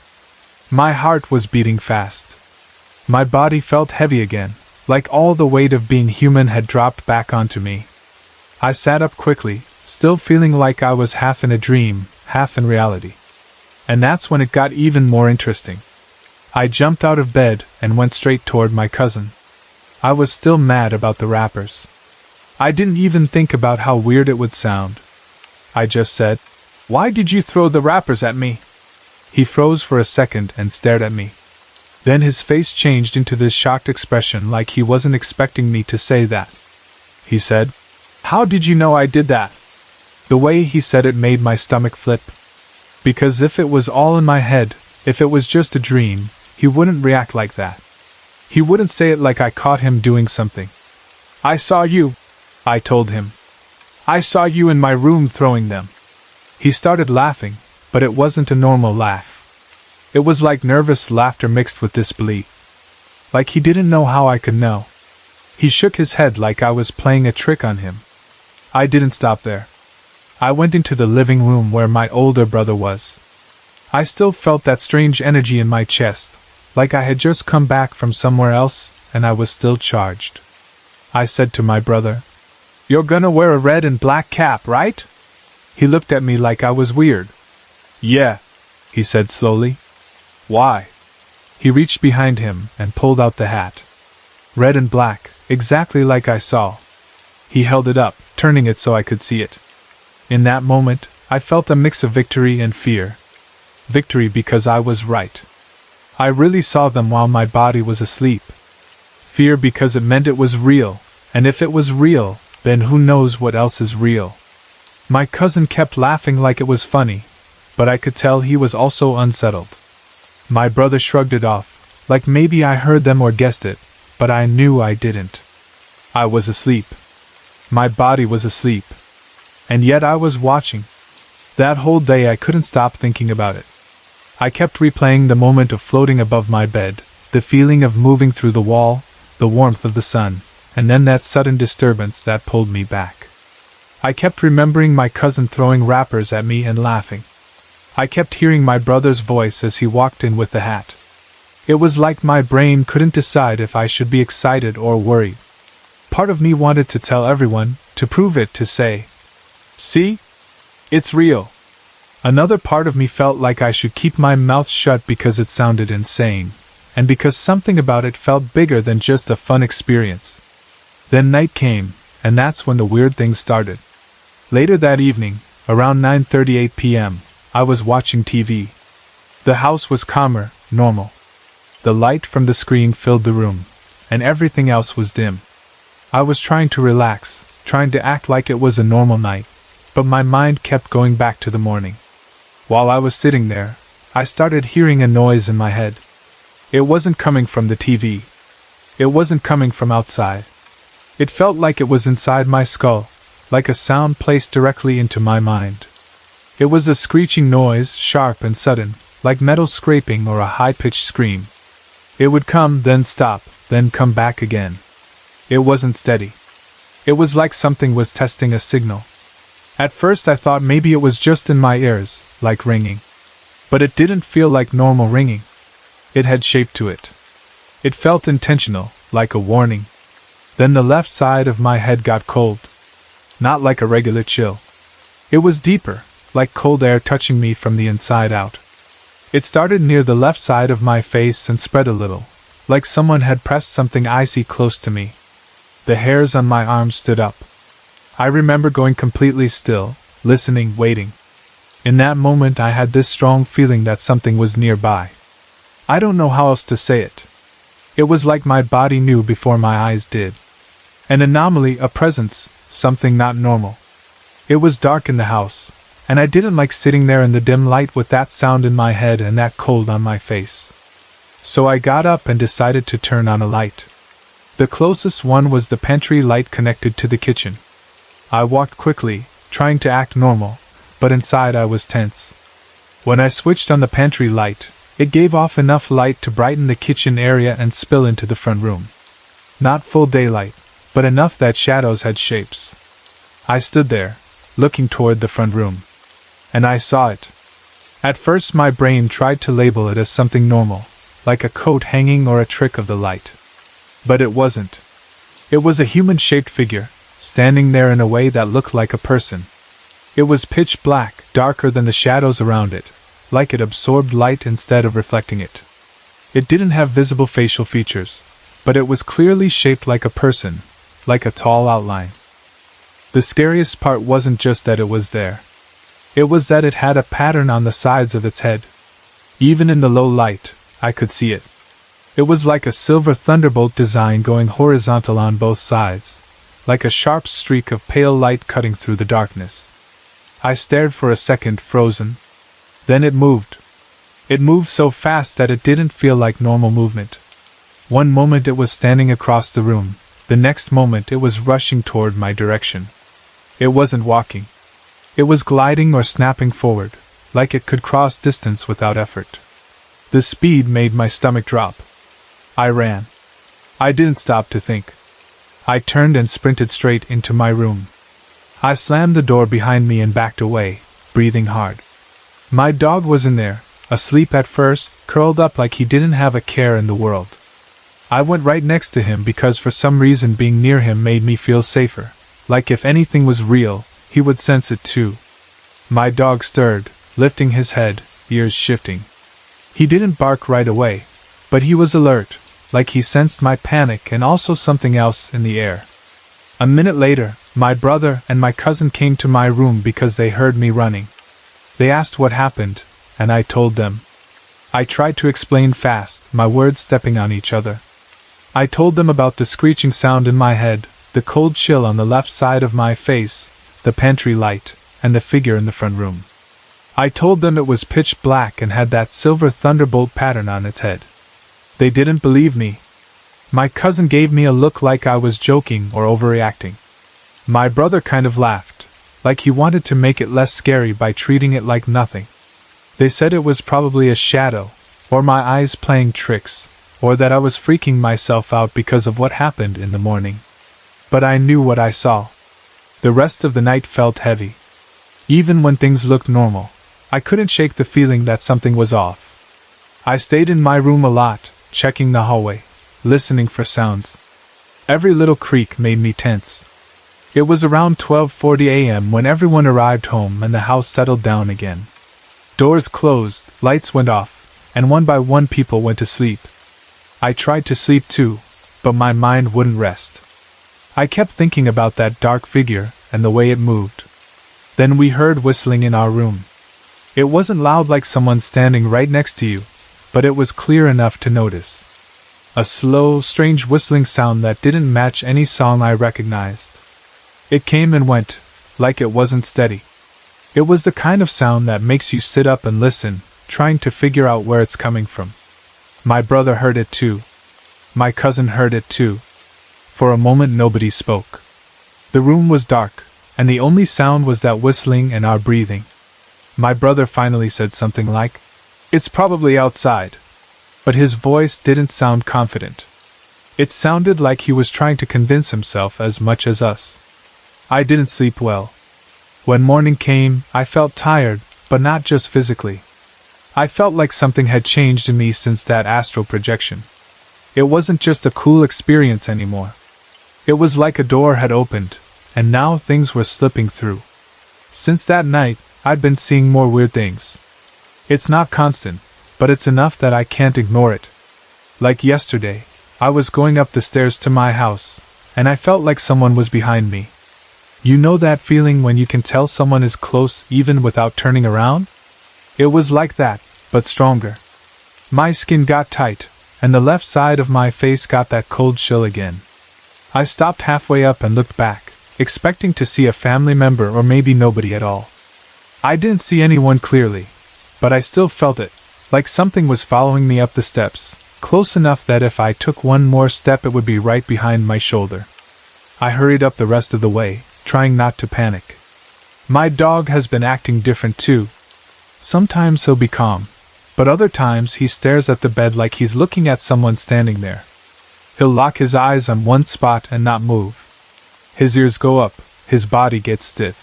My heart was beating fast. My body felt heavy again, like all the weight of being human had dropped back onto me. I sat up quickly, still feeling like I was half in a dream, half in reality. And that's when it got even more interesting. I jumped out of bed and went straight toward my cousin. I was still mad about the wrappers. I didn't even think about how weird it would sound. I just said, "Why did you throw the wrappers at me?" He froze for a second and stared at me. Then his face changed into this shocked expression like he wasn't expecting me to say that. He said, "How did you know I did that?" The way he said it made my stomach flip. Because if it was all in my head, if it was just a dream, he wouldn't react like that. He wouldn't say it like I caught him doing something. "I saw you," I told him. "I saw you in my room throwing them." He started laughing, but it wasn't a normal laugh. It was like nervous laughter mixed with disbelief. Like he didn't know how I could know. He shook his head like I was playing a trick on him. I didn't stop there. I went into the living room where my older brother was. I still felt that strange energy in my chest, like I had just come back from somewhere else, and I was still charged. I said to my brother, "You're gonna wear a red and black cap, right?" He looked at me like I was weird. "Yeah," he said slowly. "Why?" He reached behind him and pulled out the hat. Red and black, exactly like I saw. He held it up, turning it so I could see it. In that moment, I felt a mix of victory and fear. Victory because I was right. I really saw them while my body was asleep. Fear because it meant it was real, and if it was real, then who knows what else is real. My cousin kept laughing like it was funny, but I could tell he was also unsettled. My brother shrugged it off, like maybe I heard them or guessed it, but I knew I didn't. I was asleep. My body was asleep. And yet I was watching. That whole day I couldn't stop thinking about it. I kept replaying the moment of floating above my bed, the feeling of moving through the wall, the warmth of the sun, and then that sudden disturbance that pulled me back. I kept remembering my cousin throwing wrappers at me and laughing. I kept hearing my brother's voice as he walked in with the hat. It was like my brain couldn't decide if I should be excited or worried. Part of me wanted to tell everyone, to prove it, to say, "See? It's real." Another part of me felt like I should keep my mouth shut because it sounded insane, and because something about it felt bigger than just a fun experience. Then night came, and that's when the weird things started. Later that evening, around 9:38 p.m., I was watching TV. The house was calmer, normal. The light from the screen filled the room, and everything else was dim. I was trying to relax, trying to act like it was a normal night, but my mind kept going back to the morning. While I was sitting there, I started hearing a noise in my head. It wasn't coming from the TV. It wasn't coming from outside. It felt like it was inside my skull, like a sound placed directly into my mind. It was a screeching noise, sharp and sudden, like metal scraping or a high-pitched scream. It would come, then stop, then come back again. It wasn't steady. It was like something was testing a signal. At first I thought maybe it was just in my ears, like ringing. But it didn't feel like normal ringing. It had shape to it. It felt intentional, like a warning. Then the left side of my head got cold. Not like a regular chill. It was deeper, like cold air touching me from the inside out. It started near the left side of my face and spread a little, like someone had pressed something icy close to me. The hairs on my arms stood up. I remember going completely still, listening, waiting. In that moment I had this strong feeling that something was nearby. I don't know how else to say it. It was like my body knew before my eyes did. An anomaly, a presence, something not normal. It was dark in the house, and I didn't like sitting there in the dim light with that sound in my head and that cold on my face. So I got up and decided to turn on a light. The closest one was the pantry light connected to the kitchen. I walked quickly, trying to act normal, but inside I was tense. When I switched on the pantry light, it gave off enough light to brighten the kitchen area and spill into the front room. Not full daylight, but enough that shadows had shapes. I stood there, looking toward the front room. And I saw it. At first my brain tried to label it as something normal, like a coat hanging or a trick of the light. But it wasn't. It was a human-shaped figure, standing there in a way that looked like a person. It was pitch black, darker than the shadows around it, like it absorbed light instead of reflecting it. It didn't have visible facial features, but it was clearly shaped like a person, like a tall outline. The scariest part wasn't just that it was there. It was that it had a pattern on the sides of its head. Even in the low light, I could see it. It was like a silver thunderbolt design going horizontal on both sides, like a sharp streak of pale light cutting through the darkness. I stared for a second, frozen. Then it moved. It moved so fast that it didn't feel like normal movement. One moment it was standing across the room, the next moment it was rushing toward my direction. It wasn't walking. It was gliding or snapping forward, like it could cross distance without effort. The speed made my stomach drop. I ran. I didn't stop to think. I turned and sprinted straight into my room. I slammed the door behind me and backed away, breathing hard. My dog was in there, asleep at first, curled up like he didn't have a care in the world. I went right next to him because for some reason being near him made me feel safer, like if anything was real, he would sense it too. My dog stirred, lifting his head, ears shifting. He didn't bark right away, but he was alert, like he sensed my panic and also something else in the air. A minute later, my brother and my cousin came to my room because they heard me running. They asked what happened, and I told them. I tried to explain fast, my words stepping on each other. I told them about the screeching sound in my head, the cold chill on the left side of my face, the pantry light, and the figure in the front room. I told them it was pitch black and had that silver thunderbolt pattern on its head. They didn't believe me. My cousin gave me a look like I was joking or overreacting. My brother kind of laughed, like he wanted to make it less scary by treating it like nothing. They said it was probably a shadow, or my eyes playing tricks, or that I was freaking myself out because of what happened in the morning. But I knew what I saw. The rest of the night felt heavy. Even when things looked normal, I couldn't shake the feeling that something was off. I stayed in my room a lot, checking the hallway, listening for sounds. Every little creak made me tense. It was around 12:40 a.m. when everyone arrived home and the house settled down again. Doors closed, lights went off, and one by one people went to sleep. I tried to sleep too, but my mind wouldn't rest. I kept thinking about that dark figure and the way it moved. Then we heard whistling in our room. It wasn't loud like someone standing right next to you, but it was clear enough to notice. A slow, strange whistling sound that didn't match any song I recognized. It came and went, like it wasn't steady. It was the kind of sound that makes you sit up and listen, trying to figure out where it's coming from. My brother heard it too. My cousin heard it too. For a moment nobody spoke. The room was dark, and the only sound was that whistling and our breathing. My brother finally said something like, "It's probably outside." But his voice didn't sound confident. It sounded like he was trying to convince himself as much as us. I didn't sleep well. When morning came, I felt tired, but not just physically. I felt like something had changed in me since that astral projection. It wasn't just a cool experience anymore. It was like a door had opened, and now things were slipping through. Since that night, I'd been seeing more weird things. It's not constant, but it's enough that I can't ignore it. Like yesterday, I was going up the stairs to my house, and I felt like someone was behind me. You know that feeling when you can tell someone is close even without turning around? It was like that, but stronger. My skin got tight, and the left side of my face got that cold chill again. I stopped halfway up and looked back, expecting to see a family member or maybe nobody at all. I didn't see anyone clearly, but I still felt it, like something was following me up the steps, close enough that if I took one more step it would be right behind my shoulder. I hurried up the rest of the way, trying not to panic. My dog has been acting different too. Sometimes he'll be calm, but other times he stares at the bed like he's looking at someone standing there. He'll lock his eyes on one spot and not move. His ears go up, his body gets stiff.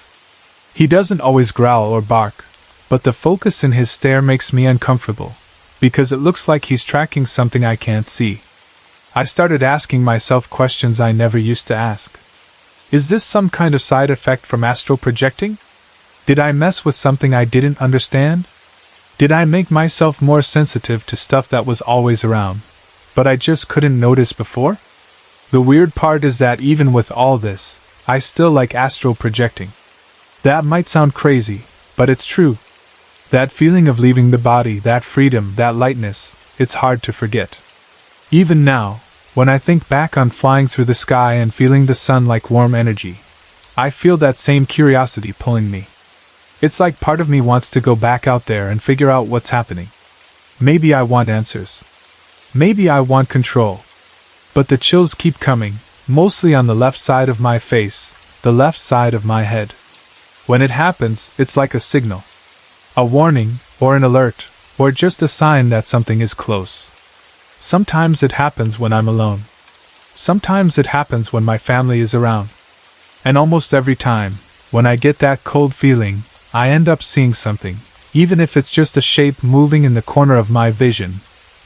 He doesn't always growl or bark, but the focus in his stare makes me uncomfortable, because it looks like he's tracking something I can't see. I started asking myself questions I never used to ask. Is this some kind of side effect from astral projecting? Did I mess with something I didn't understand? Did I make myself more sensitive to stuff that was always around, but I just couldn't notice before? The weird part is that even with all this, I still like astral projecting. That might sound crazy, but it's true. That feeling of leaving the body, that freedom, that lightness, it's hard to forget. Even now, when I think back on flying through the sky and feeling the sun like warm energy, I feel that same curiosity pulling me. It's like part of me wants to go back out there and figure out what's happening. Maybe I want answers. Maybe I want control. But the chills keep coming, mostly on the left side of my face, the left side of my head. When it happens, it's like a signal. A warning, or an alert, or just a sign that something is close. Sometimes it happens when I'm alone. Sometimes it happens when my family is around. And almost every time, when I get that cold feeling, I end up seeing something, even if it's just a shape moving in the corner of my vision,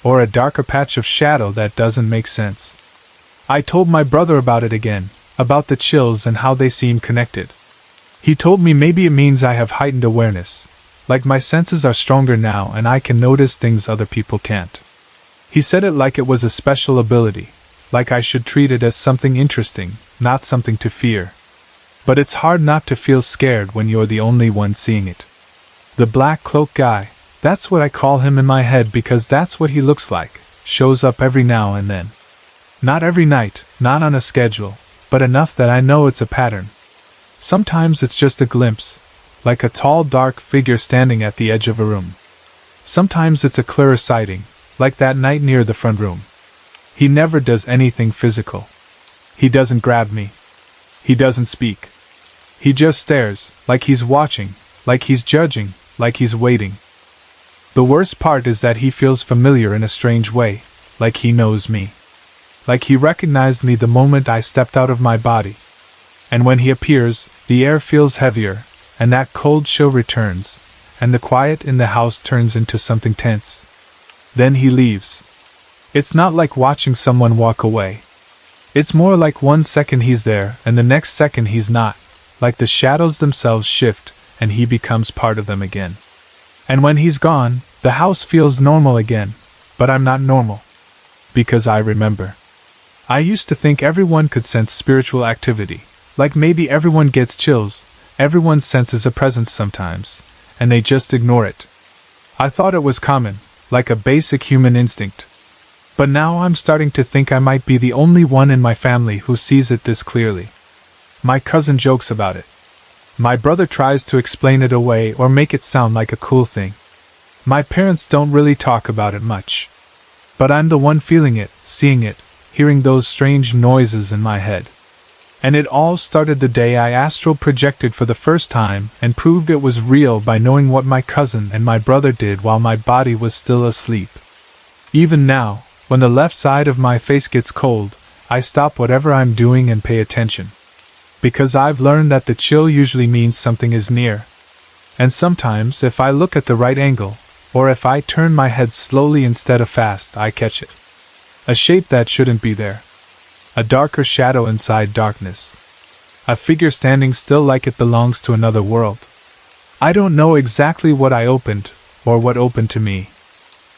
or a darker patch of shadow that doesn't make sense. I told my brother about it again, about the chills and how they seem connected. He told me maybe it means I have heightened awareness, like my senses are stronger now and I can notice things other people can't. He said it like it was a special ability, like I should treat it as something interesting, not something to fear. But it's hard not to feel scared when you're the only one seeing it. The black cloak guy, that's what I call him in my head because that's what he looks like, shows up every now and then. Not every night, not on a schedule, but enough that I know it's a pattern. Sometimes it's just a glimpse, like a tall dark figure standing at the edge of a room. Sometimes it's a clearer sighting, like that night near the front room. He never does anything physical. He doesn't grab me. He doesn't speak. He just stares, like he's watching, like he's judging, like he's waiting. The worst part is that he feels familiar in a strange way, like he knows me. Like he recognized me the moment I stepped out of my body. And when he appears, the air feels heavier, and that cold chill returns, and the quiet in the house turns into something tense. Then he leaves. It's not like watching someone walk away. It's more like 1 second he's there, and the next second he's not, like the shadows themselves shift, and he becomes part of them again. And when he's gone, the house feels normal again, but I'm not normal. Because I remember. I used to think everyone could sense spiritual activity, like maybe everyone gets chills, everyone senses a presence sometimes, and they just ignore it. I thought it was common, like a basic human instinct. But now I'm starting to think I might be the only one in my family who sees it this clearly. My cousin jokes about it. My brother tries to explain it away or make it sound like a cool thing. My parents don't really talk about it much. But I'm the one feeling it, seeing it, hearing those strange noises in my head. And it all started the day I astral projected for the first time and proved it was real by knowing what my cousin and my brother did while my body was still asleep. Even now, when the left side of my face gets cold, I stop whatever I'm doing and pay attention. Because I've learned that the chill usually means something is near. And sometimes, if I look at the right angle, or if I turn my head slowly instead of fast, I catch it. A shape that shouldn't be there. A darker shadow inside darkness. A figure standing still like it belongs to another world. I don't know exactly what I opened, or what opened to me.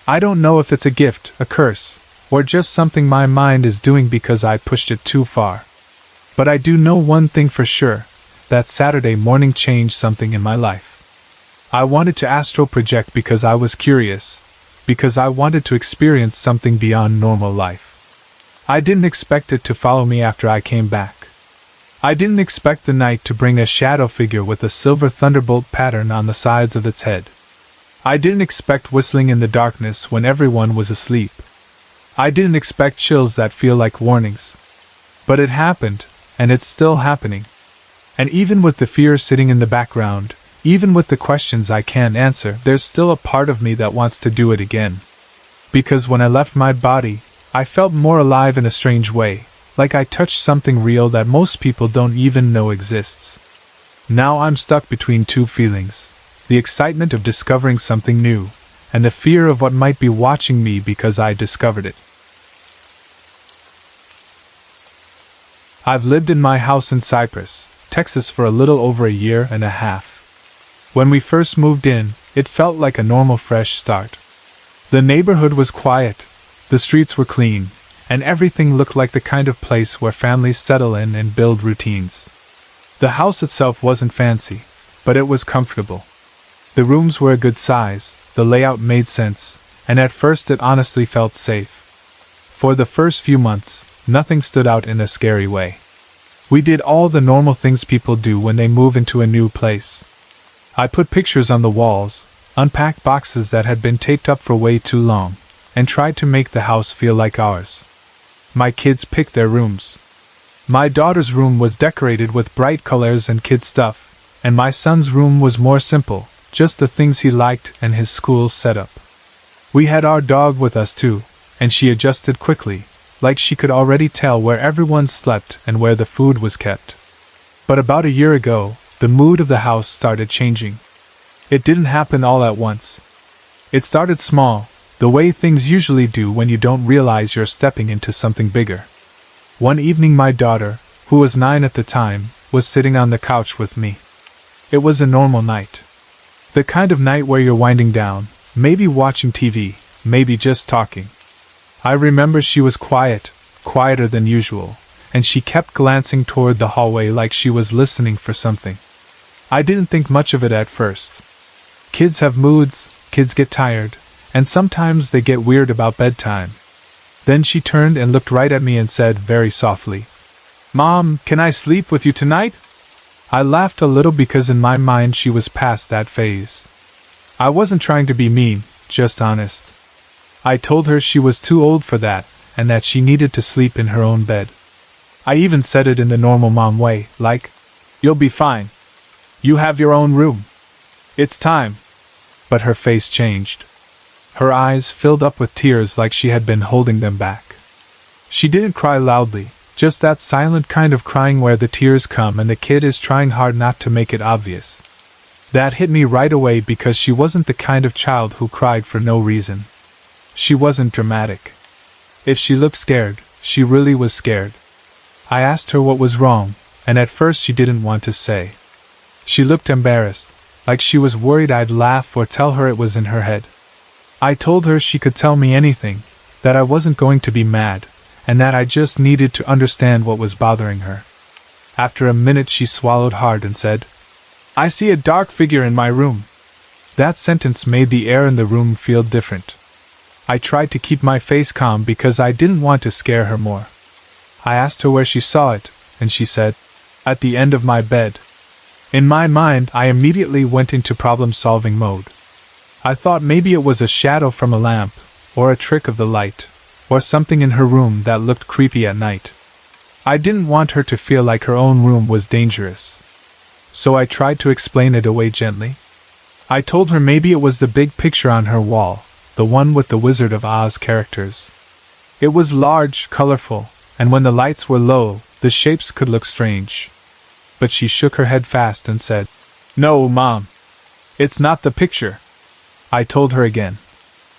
I don't know if it's a gift, a curse, or just something my mind is doing because I pushed it too far. But I do know one thing for sure, that Saturday morning changed something in my life. I wanted to astral project because I was curious, because I wanted to experience something beyond normal life. I didn't expect it to follow me after I came back. I didn't expect the night to bring a shadow figure with a silver thunderbolt pattern on the sides of its head. I didn't expect whistling in the darkness when everyone was asleep. I didn't expect chills that feel like warnings. But it happened, and it's still happening. And even with the fear sitting in the background, even with the questions I can't answer, there's still a part of me that wants to do it again. Because when I left my body, I felt more alive in a strange way, like I touched something real that most people don't even know exists. Now I'm stuck between two feelings. The excitement of discovering something new, and the fear of what might be watching me because I discovered it. I've lived in my house in Cypress, Texas for a little over a year and a half. When we first moved in, it felt like a normal fresh start. The neighborhood was quiet, the streets were clean, and everything looked like the kind of place where families settle in and build routines. The house itself wasn't fancy, but it was comfortable. The rooms were a good size, the layout made sense, and at first it honestly felt safe. For the first few months, nothing stood out in a scary way. We did all the normal things people do when they move into a new place. I put pictures on the walls, unpacked boxes that had been taped up for way too long, and tried to make the house feel like ours. My kids picked their rooms. My daughter's room was decorated with bright colors and kid stuff, and my son's room was more simple, just the things he liked and his school setup. We had our dog with us too, and she adjusted quickly, like she could already tell where everyone slept and where the food was kept. But about a year ago, the mood of the house started changing. It didn't happen all at once. It started small, the way things usually do when you don't realize you're stepping into something bigger. One evening my daughter, who was 9 at the time, was sitting on the couch with me. It was a normal night. The kind of night where you're winding down, maybe watching TV, maybe just talking. I remember she was quiet, quieter than usual, and she kept glancing toward the hallway like she was listening for something. I didn't think much of it at first. Kids have moods, kids get tired, and sometimes they get weird about bedtime. Then she turned and looked right at me and said very softly, "Mom, can I sleep with you tonight?" I laughed a little because in my mind she was past that phase. I wasn't trying to be mean, just honest. I told her she was too old for that, and that she needed to sleep in her own bed. I even said it in the normal mom way, like, "You'll be fine. You have your own room. It's time." But her face changed. Her eyes filled up with tears like she had been holding them back. She didn't cry loudly, just that silent kind of crying where the tears come and the kid is trying hard not to make it obvious. That hit me right away because she wasn't the kind of child who cried for no reason. She wasn't dramatic. If she looked scared, she really was scared. I asked her what was wrong, and at first she didn't want to say. She looked embarrassed, like she was worried I'd laugh or tell her it was in her head. I told her she could tell me anything, that I wasn't going to be mad, and that I just needed to understand what was bothering her. After a minute she swallowed hard and said, "I see a dark figure in my room." That sentence made the air in the room feel different. I tried to keep my face calm because I didn't want to scare her more. I asked her where she saw it, and she said, "At the end of my bed." In my mind, I immediately went into problem-solving mode. I thought maybe it was a shadow from a lamp, or a trick of the light, or something in her room that looked creepy at night. I didn't want her to feel like her own room was dangerous. So I tried to explain it away gently. I told her maybe it was the big picture on her wall, the one with the Wizard of Oz characters. It was large, colorful, and when the lights were low, the shapes could look strange. But she shook her head fast and said, "No, Mom. It's not the picture." I told her again.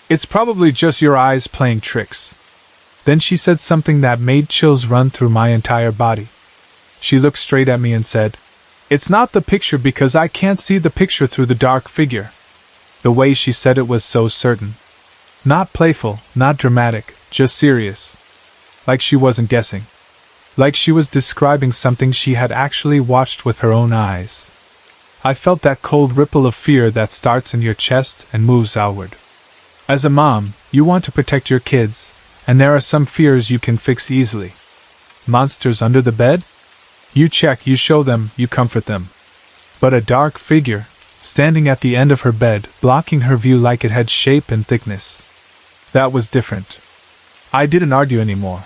"It's probably just your eyes playing tricks." Then she said something that made chills run through my entire body. She looked straight at me and said, "It's not the picture because I can't see the picture through the dark figure." The way she said it was so certain. Not playful, not dramatic, just serious. Like she wasn't guessing. Like she was describing something she had actually watched with her own eyes. I felt that cold ripple of fear that starts in your chest and moves outward. As a mom, you want to protect your kids, and there are some fears you can fix easily. Monsters under the bed? You check, you show them, you comfort them. But a dark figure, standing at the end of her bed, blocking her view like it had shape and thickness. That was different. I didn't argue anymore.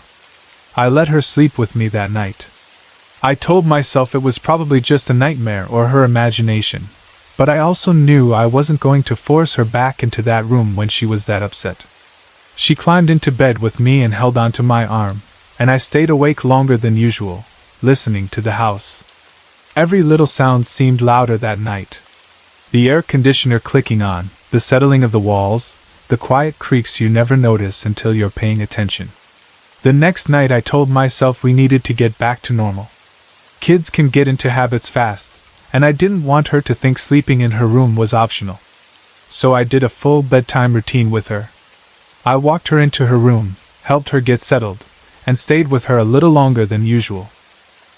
I let her sleep with me that night. I told myself it was probably just a nightmare or her imagination, but I also knew I wasn't going to force her back into that room when she was that upset. She climbed into bed with me and held onto my arm, and I stayed awake longer than usual, listening to the house. Every little sound seemed louder that night. The air conditioner clicking on, the settling of the walls, the quiet creaks you never notice until you're paying attention. The next night I told myself we needed to get back to normal. Kids can get into habits fast, and I didn't want her to think sleeping in her room was optional. So I did a full bedtime routine with her. I walked her into her room, helped her get settled, and stayed with her a little longer than usual.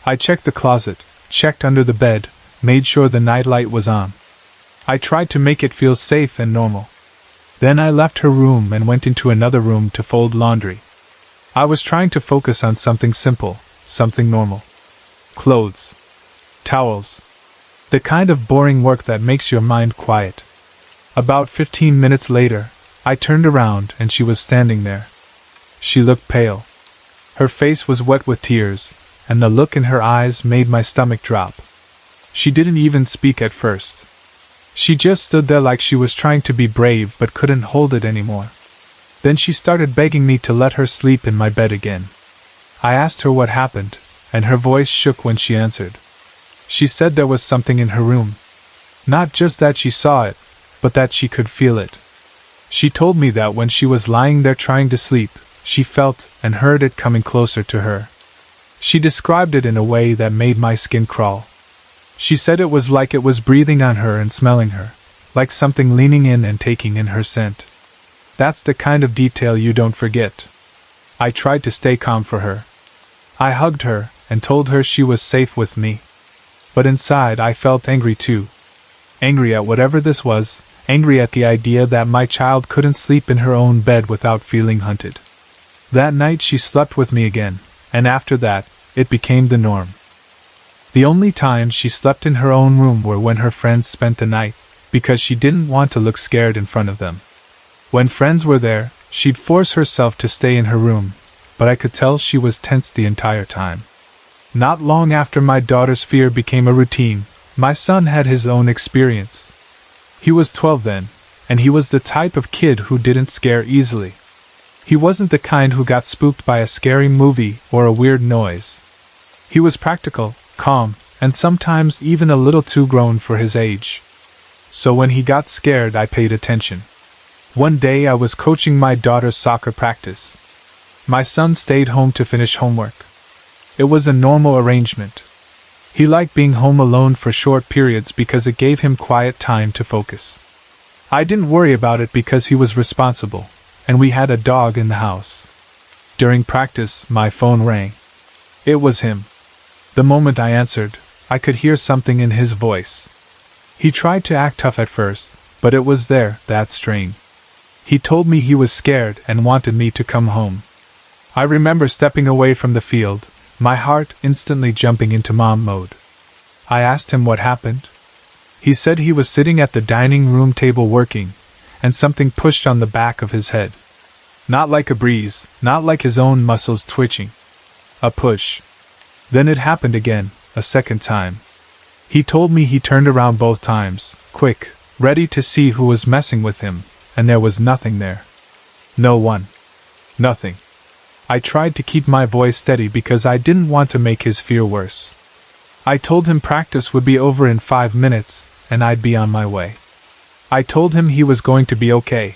I checked the closet, checked under the bed, made sure the nightlight was on. I tried to make it feel safe and normal. Then I left her room and went into another room to fold laundry. I was trying to focus on something simple, something normal. Clothes. Towels. The kind of boring work that makes your mind quiet. About 15 minutes later, I turned around and she was standing there. She looked pale. Her face was wet with tears, and the look in her eyes made my stomach drop. She didn't even speak at first. She just stood there like she was trying to be brave but couldn't hold it anymore. Then she started begging me to let her sleep in my bed again. I asked her what happened, and her voice shook when she answered. She said there was something in her room. Not just that she saw it, but that she could feel it. She told me that when she was lying there trying to sleep, she felt and heard it coming closer to her. She described it in a way that made my skin crawl. She said it was like it was breathing on her and smelling her, like something leaning in and taking in her scent. That's the kind of detail you don't forget. I tried to stay calm for her. I hugged her and told her she was safe with me. But inside I felt angry too. Angry at whatever this was, angry at the idea that my child couldn't sleep in her own bed without feeling hunted. That night she slept with me again, and after that, it became the norm. The only times she slept in her own room were when her friends spent the night, because she didn't want to look scared in front of them. When friends were there, she'd force herself to stay in her room, but I could tell she was tense the entire time. Not long after my daughter's fear became a routine, my son had his own experience. He was 12 then, and he was the type of kid who didn't scare easily. He wasn't the kind who got spooked by a scary movie or a weird noise. He was practical, calm, and sometimes even a little too grown for his age. So when he got scared, I paid attention. One day I was coaching my daughter's soccer practice. My son stayed home to finish homework. It was a normal arrangement. He liked being home alone for short periods because it gave him quiet time to focus. I didn't worry about it because he was responsible, and we had a dog in the house. During practice, my phone rang. It was him. The moment I answered, I could hear something in his voice. He tried to act tough at first, but it was there, that strain. He told me he was scared and wanted me to come home. I remember stepping away from the field, my heart instantly jumping into mom mode. I asked him what happened. He said he was sitting at the dining room table working, and something pushed on the back of his head. Not like a breeze, not like his own muscles twitching. A push. Then it happened again, a second time. He told me he turned around both times, quick, ready to see who was messing with him, and there was nothing there. No one. Nothing. I tried to keep my voice steady because I didn't want to make his fear worse. I told him practice would be over in 5 minutes, and I'd be on my way. I told him he was going to be okay.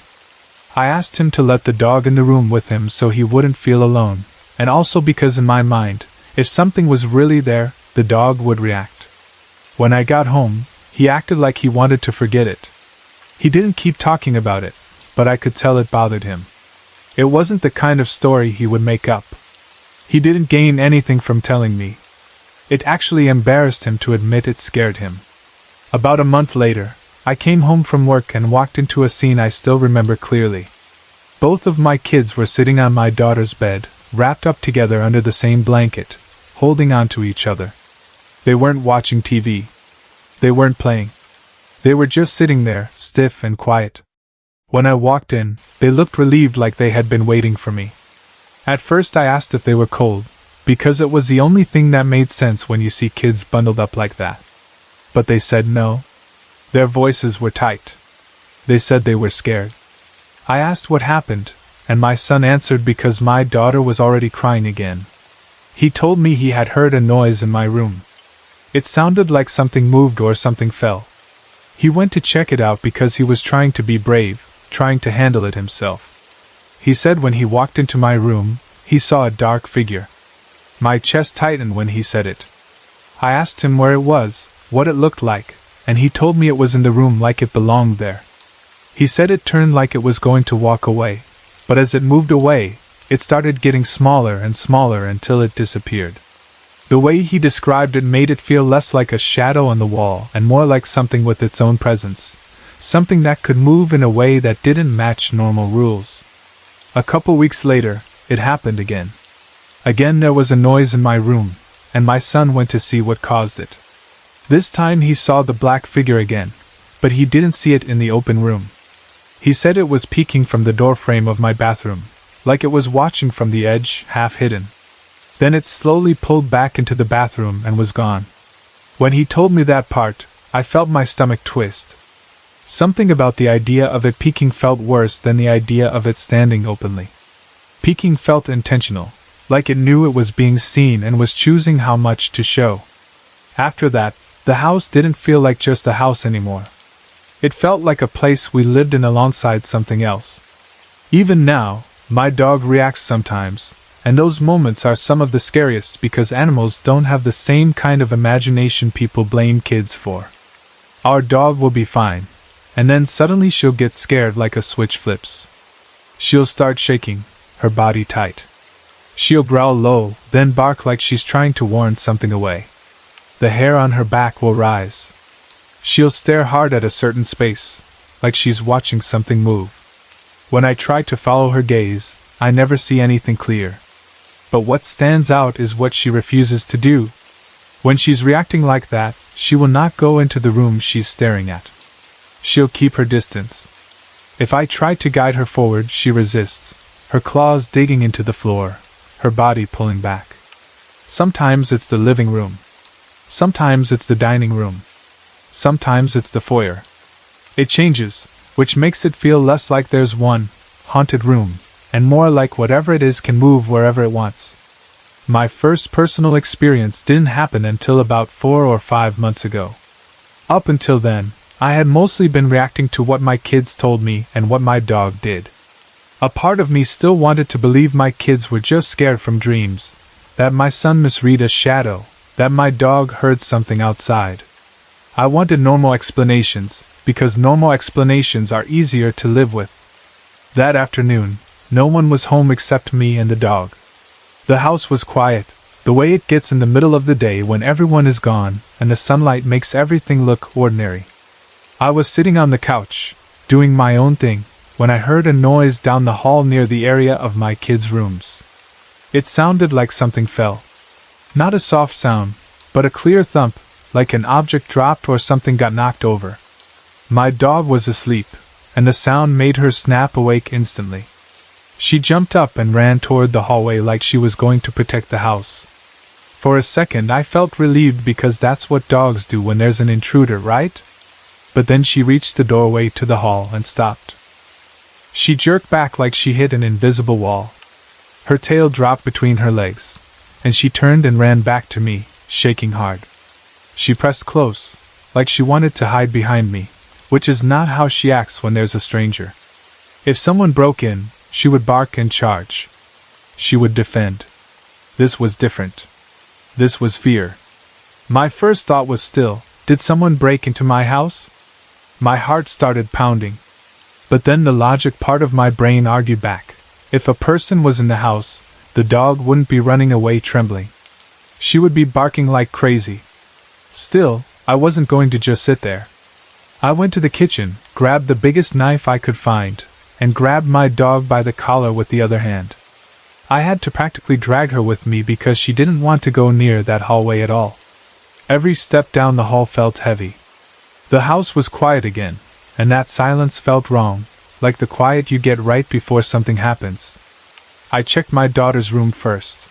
I asked him to let the dog in the room with him so he wouldn't feel alone, and also because in my mind, if something was really there, the dog would react. When I got home, he acted like he wanted to forget it. He didn't keep talking about it, but I could tell it bothered him. It wasn't the kind of story he would make up. He didn't gain anything from telling me. It actually embarrassed him to admit it scared him. About a month later, I came home from work and walked into a scene I still remember clearly. Both of my kids were sitting on my daughter's bed, wrapped up together under the same blanket, holding on to each other. They weren't watching TV. They weren't playing. They were just sitting there, stiff and quiet. When I walked in, they looked relieved like they had been waiting for me. At first I asked if they were cold, because it was the only thing that made sense when you see kids bundled up like that. But they said no. Their voices were tight. They said they were scared. I asked what happened, and my son answered because my daughter was already crying again. He told me he had heard a noise in my room. It sounded like something moved or something fell. He went to check it out because he was trying to be brave, trying to handle it himself. He said when he walked into my room, he saw a dark figure. My chest tightened when he said it. I asked him where it was, what it looked like, and he told me it was in the room like it belonged there. He said it turned like it was going to walk away, but as it moved away, it started getting smaller and smaller until it disappeared. The way he described it made it feel less like a shadow on the wall and more like something with its own presence, something that could move in a way that didn't match normal rules. A couple weeks later, it happened again. Again there was a noise in my room, and my son went to see what caused it. This time he saw the black figure again, but he didn't see it in the open room. He said it was peeking from the doorframe of my bathroom, like it was watching from the edge, half hidden. Then it slowly pulled back into the bathroom and was gone. When he told me that part, I felt my stomach twist. Something about the idea of it peeking felt worse than the idea of it standing openly. Peeking felt intentional, like it knew it was being seen and was choosing how much to show. After that, the house didn't feel like just a house anymore. It felt like a place we lived in alongside something else. Even now, my dog reacts sometimes, and those moments are some of the scariest because animals don't have the same kind of imagination people blame kids for. Our dog will be fine, and then suddenly she'll get scared like a switch flips. She'll start shaking, her body tight. She'll growl low, then bark like she's trying to warn something away. The hair on her back will rise. She'll stare hard at a certain space, like she's watching something move. When I try to follow her gaze, I never see anything clear. But what stands out is what she refuses to do. When she's reacting like that, she will not go into the room she's staring at. She'll keep her distance. If I try to guide her forward, she resists, her claws digging into the floor, her body pulling back. Sometimes it's the living room. Sometimes it's the dining room. Sometimes it's the foyer. It changes. which makes it feel less like there's one haunted room, and more like whatever it is can move wherever it wants. My first personal experience didn't happen until about 4 or 5 months ago. Up until then, I had mostly been reacting to what my kids told me and what my dog did. A part of me still wanted to believe my kids were just scared from dreams, that my son misread a shadow, that my dog heard something outside. I wanted normal explanations, because normal explanations are easier to live with. That afternoon, no one was home except me and the dog. The house was quiet, the way it gets in the middle of the day when everyone is gone and the sunlight makes everything look ordinary. I was sitting on the couch, doing my own thing, when I heard a noise down the hall near the area of my kids' rooms. It sounded like something fell. Not a soft sound, but a clear thump, like an object dropped or something got knocked over. My dog was asleep, and the sound made her snap awake instantly. She jumped up and ran toward the hallway like she was going to protect the house. For a second I felt relieved because that's what dogs do when there's an intruder, right? But then she reached the doorway to the hall and stopped. She jerked back like she hit an invisible wall. Her tail dropped between her legs, and she turned and ran back to me, shaking hard. She pressed close, like she wanted to hide behind me, which is not how she acts when there's a stranger. If someone broke in, she would bark and charge. She would defend. This was different. This was fear. My first thought was still, did someone break into my house? My heart started pounding. But then the logic part of my brain argued back. If a person was in the house, the dog wouldn't be running away trembling. She would be barking like crazy. Still, I wasn't going to just sit there. I went to the kitchen, grabbed the biggest knife I could find, and grabbed my dog by the collar with the other hand. I had to practically drag her with me because she didn't want to go near that hallway at all. Every step down the hall felt heavy. The house was quiet again, and that silence felt wrong, like the quiet you get right before something happens. I checked my daughter's room first.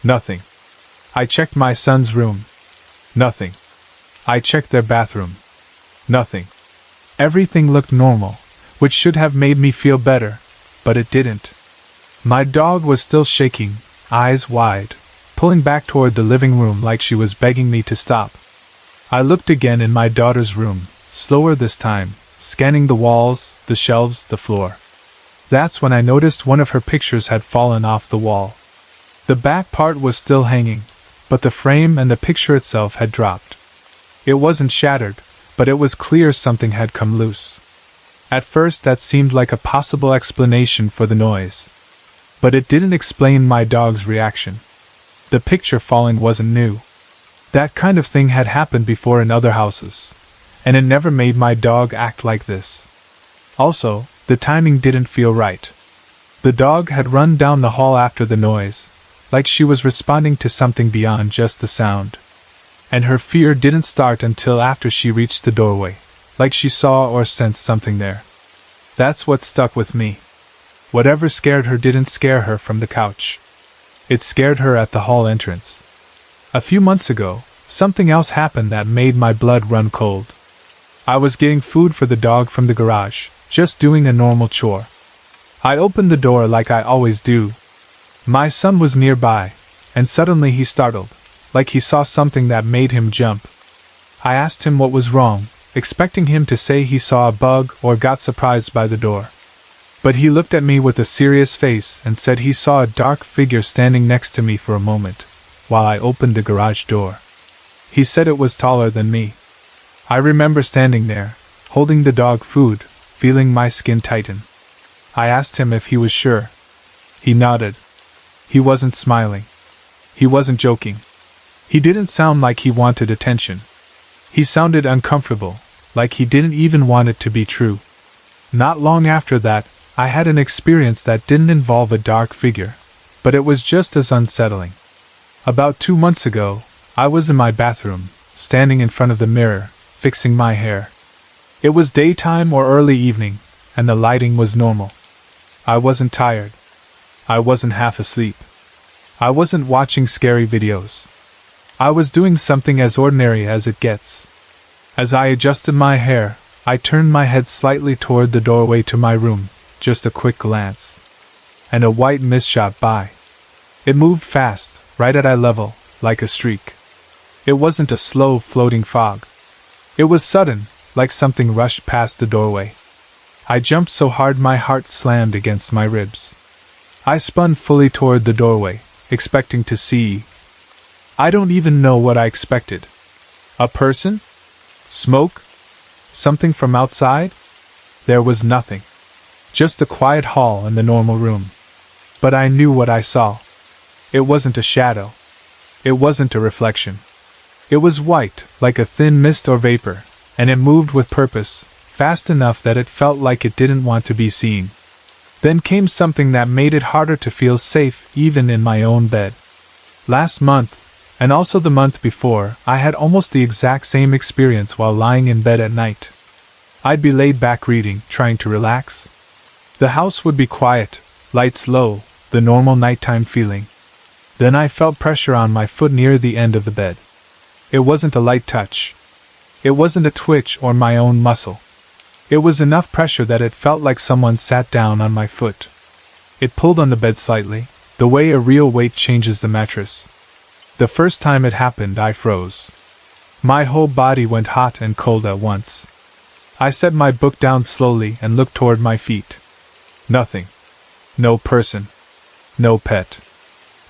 Nothing. I checked my son's room. Nothing. I checked their bathroom. Nothing. Everything looked normal, which should have made me feel better, but it didn't. My dog was still shaking, eyes wide, pulling back toward the living room like she was begging me to stop. I looked again in my daughter's room, slower this time, scanning the walls, the shelves, the floor. That's when I noticed one of her pictures had fallen off the wall. The back part was still hanging, but the frame and the picture itself had dropped. It wasn't shattered, but it was clear something had come loose. At first that seemed like a possible explanation for the noise. But it didn't explain my dog's reaction. The picture falling wasn't new. That kind of thing had happened before in other houses, and it never made my dog act like this. Also, the timing didn't feel right. The dog had run down the hall after the noise, like she was responding to something beyond just the sound. And her fear didn't start until after she reached the doorway, like she saw or sensed something there. That's what stuck with me. Whatever scared her didn't scare her from the couch. It scared her at the hall entrance. A few months ago, something else happened that made my blood run cold. I was getting food for the dog from the garage, just doing a normal chore. I opened the door like I always do. My son was nearby, and suddenly he startled, like he saw something that made him jump. I asked him what was wrong, expecting him to say he saw a bug or got surprised by the door. But he looked at me with a serious face and said he saw a dark figure standing next to me for a moment, while I opened the garage door. He said it was taller than me. I remember standing there, holding the dog food, feeling my skin tighten. I asked him if he was sure. He nodded. He wasn't smiling. He wasn't joking. He didn't sound like he wanted attention. He sounded uncomfortable, like he didn't even want it to be true. Not long after that, I had an experience that didn't involve a dark figure, but it was just as unsettling. About 2 months ago, I was in my bathroom, standing in front of the mirror, fixing my hair. It was daytime or early evening, and the lighting was normal. I wasn't tired. I wasn't half asleep. I wasn't watching scary videos. I was doing something as ordinary as it gets. As I adjusted my hair, I turned my head slightly toward the doorway to my room, just a quick glance. And a white mist shot by. It moved fast, right at eye level, like a streak. It wasn't a slow, floating fog. It was sudden, like something rushed past the doorway. I jumped so hard my heart slammed against my ribs. I spun fully toward the doorway, expecting to see... I don't even know what I expected. A person? Smoke? Something from outside? There was nothing. Just the quiet hall and the normal room. But I knew what I saw. It wasn't a shadow. It wasn't a reflection. It was white, like a thin mist or vapor, and it moved with purpose, fast enough that it felt like it didn't want to be seen. Then came something that made it harder to feel safe even in my own bed. Last month, and also the month before, I had almost the exact same experience while lying in bed at night. I'd be laid back reading, trying to relax. The house would be quiet, lights low, the normal nighttime feeling. Then I felt pressure on my foot near the end of the bed. It wasn't a light touch. It wasn't a twitch or my own muscle. It was enough pressure that it felt like someone sat down on my foot. It pulled on the bed slightly, the way a real weight changes the mattress. The first time it happened, I froze. My whole body went hot and cold at once. I set my book down slowly and looked toward my feet. Nothing. No person. No pet.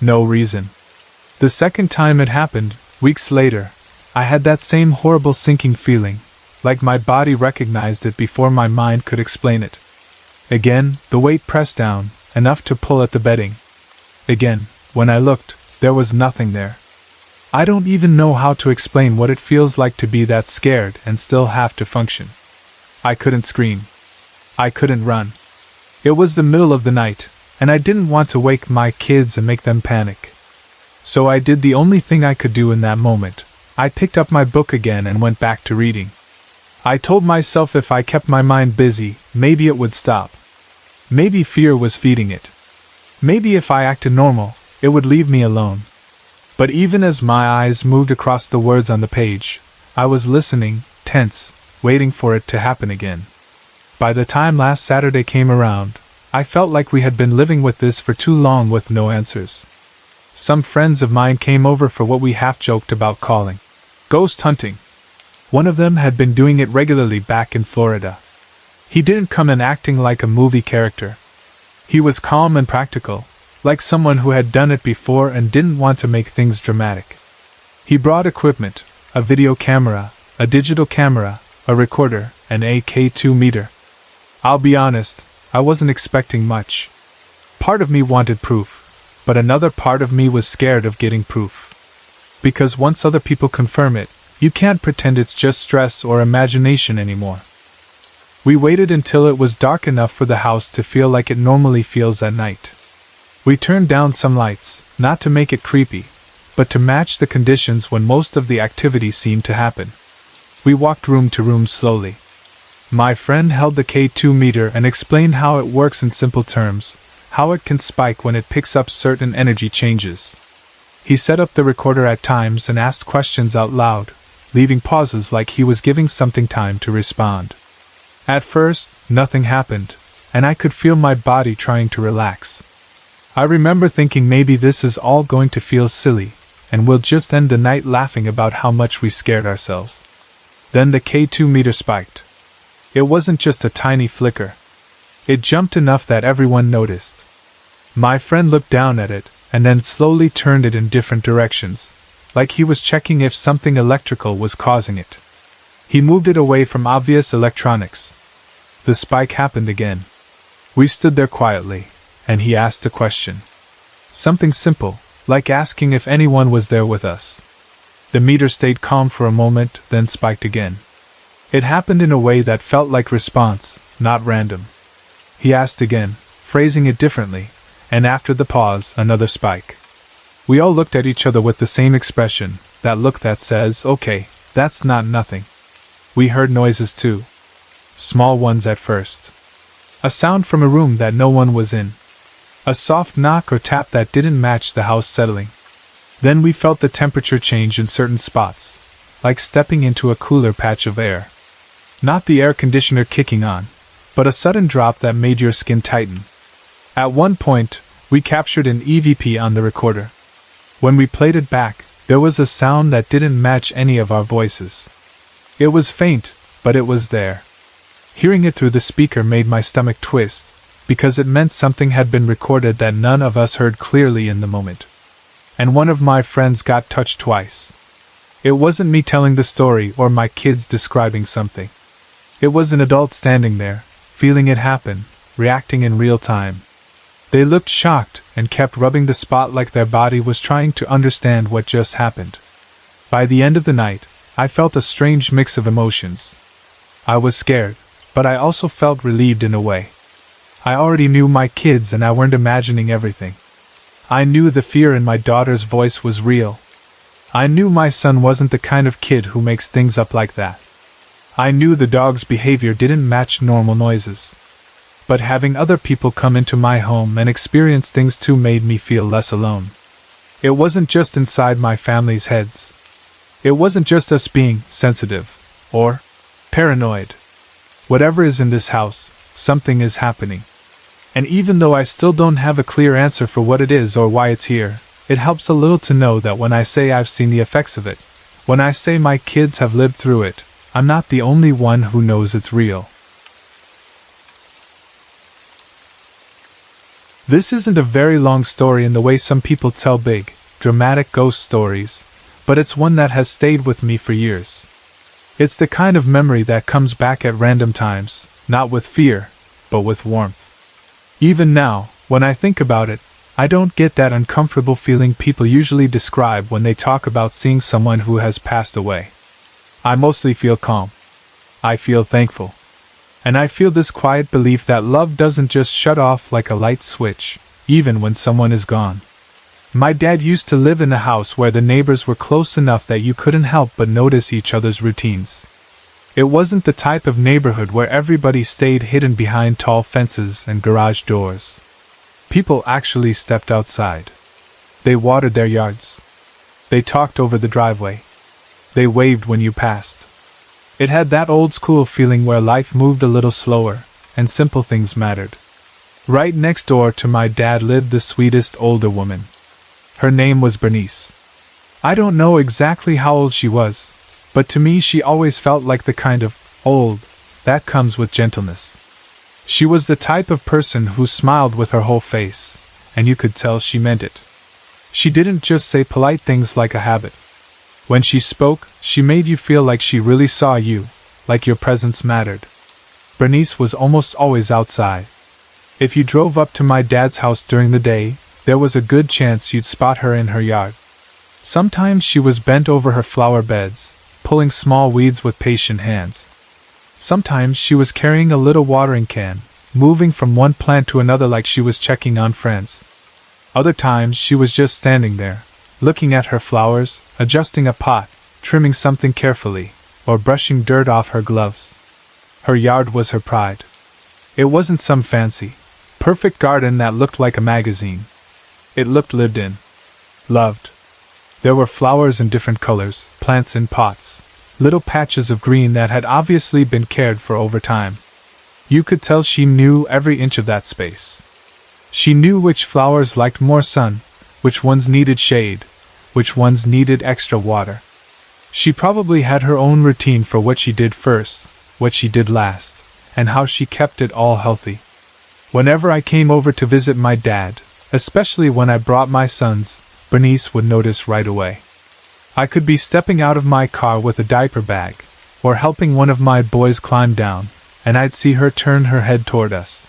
No reason. The second time it happened, weeks later, I had that same horrible sinking feeling, like my body recognized it before my mind could explain it. Again, the weight pressed down, enough to pull at the bedding. Again, when I looked, there was nothing there. I don't even know how to explain what it feels like to be that scared and still have to function. I couldn't scream. I couldn't run. It was the middle of the night, and I didn't want to wake my kids and make them panic. So I did the only thing I could do in that moment. I picked up my book again and went back to reading. I told myself if I kept my mind busy, maybe it would stop. Maybe fear was feeding it. Maybe if I acted normal, it would leave me alone. But even as my eyes moved across the words on the page, I was listening, tense, waiting for it to happen again. By the time last Saturday came around, I felt like we had been living with this for too long with no answers. Some friends of mine came over for what we half-joked about calling ghost hunting. One of them had been doing it regularly back in Florida. He didn't come in acting like a movie character. He was calm and practical, like someone who had done it before and didn't want to make things dramatic. He brought equipment, a video camera, a digital camera, a recorder, an AK-2 meter. I'll be honest, I wasn't expecting much. Part of me wanted proof, but another part of me was scared of getting proof. Because once other people confirm it, you can't pretend it's just stress or imagination anymore. We waited until it was dark enough for the house to feel like it normally feels at night. We turned down some lights, not to make it creepy, but to match the conditions when most of the activity seemed to happen. We walked room to room slowly. My friend held the K2 meter and explained how it works in simple terms, how it can spike when it picks up certain energy changes. He set up the recorder at times and asked questions out loud, leaving pauses like he was giving something time to respond. At first, nothing happened, and I could feel my body trying to relax. I remember thinking maybe this is all going to feel silly, and we'll just end the night laughing about how much we scared ourselves. Then the K2 meter spiked. It wasn't just a tiny flicker. It jumped enough that everyone noticed. My friend looked down at it, and then slowly turned it in different directions, like he was checking if something electrical was causing it. He moved it away from obvious electronics. The spike happened again. We stood there quietly, and he asked a question. Something simple, like asking if anyone was there with us. The meter stayed calm for a moment, then spiked again. It happened in a way that felt like response, not random. He asked again, phrasing it differently, and after the pause, another spike. We all looked at each other with the same expression, that look that says, okay, that's not nothing. We heard noises too. Small ones at first. A sound from a room that no one was in. A soft knock or tap that didn't match the house settling. Then we felt the temperature change in certain spots, like stepping into a cooler patch of air. Not the air conditioner kicking on, but a sudden drop that made your skin tighten. At one point, we captured an EVP on the recorder. When we played it back, there was a sound that didn't match any of our voices. It was faint, but it was there. Hearing it through the speaker made my stomach twist, because it meant something had been recorded that none of us heard clearly in the moment. And one of my friends got touched twice. It wasn't me telling the story or my kids describing something. It was an adult standing there, feeling it happen, reacting in real time. They looked shocked and kept rubbing the spot like their body was trying to understand what just happened. By the end of the night, I felt a strange mix of emotions. I was scared, but I also felt relieved in a way. I already knew my kids and I weren't imagining everything. I knew the fear in my daughter's voice was real. I knew my son wasn't the kind of kid who makes things up like that. I knew the dog's behavior didn't match normal noises. But having other people come into my home and experience things too made me feel less alone. It wasn't just inside my family's heads. It wasn't just us being sensitive or paranoid. Whatever is in this house, something is happening. And even though I still don't have a clear answer for what it is or why it's here, it helps a little to know that when I say I've seen the effects of it, when I say my kids have lived through it, I'm not the only one who knows it's real. This isn't a very long story in the way some people tell big, dramatic ghost stories, but it's one that has stayed with me for years. It's the kind of memory that comes back at random times, not with fear, but with warmth. Even now, when I think about it, I don't get that uncomfortable feeling people usually describe when they talk about seeing someone who has passed away. I mostly feel calm. I feel thankful. And I feel this quiet belief that love doesn't just shut off like a light switch, even when someone is gone. My dad used to live in a house where the neighbors were close enough that you couldn't help but notice each other's routines. It wasn't the type of neighborhood where everybody stayed hidden behind tall fences and garage doors. People actually stepped outside. They watered their yards. They talked over the driveway. They waved when you passed. It had that old-school feeling where life moved a little slower, and simple things mattered. Right next door to my dad lived the sweetest older woman. Her name was Bernice. I don't know exactly how old she was, but to me she always felt like the kind of old that comes with gentleness. She was the type of person who smiled with her whole face, and you could tell she meant it. She didn't just say polite things like a habit. When she spoke, she made you feel like she really saw you, like your presence mattered. Bernice was almost always outside. If you drove up to my dad's house during the day, there was a good chance you'd spot her in her yard. Sometimes she was bent over her flower beds, pulling small weeds with patient hands. Sometimes she was carrying a little watering can, moving from one plant to another like she was checking on friends. Other times she was just standing there, looking at her flowers, adjusting a pot, trimming something carefully, or brushing dirt off her gloves. Her yard was her pride. It wasn't some fancy, perfect garden that looked like a magazine. It looked lived in. Loved. There were flowers in different colors, plants in pots, little patches of green that had obviously been cared for over time. You could tell she knew every inch of that space. She knew which flowers liked more sun, which ones needed shade, which ones needed extra water. She probably had her own routine for what she did first, what she did last, and how she kept it all healthy. Whenever I came over to visit my dad, especially when I brought my sons, Bernice would notice right away. I could be stepping out of my car with a diaper bag, or helping one of my boys climb down, and I'd see her turn her head toward us.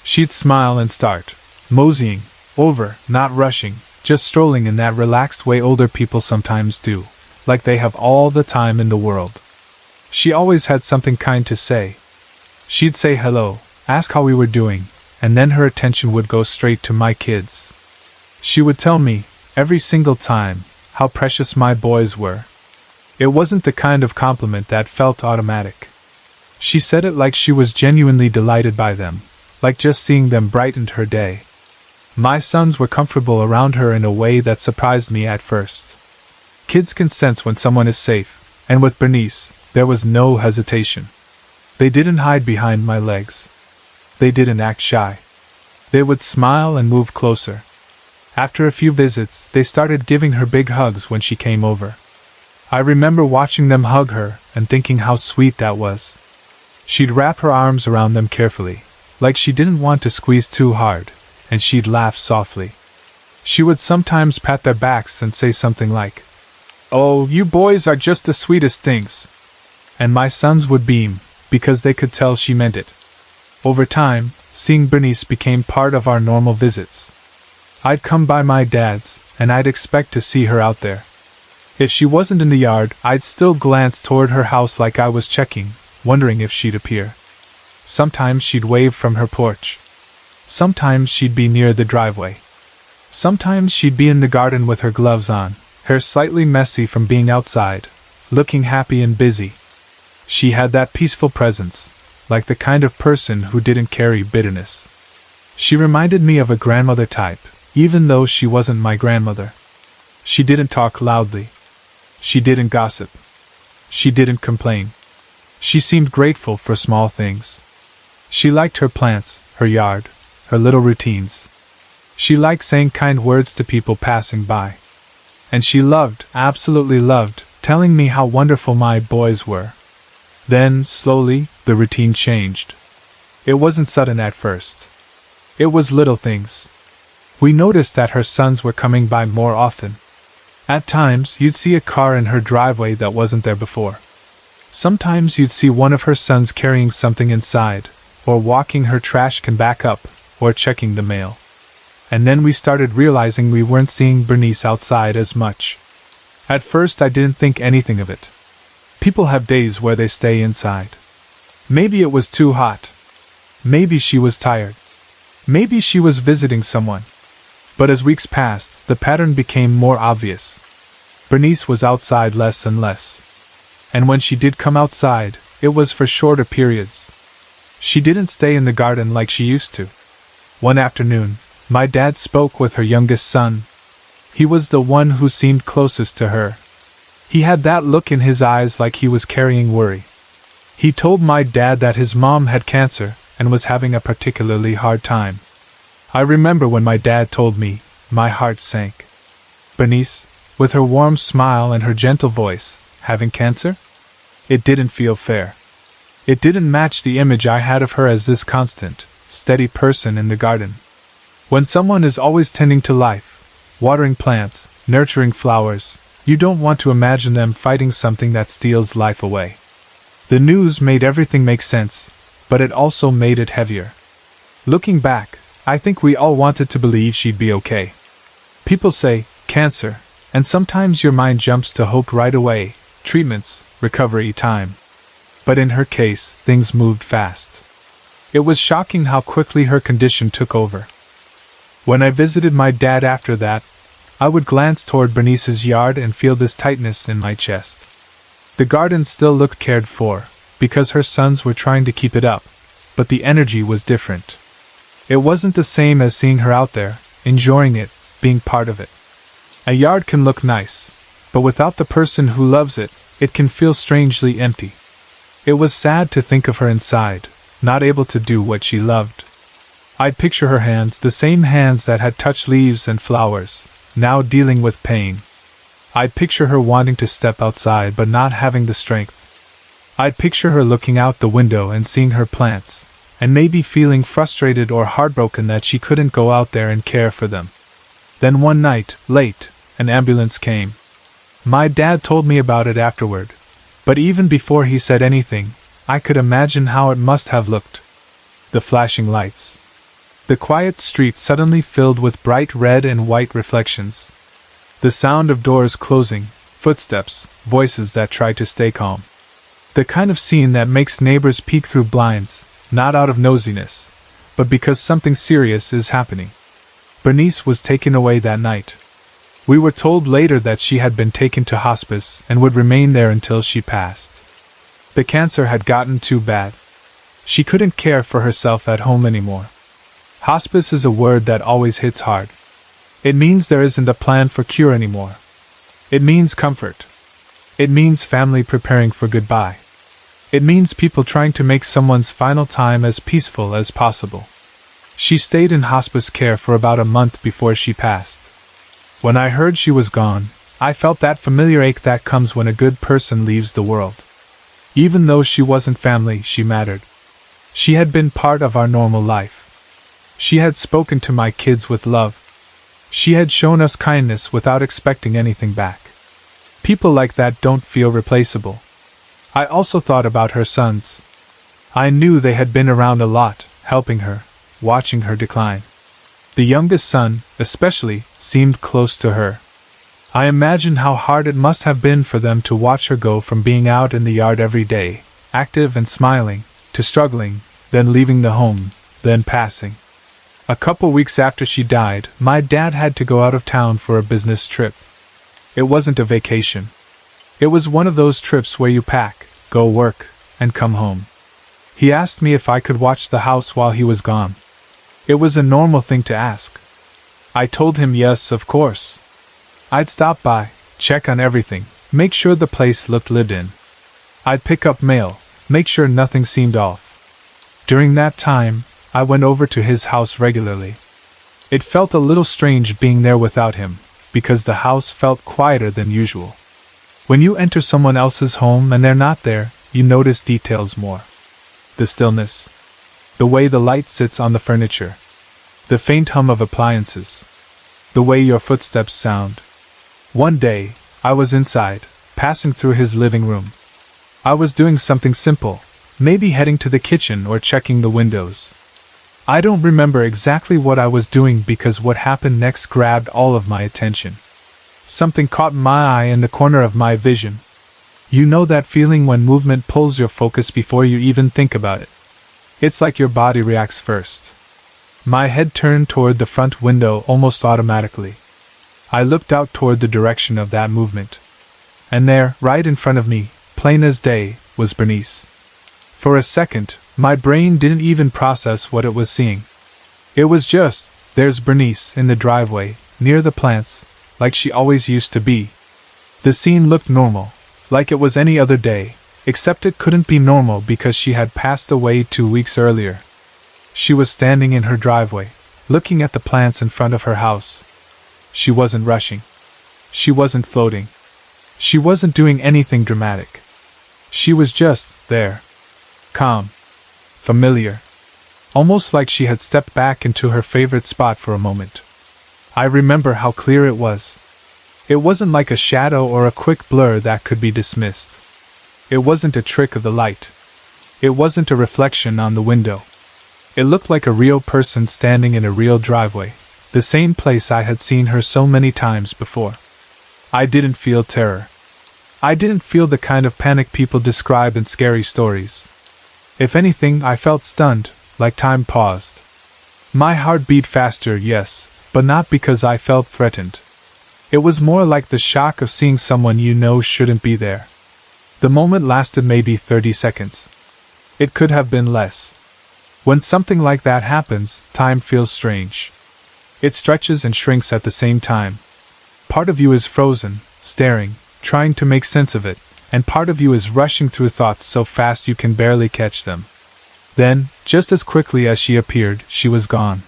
She'd smile and start moseying over, not rushing, just strolling in that relaxed way older people sometimes do, like they have all the time in the world. She always had something kind to say. She'd say hello, ask how we were doing, and then her attention would go straight to my kids. She would tell me, every single time, how precious my boys were. It wasn't the kind of compliment that felt automatic. She said it like she was genuinely delighted by them, like just seeing them brightened her day. My sons were comfortable around her in a way that surprised me at first. Kids can sense when someone is safe, and with Bernice, there was no hesitation. They didn't hide behind my legs. They didn't act shy. They would smile and move closer. After a few visits, they started giving her big hugs when she came over. I remember watching them hug her and thinking how sweet that was. She'd wrap her arms around them carefully, like she didn't want to squeeze too hard, and she'd laugh softly. She would sometimes pat their backs and say something like, "Oh, you boys are just the sweetest things." And my sons would beam, because they could tell she meant it. Over time, seeing Bernice became part of our normal visits. I'd come by my dad's, and I'd expect to see her out there. If she wasn't in the yard, I'd still glance toward her house like I was checking, wondering if she'd appear. Sometimes she'd wave from her porch. Sometimes she'd be near the driveway. Sometimes she'd be in the garden with her gloves on, hair slightly messy from being outside, looking happy and busy. She had that peaceful presence, like the kind of person who didn't carry bitterness. She reminded me of a grandmother type, even though she wasn't my grandmother. She didn't talk loudly. She didn't gossip. She didn't complain. She seemed grateful for small things. She liked her plants, her yard, her little routines. She liked saying kind words to people passing by. And she loved, absolutely loved, telling me how wonderful my boys were. Then, slowly, the routine changed. It wasn't sudden at first. It was little things. We noticed that her sons were coming by more often. At times, you'd see a car in her driveway that wasn't there before. Sometimes you'd see one of her sons carrying something inside, or walking her trash can back up, or checking the mail. And then we started realizing we weren't seeing Bernice outside as much. At first I didn't think anything of it. People have days where they stay inside. Maybe it was too hot. Maybe she was tired. Maybe she was visiting someone. But as weeks passed, the pattern became more obvious. Bernice was outside less and less. And when she did come outside, it was for shorter periods. She didn't stay in the garden like she used to. One afternoon, my dad spoke with her youngest son. He was the one who seemed closest to her. He had that look in his eyes like he was carrying worry. He told my dad that his mom had cancer and was having a particularly hard time. I remember when my dad told me, my heart sank. Bernice, with her warm smile and her gentle voice, having cancer? It didn't feel fair. It didn't match the image I had of her as this constant, steady person in the garden. When someone is always tending to life, watering plants, nurturing flowers, you don't want to imagine them fighting something that steals life away. The news made everything make sense, but it also made it heavier. Looking back, I think we all wanted to believe she'd be okay. People say, cancer, and sometimes your mind jumps to hope right away, treatments, recovery time. But in her case, things moved fast. It was shocking how quickly her condition took over. When I visited my dad after that, I would glance toward Bernice's yard and feel this tightness in my chest. The garden still looked cared for, because her sons were trying to keep it up, but the energy was different. It wasn't the same as seeing her out there, enjoying it, being part of it. A yard can look nice, but without the person who loves it, it can feel strangely empty. It was sad to think of her inside, not able to do what she loved. I'd picture her hands, the same hands that had touched leaves and flowers, now dealing with pain. I'd picture her wanting to step outside but not having the strength. I'd picture her looking out the window and seeing her plants, and maybe feeling frustrated or heartbroken that she couldn't go out there and care for them. Then one night, late, an ambulance came. My dad told me about it afterward, but even before he said anything, I could imagine how it must have looked. The flashing lights. The quiet street suddenly filled with bright red and white reflections. The sound of doors closing, footsteps, voices that try to stay calm. The kind of scene that makes neighbors peek through blinds, not out of nosiness, but because something serious is happening. Bernice was taken away that night. We were told later that she had been taken to hospice and would remain there until she passed. The cancer had gotten too bad. She couldn't care for herself at home anymore. Hospice is a word that always hits hard. It means there isn't a plan for cure anymore. It means comfort. It means family preparing for goodbye. It means people trying to make someone's final time as peaceful as possible. She stayed in hospice care for about a month before she passed. When I heard she was gone, I felt that familiar ache that comes when a good person leaves the world. Even though she wasn't family, she mattered. She had been part of our normal life. She had spoken to my kids with love. She had shown us kindness without expecting anything back. People like that don't feel replaceable. I also thought about her sons. I knew they had been around a lot, helping her, watching her decline. The youngest son, especially, seemed close to her. I imagined how hard it must have been for them to watch her go from being out in the yard every day, active and smiling, to struggling, then leaving the home, then passing. A couple weeks after she died, my dad had to go out of town for a business trip. It wasn't a vacation. It was one of those trips where you pack, go work, and come home. He asked me if I could watch the house while he was gone. It was a normal thing to ask. I told him yes, of course. I'd stop by, check on everything, make sure the place looked lived in. I'd pick up mail, make sure nothing seemed off. During that time, I went over to his house regularly. It felt a little strange being there without him, because the house felt quieter than usual. When you enter someone else's home and they're not there, you notice details more. The stillness. The way the light sits on the furniture. The faint hum of appliances. The way your footsteps sound. One day, I was inside, passing through his living room. I was doing something simple, maybe heading to the kitchen or checking the windows. I don't remember exactly what I was doing because what happened next grabbed all of my attention. Something caught my eye in the corner of my vision. You know that feeling when movement pulls your focus before you even think about it. It's like your body reacts first. My head turned toward the front window almost automatically. I looked out toward the direction of that movement. And there, right in front of me, plain as day, was Bernice. For a second, my brain didn't even process what it was seeing. It was just, there's Bernice in the driveway, near the plants, like she always used to be. The scene looked normal, like it was any other day, except it couldn't be normal because she had passed away 2 weeks earlier. She was standing in her driveway, looking at the plants in front of her house. She wasn't rushing. She wasn't floating. She wasn't doing anything dramatic. She was just there. Calm. Familiar. Almost like she had stepped back into her favorite spot for a moment. I remember how clear it was. It wasn't like a shadow or a quick blur that could be dismissed. It wasn't a trick of the light. It wasn't a reflection on the window. It looked like a real person standing in a real driveway, the same place I had seen her so many times before. I didn't feel terror. I didn't feel the kind of panic people describe in scary stories. If anything, I felt stunned, like time paused. My heart beat faster, yes, but not because I felt threatened. It was more like the shock of seeing someone you know shouldn't be there. The moment lasted maybe 30 seconds. It could have been less. When something like that happens, time feels strange. It stretches and shrinks at the same time. Part of you is frozen, staring, trying to make sense of it, and part of you is rushing through thoughts so fast you can barely catch them. Then, just as quickly as she appeared, she was gone.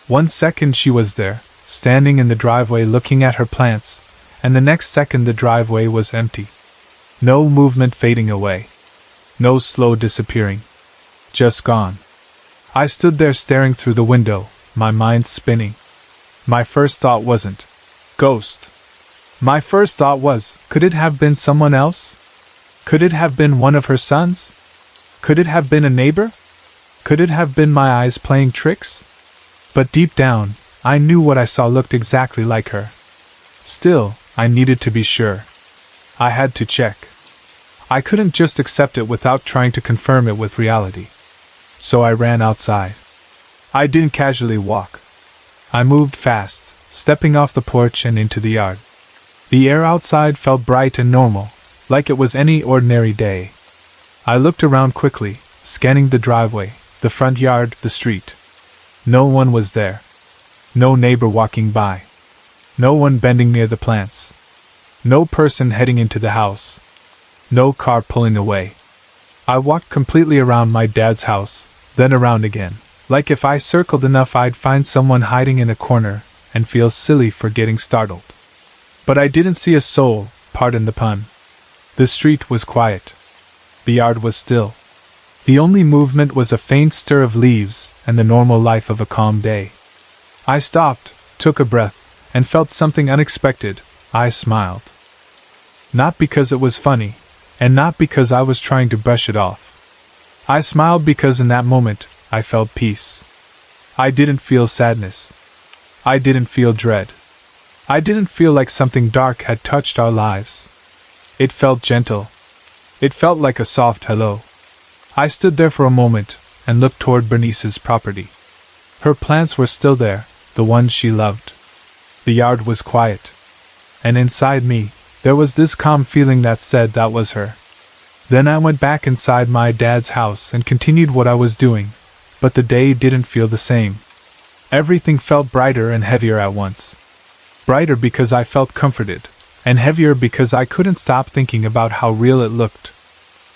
1 second she was there, standing in the driveway looking at her plants, and the next second the driveway was empty. No movement fading away. No slow disappearing. Just gone. I stood there staring through the window, my mind spinning. My first thought wasn't, ghost. My first thought was, could it have been someone else? Could it have been one of her sons? Could it have been a neighbor? Could it have been my eyes playing tricks? But deep down, I knew what I saw looked exactly like her. Still, I needed to be sure. I had to check. I couldn't just accept it without trying to confirm it with reality. So I ran outside. I didn't casually walk. I moved fast, stepping off the porch and into the yard. The air outside felt bright and normal, like it was any ordinary day. I looked around quickly, scanning the driveway, the front yard, the street. No one was there. No neighbor walking by. No one bending near the plants. No person heading into the house. No car pulling away. I walked completely around my dad's house, then around again. Like if I circled enough I'd find someone hiding in a corner and feel silly for getting startled. But I didn't see a soul, pardon the pun. The street was quiet. The yard was still. The only movement was a faint stir of leaves and the normal life of a calm day. I stopped, took a breath, and felt something unexpected. I smiled. Not because it was funny, and not because I was trying to brush it off. I smiled because in that moment, I felt peace. I didn't feel sadness. I didn't feel dread. I didn't feel like something dark had touched our lives. It felt gentle. It felt like a soft hello. I stood there for a moment and looked toward Bernice's property. Her plants were still there, the ones she loved. The yard was quiet. And inside me, there was this calm feeling that said that was her. Then I went back inside my dad's house and continued what I was doing, but the day didn't feel the same. Everything felt brighter and heavier at once. Brighter because I felt comforted, and heavier because I couldn't stop thinking about how real it looked.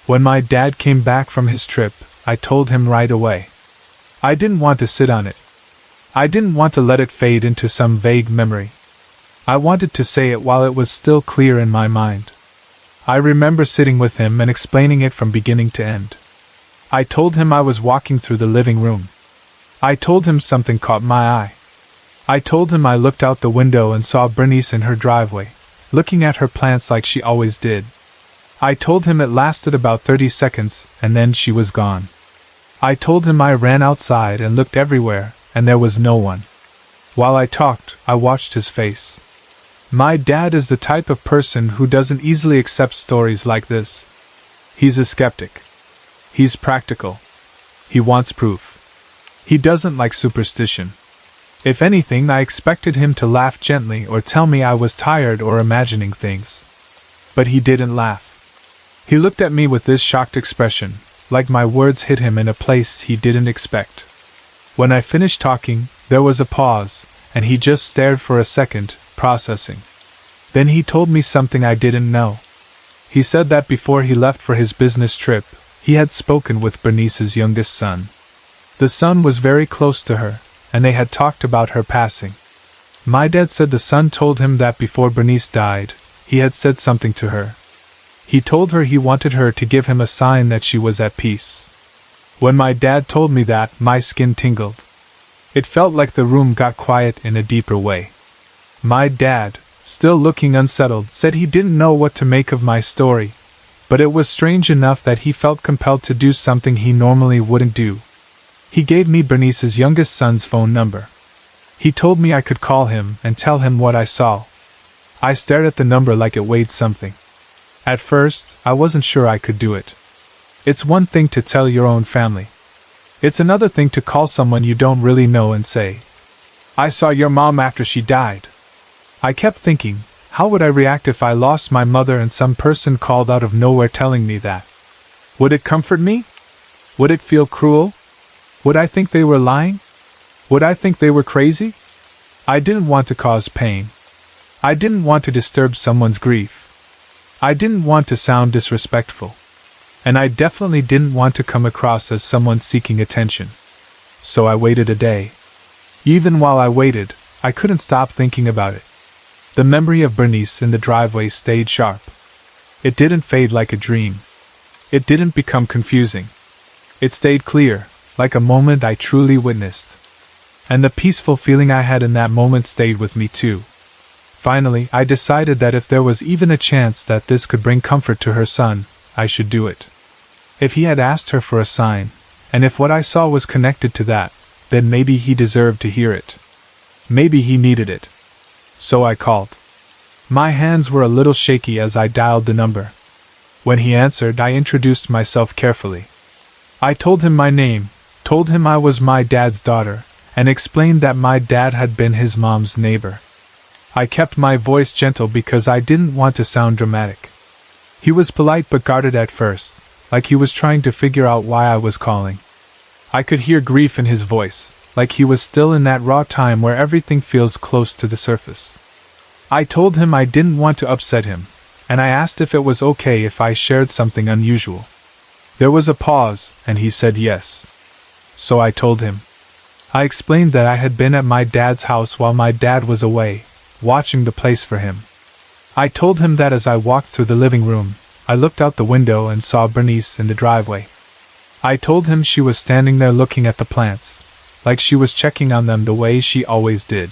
When my dad came back from his trip, I told him right away. I didn't want to sit on it. I didn't want to let it fade into some vague memory. I wanted to say it while it was still clear in my mind. I remember sitting with him and explaining it from beginning to end. I told him I was walking through the living room. I told him something caught my eye. I told him I looked out the window and saw Bernice in her driveway, looking at her plants like she always did. I told him it lasted about 30 seconds, and then she was gone. I told him I ran outside and looked everywhere, and there was no one. While I talked, I watched his face. My dad is the type of person who doesn't easily accept stories like this. He's a skeptic. He's practical. He wants proof. He doesn't like superstition. If anything, I expected him to laugh gently or tell me I was tired or imagining things. But he didn't laugh. He looked at me with this shocked expression, like my words hit him in a place he didn't expect. When I finished talking, there was a pause, and he just stared for a second, processing. Then he told me something I didn't know. He said that before he left for his business trip, he had spoken with Bernice's youngest son. The son was very close to her, and they had talked about her passing. My dad said the son told him that before Bernice died, he had said something to her. He told her he wanted her to give him a sign that she was at peace. When my dad told me that, my skin tingled. It felt like the room got quiet in a deeper way. My dad, still looking unsettled, said he didn't know what to make of my story, but it was strange enough that he felt compelled to do something he normally wouldn't do. He gave me Bernice's youngest son's phone number. He told me I could call him and tell him what I saw. I stared at the number like it weighed something. At first, I wasn't sure I could do it. It's one thing to tell your own family. It's another thing to call someone you don't really know and say, "I saw your mom after she died." I kept thinking, how would I react if I lost my mother and some person called out of nowhere telling me that? Would it comfort me? Would it feel cruel? Would I think they were lying? Would I think they were crazy? I didn't want to cause pain. I didn't want to disturb someone's grief. I didn't want to sound disrespectful. And I definitely didn't want to come across as someone seeking attention. So I waited a day. Even while I waited, I couldn't stop thinking about it. The memory of Bernice in the driveway stayed sharp. It didn't fade like a dream. It didn't become confusing. It stayed clear, like a moment I truly witnessed. And the peaceful feeling I had in that moment stayed with me too. Finally, I decided that if there was even a chance that this could bring comfort to her son, I should do it. If he had asked her for a sign, and if what I saw was connected to that, then maybe he deserved to hear it. Maybe he needed it. So I called. My hands were a little shaky as I dialed the number. When he answered, I introduced myself carefully. I told him my name, told him I was my dad's daughter, and explained that my dad had been his mom's neighbor. I kept my voice gentle because I didn't want to sound dramatic. He was polite but guarded at first, like he was trying to figure out why I was calling. I could hear grief in his voice, like he was still in that raw time where everything feels close to the surface. I told him I didn't want to upset him, and I asked if it was okay if I shared something unusual. There was a pause, and he said yes. So I told him. I explained that I had been at my dad's house while my dad was away, watching the place for him. I told him that as I walked through the living room, I looked out the window and saw Bernice in the driveway. I told him she was standing there looking at the plants, like she was checking on them the way she always did.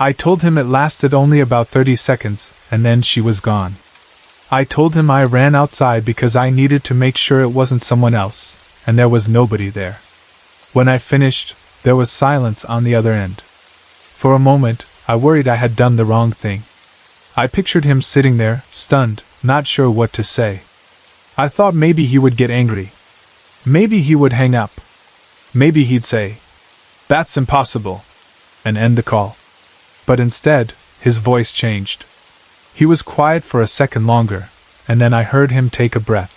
I told him it lasted only about 30 seconds, and then she was gone. I told him I ran outside because I needed to make sure it wasn't someone else, and there was nobody there. When I finished, there was silence on the other end. For a moment, I worried I had done the wrong thing. I pictured him sitting there, stunned, not sure what to say. I thought maybe he would get angry. Maybe he would hang up. Maybe he'd say, "That's impossible," and end the call. But instead, his voice changed. He was quiet for a second longer, and then I heard him take a breath.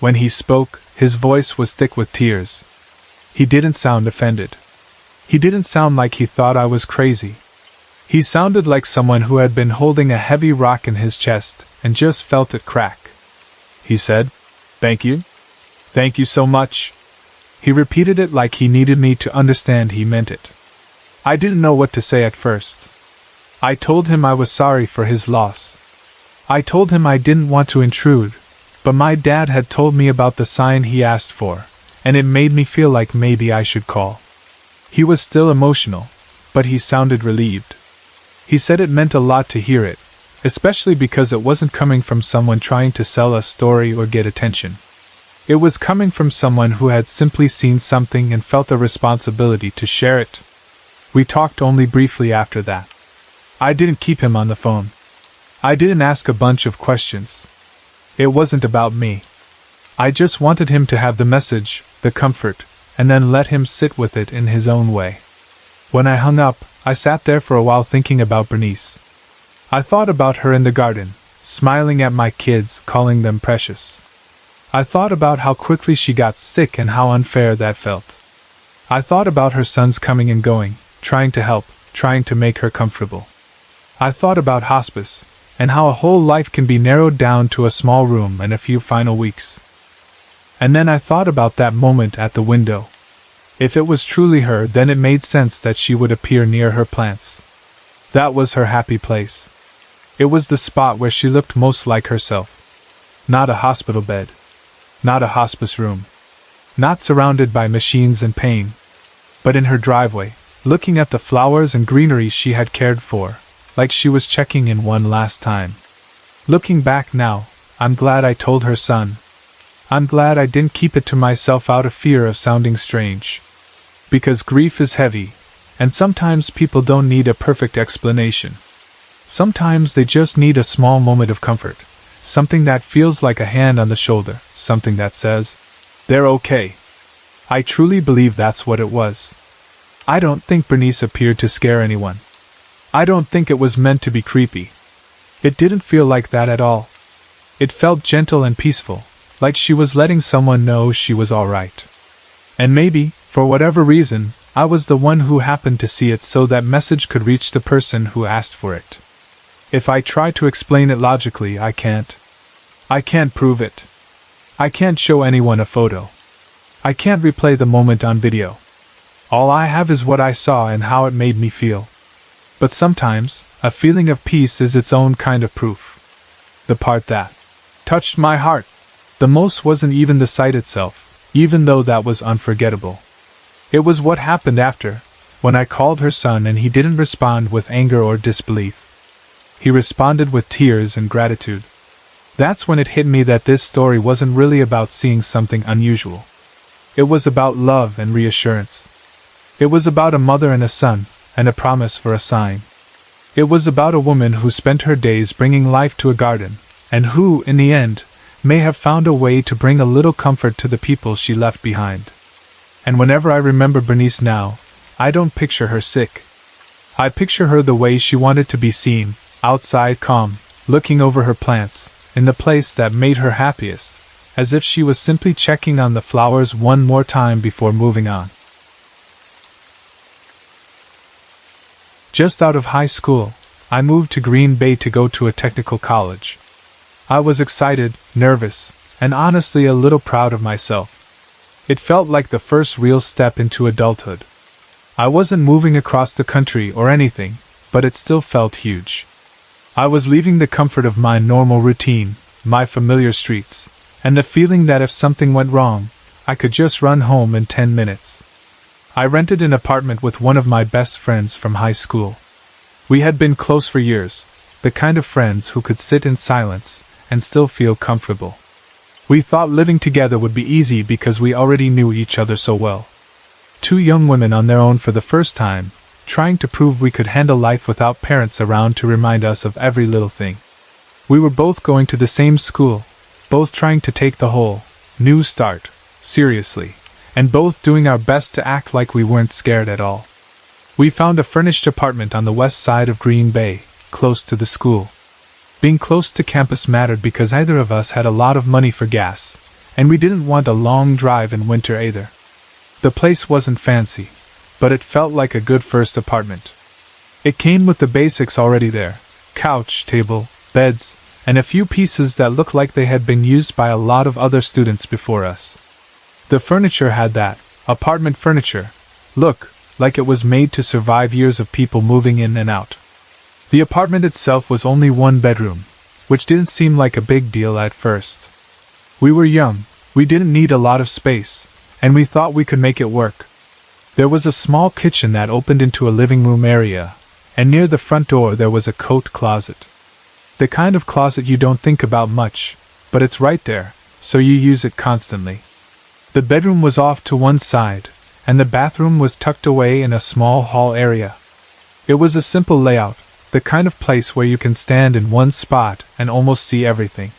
When he spoke, his voice was thick with tears. He didn't sound offended. He didn't sound like he thought I was crazy. He sounded like someone who had been holding a heavy rock in his chest and just felt it crack. He said, "Thank you. Thank you so much." He repeated it like he needed me to understand he meant it. I didn't know what to say at first. I told him I was sorry for his loss. I told him I didn't want to intrude, but my dad had told me about the sign he asked for, and it made me feel like maybe I should call. He was still emotional, but he sounded relieved. He said it meant a lot to hear it, especially because it wasn't coming from someone trying to sell a story or get attention. It was coming from someone who had simply seen something and felt a responsibility to share it. We talked only briefly after that. I didn't keep him on the phone. I didn't ask a bunch of questions. It wasn't about me. I just wanted him to have the message, the comfort, and then let him sit with it in his own way. When I hung up, I sat there for a while thinking about Bernice. I thought about her in the garden, smiling at my kids, calling them precious. I thought about how quickly she got sick and how unfair that felt. I thought about her sons coming and going, trying to help, trying to make her comfortable. I thought about hospice, and how a whole life can be narrowed down to a small room and a few final weeks. And then I thought about that moment at the window. If it was truly her, then it made sense that she would appear near her plants. That was her happy place. It was the spot where she looked most like herself. Not a hospital bed. Not a hospice room. Not surrounded by machines and pain. But in her driveway, looking at the flowers and greenery she had cared for, like she was checking in one last time. Looking back now, I'm glad I told her son. I'm glad I didn't keep it to myself out of fear of sounding strange. Because grief is heavy, and sometimes people don't need a perfect explanation. Sometimes they just need a small moment of comfort, something that feels like a hand on the shoulder, something that says, "They're okay." I truly believe that's what it was. I don't think Bernice appeared to scare anyone. I don't think it was meant to be creepy. It didn't feel like that at all. It felt gentle and peaceful, like she was letting someone know she was all right. And maybe, for whatever reason, I was the one who happened to see it so that message could reach the person who asked for it. If I try to explain it logically, I can't. I can't prove it. I can't show anyone a photo. I can't replay the moment on video. All I have is what I saw and how it made me feel. But sometimes, a feeling of peace is its own kind of proof. The part that touched my heart the most wasn't even the sight itself, even though that was unforgettable. It was what happened after, when I called her son and he didn't respond with anger or disbelief. He responded with tears and gratitude. That's when it hit me that this story wasn't really about seeing something unusual. It was about love and reassurance. It was about a mother and a son, and a promise for a sign. It was about a woman who spent her days bringing life to a garden, and who, in the end, may have found a way to bring a little comfort to the people she left behind. And whenever I remember Bernice now, I don't picture her sick. I picture her the way she wanted to be seen, outside, calm, looking over her plants, in the place that made her happiest, as if she was simply checking on the flowers one more time before moving on. Just out of high school, I moved to Green Bay to go to a technical college. I was excited, nervous, and honestly a little proud of myself. It felt like the first real step into adulthood. I wasn't moving across the country or anything, but it still felt huge. I was leaving the comfort of my normal routine, my familiar streets, and the feeling that if something went wrong, I could just run home in 10 minutes. I rented an apartment with one of my best friends from high school. We had been close for years, the kind of friends who could sit in silence and still feel comfortable. We thought living together would be easy because we already knew each other so well. Two young women on their own for the first time, trying to prove we could handle life without parents around to remind us of every little thing. We were both going to the same school, both trying to take the whole new start seriously, and both doing our best to act like we weren't scared at all. We found a furnished apartment on the west side of Green Bay, close to the school. Being close to campus mattered because either of us had a lot of money for gas, and we didn't want a long drive in winter either. The place wasn't fancy, but it felt like a good first apartment. It came with the basics already there: couch, table, beds, and a few pieces that looked like they had been used by a lot of other students before us. The furniture had that apartment furniture look, like it was made to survive years of people moving in and out. The apartment itself was only one bedroom, which didn't seem like a big deal at first. We were young, we didn't need a lot of space, and we thought we could make it work. There was a small kitchen that opened into a living room area, and near the front door there was a coat closet. The kind of closet you don't think about much, but it's right there, so you use it constantly. The bedroom was off to one side, and the bathroom was tucked away in a small hall area. It was a simple layout, the kind of place where you can stand in one spot and almost see everything.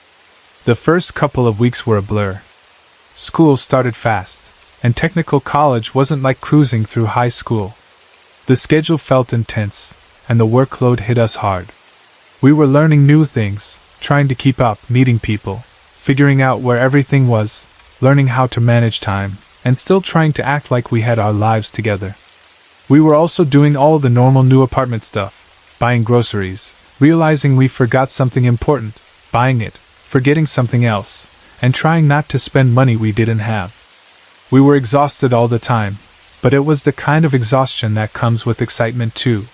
The first couple of weeks were a blur. School started fast, and technical college wasn't like cruising through high school. The schedule felt intense, and the workload hit us hard. We were learning new things, trying to keep up, meeting people, figuring out where everything was, learning how to manage time, and still trying to act like we had our lives together. We were also doing all the normal new apartment stuff, buying groceries, realizing we forgot something important, buying it, forgetting something else, and trying not to spend money we didn't have. We were exhausted all the time, but it was the kind of exhaustion that comes with excitement too.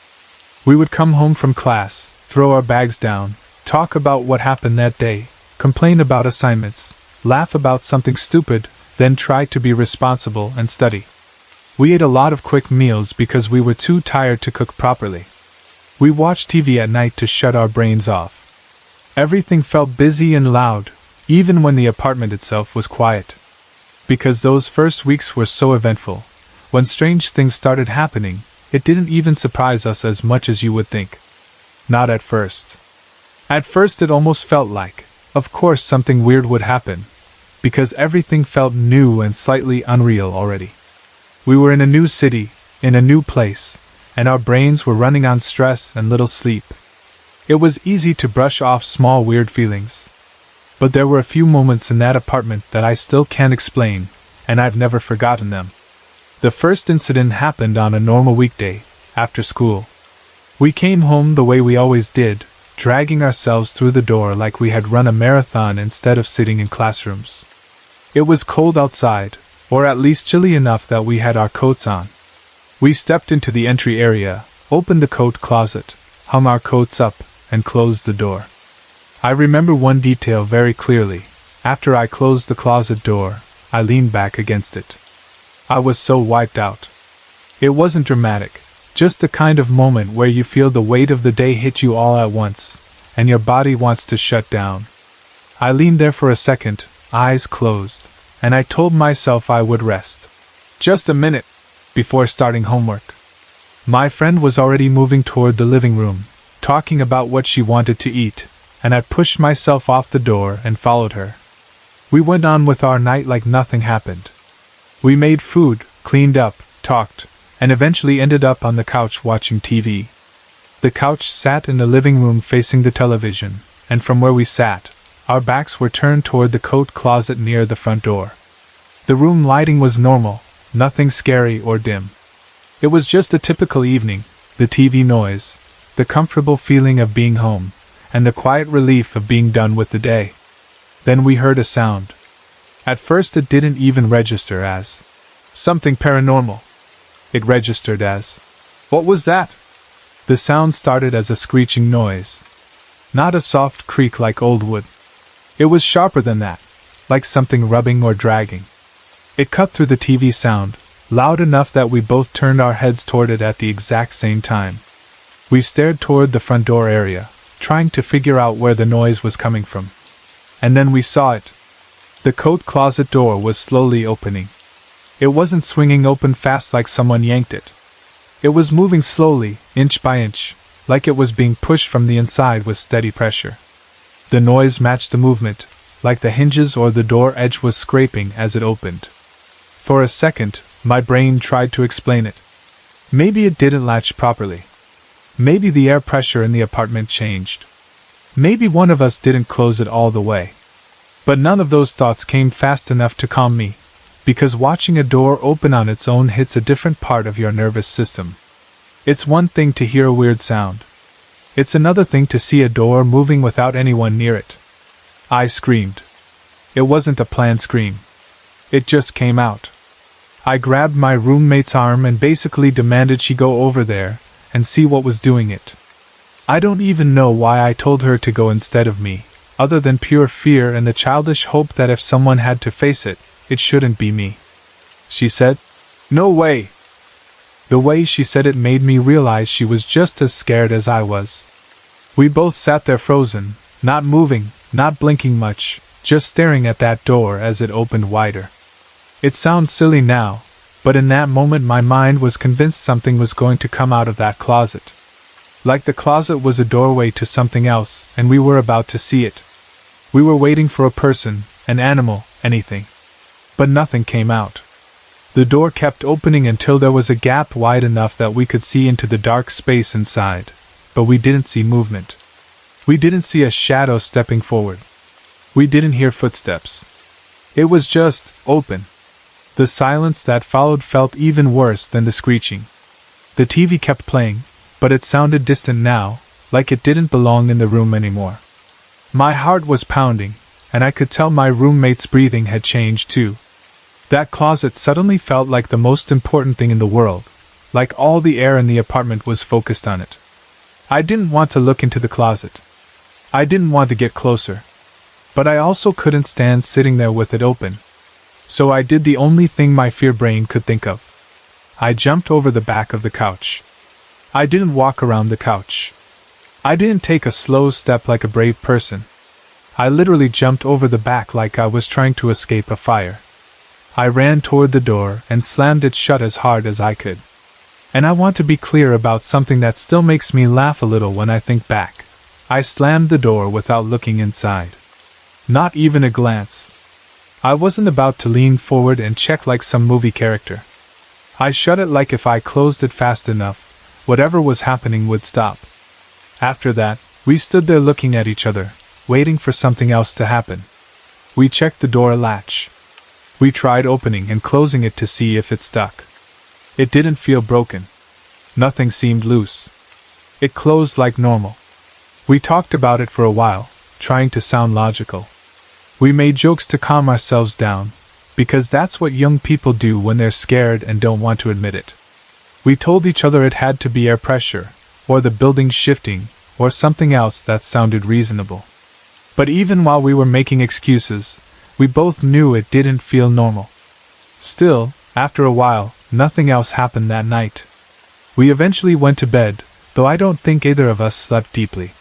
We would come home from class, throw our bags down, talk about what happened that day, complain about assignments, laugh about something stupid, then try to be responsible and study. We ate a lot of quick meals because we were too tired to cook properly. We watched TV at night to shut our brains off. Everything felt busy and loud, even when the apartment itself was quiet. Because those first weeks were so eventful, when strange things started happening, it didn't even surprise us as much as you would think. Not at first. At first it almost felt like, of course something weird would happen, because everything felt new and slightly unreal already. We were in a new city, in a new place, and our brains were running on stress and little sleep. It was easy to brush off small weird feelings. But there were a few moments in that apartment that I still can't explain, and I've never forgotten them. The first incident happened on a normal weekday, after school. We came home the way we always did, dragging ourselves through the door like we had run a marathon instead of sitting in classrooms. It was cold outside, or at least chilly enough that we had our coats on. We stepped into the entry area, opened the coat closet, hung our coats up, and closed the door. I remember one detail very clearly. After I closed the closet door, I leaned back against it. I was so wiped out. It wasn't dramatic, just the kind of moment where you feel the weight of the day hit you all at once, and your body wants to shut down. I leaned there for a second, eyes closed, and I told myself I would rest. Just a minute, before starting homework. My friend was already moving toward the living room, talking about what she wanted to eat, and I pushed myself off the door and followed her. We went on with our night like nothing happened. We made food, cleaned up, talked, and eventually ended up on the couch watching TV. The couch sat in the living room facing the television, and from where we sat, our backs were turned toward the coat closet near the front door. The room lighting was normal, nothing scary or dim. It was just a typical evening, the TV noise, the comfortable feeling of being home, and the quiet relief of being done with the day. Then we heard a sound. At first it didn't even register as something paranormal. It registered as, "What was that?" The sound started as a screeching noise. Not a soft creak like old wood. It was sharper than that, like something rubbing or dragging. It cut through the TV sound, loud enough that we both turned our heads toward it at the exact same time. We stared toward the front door area, trying to figure out where the noise was coming from. And then we saw it. The coat closet door was slowly opening. It wasn't swinging open fast like someone yanked it. It was moving slowly, inch by inch, like it was being pushed from the inside with steady pressure. The noise matched the movement, like the hinges or the door edge was scraping as it opened. For a second, my brain tried to explain it. Maybe it didn't latch properly. Maybe the air pressure in the apartment changed. Maybe one of us didn't close it all the way. But none of those thoughts came fast enough to calm me, because watching a door open on its own hits a different part of your nervous system. It's one thing to hear a weird sound. It's another thing to see a door moving without anyone near it. I screamed. It wasn't a planned scream. It just came out. I grabbed my roommate's arm and basically demanded she go over there and see what was doing it. I don't even know why I told her to go instead of me, other than pure fear and the childish hope that if someone had to face it, it shouldn't be me. She said, "No way." The way she said it made me realize she was just as scared as I was. We both sat there frozen, not moving, not blinking much, just staring at that door as it opened wider. It sounds silly now, but in that moment my mind was convinced something was going to come out of that closet. Like the closet was a doorway to something else, and we were about to see it. We were waiting for a person, an animal, anything. But nothing came out. The door kept opening until there was a gap wide enough that we could see into the dark space inside, but we didn't see movement. We didn't see a shadow stepping forward. We didn't hear footsteps. It was just open. The silence that followed felt even worse than the screeching. The TV kept playing, but it sounded distant now, like it didn't belong in the room anymore. My heart was pounding, and I could tell my roommate's breathing had changed too. That closet suddenly felt like the most important thing in the world, like all the air in the apartment was focused on it. I didn't want to look into the closet. I didn't want to get closer. But I also couldn't stand sitting there with it open. So I did the only thing my fear brain could think of. I jumped over the back of the couch. I didn't walk around the couch. I didn't take a slow step like a brave person. I literally jumped over the back like I was trying to escape a fire. I ran toward the door and slammed it shut as hard as I could. And I want to be clear about something that still makes me laugh a little when I think back. I slammed the door without looking inside. Not even a glance. I wasn't about to lean forward and check like some movie character. I shut it like if I closed it fast enough, whatever was happening would stop. After that, we stood there looking at each other, waiting for something else to happen. We checked the door latch. We tried opening and closing it to see if it stuck. It didn't feel broken. Nothing seemed loose. It closed like normal. We talked about it for a while, trying to sound logical. We made jokes to calm ourselves down, because that's what young people do when they're scared and don't want to admit it. We told each other it had to be air pressure, or the building shifting, or something else that sounded reasonable. But even while we were making excuses, we both knew it didn't feel normal. Still, after a while, nothing else happened that night. We eventually went to bed, though I don't think either of us slept deeply.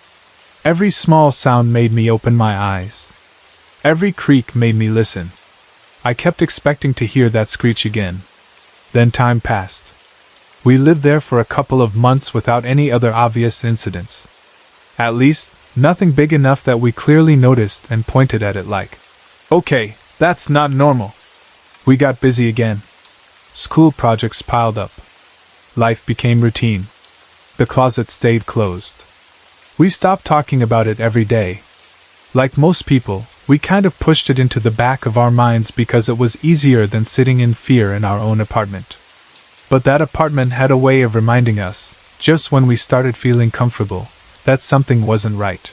Every small sound made me open my eyes. Every creak made me listen. I kept expecting to hear that screech again. Then time passed. We lived there for a couple of months without any other obvious incidents. At least, nothing big enough that we clearly noticed and pointed at it like, "Okay, that's not normal." We got busy again. School projects piled up. Life became routine. The closet stayed closed. We stopped talking about it every day. Like most people, we kind of pushed it into the back of our minds because it was easier than sitting in fear in our own apartment. But that apartment had a way of reminding us, just when we started feeling comfortable, that something wasn't right.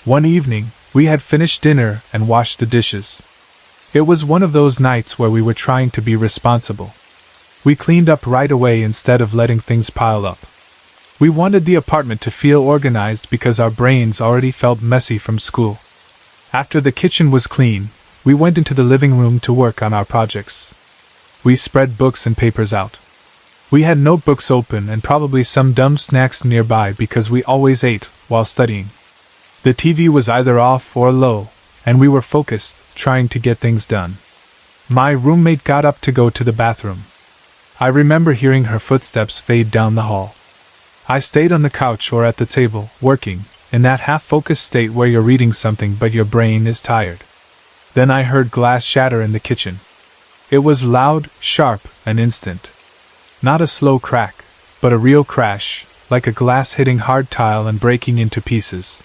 One evening, We had finished dinner and washed the dishes. It was one of those nights where we were trying to be responsible. We cleaned up right away instead of letting things pile up. We wanted the apartment to feel organized because our brains already felt messy from school. After the kitchen was clean, we went into the living room to work on our projects. We spread books and papers out. We had notebooks open and probably some dumb snacks nearby because we always ate while studying. The TV was either off or low, and we were focused, trying to get things done. My roommate got up to go to the bathroom. I remember hearing her footsteps fade down the hall. I stayed on the couch or at the table, working, in that half-focused state where you're reading something but your brain is tired. Then I heard glass shatter in the kitchen. It was loud, sharp, and instant. Not a slow crack, but a real crash, like a glass hitting hard tile and breaking into pieces.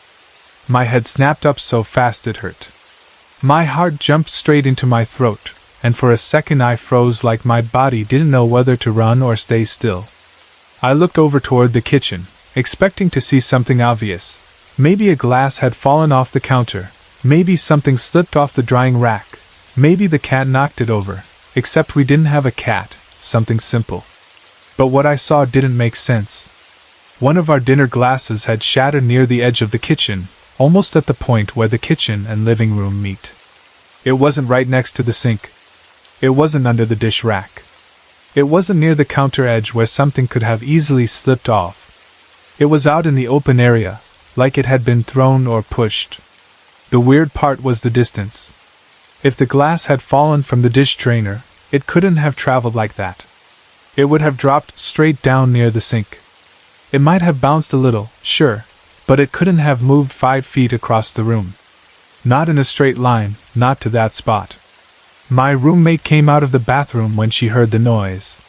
My head snapped up so fast it hurt. My heart jumped straight into my throat, and for a second I froze like my body didn't know whether to run or stay still. I looked over toward the kitchen, expecting to see something obvious. Maybe a glass had fallen off the counter, maybe something slipped off the drying rack, maybe the cat knocked it over, except we didn't have a cat, something simple. But what I saw didn't make sense. One of our dinner glasses had shattered near the edge of the kitchen, almost at the point where the kitchen and living room meet. It wasn't right next to the sink. It wasn't under the dish rack. It wasn't near the counter edge where something could have easily slipped off. It was out in the open area, like it had been thrown or pushed. The weird part was the distance. If the glass had fallen from the dish drainer, it couldn't have traveled like that. It would have dropped straight down near the sink. It might have bounced a little, sure, but it couldn't have moved 5 feet across the room. Not in a straight line, not to that spot. My roommate came out of the bathroom when she heard the noise.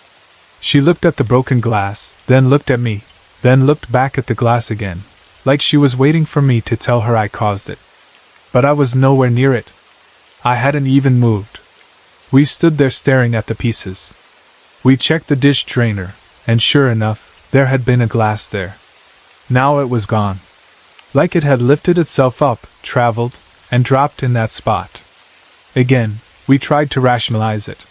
She looked at the broken glass, then looked at me, then looked back at the glass again, like she was waiting for me to tell her I caused it. But I was nowhere near it. I hadn't even moved. We stood there staring at the pieces. We checked the dish drainer, and sure enough, there had been a glass there. Now it was gone. Like it had lifted itself up, traveled, and dropped in that spot. Again, we tried to rationalize it.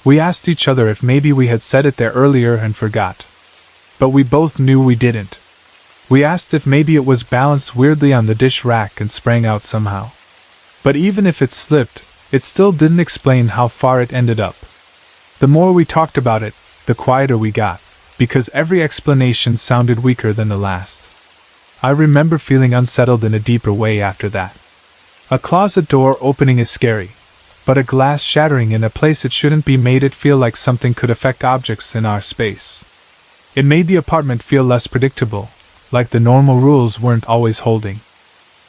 We asked each other if maybe we had set it there earlier and forgot. But we both knew we didn't. We asked if maybe it was balanced weirdly on the dish rack and sprang out somehow. But even if it slipped, it still didn't explain how far it ended up. The more we talked about it, the quieter we got, because every explanation sounded weaker than the last. I remember feeling unsettled in a deeper way after that. A closet door opening is scary, but a glass shattering in a place it shouldn't be made it feel like something could affect objects in our space. It made the apartment feel less predictable, like the normal rules weren't always holding.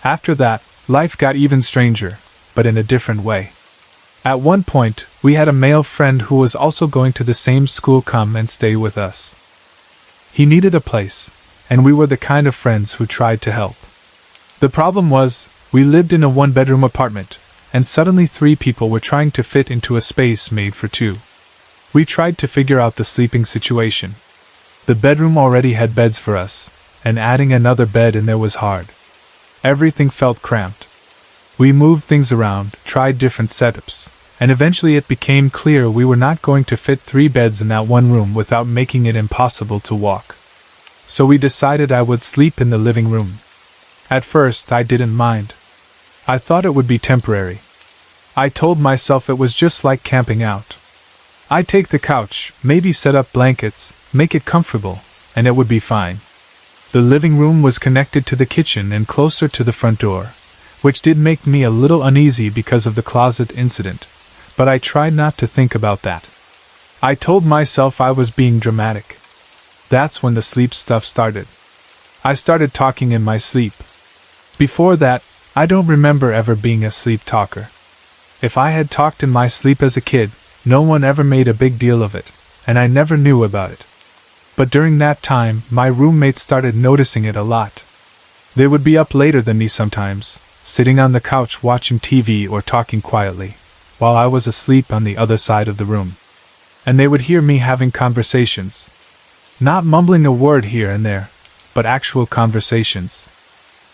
After that, life got even stranger, but in a different way. At one point, we had a male friend who was also going to the same school come and stay with us. He needed a place, and we were the kind of friends who tried to help. The problem was, we lived in a one-bedroom apartment, and suddenly 3 people were trying to fit into a space made for 2. We tried to figure out the sleeping situation. The bedroom already had beds for us, and adding another bed in there was hard. Everything felt cramped. We moved things around, tried different setups, and eventually it became clear we were not going to fit 3 beds in that one room without making it impossible to walk. So we decided I would sleep in the living room. At first I didn't mind. I thought it would be temporary. I told myself it was just like camping out. I'd take the couch, maybe set up blankets, make it comfortable, and it would be fine. The living room was connected to the kitchen and closer to the front door, which did make me a little uneasy because of the closet incident, but I tried not to think about that. I told myself I was being dramatic. That's when the sleep stuff started. I started talking in my sleep. Before that, I don't remember ever being a sleep talker. If I had talked in my sleep as a kid, no one ever made a big deal of it, and I never knew about it. But during that time, my roommates started noticing it a lot. They would be up later than me sometimes, sitting on the couch watching TV or talking quietly, while I was asleep on the other side of the room. And they would hear me having conversations. Not mumbling a word here and there, but actual conversations.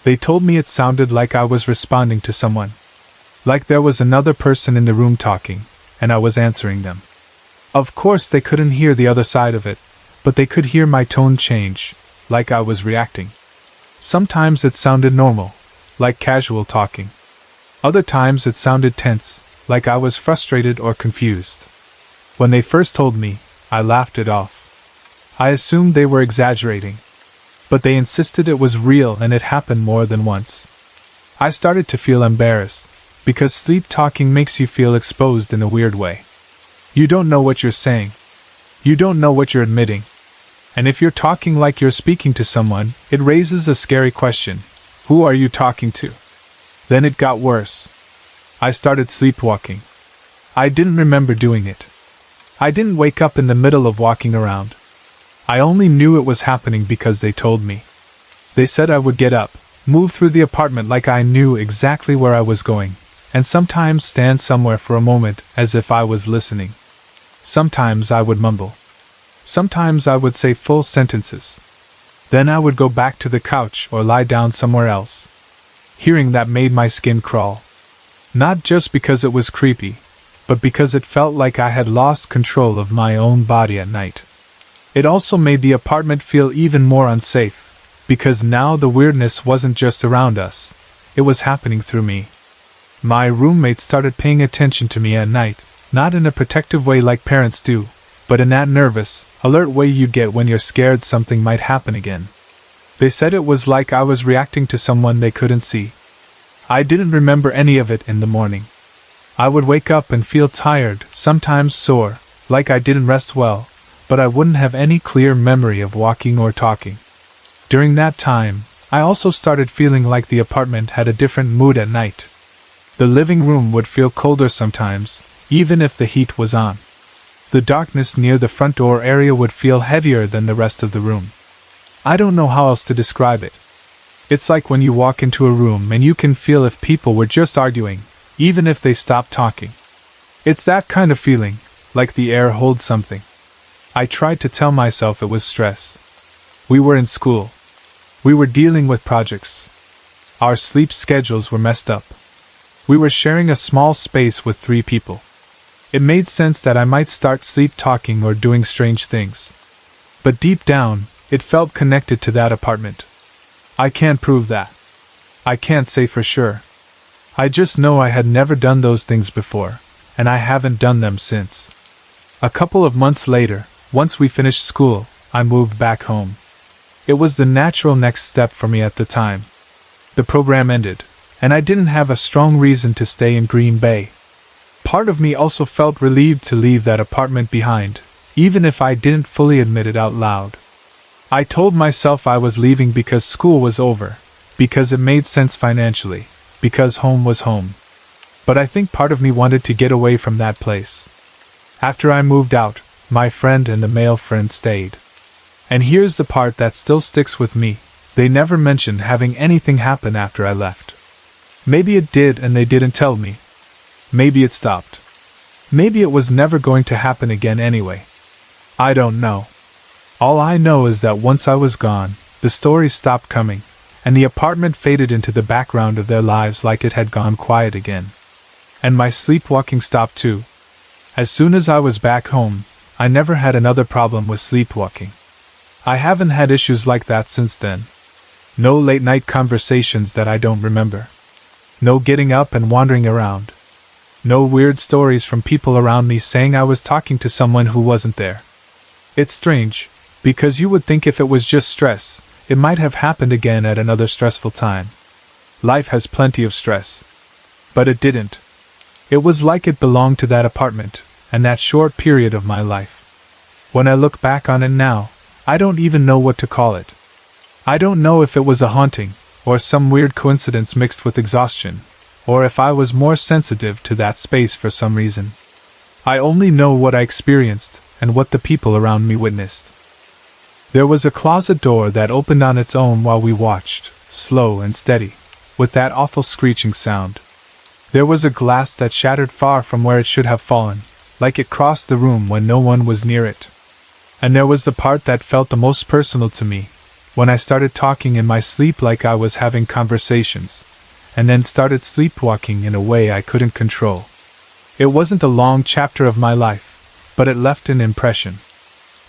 They told me it sounded like I was responding to someone. Like there was another person in the room talking, and I was answering them. Of course they couldn't hear the other side of it, but they could hear my tone change, like I was reacting. Sometimes it sounded normal, like casual talking. Other times it sounded tense, like I was frustrated or confused. When they first told me, I laughed it off. I assumed they were exaggerating. But they insisted it was real and it happened more than once. I started to feel embarrassed, because sleep talking makes you feel exposed in a weird way. You don't know what you're saying. You don't know what you're admitting. And if you're talking like you're speaking to someone, it raises a scary question. Who are you talking to? Then it got worse. I started sleepwalking. I didn't remember doing it. I didn't wake up in the middle of walking around. I only knew it was happening because they told me. They said I would get up, move through the apartment like I knew exactly where I was going, and sometimes stand somewhere for a moment as if I was listening. Sometimes I would mumble. Sometimes I would say full sentences. Then I would go back to the couch or lie down somewhere else. Hearing that made my skin crawl. Not just because it was creepy, but because it felt like I had lost control of my own body at night. It also made the apartment feel even more unsafe, because now the weirdness wasn't just around us, it was happening through me. My roommates started paying attention to me at night, not in a protective way like parents do, but in that nervous, alert way you get when you're scared something might happen again. They said it was like I was reacting to someone they couldn't see. I didn't remember any of it in the morning. I would wake up and feel tired, sometimes sore, like I didn't rest well, but I wouldn't have any clear memory of walking or talking. During that time, I also started feeling like the apartment had a different mood at night. The living room would feel colder sometimes, even if the heat was on. The darkness near the front door area would feel heavier than the rest of the room. I don't know how else to describe it. It's like when you walk into a room and you can feel if people were just arguing, even if they stopped talking. It's that kind of feeling, like the air holds something. I tried to tell myself it was stress. We were in school. We were dealing with projects. Our sleep schedules were messed up. We were sharing a small space with 3 people. It made sense that I might start sleep talking or doing strange things. But deep down, it felt connected to that apartment. I can't prove that. I can't say for sure. I just know I had never done those things before, and I haven't done them since. A couple of months later, once we finished school, I moved back home. It was the natural next step for me at the time. The program ended, and I didn't have a strong reason to stay in Green Bay. Part of me also felt relieved to leave that apartment behind, even if I didn't fully admit it out loud. I told myself I was leaving because school was over, because it made sense financially, because home was home. But I think part of me wanted to get away from that place. After I moved out, my friend and the male friend stayed. And here's the part that still sticks with me. They never mentioned having anything happen after I left. Maybe it did and they didn't tell me. Maybe it stopped. Maybe it was never going to happen again anyway. I don't know. All I know is that once I was gone, the stories stopped coming, and the apartment faded into the background of their lives like it had gone quiet again. And my sleepwalking stopped too. As soon as I was back home, I never had another problem with sleepwalking. I haven't had issues like that since then. No late-night conversations that I don't remember. No getting up and wandering around. No weird stories from people around me saying I was talking to someone who wasn't there. It's strange, because you would think if it was just stress, it might have happened again at another stressful time. Life has plenty of stress. But it didn't. It was like it belonged to that apartment, and that short period of my life. When I look back on it now, I don't even know what to call it. I don't know if it was a haunting, or some weird coincidence mixed with exhaustion, or if I was more sensitive to that space for some reason. I only know what I experienced, and what the people around me witnessed. There was a closet door that opened on its own while we watched, slow and steady, with that awful screeching sound. There was a glass that shattered far from where it should have fallen, like it crossed the room when no one was near it. And there was the part that felt the most personal to me, when I started talking in my sleep like I was having conversations, and then started sleepwalking in a way I couldn't control. It wasn't a long chapter of my life, but it left an impression.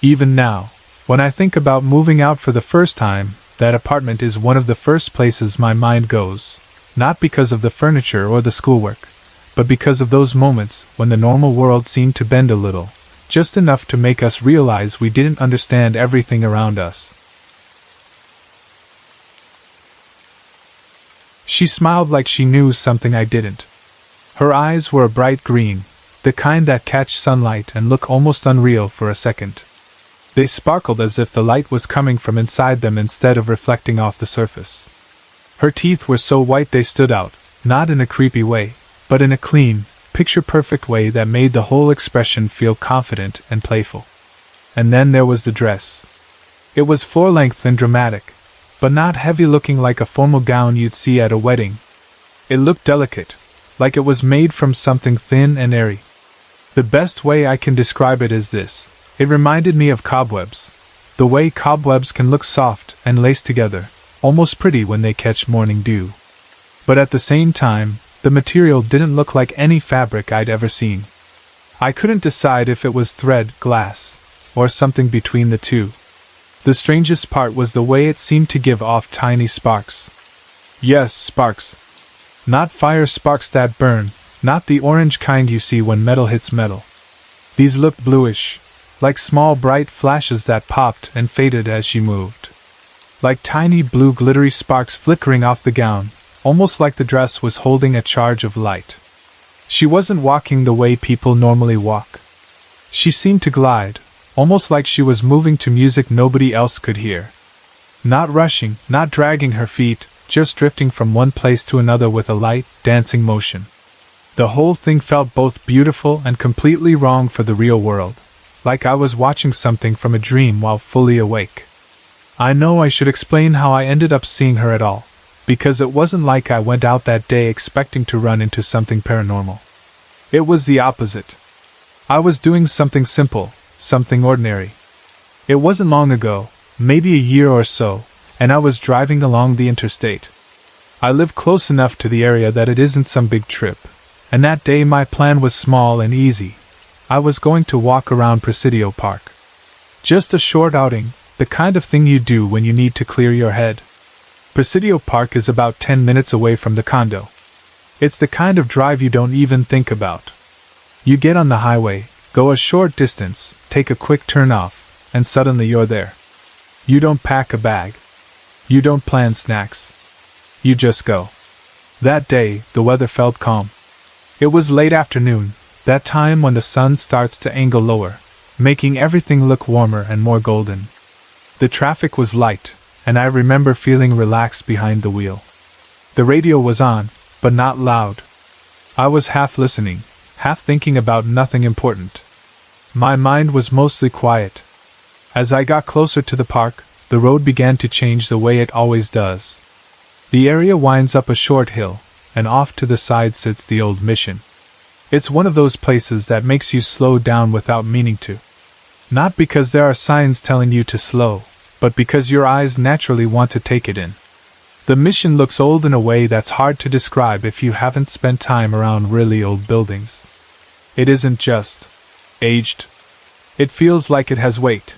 Even now, when I think about moving out for the first time, that apartment is one of the first places my mind goes, not because of the furniture or the schoolwork, but because of those moments when the normal world seemed to bend a little, just enough to make us realize we didn't understand everything around us. She smiled like she knew something I didn't. Her eyes were a bright green, the kind that catch sunlight and look almost unreal for a second. They sparkled as if the light was coming from inside them instead of reflecting off the surface. Her teeth were so white they stood out, not in a creepy way, but in a clean, picture-perfect way that made the whole expression feel confident and playful. And then there was the dress. It was floor-length and dramatic, but not heavy-looking like a formal gown you'd see at a wedding. It looked delicate, like it was made from something thin and airy. The best way I can describe it is this: it reminded me of cobwebs. The way cobwebs can look soft and laced together, almost pretty when they catch morning dew. But at the same time, the material didn't look like any fabric I'd ever seen. I couldn't decide if it was thread, glass, or something between the two. The strangest part was the way it seemed to give off tiny sparks. Yes, sparks. Not fire sparks that burn, not the orange kind you see when metal hits metal. These looked bluish, like small bright flashes that popped and faded as she moved. Like tiny blue glittery sparks flickering off the gown, almost like the dress was holding a charge of light. She wasn't walking the way people normally walk. She seemed to glide, almost like she was moving to music nobody else could hear. Not rushing, not dragging her feet, just drifting from one place to another with a light, dancing motion. The whole thing felt both beautiful and completely wrong for the real world, like I was watching something from a dream while fully awake. I know I should explain how I ended up seeing her at all, because it wasn't like I went out that day expecting to run into something paranormal. It was the opposite. I was doing something simple, something ordinary. It wasn't long ago, maybe a year or so, and I was driving along the interstate. I live close enough to the area that it isn't some big trip, and that day my plan was small and easy. I was going to walk around Presidio Park. Just a short outing, the kind of thing you do when you need to clear your head. Presidio Park is about 10 minutes away from the condo. It's the kind of drive you don't even think about. You get on the highway, go a short distance, take a quick turn off, and suddenly you're there. You don't pack a bag. You don't plan snacks. You just go. That day, the weather felt calm. It was late afternoon, that time when the sun starts to angle lower, making everything look warmer and more golden. The traffic was light, and I remember feeling relaxed behind the wheel. The radio was on, but not loud. I was half listening, half thinking about nothing important. My mind was mostly quiet. As I got closer to the park, the road began to change the way it always does. The area winds up a short hill, and off to the side sits the old mission. It's one of those places that makes you slow down without meaning to. Not because there are signs telling you to slow, but because your eyes naturally want to take it in. The mission looks old in a way that's hard to describe if you haven't spent time around really old buildings. It isn't just aged. It feels like it has weight.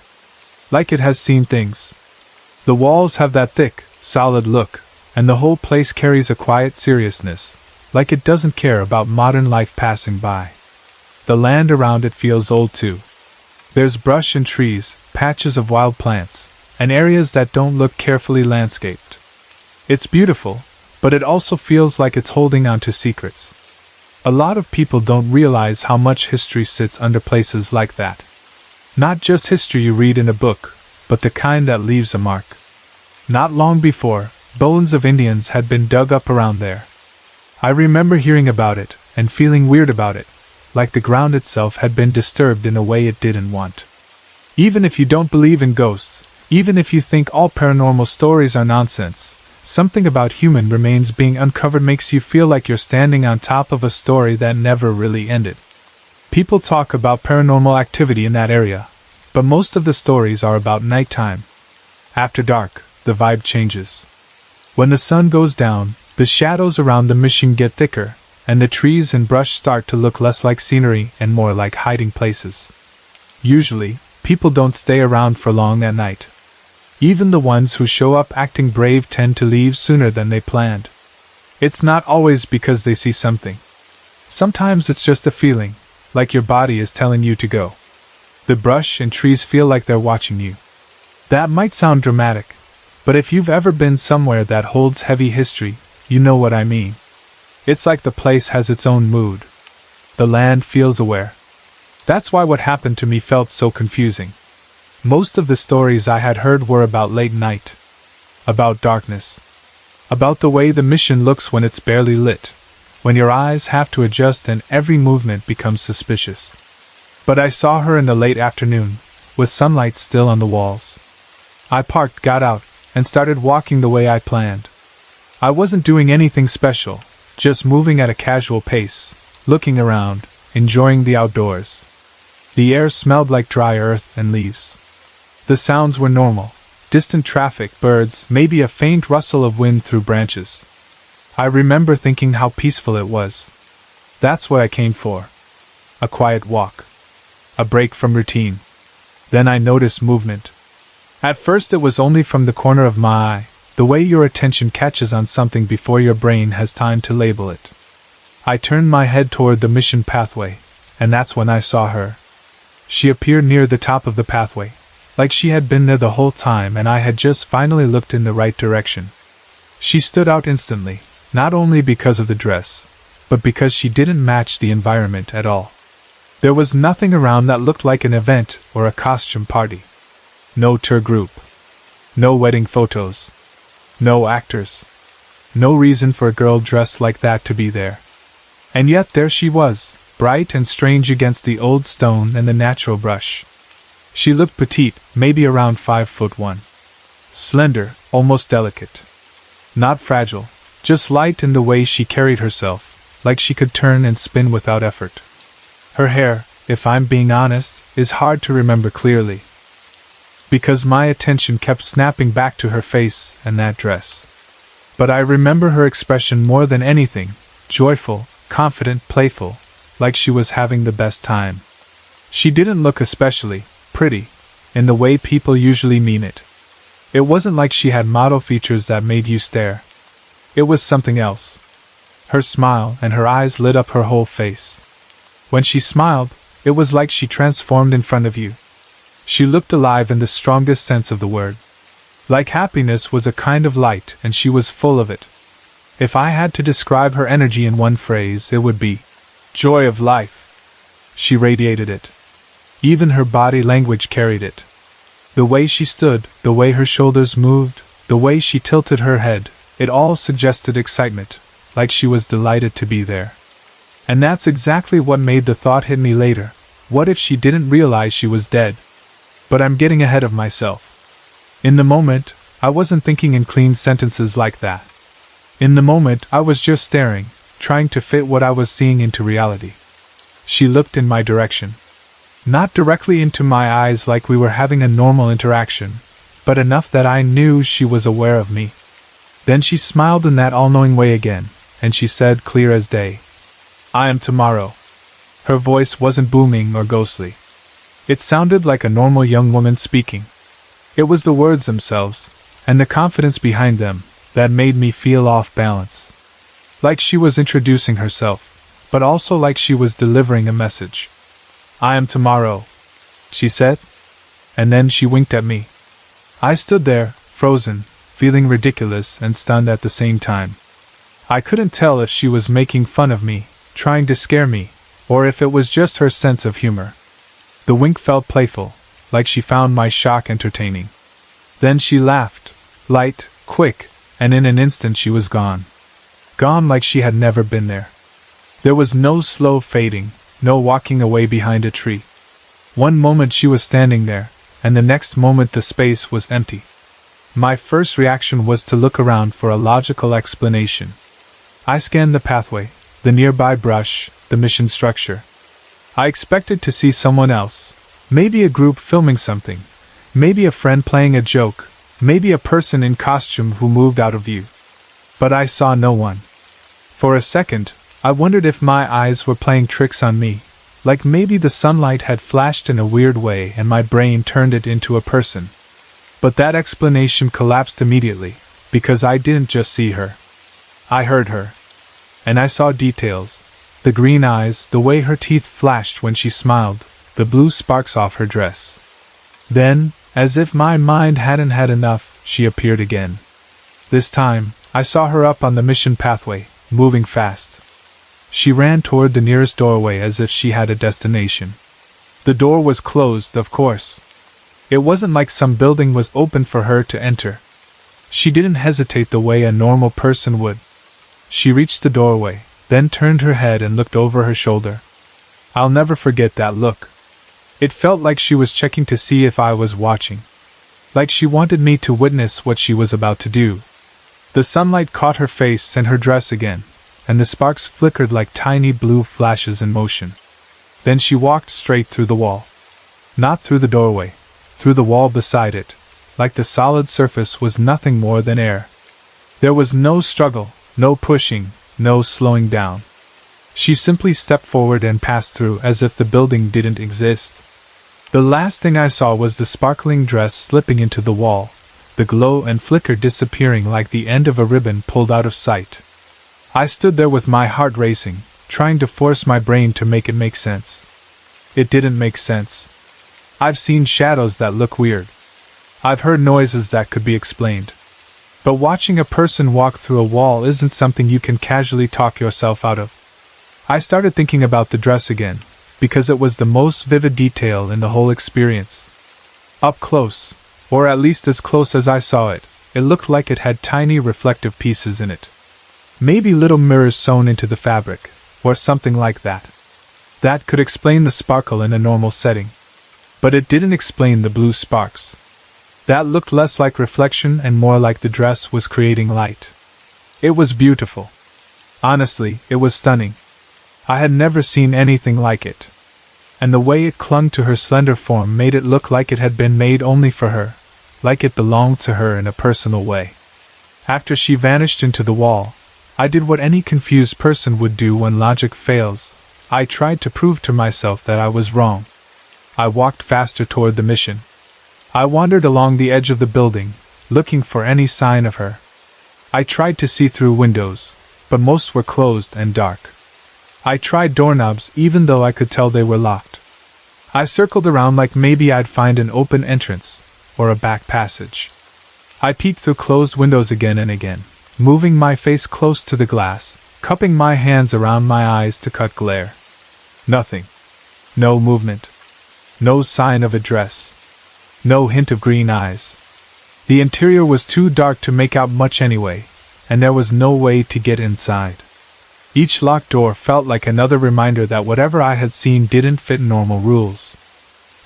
Like it has seen things. The walls have that thick, solid look, and the whole place carries a quiet seriousness, like it doesn't care about modern life passing by. The land around it feels old too. There's brush and trees, patches of wild plants, and areas that don't look carefully landscaped. It's beautiful, but it also feels like it's holding on to secrets. A lot of people don't realize how much history sits under places like that. Not just history you read in a book, but the kind that leaves a mark. Not long before, bones of Indians had been dug up around there. I remember hearing about it, and feeling weird about it, like the ground itself had been disturbed in a way it didn't want. Even if you don't believe in ghosts, even if you think all paranormal stories are nonsense, something about human remains being uncovered makes you feel like you're standing on top of a story that never really ended. People talk about paranormal activity in that area, but most of the stories are about nighttime. After dark, the vibe changes. When the sun goes down, the shadows around the mission get thicker, and the trees and brush start to look less like scenery and more like hiding places. Usually, people don't stay around for long at night. Even the ones who show up acting brave tend to leave sooner than they planned. It's not always because they see something. Sometimes it's just a feeling, like your body is telling you to go. The brush and trees feel like they're watching you. That might sound dramatic, but if you've ever been somewhere that holds heavy history, you know what I mean. It's like the place has its own mood. The land feels aware. That's why what happened to me felt so confusing. Most of the stories I had heard were about late night, about darkness, about the way the mission looks when it's barely lit, when your eyes have to adjust and every movement becomes suspicious. But I saw her in the late afternoon, with sunlight still on the walls. I parked, got out, and started walking the way I planned. I wasn't doing anything special, just moving at a casual pace, looking around, enjoying the outdoors. The air smelled like dry earth and leaves. The sounds were normal. Distant traffic, birds, maybe a faint rustle of wind through branches. I remember thinking how peaceful it was. That's what I came for. A quiet walk. A break from routine. Then I noticed movement. At first it was only from the corner of my eye, the way your attention catches on something before your brain has time to label it. I turned my head toward the mission pathway, and that's when I saw her. She appeared near the top of the pathway, like she had been there the whole time and I had just finally looked in the right direction. She stood out instantly, not only because of the dress, but because she didn't match the environment at all. There was nothing around that looked like an event or a costume party. No tour group. No wedding photos. No actors. No reason for a girl dressed like that to be there. And yet there she was, bright and strange against the old stone and the natural brush. She looked petite, maybe around 5'1". Slender, almost delicate. Not fragile, just light in the way she carried herself, like she could turn and spin without effort. Her hair, if I'm being honest, is hard to remember clearly, because my attention kept snapping back to her face and that dress. But I remember her expression more than anything, joyful, confident, playful, like she was having the best time. She didn't look especially pretty, in the way people usually mean it. It wasn't like she had model features that made you stare. It was something else. Her smile and her eyes lit up her whole face. When she smiled, it was like she transformed in front of you. She looked alive in the strongest sense of the word. Like happiness was a kind of light and she was full of it. If I had to describe her energy in one phrase, it would be joy of life. She radiated it. Even her body language carried it. The way she stood, the way her shoulders moved, the way she tilted her head, it all suggested excitement, like she was delighted to be there. And that's exactly what made the thought hit me later. What if she didn't realize she was dead? But I'm getting ahead of myself. In the moment, I wasn't thinking in clean sentences like that. In the moment, I was just staring, trying to fit what I was seeing into reality. She looked in my direction. Not directly into my eyes like we were having a normal interaction, but enough that I knew she was aware of me. Then she smiled in that all-knowing way again, and she said clear as day, "I am tomorrow." Her voice wasn't booming or ghostly. It sounded like a normal young woman speaking. It was the words themselves, and the confidence behind them, that made me feel off balance. Like she was introducing herself, but also like she was delivering a message. "I am tomorrow," she said, and then she winked at me. I stood there, frozen, feeling ridiculous and stunned at the same time. I couldn't tell if she was making fun of me, trying to scare me, or if it was just her sense of humor. The wink felt playful, like she found my shock entertaining. Then she laughed, light, quick, and in an instant she was gone. Gone like she had never been there. There was no slow fading, no walking away behind a tree. One moment she was standing there, and the next moment the space was empty. My first reaction was to look around for a logical explanation. I scanned the pathway, the nearby brush, the mission structure. I expected to see someone else, maybe a group filming something, maybe a friend playing a joke, Maybe a person in costume who moved out of view. But I saw no one. For a second, I wondered if my eyes were playing tricks on me, like maybe the sunlight had flashed in a weird way and my brain turned it into a person. But that explanation collapsed immediately, because I didn't just see her. I heard her. And I saw details. The green eyes, the way her teeth flashed when she smiled, the blue sparks off her dress. Then, as if my mind hadn't had enough, she appeared again. This time, I saw her up on the mission pathway, moving fast. She ran toward the nearest doorway as if she had a destination. The door was closed, of course. It wasn't like some building was open for her to enter. She didn't hesitate the way a normal person would. She reached the doorway, then turned her head and looked over her shoulder. I'll never forget that look. It felt like she was checking to see if I was watching. Like she wanted me to witness what she was about to do. The sunlight caught her face and her dress again, and the sparks flickered like tiny blue flashes in motion. Then she walked straight through the wall. Not through the doorway, through the wall beside it, like the solid surface was nothing more than air. There was no struggle, no pushing, no slowing down. She simply stepped forward and passed through as if the building didn't exist. The last thing I saw was the sparkling dress slipping into the wall, the glow and flicker disappearing like the end of a ribbon pulled out of sight. I stood there with my heart racing, trying to force my brain to make it make sense. It didn't make sense. I've seen shadows that look weird. I've heard noises that could be explained. But watching a person walk through a wall isn't something you can casually talk yourself out of. I started thinking about the dress again, because it was the most vivid detail in the whole experience. Up close, or at least as close as I saw it, it looked like it had tiny reflective pieces in it. Maybe little mirrors sewn into the fabric, or something like that. That could explain the sparkle in a normal setting. But it didn't explain the blue sparks. That looked less like reflection and more like the dress was creating light. It was beautiful. Honestly, it was stunning. I had never seen anything like it. And the way it clung to her slender form made it look like it had been made only for her, like it belonged to her in a personal way. After she vanished into the wall, I did what any confused person would do when logic fails. I tried to prove to myself that I was wrong. I walked faster toward the mission. I wandered along the edge of the building, looking for any sign of her. I tried to see through windows, but most were closed and dark. I tried doorknobs even though I could tell they were locked. I circled around like maybe I'd find an open entrance, or a back passage. I peeked through closed windows again and again, moving my face close to the glass, cupping my hands around my eyes to cut glare. Nothing. No movement. No sign of a dress. No hint of green eyes. The interior was too dark to make out much anyway, and there was no way to get inside. Each locked door felt like another reminder that whatever I had seen didn't fit normal rules.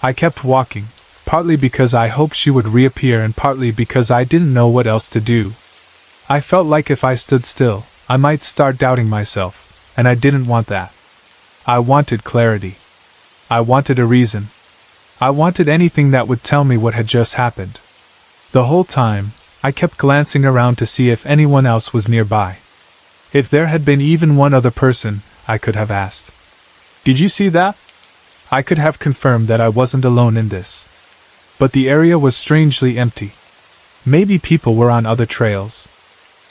I kept walking, partly because I hoped she would reappear and partly because I didn't know what else to do. I felt like if I stood still, I might start doubting myself, and I didn't want that. I wanted clarity. I wanted a reason. I wanted anything that would tell me what had just happened. The whole time, I kept glancing around to see if anyone else was nearby. If there had been even one other person, I could have asked. "Did you see that?" I could have confirmed that I wasn't alone in this. But the area was strangely empty. Maybe people were on other trails.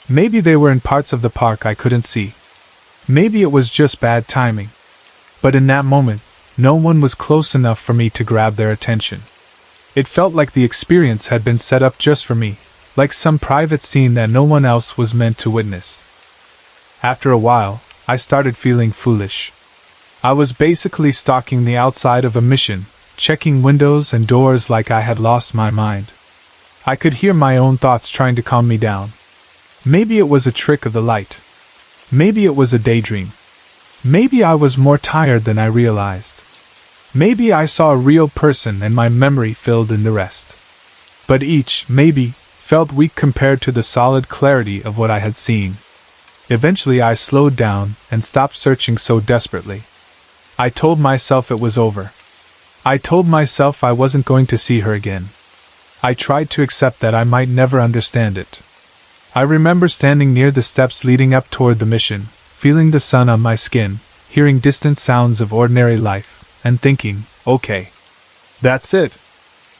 Maybe they were in parts of the park I couldn't see. Maybe it was just bad timing. But in that moment, no one was close enough for me to grab their attention. It felt like the experience had been set up just for me, like some private scene that no one else was meant to witness. After a while, I started feeling foolish. I was basically stalking the outside of a mission, checking windows and doors like I had lost my mind. I could hear my own thoughts trying to calm me down. Maybe it was a trick of the light. Maybe it was a daydream. Maybe I was more tired than I realized. Maybe I saw a real person and my memory filled in the rest. But each, maybe, felt weak compared to the solid clarity of what I had seen. Eventually I slowed down and stopped searching so desperately. I told myself it was over. I told myself I wasn't going to see her again. I tried to accept that I might never understand it. I remember standing near the steps leading up toward the mission, feeling the sun on my skin, hearing distant sounds of ordinary life, and thinking, okay. That's it.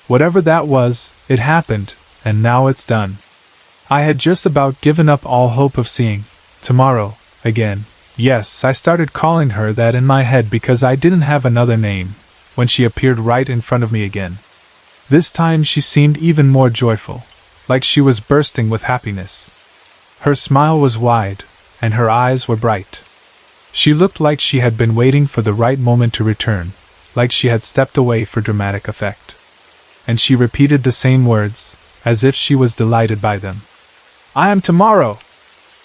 Whatever that was, it happened, and now it's done. I had just about given up all hope of seeing tomorrow again. Yes, I started calling her that in my head because I didn't have another name, when she appeared right in front of me again. This time she seemed even more joyful, like she was bursting with happiness. Her smile was wide, and her eyes were bright. She looked like she had been waiting for the right moment to return, like she had stepped away for dramatic effect. And she repeated the same words, as if she was delighted by them. I am tomorrow!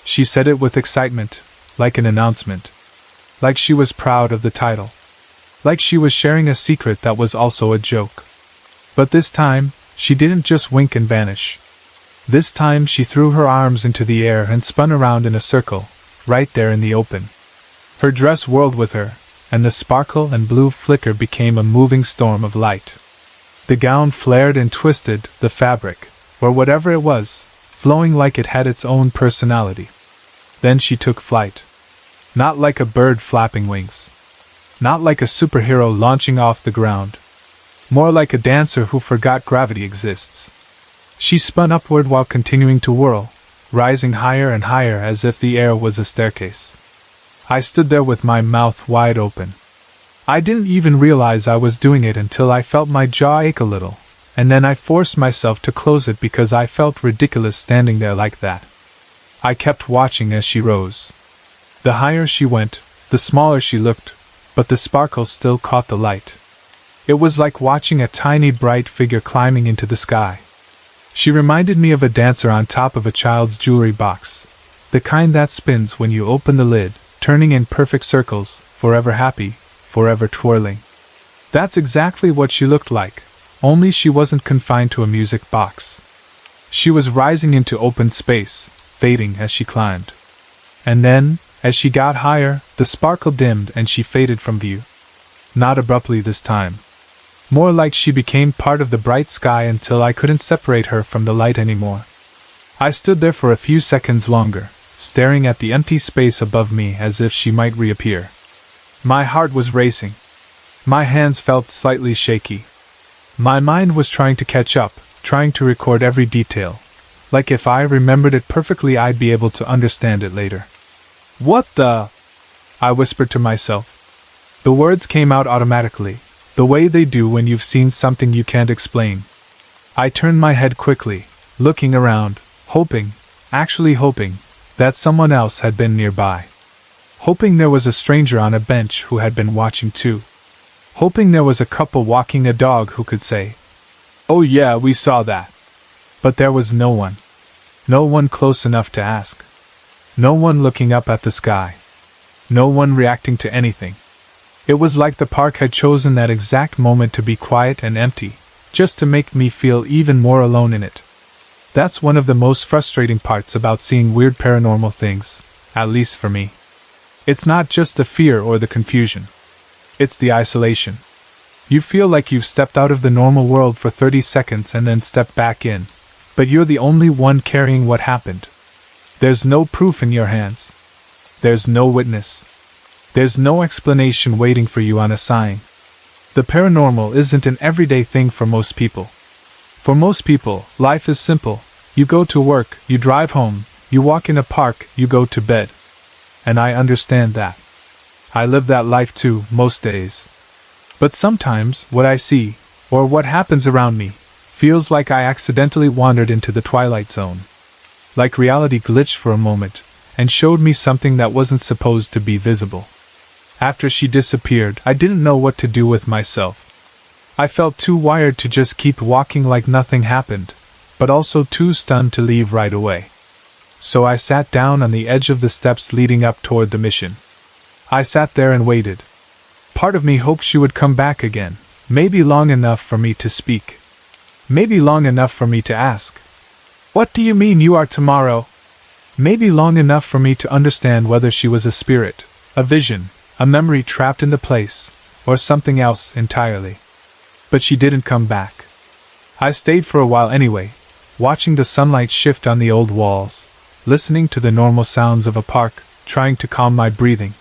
She said it with excitement, like an announcement. Like she was proud of the title. Like she was sharing a secret that was also a joke. But this time, she didn't just wink and vanish. This time she threw her arms into the air and spun around in a circle, right there in the open. Her dress whirled with her, and the sparkle and blue flicker became a moving storm of light. The gown flared and twisted, the fabric, or whatever it was, flowing like it had its own personality. Then she took flight. Not like a bird flapping wings. Not like a superhero launching off the ground. More like a dancer who forgot gravity exists. She spun upward while continuing to whirl, rising higher and higher as if the air was a staircase. I stood there with my mouth wide open. I didn't even realize I was doing it until I felt my jaw ache a little, and then I forced myself to close it because I felt ridiculous standing there like that. I kept watching as she rose. The higher she went, the smaller she looked, but the sparkle still caught the light. It was like watching a tiny bright figure climbing into the sky. She reminded me of a dancer on top of a child's jewelry box, the kind that spins when you open the lid, turning in perfect circles, forever happy, forever twirling. That's exactly what she looked like, only she wasn't confined to a music box. She was rising into open space, fading as she climbed. And then, as she got higher, the sparkle dimmed and she faded from view. Not abruptly this time. More like she became part of the bright sky until I couldn't separate her from the light anymore. I stood there for a few seconds longer, staring at the empty space above me as if she might reappear. My heart was racing. My hands felt slightly shaky. My mind was trying to catch up, trying to record every detail. Like if I remembered it perfectly I'd be able to understand it later. What the? I whispered to myself. The words came out automatically, the way they do when you've seen something you can't explain. I turned my head quickly, looking around, hoping, actually hoping, that someone else had been nearby. Hoping there was a stranger on a bench who had been watching too. Hoping there was a couple walking a dog who could say, "Oh yeah, we saw that." But there was no one. No one close enough to ask. No one looking up at the sky. No one reacting to anything. It was like the park had chosen that exact moment to be quiet and empty, just to make me feel even more alone in it. That's one of the most frustrating parts about seeing weird paranormal things, at least for me. It's not just the fear or the confusion. It's the isolation. You feel like you've stepped out of the normal world for 30 seconds and then stepped back in, but you're the only one carrying what happened. There's no proof in your hands. There's no witness. There's no explanation waiting for you on a sign. The paranormal isn't an everyday thing for most people. For most people, life is simple. You go to work, you drive home, you walk in a park, you go to bed. And I understand that. I live that life too, most days. But sometimes, what I see, or what happens around me, feels like I accidentally wandered into the twilight zone. Like reality glitched for a moment, and showed me something that wasn't supposed to be visible. After she disappeared, I didn't know what to do with myself. I felt too wired to just keep walking like nothing happened, but also too stunned to leave right away. So I sat down on the edge of the steps leading up toward the mission. I sat there and waited. Part of me hoped she would come back again, maybe long enough for me to speak. Maybe long enough for me to ask, "What do you mean you are tomorrow?" Maybe long enough for me to understand whether she was a spirit, a vision, a memory trapped in the place, or something else entirely. But she didn't come back. I stayed for a while anyway, watching the sunlight shift on the old walls, listening to the normal sounds of a park, trying to calm my breathing.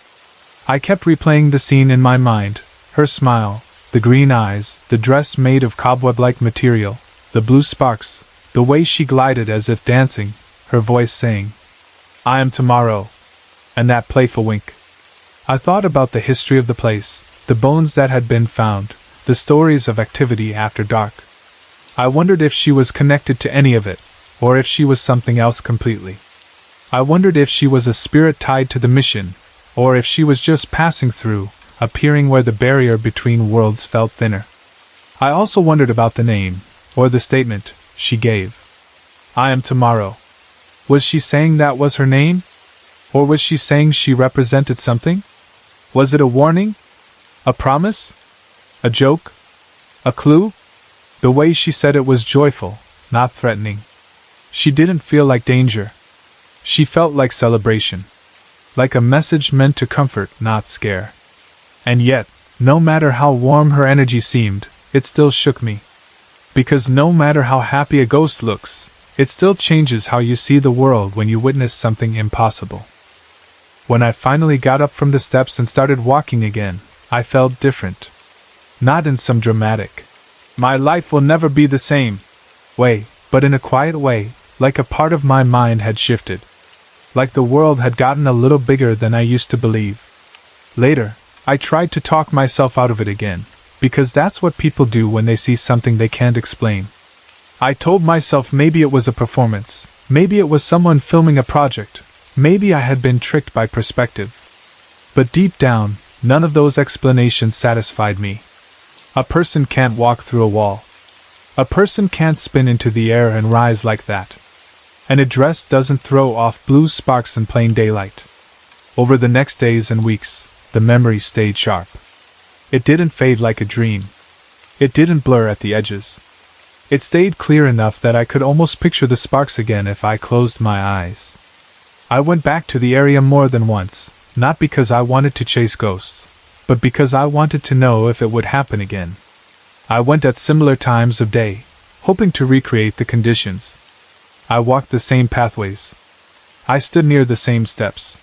I kept replaying the scene in my mind, her smile, the green eyes, the dress made of cobweb-like material, the blue sparks, the way she glided as if dancing, her voice saying, "I am tomorrow," and that playful wink. I thought about the history of the place, the bones that had been found, the stories of activity after dark. I wondered if she was connected to any of it, or if she was something else completely. I wondered if she was a spirit tied to the mission, or if she was just passing through, appearing where the barrier between worlds felt thinner. I also wondered about the name, or the statement, she gave. "I am tomorrow." Was she saying that was her name? Or was she saying she represented something? Was it a warning? A promise? A joke? A clue? The way she said it was joyful, not threatening. She didn't feel like danger. She felt like celebration. Like a message meant to comfort, not scare. And yet, no matter how warm her energy seemed, it still shook me. Because no matter how happy a ghost looks, it still changes how you see the world when you witness something impossible. When I finally got up from the steps and started walking again, I felt different. Not in some dramatic, "my life will never be the same" way, but in a quiet way, like a part of my mind had shifted. Like the world had gotten a little bigger than I used to believe. Later, I tried to talk myself out of it again, because that's what people do when they see something they can't explain. I told myself maybe it was a performance, maybe it was someone filming a project, maybe I had been tricked by perspective. But deep down, none of those explanations satisfied me. A person can't walk through a wall. A person can't spin into the air and rise like that. And a dress doesn't throw off blue sparks in plain daylight. Over the next days and weeks, the memory stayed sharp. It didn't fade like a dream. It didn't blur at the edges. It stayed clear enough that I could almost picture the sparks again if I closed my eyes. I went back to the area more than once, not because I wanted to chase ghosts, but because I wanted to know if it would happen again. I went at similar times of day, hoping to recreate the conditions. I walked the same pathways. I stood near the same steps.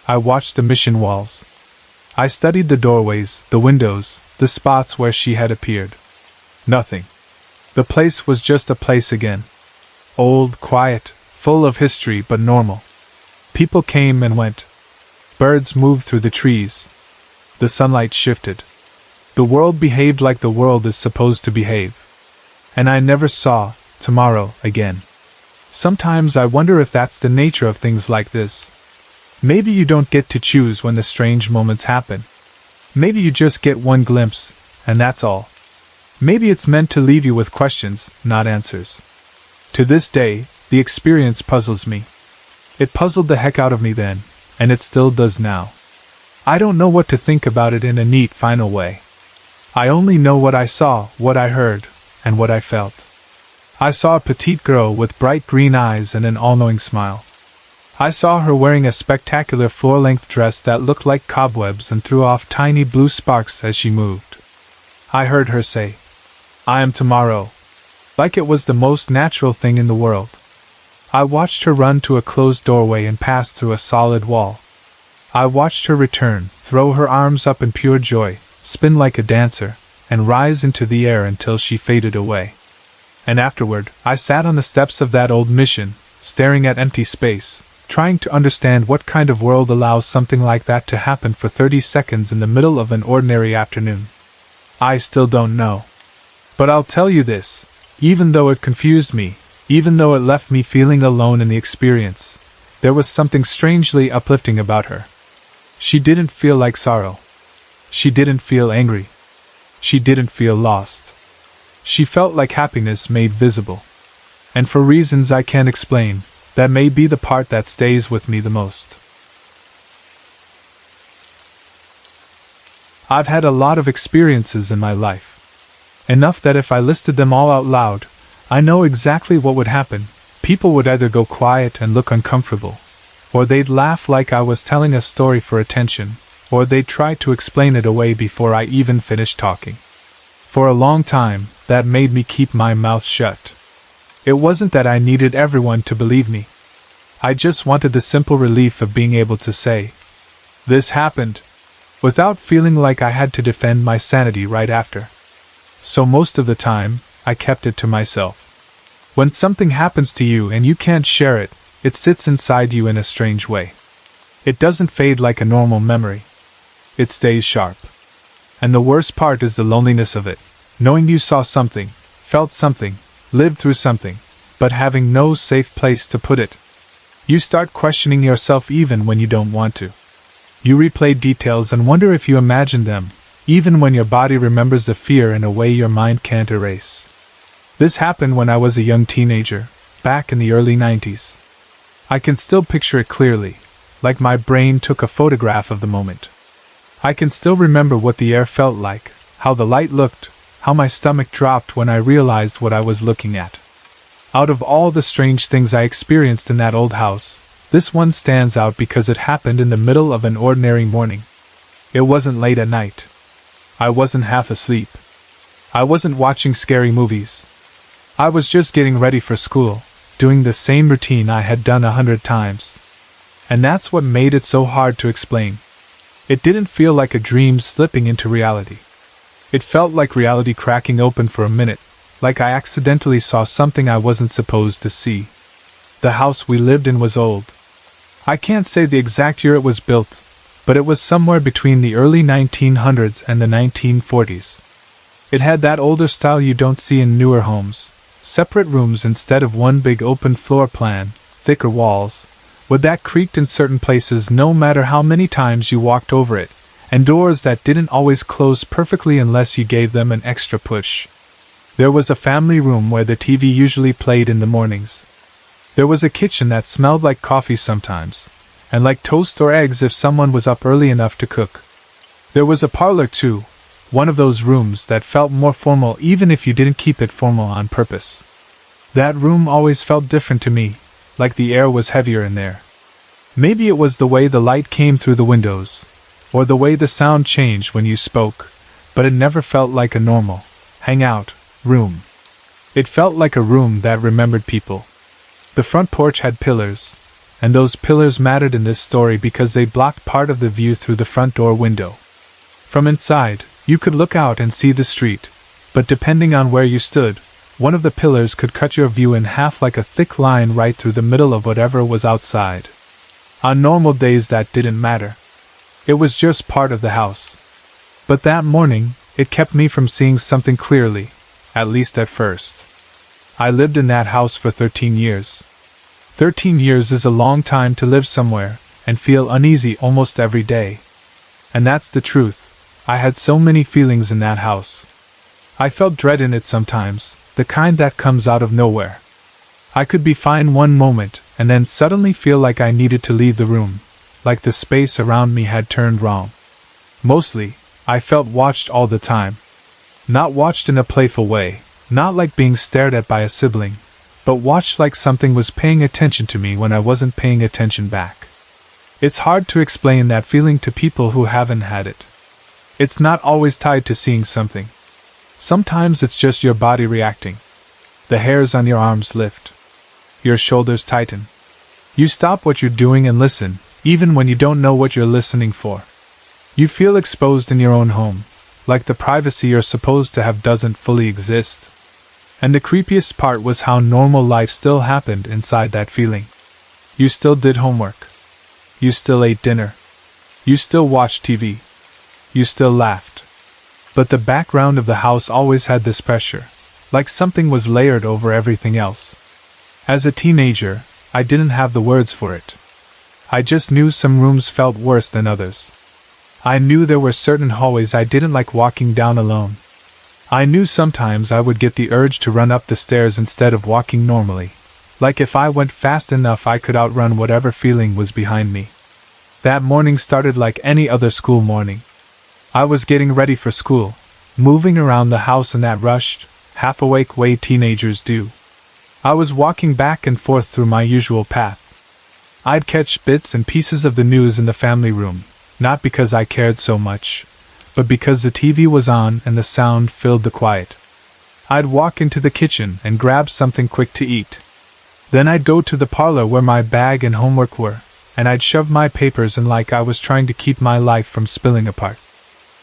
I watched the mission walls. I studied the doorways, the windows, the spots where she had appeared. Nothing. The place was just a place again. Old, quiet, full of history but normal. People came and went. Birds moved through the trees. The sunlight shifted. The world behaved like the world is supposed to behave. And I never saw tomorrow again. Sometimes I wonder if that's the nature of things like this. Maybe you don't get to choose when the strange moments happen. Maybe you just get one glimpse, and that's all. Maybe it's meant to leave you with questions, not answers. To this day, the experience puzzles me. It puzzled the heck out of me then, and it still does now. I don't know what to think about it in a neat, final way. I only know what I saw, what I heard, and what I felt. I saw a petite girl with bright green eyes and an all-knowing smile. I saw her wearing a spectacular floor-length dress that looked like cobwebs and threw off tiny blue sparks as she moved. I heard her say, "I am tomorrow," like it was the most natural thing in the world. I watched her run to a closed doorway and pass through a solid wall. I watched her return, throw her arms up in pure joy, spin like a dancer, and rise into the air until she faded away. And afterward, I sat on the steps of that old mission, staring at empty space, trying to understand what kind of world allows something like that to happen for 30 seconds in the middle of an ordinary afternoon. I still don't know. But I'll tell you this, even though it confused me, even though it left me feeling alone in the experience, there was something strangely uplifting about her. She didn't feel like sorrow. She didn't feel angry. She didn't feel lost. She felt like happiness made visible. And for reasons I can't explain, that may be the part that stays with me the most. I've had a lot of experiences in my life. Enough that if I listed them all out loud, I know exactly what would happen. People would either go quiet and look uncomfortable, or they'd laugh like I was telling a story for attention, or they'd try to explain it away before I even finished talking. For a long time, that made me keep my mouth shut. It wasn't that I needed everyone to believe me. I just wanted the simple relief of being able to say, "This happened," without feeling like I had to defend my sanity right after. So most of the time, I kept it to myself. When something happens to you and you can't share it, it sits inside you in a strange way. It doesn't fade like a normal memory. It stays sharp. And the worst part is the loneliness of it, knowing you saw something, felt something, lived through something, but having no safe place to put it. You start questioning yourself even when you don't want to. You replay details and wonder if you imagined them, even when your body remembers the fear in a way your mind can't erase. This happened when I was a young teenager, back in the early 90s. I can still picture it clearly, like my brain took a photograph of the moment. I can still remember what the air felt like, how the light looked, how my stomach dropped when I realized what I was looking at. Out of all the strange things I experienced in that old house, this one stands out because it happened in the middle of an ordinary morning. It wasn't late at night. I wasn't half asleep. I wasn't watching scary movies. I was just getting ready for school, doing the same routine I had done 100 times. And that's what made it so hard to explain. It didn't feel like a dream slipping into reality. It felt like reality cracking open for a minute, like I accidentally saw something I wasn't supposed to see. The house we lived in was old. I can't say the exact year it was built, but it was somewhere between the early 1900s and the 1940s. It had that older style you don't see in newer homes, separate rooms instead of one big open floor plan, thicker walls, wood that creaked in certain places no matter how many times you walked over it, and doors that didn't always close perfectly unless you gave them an extra push. There was a family room where the TV usually played in the mornings. There was a kitchen that smelled like coffee sometimes, and like toast or eggs if someone was up early enough to cook. There was a parlor too, one of those rooms that felt more formal even if you didn't keep it formal on purpose. That room always felt different to me, like the air was heavier in there. Maybe it was the way the light came through the windows, or the way the sound changed when you spoke, but it never felt like a normal hangout room. It felt like a room that remembered people. The front porch had pillars, and those pillars mattered in this story because they blocked part of the view through the front door window. From inside, you could look out and see the street, but depending on where you stood, one of the pillars could cut your view in half like a thick line right through the middle of whatever was outside. On normal days that didn't matter. It was just part of the house. But that morning, it kept me from seeing something clearly, at least at first. I lived in that house for 13 years. 13 years is a long time to live somewhere and feel uneasy almost every day. And that's the truth. I had so many feelings in that house. I felt dread in it sometimes, the kind that comes out of nowhere. I could be fine one moment and then suddenly feel like I needed to leave the room, like the space around me had turned wrong. Mostly, I felt watched all the time. Not watched in a playful way, not like being stared at by a sibling, but watched like something was paying attention to me when I wasn't paying attention back. It's hard to explain that feeling to people who haven't had it. It's not always tied to seeing something. Sometimes it's just your body reacting. The hairs on your arms lift. Your shoulders tighten. You stop what you're doing and listen, even when you don't know what you're listening for. You feel exposed in your own home, like the privacy you're supposed to have doesn't fully exist. And the creepiest part was how normal life still happened inside that feeling. You still did homework. You still ate dinner. You still watched TV. You still laughed. But the background of the house always had this pressure, like something was layered over everything else. As a teenager, I didn't have the words for it. I just knew some rooms felt worse than others. I knew there were certain hallways I didn't like walking down alone. I knew sometimes I would get the urge to run up the stairs instead of walking normally, like if I went fast enough I could outrun whatever feeling was behind me. That morning started like any other school morning. I was getting ready for school, moving around the house in that rushed, half-awake way teenagers do. I was walking back and forth through my usual path. I'd catch bits and pieces of the news in the family room, not because I cared so much, but because the TV was on and the sound filled the quiet. I'd walk into the kitchen and grab something quick to eat. Then I'd go to the parlor where my bag and homework were, and I'd shove my papers in like I was trying to keep my life from spilling apart.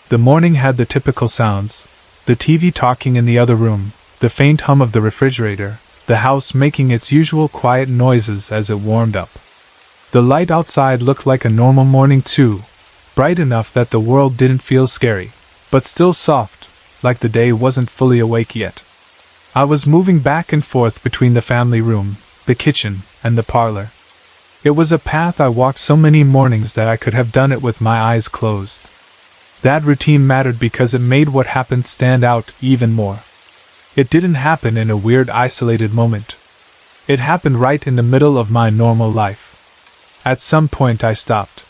The morning had the typical sounds: the TV talking in the other room, the faint hum of the refrigerator, the house making its usual quiet noises as it warmed up. The light outside looked like a normal morning too, bright enough that the world didn't feel scary, but still soft, like the day wasn't fully awake yet. I was moving back and forth between the family room, the kitchen, and the parlor. It was a path I walked so many mornings that I could have done it with my eyes closed. That routine mattered because it made what happened stand out even more. It didn't happen in a weird isolated moment. It happened right in the middle of my normal life. At some point I stopped.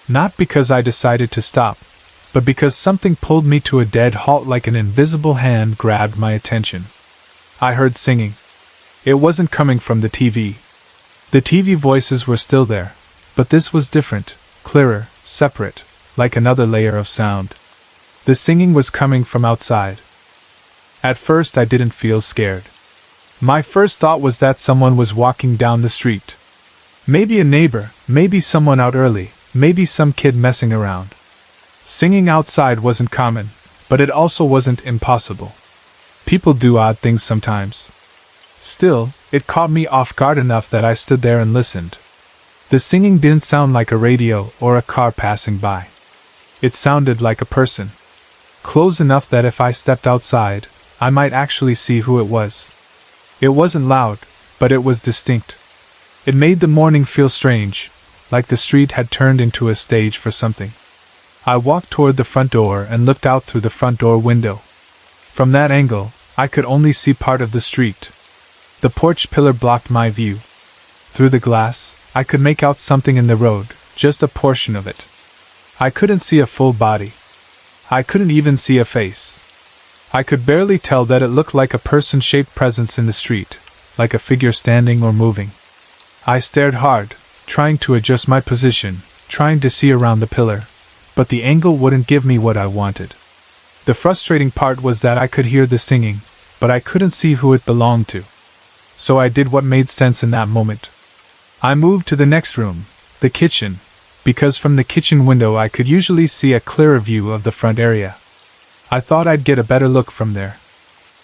Not because I decided to stop, but because something pulled me to a dead halt like an invisible hand grabbed my attention. I heard singing. It wasn't coming from the TV. The TV voices were still there, but this was different, clearer, separate, like another layer of sound. The singing was coming from outside. At first I didn't feel scared. My first thought was that someone was walking down the street. Maybe a neighbor, maybe someone out early, maybe some kid messing around. Singing outside wasn't common, but it also wasn't impossible. People do odd things sometimes. Still, it caught me off guard enough that I stood there and listened. The singing didn't sound like a radio or a car passing by. It sounded like a person. Close enough that if I stepped outside, I might actually see who it was. It wasn't loud, but it was distinct. It made the morning feel strange, like the street had turned into a stage for something. I walked toward the front door and looked out through the front door window. From that angle, I could only see part of the street. The porch pillar blocked my view. Through the glass, I could make out something in the road, just a portion of it. I couldn't see a full body. I couldn't even see a face. I could barely tell that it looked like a person-shaped presence in the street, like a figure standing or moving. I stared hard, trying to adjust my position, trying to see around the pillar, but the angle wouldn't give me what I wanted. The frustrating part was that I could hear the singing, but I couldn't see who it belonged to. So I did what made sense in that moment. I moved to the next room, the kitchen, because from the kitchen window I could usually see a clearer view of the front area. I thought I'd get a better look from there.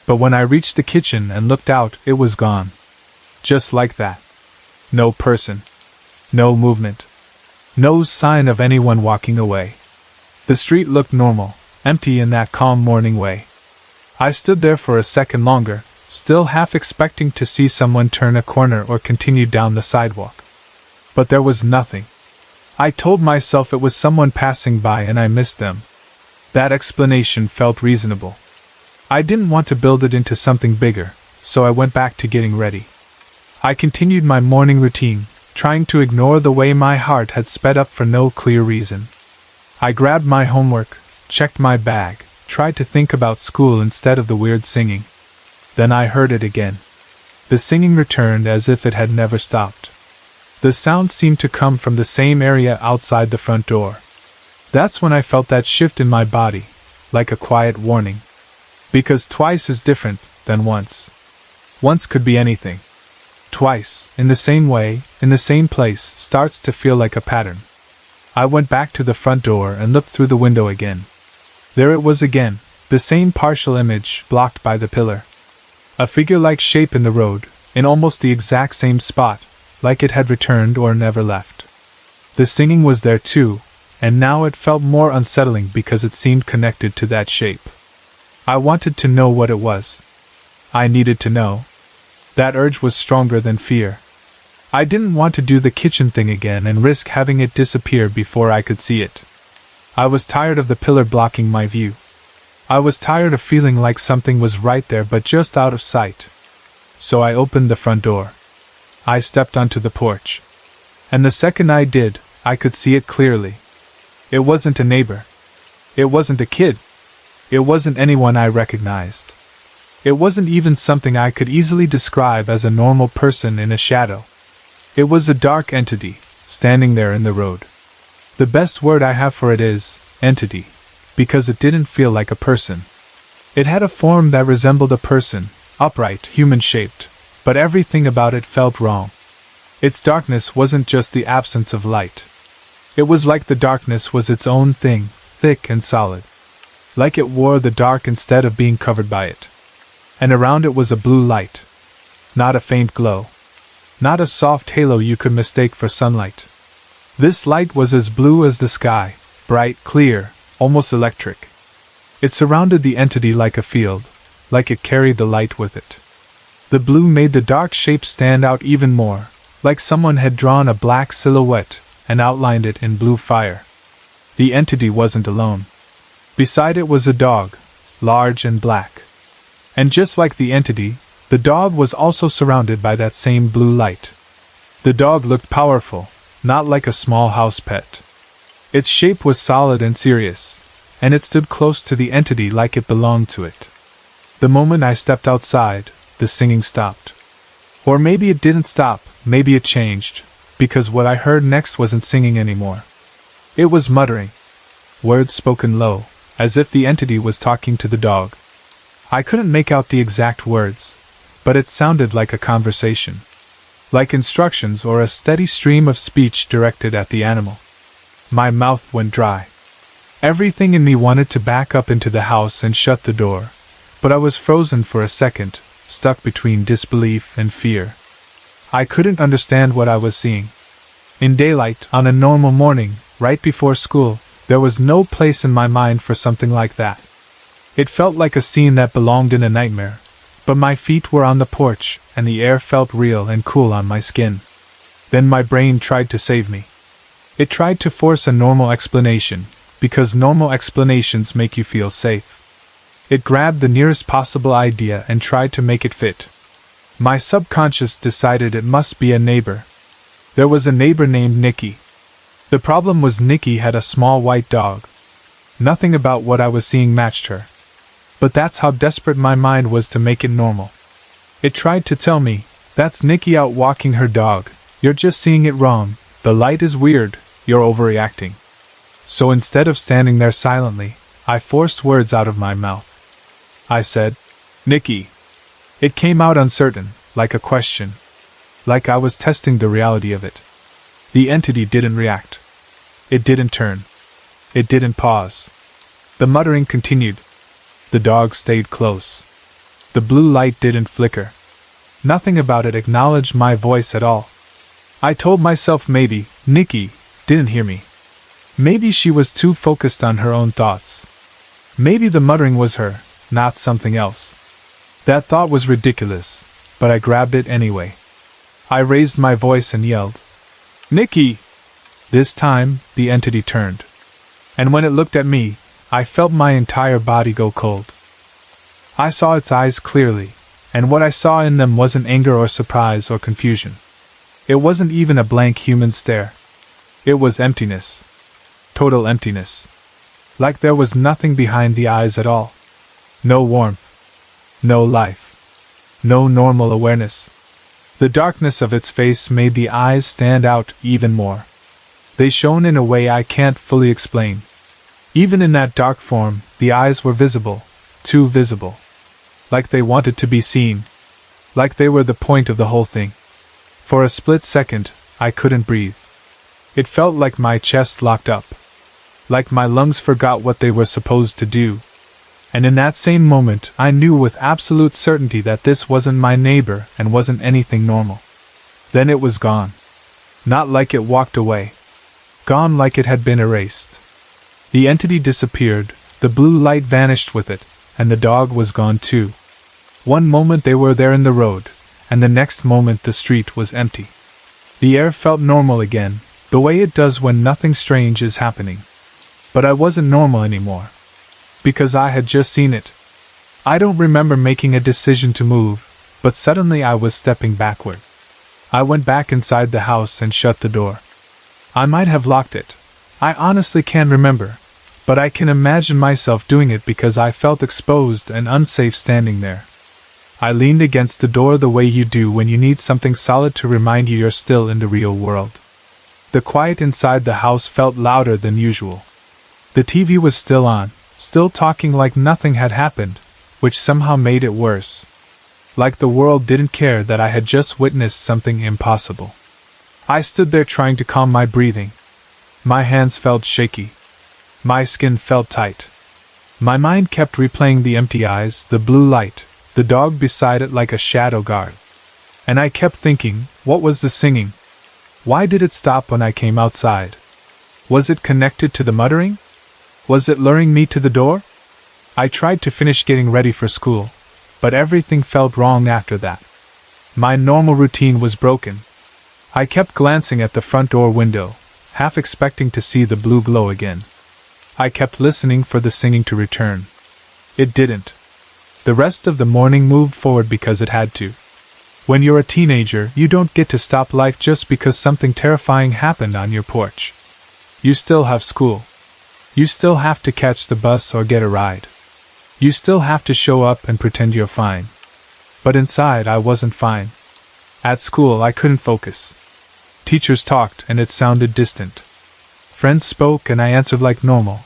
But when I reached the kitchen and looked out, it was gone. Just like that. No person. No movement. No sign of anyone walking away. The street looked normal, empty in that calm morning way. I stood there for a second longer, still half expecting to see someone turn a corner or continue down the sidewalk. But there was nothing. I told myself it was someone passing by and I missed them. That explanation felt reasonable. I didn't want to build it into something bigger, so I went back to getting ready. I continued my morning routine, trying to ignore the way my heart had sped up for no clear reason. I grabbed my homework, checked my bag, tried to think about school instead of the weird singing. Then I heard it again. The singing returned as if it had never stopped. The sound seemed to come from the same area outside the front door. That's when I felt that shift in my body, like a quiet warning. Because twice is different than once. Once could be anything. Twice, in the same way, in the same place, starts to feel like a pattern. I went back to the front door and looked through the window again. There it was again, the same partial image, blocked by the pillar. A figure-like shape in the road, in almost the exact same spot, like it had returned or never left. The singing was there too, and now it felt more unsettling because it seemed connected to that shape. I wanted to know what it was. I needed to know. That urge was stronger than fear. I didn't want to do the kitchen thing again and risk having it disappear before I could see it. I was tired of the pillar blocking my view. I was tired of feeling like something was right there but just out of sight. So I opened the front door. I stepped onto the porch. And the second I did, I could see it clearly. It wasn't a neighbor. It wasn't a kid. It wasn't anyone I recognized. It wasn't even something I could easily describe as a normal person in a shadow. It was a dark entity, standing there in the road. The best word I have for it is entity, because it didn't feel like a person. It had a form that resembled a person, upright, human-shaped, but everything about it felt wrong. Its darkness wasn't just the absence of light. It was like the darkness was its own thing, thick and solid. Like it wore the dark instead of being covered by it. And around it was a blue light. Not a faint glow. Not a soft halo you could mistake for sunlight. This light was as blue as the sky, bright, clear, almost electric. It surrounded the entity like a field, like it carried the light with it. The blue made the dark shape stand out even more, like someone had drawn a black silhouette and outlined it in blue fire. The entity wasn't alone. Beside it was a dog, large and black. And just like the entity, the dog was also surrounded by that same blue light. The dog looked powerful, not like a small house pet. Its shape was solid and serious, and it stood close to the entity like it belonged to it. The moment I stepped outside, the singing stopped. Or maybe it didn't stop, maybe it changed, because what I heard next wasn't singing anymore. It was muttering. Words spoken low, as if the entity was talking to the dog. I couldn't make out the exact words, but it sounded like a conversation. Like instructions or a steady stream of speech directed at the animal. My mouth went dry. Everything in me wanted to back up into the house and shut the door, but I was frozen for a second, stuck between disbelief and fear. I couldn't understand what I was seeing. In daylight, on a normal morning, right before school, there was no place in my mind for something like that. It felt like a scene that belonged in a nightmare, but my feet were on the porch, and the air felt real and cool on my skin. Then my brain tried to save me. It tried to force a normal explanation, because normal explanations make you feel safe. It grabbed the nearest possible idea and tried to make it fit. My subconscious decided it must be a neighbor. There was a neighbor named Nikki. The problem was Nikki had a small white dog. Nothing about what I was seeing matched her. But that's how desperate my mind was to make it normal. It tried to tell me, that's Nikki out walking her dog, you're just seeing it wrong, the light is weird, you're overreacting. So instead of standing there silently, I forced words out of my mouth. I said, Nikki. It came out uncertain, like a question. Like I was testing the reality of it. The entity didn't react. It didn't turn. It didn't pause. The muttering continued. The dog stayed close. The blue light didn't flicker. Nothing about it acknowledged my voice at all. I told myself maybe Nikki didn't hear me. Maybe she was too focused on her own thoughts. Maybe the muttering was her, not something else. That thought was ridiculous, but I grabbed it anyway. I raised my voice and yelled, Nikki! This time, the entity turned. And when it looked at me, I felt my entire body go cold. I saw its eyes clearly, and what I saw in them wasn't anger or surprise or confusion. It wasn't even a blank human stare. It was emptiness. Total emptiness. Like there was nothing behind the eyes at all. No warmth. No life. No normal awareness. The darkness of its face made the eyes stand out even more. They shone in a way I can't fully explain. Even in that dark form, the eyes were visible, too visible. Like they wanted to be seen. Like they were the point of the whole thing. For a split second, I couldn't breathe. It felt like my chest locked up. Like my lungs forgot what they were supposed to do. And in that same moment, I knew with absolute certainty that this wasn't my neighbor and wasn't anything normal. Then it was gone. Not like it walked away. Gone like it had been erased. The entity disappeared, the blue light vanished with it, and the dog was gone too. One moment they were there in the road, and the next moment the street was empty. The air felt normal again, the way it does when nothing strange is happening. But I wasn't normal anymore. Because I had just seen it. I don't remember making a decision to move, but suddenly I was stepping backward. I went back inside the house and shut the door. I might have locked it. I honestly can't remember, but I can imagine myself doing it because I felt exposed and unsafe standing there. I leaned against the door the way you do when you need something solid to remind you you're still in the real world. The quiet inside the house felt louder than usual. The TV was still on, still talking like nothing had happened, which somehow made it worse. Like the world didn't care that I had just witnessed something impossible. I stood there trying to calm my breathing. My hands felt shaky. My skin felt tight. My mind kept replaying the empty eyes, the blue light, the dog beside it like a shadow guard. And I kept thinking, what was the singing? Why did it stop when I came outside? Was it connected to the muttering? Was it luring me to the door? I tried to finish getting ready for school, but everything felt wrong after that. My normal routine was broken. I kept glancing at the front door window, half expecting to see the blue glow again. I kept listening for the singing to return. It didn't. The rest of the morning moved forward because it had to. When you're a teenager, you don't get to stop life just because something terrifying happened on your porch. You still have school. You still have to catch the bus or get a ride. You still have to show up and pretend you're fine. But inside, I wasn't fine. At school, I couldn't focus. Teachers talked and it sounded distant. Friends spoke and I answered like normal.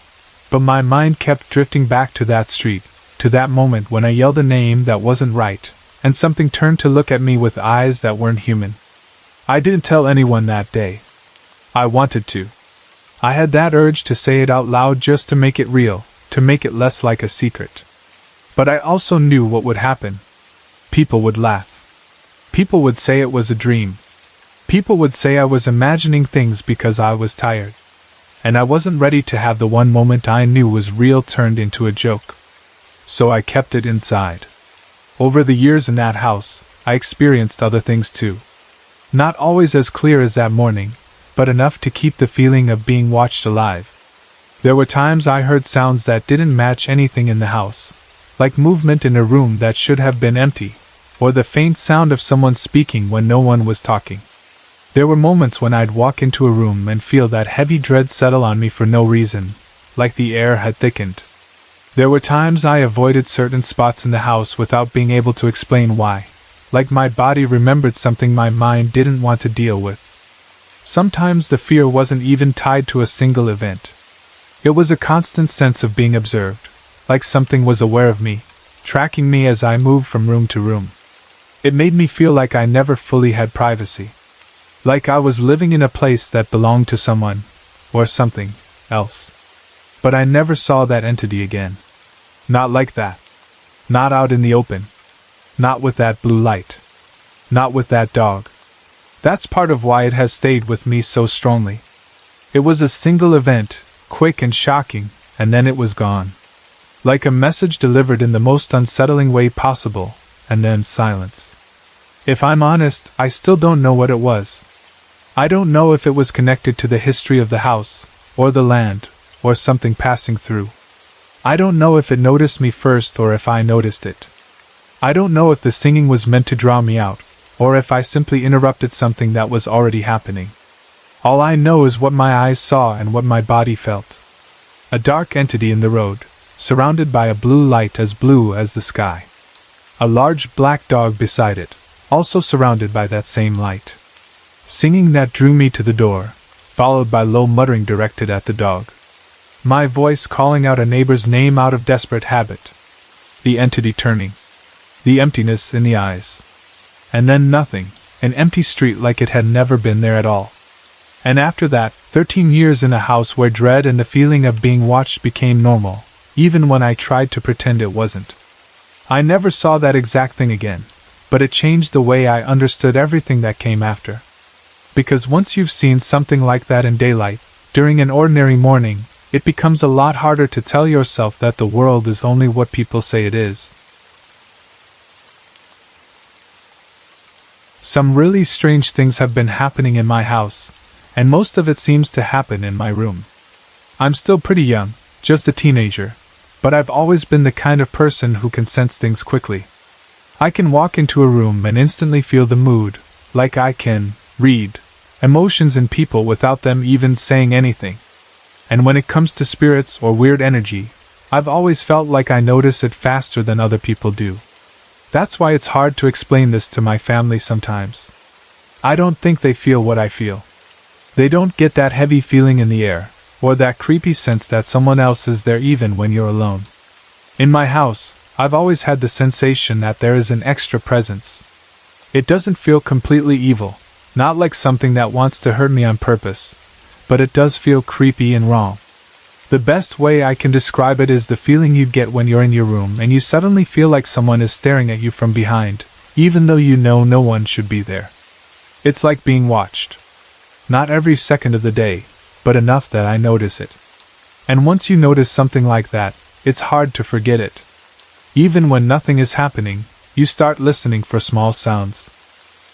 But my mind kept drifting back to that street, to that moment when I yelled a name that wasn't right, and something turned to look at me with eyes that weren't human. I didn't tell anyone that day. I wanted to. I had that urge to say it out loud just to make it real, to make it less like a secret. But I also knew what would happen. People would laugh. People would say it was a dream. People would say I was imagining things because I was tired. And I wasn't ready to have the one moment I knew was real turned into a joke. So I kept it inside. Over the years in that house, I experienced other things too. Not always as clear as that morning, but enough to keep the feeling of being watched alive. There were times I heard sounds that didn't match anything in the house, like movement in a room that should have been empty, or the faint sound of someone speaking when no one was talking. There were moments when I'd walk into a room and feel that heavy dread settle on me for no reason, like the air had thickened. There were times I avoided certain spots in the house without being able to explain why, like my body remembered something my mind didn't want to deal with. Sometimes the fear wasn't even tied to a single event. It was a constant sense of being observed, like something was aware of me, tracking me as I moved from room to room. It made me feel like I never fully had privacy. Like I was living in a place that belonged to someone, or something, else. But I never saw that entity again. Not like that. Not out in the open. Not with that blue light. Not with that dog. That's part of why it has stayed with me so strongly. It was a single event, quick and shocking, and then it was gone. Like a message delivered in the most unsettling way possible, and then silence. If I'm honest, I still don't know what it was. I don't know if it was connected to the history of the house, or the land, or something passing through. I don't know if it noticed me first or if I noticed it. I don't know if the singing was meant to draw me out, or if I simply interrupted something that was already happening. All I know is what my eyes saw and what my body felt. A dark entity in the road, surrounded by a blue light as blue as the sky. A large black dog beside it, also surrounded by that same light. Singing that drew me to the door, followed by low muttering directed at the dog. My voice calling out a neighbor's name out of desperate habit. The entity turning. The emptiness in the eyes. And then nothing, an empty street like it had never been there at all. And after that, 13 years in a house where dread and the feeling of being watched became normal, even when I tried to pretend it wasn't. I never saw that exact thing again, but it changed the way I understood everything that came after. Because once you've seen something like that in daylight, during an ordinary morning, it becomes a lot harder to tell yourself that the world is only what people say it is. Some really strange things have been happening in my house, and most of it seems to happen in my room. I'm still pretty young, just a teenager, but I've always been the kind of person who can sense things quickly. I can walk into a room and instantly feel the mood, like I can read emotions in people without them even saying anything. And when it comes to spirits or weird energy, I've always felt like I notice it faster than other people do. That's why it's hard to explain this to my family sometimes. I don't think they feel what I feel. They don't get that heavy feeling in the air, or that creepy sense that someone else is there even when you're alone. In my house, I've always had the sensation that there is an extra presence. It doesn't feel completely evil, not like something that wants to hurt me on purpose, but it does feel creepy and wrong. The best way I can describe it is the feeling you get when you're in your room and you suddenly feel like someone is staring at you from behind, even though you know no one should be there. It's like being watched. Not every second of the day, but enough that I notice it. And once you notice something like that, it's hard to forget it. Even when nothing is happening, you start listening for small sounds.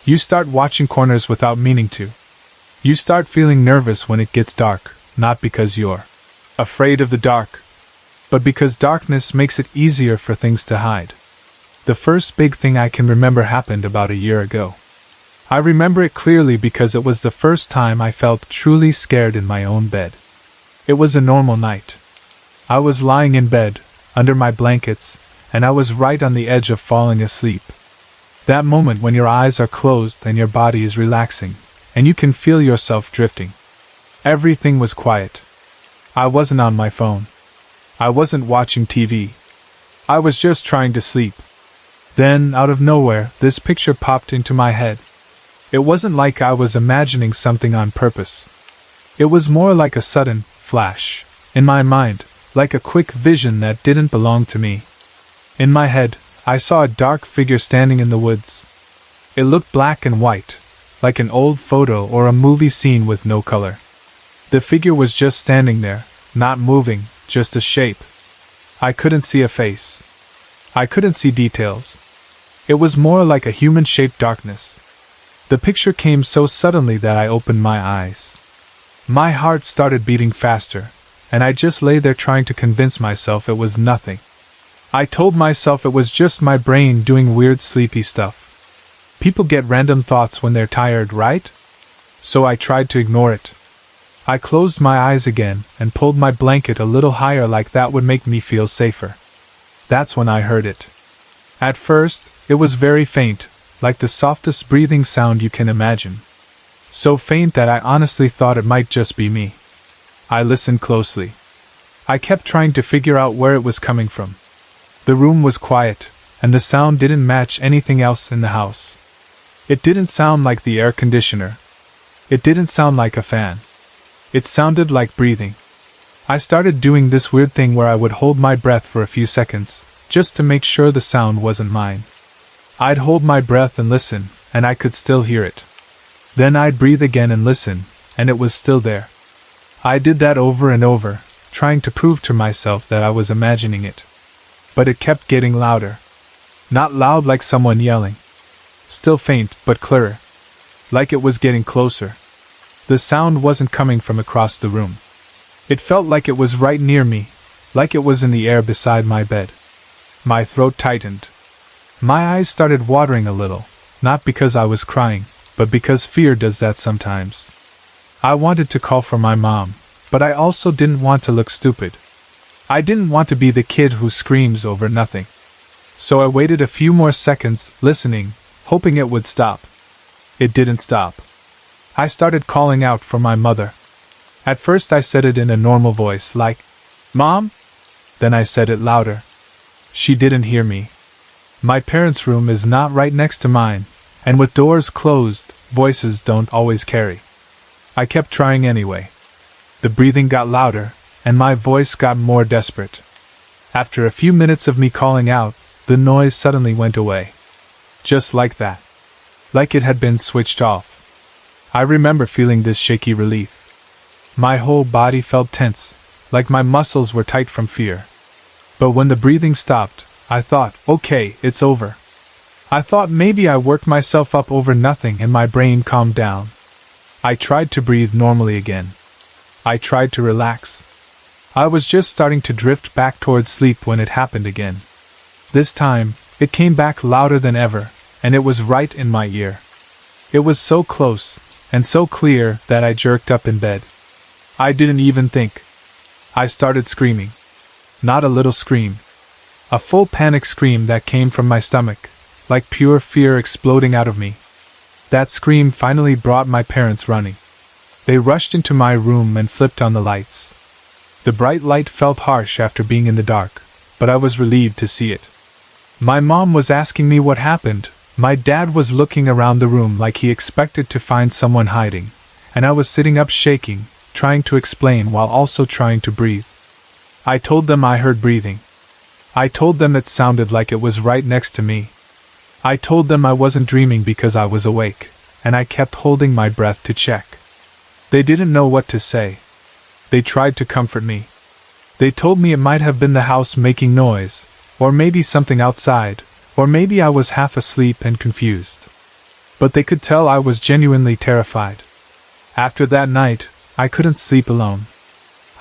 You start watching corners without meaning to. You start feeling nervous when it gets dark, not because you're afraid of the dark, but because darkness makes it easier for things to hide. The first big thing I can remember happened about a year ago. I remember it clearly because it was the first time I felt truly scared in my own bed. It was a normal night. I was lying in bed, under my blankets, and I was right on the edge of falling asleep. That moment when your eyes are closed and your body is relaxing, and you can feel yourself drifting. Everything was quiet. I wasn't on my phone. I wasn't watching TV. I was just trying to sleep. Then, out of nowhere, this picture popped into my head. It wasn't like I was imagining something on purpose. It was more like a sudden flash in my mind, like a quick vision that didn't belong to me. In my head, I saw a dark figure standing in the woods. It looked black and white, like an old photo or a movie scene with no color. The figure was just standing there, not moving, just a shape. I couldn't see a face. I couldn't see details. It was more like a human-shaped darkness. The picture came so suddenly that I opened my eyes. My heart started beating faster, and I just lay there trying to convince myself it was nothing. I told myself it was just my brain doing weird sleepy stuff. People get random thoughts when they're tired, right? So I tried to ignore it. I closed my eyes again and pulled my blanket a little higher like that would make me feel safer. That's when I heard it. At first, it was very faint, like the softest breathing sound you can imagine. So faint that I honestly thought it might just be me. I listened closely. I kept trying to figure out where it was coming from. The room was quiet, and the sound didn't match anything else in the house. It didn't sound like the air conditioner. It didn't sound like a fan. It sounded like breathing. I started doing this weird thing where I would hold my breath for a few seconds, just to make sure the sound wasn't mine. I'd hold my breath and listen, and I could still hear it. Then I'd breathe again and listen, and it was still there. I did that over and over, trying to prove to myself that I was imagining it. But it kept getting louder. Not loud like someone yelling. Still faint, but clearer. Like it was getting closer. The sound wasn't coming from across the room. It felt like it was right near me, like it was in the air beside my bed. My throat tightened. My eyes started watering a little, not because I was crying, but because fear does that sometimes. I wanted to call for my mom, but I also didn't want to look stupid. I didn't want to be the kid who screams over nothing. So I waited a few more seconds, listening, hoping it would stop. It didn't stop. I started calling out for my mother. At first I said it in a normal voice, like, "Mom?" Then I said it louder. She didn't hear me. My parents' room is not right next to mine, and with doors closed, voices don't always carry. I kept trying anyway. The breathing got louder, and my voice got more desperate. After a few minutes of me calling out, the noise suddenly went away. Just like that. Like it had been switched off. I remember feeling this shaky relief. My whole body felt tense, like my muscles were tight from fear. But when the breathing stopped, I thought, okay, it's over. I thought maybe I worked myself up over nothing and my brain calmed down. I tried to breathe normally again. I tried to relax. I was just starting to drift back towards sleep when it happened again. This time, it came back louder than ever, and it was right in my ear. It was so close, and so clear that I jerked up in bed. I didn't even think. I started screaming. Not a little scream. A full panic scream that came from my stomach, like pure fear exploding out of me. That scream finally brought my parents running. They rushed into my room and flipped on the lights. The bright light felt harsh after being in the dark, but I was relieved to see it. My mom was asking me what happened, my dad was looking around the room like he expected to find someone hiding, and I was sitting up shaking, trying to explain while also trying to breathe. I told them I heard breathing. I told them it sounded like it was right next to me. I told them I wasn't dreaming because I was awake, and I kept holding my breath to check. They didn't know what to say. They tried to comfort me. They told me it might have been the house making noise, or maybe something outside, or maybe I was half asleep and confused. But they could tell I was genuinely terrified. After that night, I couldn't sleep alone.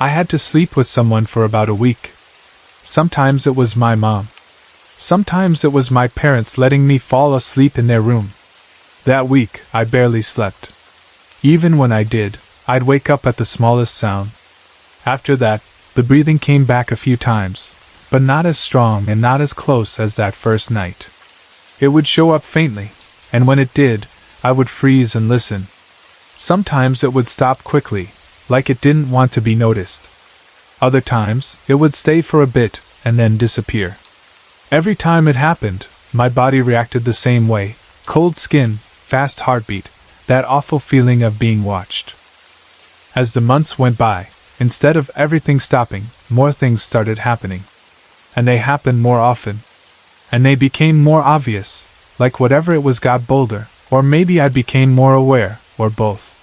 I had to sleep with someone for about a week. Sometimes it was my mom. Sometimes it was my parents letting me fall asleep in their room. That week, I barely slept. Even when I did, I'd wake up at the smallest sound. After that, the breathing came back a few times, but not as strong and not as close as that first night. It would show up faintly, and when it did, I would freeze and listen. Sometimes it would stop quickly, like it didn't want to be noticed. Other times, it would stay for a bit and then disappear. Every time it happened, my body reacted the same way: cold skin, fast heartbeat, that awful feeling of being watched. As the months went by, instead of everything stopping, more things started happening. And they happened more often. And they became more obvious, like whatever it was got bolder, or maybe I became more aware, or both.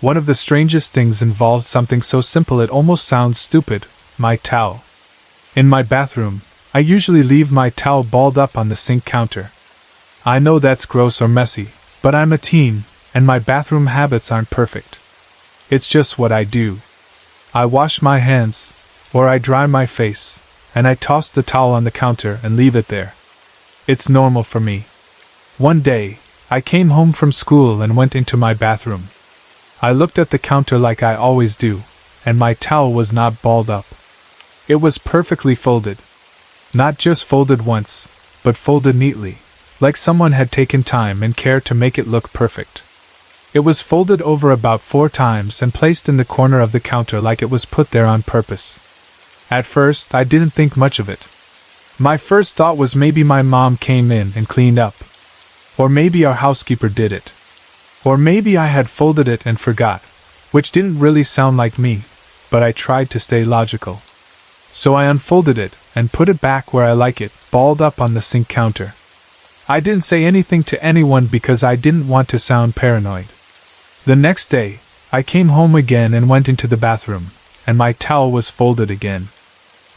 One of the strangest things involved something so simple it almost sounds stupid: my towel. In my bathroom, I usually leave my towel balled up on the sink counter. I know that's gross or messy, but I'm a teen, and my bathroom habits aren't perfect. It's just what I do. I wash my hands, or I dry my face, and I toss the towel on the counter and leave it there. It's normal for me. One day, I came home from school and went into my bathroom. I looked at the counter like I always do, and my towel was not balled up. It was perfectly folded. Not just folded once, but folded neatly, like someone had taken time and care to make it look perfect. It was folded over about 4 times and placed in the corner of the counter like it was put there on purpose. At first, I didn't think much of it. My first thought was maybe my mom came in and cleaned up. Or maybe our housekeeper did it. Or maybe I had folded it and forgot, which didn't really sound like me, but I tried to stay logical. So I unfolded it and put it back where I like it, balled up on the sink counter. I didn't say anything to anyone because I didn't want to sound paranoid. The next day, I came home again and went into the bathroom, and my towel was folded again.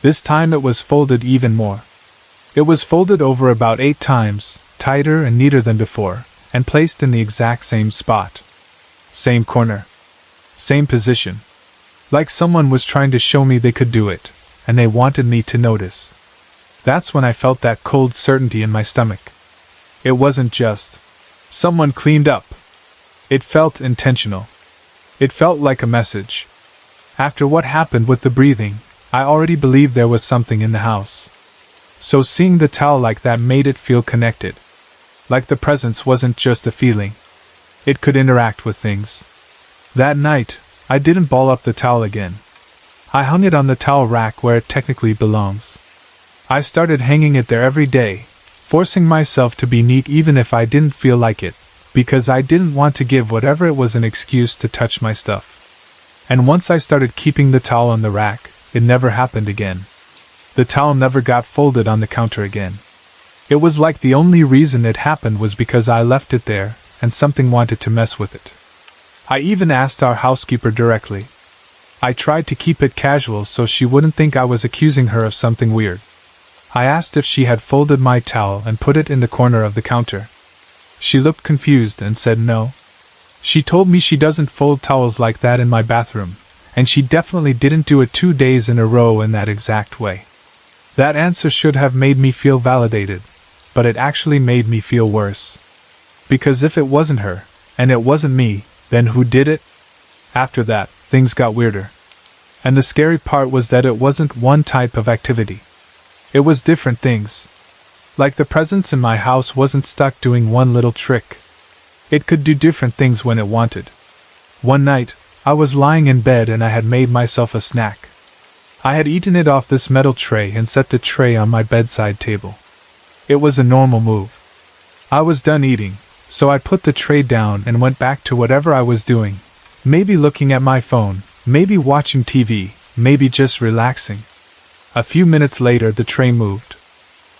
This time it was folded even more. It was folded over about 8 times, tighter and neater than before, and placed in the exact same spot. Same corner. Same position. Like someone was trying to show me they could do it, and they wanted me to notice. That's when I felt that cold certainty in my stomach. It wasn't just someone cleaned up. It felt intentional. It felt like a message. After what happened with the breathing, I already believed there was something in the house. So seeing the towel like that made it feel connected. Like the presence wasn't just a feeling. It could interact with things. That night, I didn't ball up the towel again. I hung it on the towel rack where it technically belongs. I started hanging it there every day, forcing myself to be neat even if I didn't feel like it, because I didn't want to give whatever it was an excuse to touch my stuff. And once I started keeping the towel on the rack, it never happened again. The towel never got folded on the counter again. It was like the only reason it happened was because I left it there, and something wanted to mess with it. I even asked our housekeeper directly. I tried to keep it casual so she wouldn't think I was accusing her of something weird. I asked if she had folded my towel and put it in the corner of the counter. She looked confused and said no. She told me she doesn't fold towels like that in my bathroom, and she definitely didn't do it 2 days in a row in that exact way. That answer should have made me feel validated, but it actually made me feel worse. Because if it wasn't her, and it wasn't me, then who did it? After that, things got weirder. And the scary part was that it wasn't one type of activity. It was different things. Like the presence in my house wasn't stuck doing one little trick. It could do different things when it wanted. One night, I was lying in bed and I had made myself a snack. I had eaten it off this metal tray and set the tray on my bedside table. It was a normal move. I was done eating, so I put the tray down and went back to whatever I was doing. Maybe looking at my phone, maybe watching TV, maybe just relaxing. A few minutes later, the tray moved.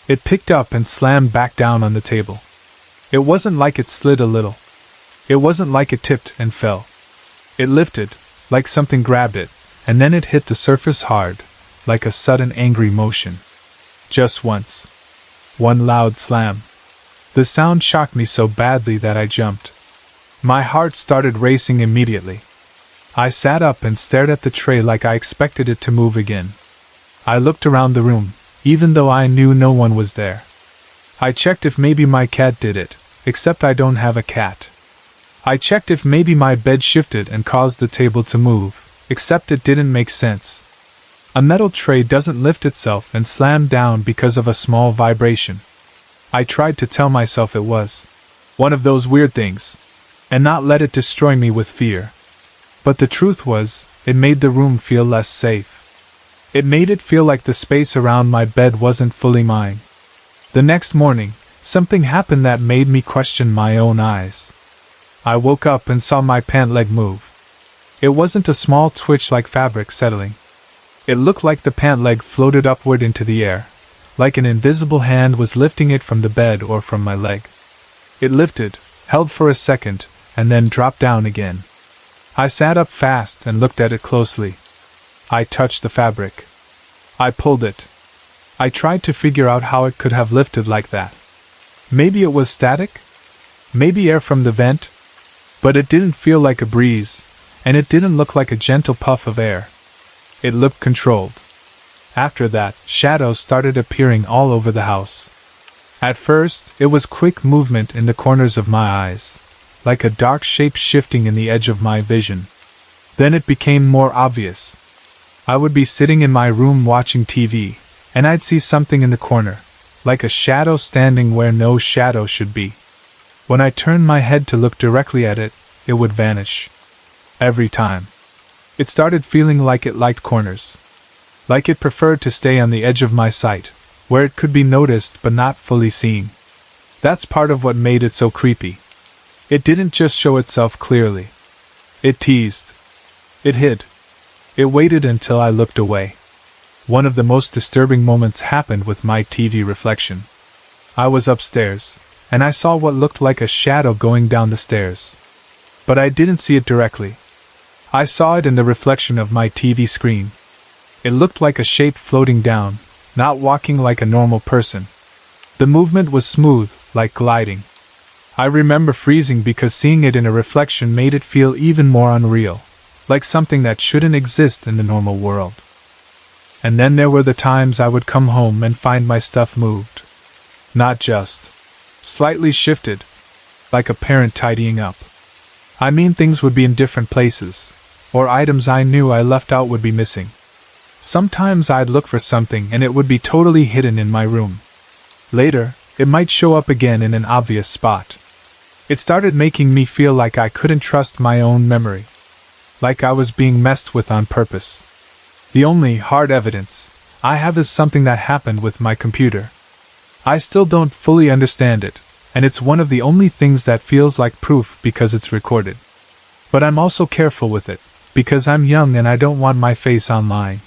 It picked up and slammed back down on the table. It wasn't like it slid a little. It wasn't like it tipped and fell. It lifted, like something grabbed it, and then it hit the surface hard, like a sudden angry motion. Just once. One loud slam. The sound shocked me so badly that I jumped. My heart started racing immediately. I sat up and stared at the tray like I expected it to move again. I looked around the room, even though I knew no one was there. I checked if maybe my cat did it, except I don't have a cat. I checked if maybe my bed shifted and caused the table to move, except it didn't make sense. A metal tray doesn't lift itself and slam down because of a small vibration. I tried to tell myself it was one of those weird things, and not let it destroy me with fear. But the truth was, it made the room feel less safe. It made it feel like the space around my bed wasn't fully mine. The next morning, something happened that made me question my own eyes. I woke up and saw my pant leg move. It wasn't a small twitch like fabric settling. It looked like the pant leg floated upward into the air, like an invisible hand was lifting it from the bed or from my leg. It lifted, held for a second, and then dropped down again. I sat up fast and looked at it closely. I touched the fabric. I pulled it. I tried to figure out how it could have lifted like that. Maybe it was static? Maybe air from the vent? But it didn't feel like a breeze, and it didn't look like a gentle puff of air. It looked controlled. After that, shadows started appearing all over the house. At first, it was quick movement in the corners of my eyes, like a dark shape shifting in the edge of my vision. Then it became more obvious. I would be sitting in my room watching TV, and I'd see something in the corner, like a shadow standing where no shadow should be. When I turned my head to look directly at it, it would vanish. Every time. It started feeling like it liked corners. Like it preferred to stay on the edge of my sight, where it could be noticed but not fully seen. That's part of what made it so creepy. It didn't just show itself clearly. It teased. It hid. It waited until I looked away. One of the most disturbing moments happened with my TV reflection. I was upstairs, and I saw what looked like a shadow going down the stairs. But I didn't see it directly. I saw it in the reflection of my TV screen. It looked like a shape floating down, not walking like a normal person. The movement was smooth, like gliding. I remember freezing because seeing it in a reflection made it feel even more unreal, like something that shouldn't exist in the normal world. And then there were the times I would come home and find my stuff moved. Not just slightly shifted, like a parent tidying up. I mean, things would be in different places, or items I knew I left out would be missing. Sometimes I'd look for something and it would be totally hidden in my room. Later, it might show up again in an obvious spot. It started making me feel like I couldn't trust my own memory. Like I was being messed with on purpose. The only hard evidence I have is something that happened with my computer. I still don't fully understand it, and it's one of the only things that feels like proof because it's recorded. But I'm also careful with it, because I'm young and I don't want my face online.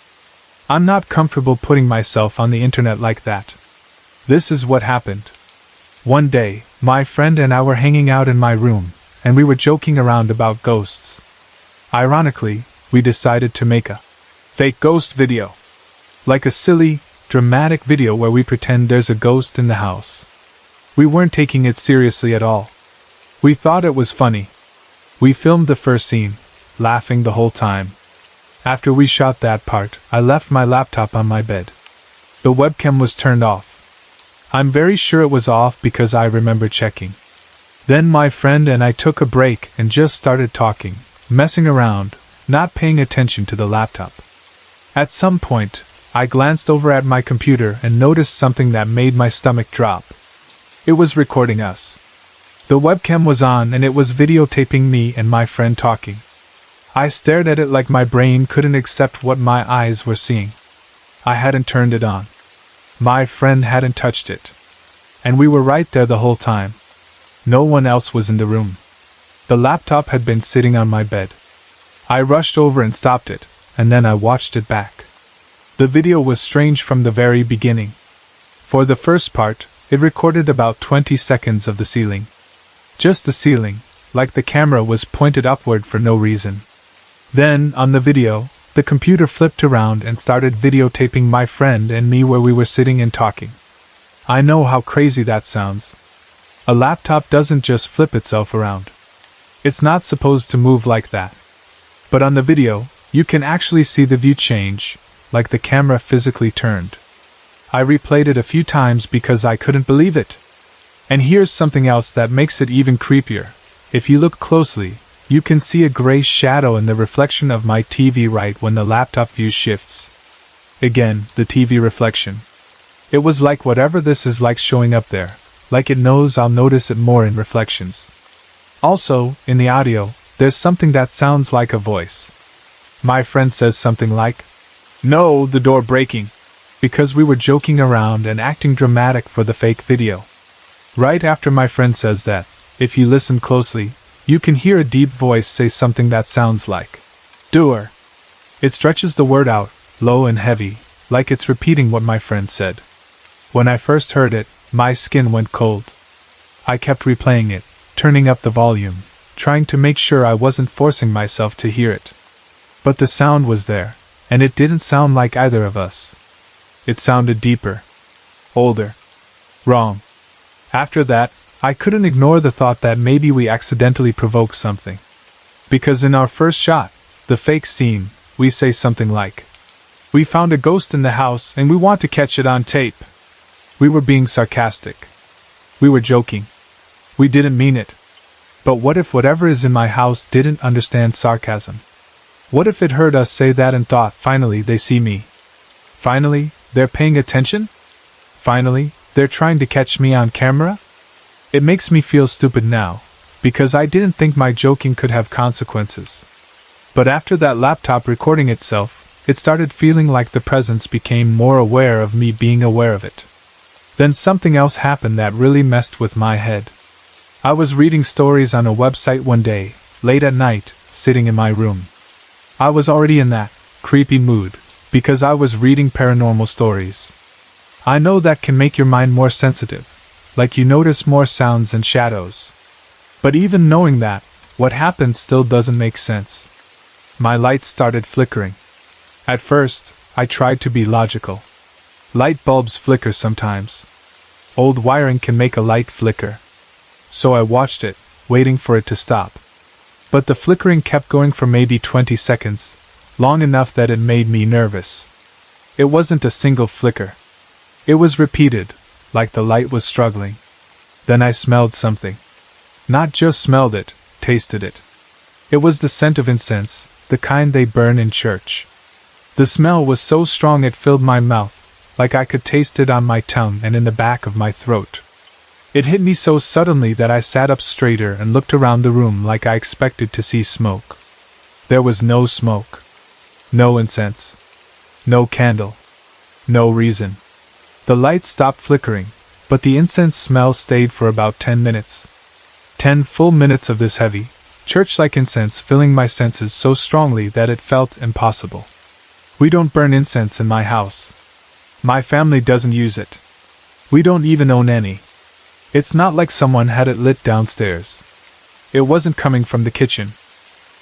I'm not comfortable putting myself on the internet like that. This is what happened. One day, my friend and I were hanging out in my room, and we were joking around about ghosts. Ironically, we decided to make a fake ghost video. Like a silly, dramatic video where we pretend there's a ghost in the house. We weren't taking it seriously at all. We thought it was funny. We filmed the first scene, laughing the whole time. After we shot that part, I left my laptop on my bed. The webcam was turned off. I'm very sure it was off because I remember checking. Then my friend and I took a break and just started talking, messing around, not paying attention to the laptop. At some point, I glanced over at my computer and noticed something that made my stomach drop. It was recording us. The webcam was on and it was videotaping me and my friend talking. I stared at it like my brain couldn't accept what my eyes were seeing. I hadn't turned it on. My friend hadn't touched it. And we were right there the whole time. No one else was in the room. The laptop had been sitting on my bed. I rushed over and stopped it, and then I watched it back. The video was strange from the very beginning. For the first part, it recorded about 20 seconds of the ceiling. Just the ceiling, like the camera was pointed upward for no reason. Then, on the video, the computer flipped around and started videotaping my friend and me where we were sitting and talking. I know how crazy that sounds. A laptop doesn't just flip itself around. It's not supposed to move like that. But on the video, you can actually see the view change, like the camera physically turned. I replayed it a few times because I couldn't believe it. And here's something else that makes it even creepier. If you look closely, you can see a gray shadow in the reflection of my TV right when the laptop view shifts. Again, the TV reflection. It was like whatever this is like showing up there, like it knows I'll notice it more in reflections. Also, in the audio, there's something that sounds like a voice. My friend says something like, "No, the door breaking," because we were joking around and acting dramatic for the fake video. Right after my friend says that, if you listen closely, you can hear a deep voice say something that sounds like, "Doer." It stretches the word out, low and heavy, like it's repeating what my friend said. When I first heard it, my skin went cold. I kept replaying it, turning up the volume, trying to make sure I wasn't forcing myself to hear it. But the sound was there, and it didn't sound like either of us. It sounded deeper. Older. Wrong. After that, I couldn't ignore the thought that maybe we accidentally provoked something. Because in our first shot, the fake scene, we say something like, "We found a ghost in the house and we want to catch it on tape." We were being sarcastic. We were joking. We didn't mean it. But what if whatever is in my house didn't understand sarcasm? What if it heard us say that and thought, finally they see me? Finally, they're paying attention? Finally, they're trying to catch me on camera? It makes me feel stupid now, because I didn't think my joking could have consequences. But after that laptop recording itself, it started feeling like the presence became more aware of me being aware of it. Then something else happened that really messed with my head. I was reading stories on a website one day, late at night, sitting in my room. I was already in that creepy mood, because I was reading paranormal stories. I know that can make your mind more sensitive, like you notice more sounds and shadows. But even knowing that, what happened still doesn't make sense. My lights started flickering. At first, I tried to be logical. Light bulbs flicker sometimes. Old wiring can make a light flicker. So I watched it, waiting for it to stop. But the flickering kept going for maybe 20 seconds, long enough that it made me nervous. It wasn't a single flicker. It was repeated, like the light was struggling. Then I smelled something. Not just smelled it, tasted it. It was the scent of incense, the kind they burn in church. The smell was so strong it filled my mouth, like I could taste it on my tongue and in the back of my throat. It hit me so suddenly that I sat up straighter and looked around the room like I expected to see smoke. There was no smoke. No incense. No candle. No reason. The lights stopped flickering, but the incense smell stayed for about 10 minutes. 10 full minutes of this heavy, church-like incense filling my senses so strongly that it felt impossible. We don't burn incense in my house. My family doesn't use it. We don't even own any. It's not like someone had it lit downstairs. It wasn't coming from the kitchen.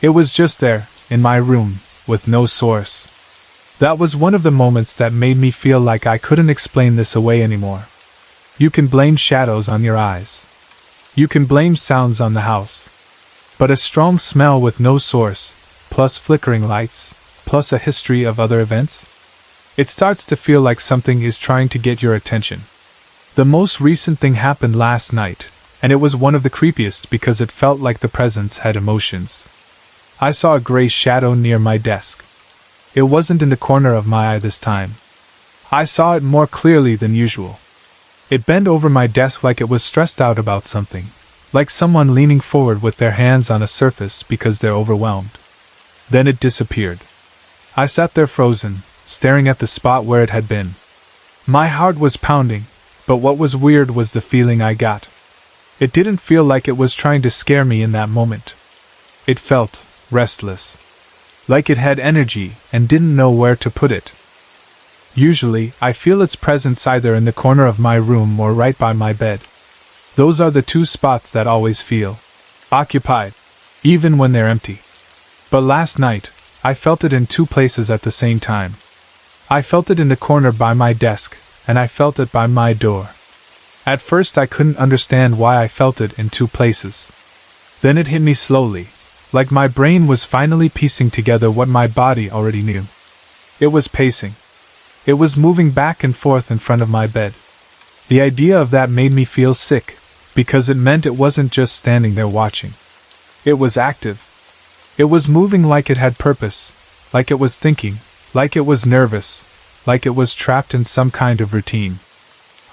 It was just there, in my room, with no source. That was one of the moments that made me feel like I couldn't explain this away anymore. You can blame shadows on your eyes. You can blame sounds on the house. But a strong smell with no source, plus flickering lights, plus a history of other events? It starts to feel like something is trying to get your attention. The most recent thing happened last night, and it was one of the creepiest because it felt like the presence had emotions. I saw a gray shadow near my desk. It wasn't in the corner of my eye this time. I saw it more clearly than usual. It bent over my desk like it was stressed out about something, like someone leaning forward with their hands on a surface because they're overwhelmed. Then it disappeared. I sat there frozen, staring at the spot where it had been. My heart was pounding, but what was weird was the feeling I got. It didn't feel like it was trying to scare me in that moment. It felt restless. Like it had energy and didn't know where to put it. Usually, I feel its presence either in the corner of my room or right by my bed. Those are the two spots that always feel occupied, even when they're empty. But last night, I felt it in two places at the same time. I felt it in the corner by my desk, and I felt it by my door. At first I couldn't understand why I felt it in two places. Then it hit me slowly, like my brain was finally piecing together what my body already knew. It was pacing. It was moving back and forth in front of my bed. The idea of that made me feel sick, because it meant it wasn't just standing there watching. It was active. It was moving like it had purpose, like it was thinking, like it was nervous, like it was trapped in some kind of routine.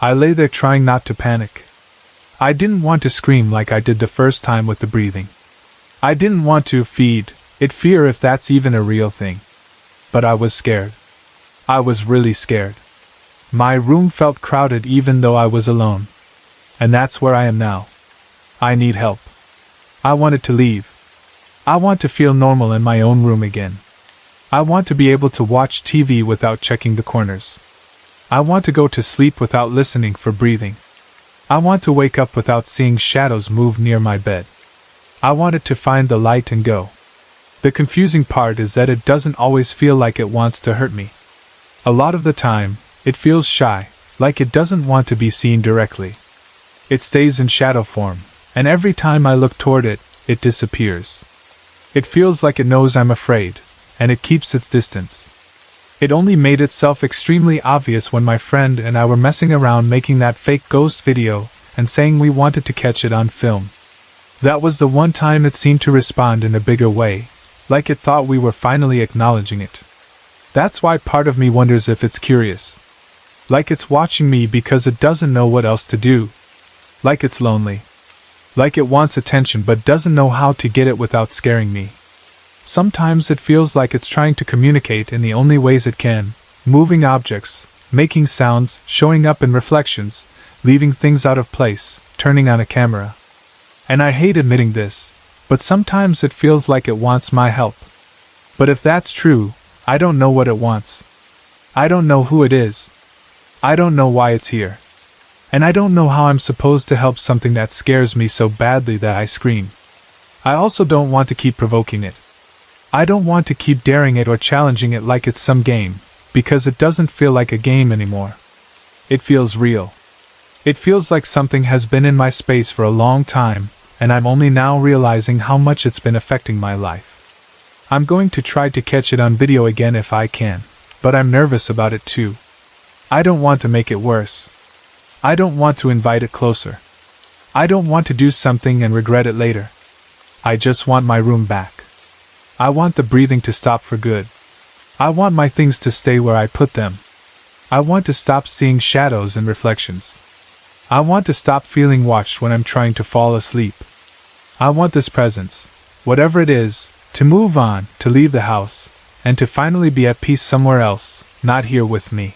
I lay there trying not to panic. I didn't want to scream like I did the first time with the breathing. I didn't want to feed it fear if that's even a real thing. But I was scared. I was really scared. My room felt crowded even though I was alone. And that's where I am now. I need help. I wanted to leave. I want to feel normal in my own room again. I want to be able to watch TV without checking the corners. I want to go to sleep without listening for breathing. I want to wake up without seeing shadows move near my bed. I wanted to find the light and go. The confusing part is that it doesn't always feel like it wants to hurt me. A lot of the time, it feels shy, like it doesn't want to be seen directly. It stays in shadow form, and every time I look toward it, it disappears. It feels like it knows I'm afraid, and it keeps its distance. It only made itself extremely obvious when my friend and I were messing around making that fake ghost video and saying we wanted to catch it on film. That was the one time it seemed to respond in a bigger way, like it thought we were finally acknowledging it. That's why part of me wonders if it's curious. Like it's watching me because it doesn't know what else to do. Like it's lonely. Like it wants attention but doesn't know how to get it without scaring me. Sometimes it feels like it's trying to communicate in the only ways it can, moving objects, making sounds, showing up in reflections, leaving things out of place, turning on a camera. And I hate admitting this, but sometimes it feels like it wants my help. But if that's true, I don't know what it wants. I don't know who it is. I don't know why it's here. And I don't know how I'm supposed to help something that scares me so badly that I scream. I also don't want to keep provoking it. I don't want to keep daring it or challenging it like it's some game, because it doesn't feel like a game anymore. It feels real. It feels like something has been in my space for a long time, and I'm only now realizing how much it's been affecting my life. I'm going to try to catch it on video again if I can, but I'm nervous about it too. I don't want to make it worse. I don't want to invite it closer. I don't want to do something and regret it later. I just want my room back. I want the breathing to stop for good. I want my things to stay where I put them. I want to stop seeing shadows and reflections. I want to stop feeling watched when I'm trying to fall asleep. I want this presence, whatever it is, to move on, to leave the house, and to finally be at peace somewhere else, not here with me.